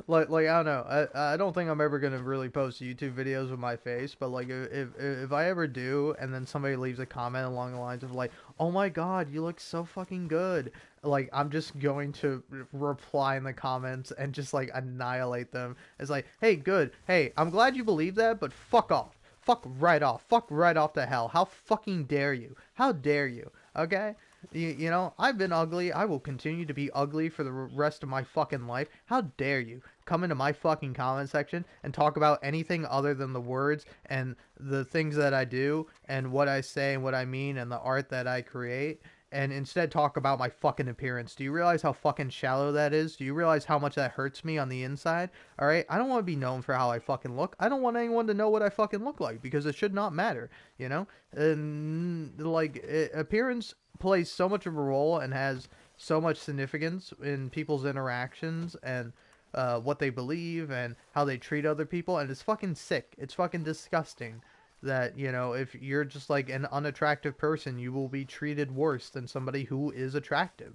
like I don't know. I don't think I'm ever gonna really post YouTube videos with my face, but like if I ever do, and then somebody leaves a comment along the lines of like, "Oh my God, you look so fucking good," like, I'm just going to reply in the comments and just like annihilate them. It's like, "Hey, good. Hey, I'm glad you believe that, but fuck off. Fuck right off. Fuck right off to hell. How fucking dare you? How dare you? Okay?" You know, I've been ugly. I will continue to be ugly for the rest of my fucking life. How dare you come into my fucking comment section and talk about anything other than the words and the things that I do and what I say and what I mean and the art that I create, and instead talk about my fucking appearance. Do you realize how fucking shallow that is? Do you realize how much that hurts me on the inside? Alright? I don't want to be known for how I fucking look. I don't want anyone to know what I fucking look like, because it should not matter, you know? And, like, appearance plays so much of a role and has so much significance in people's interactions and what they believe and how they treat other people, and it's fucking sick. It's fucking disgusting that, you know, if you're just like an unattractive person, you will be treated worse than somebody who is attractive,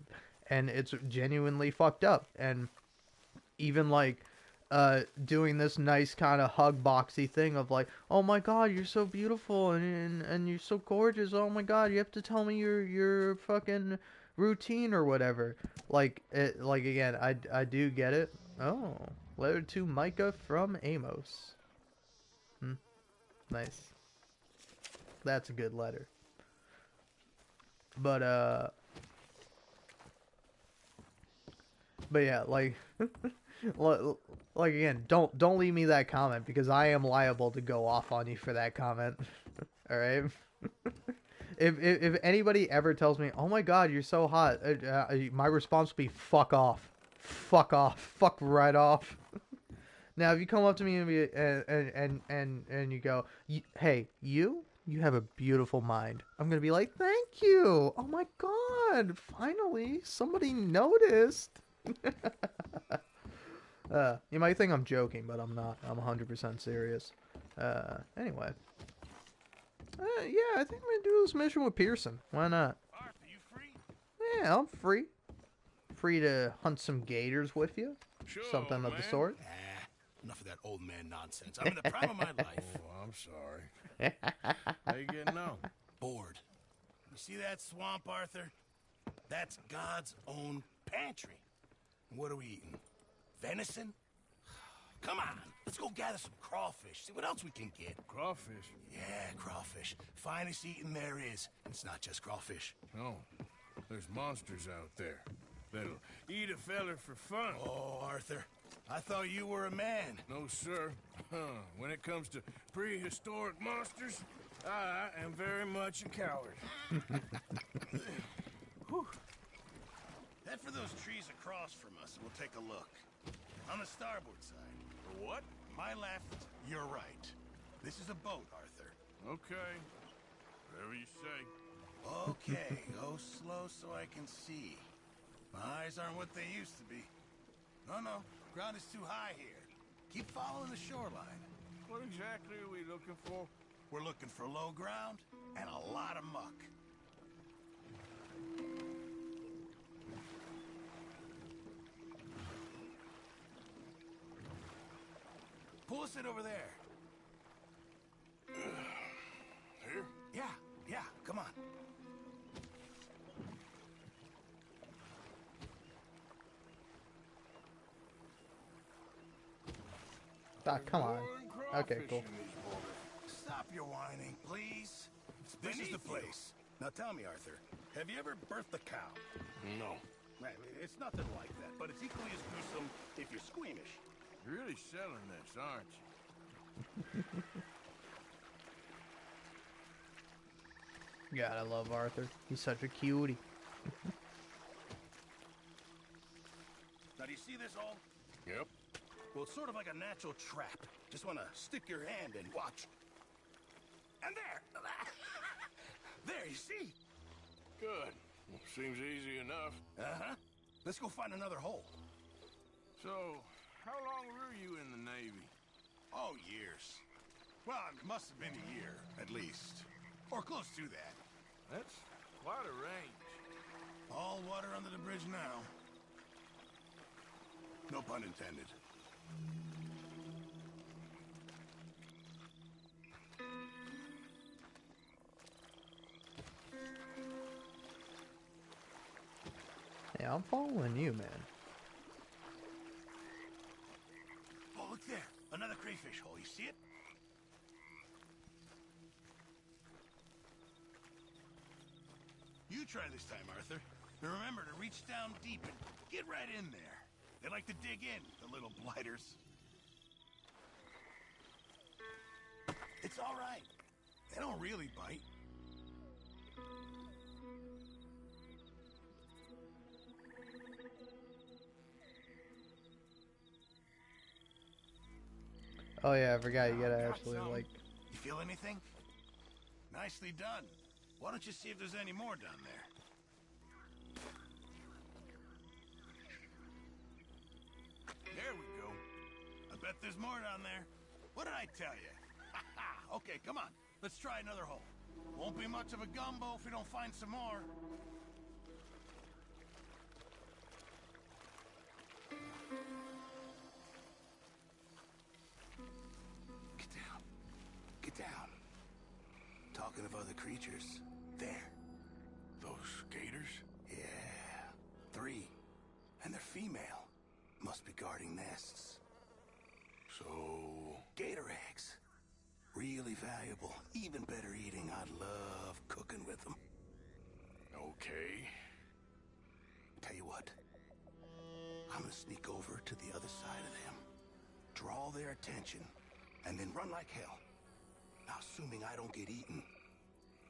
and it's genuinely fucked up. And even like doing this nice kind of hug boxy thing of like, "Oh my God, you're so beautiful and you're so gorgeous. Oh my God, you have to tell me your fucking routine or whatever." Like, like, again, I do get it. Oh, letter to Micah from Amos. Nice. That's a good letter. But yeah, like like, again, don't leave me that comment, because I am liable to go off on you for that comment. All right. If anybody ever tells me, "Oh my God, you're so hot," my response will be, "Fuck off, fuck off, fuck right off." Now, if you come up to me and you go, "Hey, you have a beautiful mind," I'm gonna be like, "Thank you. Oh my God, finally somebody noticed." You might think I'm joking, but I'm not. I'm 100% serious. Anyway. Yeah, I think I'm gonna do this mission with Pearson. Why not?
Arthur, you free?
Yeah, I'm free. Free to hunt some gators with you.
Sure,
Something of the
man.
sort.
Enough of that old man nonsense. I'm in the prime of my life.
Oh, I'm sorry. How you getting on?
Bored. You see that swamp, Arthur? That's God's own pantry. What are we eating? Venison? Come on, let's go gather some crawfish. See what else we can get.
Crawfish?
Yeah, crawfish. Finest eating there is. And it's not just crawfish.
No, there's monsters out there that'll eat a feller for fun.
Oh, Arthur, I thought you were a man.
No, sir. When it comes to prehistoric monsters, I am very much a coward.
Head for those trees across from us, and we'll take a look. On the starboard side.
For what?
My left, your right. This is a boat, Arthur.
Okay. Whatever you say.
Okay, go slow so I can see. My eyes aren't what they used to be. No, ground is too high here. Keep following the shoreline.
What exactly are we looking for?
We're looking for low ground and a lot of muck. Pull us in over there.
Here?
Yeah, come on.
Come on. Okay, cool.
Stop your whining, please. This is the place. Now tell me, Arthur, have you ever birthed a cow?
No.
Man, it's nothing like that, but it's equally as gruesome if you're squeamish.
You're really selling this, aren't you?
God, I love Arthur. He's such a cutie.
Now, do you see this all?
Yep.
Well, it's sort of like a natural trap. Just want to stick your hand and watch. And there! There, you see?
Good. Well, seems easy enough.
Uh-huh. Let's go find another hole.
So, how long were you in the Navy?
Oh, years. Well, it must have been a year, at least. Or close to that.
That's quite a range.
All water under the bridge now. No pun intended.
Hey, I'm following you, man.
Oh, look there. Another crayfish hole. You see it? You try this time, Arthur. And remember to reach down deep and get right in there. They like to dig in, the little blighters. It's all right. They don't really bite.
Oh yeah, I forgot you gotta actually like.
You feel anything? Nicely done. Why don't you see if there's any more down there? There we go. I bet there's more down there. What did I tell you? Okay, come on. Let's try another hole. Won't be much of a gumbo if we don't find some more. Get down. Get down. Talking of other creatures. There.
Those gators?
Yeah. 3. And they're female. Must be guarding nests.
So...
Gator eggs. Really valuable. Even better eating. I love cooking with them.
Okay.
Tell you what. I'm gonna sneak over to the other side of them. Draw their attention. And then run like hell. Now, assuming I don't get eaten,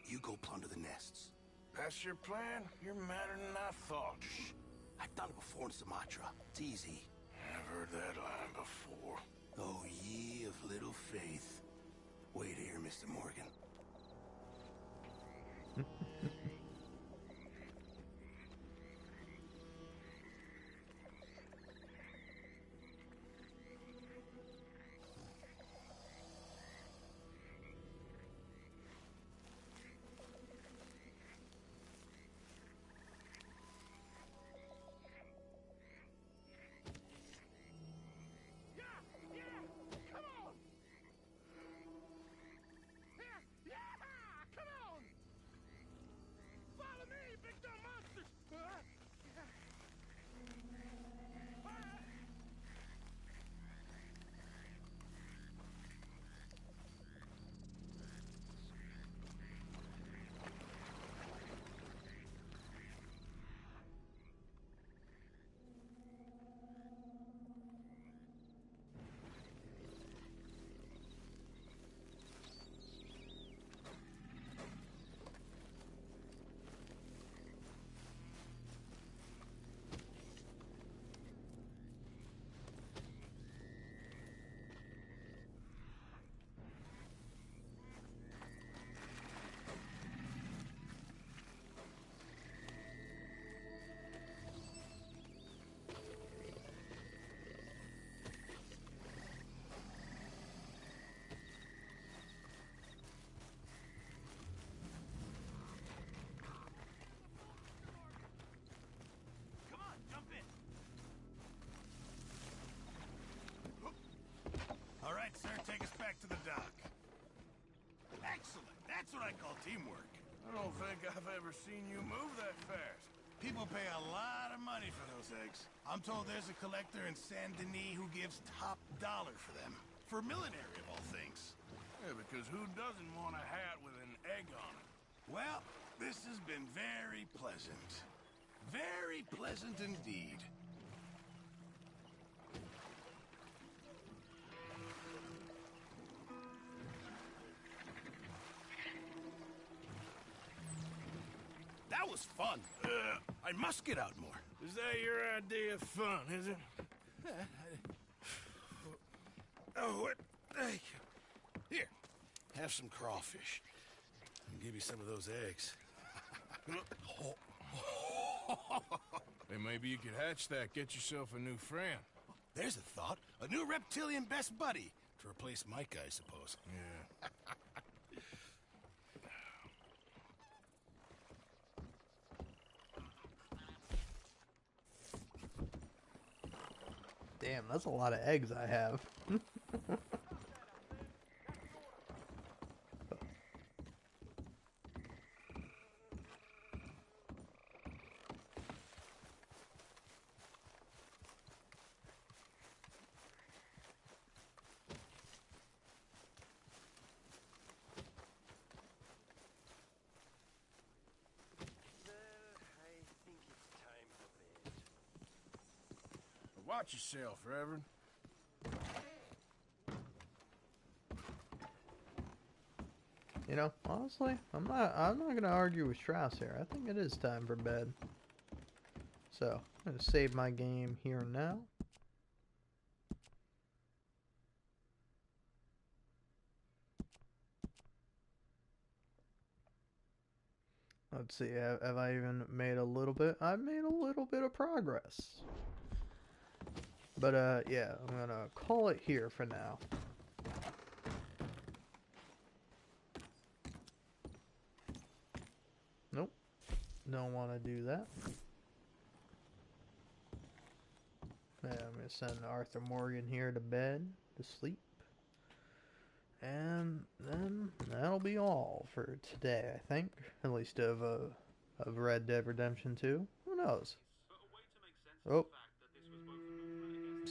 you go plunder the nests.
That's your plan? You're madder than I thought.
Shh. I've done it before in Sumatra. It's easy.
I've heard that line before.
Oh, ye of little faith. Wait here, Mr. Morgan. All right, sir, take us back to the dock. Excellent. That's what I call teamwork.
I don't think I've ever seen you move that fast.
People pay a lot of money for those eggs. I'm told there's a collector in Saint Denis who gives top dollar for them. For millinery, of all things.
Yeah, because who doesn't want a hat with an egg on it?
Well, this has been very pleasant. Very pleasant indeed. That was fun. I must get out more.
Is that your idea of fun, is it?
Oh, what? Thank you. Here, have some crawfish. I'll give you some of those eggs.
Hey, maybe you could hatch that, get yourself a new friend.
There's a thought. A new reptilian best buddy. To replace Mike, I suppose.
Yeah.
Damn, that's a lot of eggs I have.
Watch yourself, Reverend.
You know, honestly, I'm not gonna argue with Strauss here. I think it is time for bed. So, I'm gonna save my game here and now. Let's see, have I even made a little bit? I've made a little bit of progress. But, yeah, I'm gonna call it here for now. Nope. Don't want to do that. Yeah, I'm gonna send Arthur Morgan here to bed, to sleep. And then that'll be all for today, I think. At least of Red Dead Redemption 2. Who knows? Oh.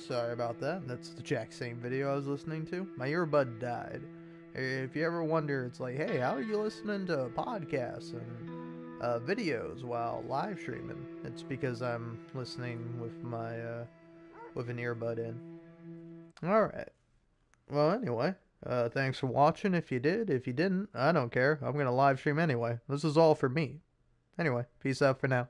Sorry about that. That's the exact same video I was listening to. My earbud died. If you ever wonder, it's like, hey, how are you listening to podcasts and videos while live streaming? It's because I'm listening with my with an earbud in. Alright. Well, anyway, thanks for watching if you did. If you didn't, I don't care. I'm going to live stream anyway. This is all for me. Anyway, peace out for now.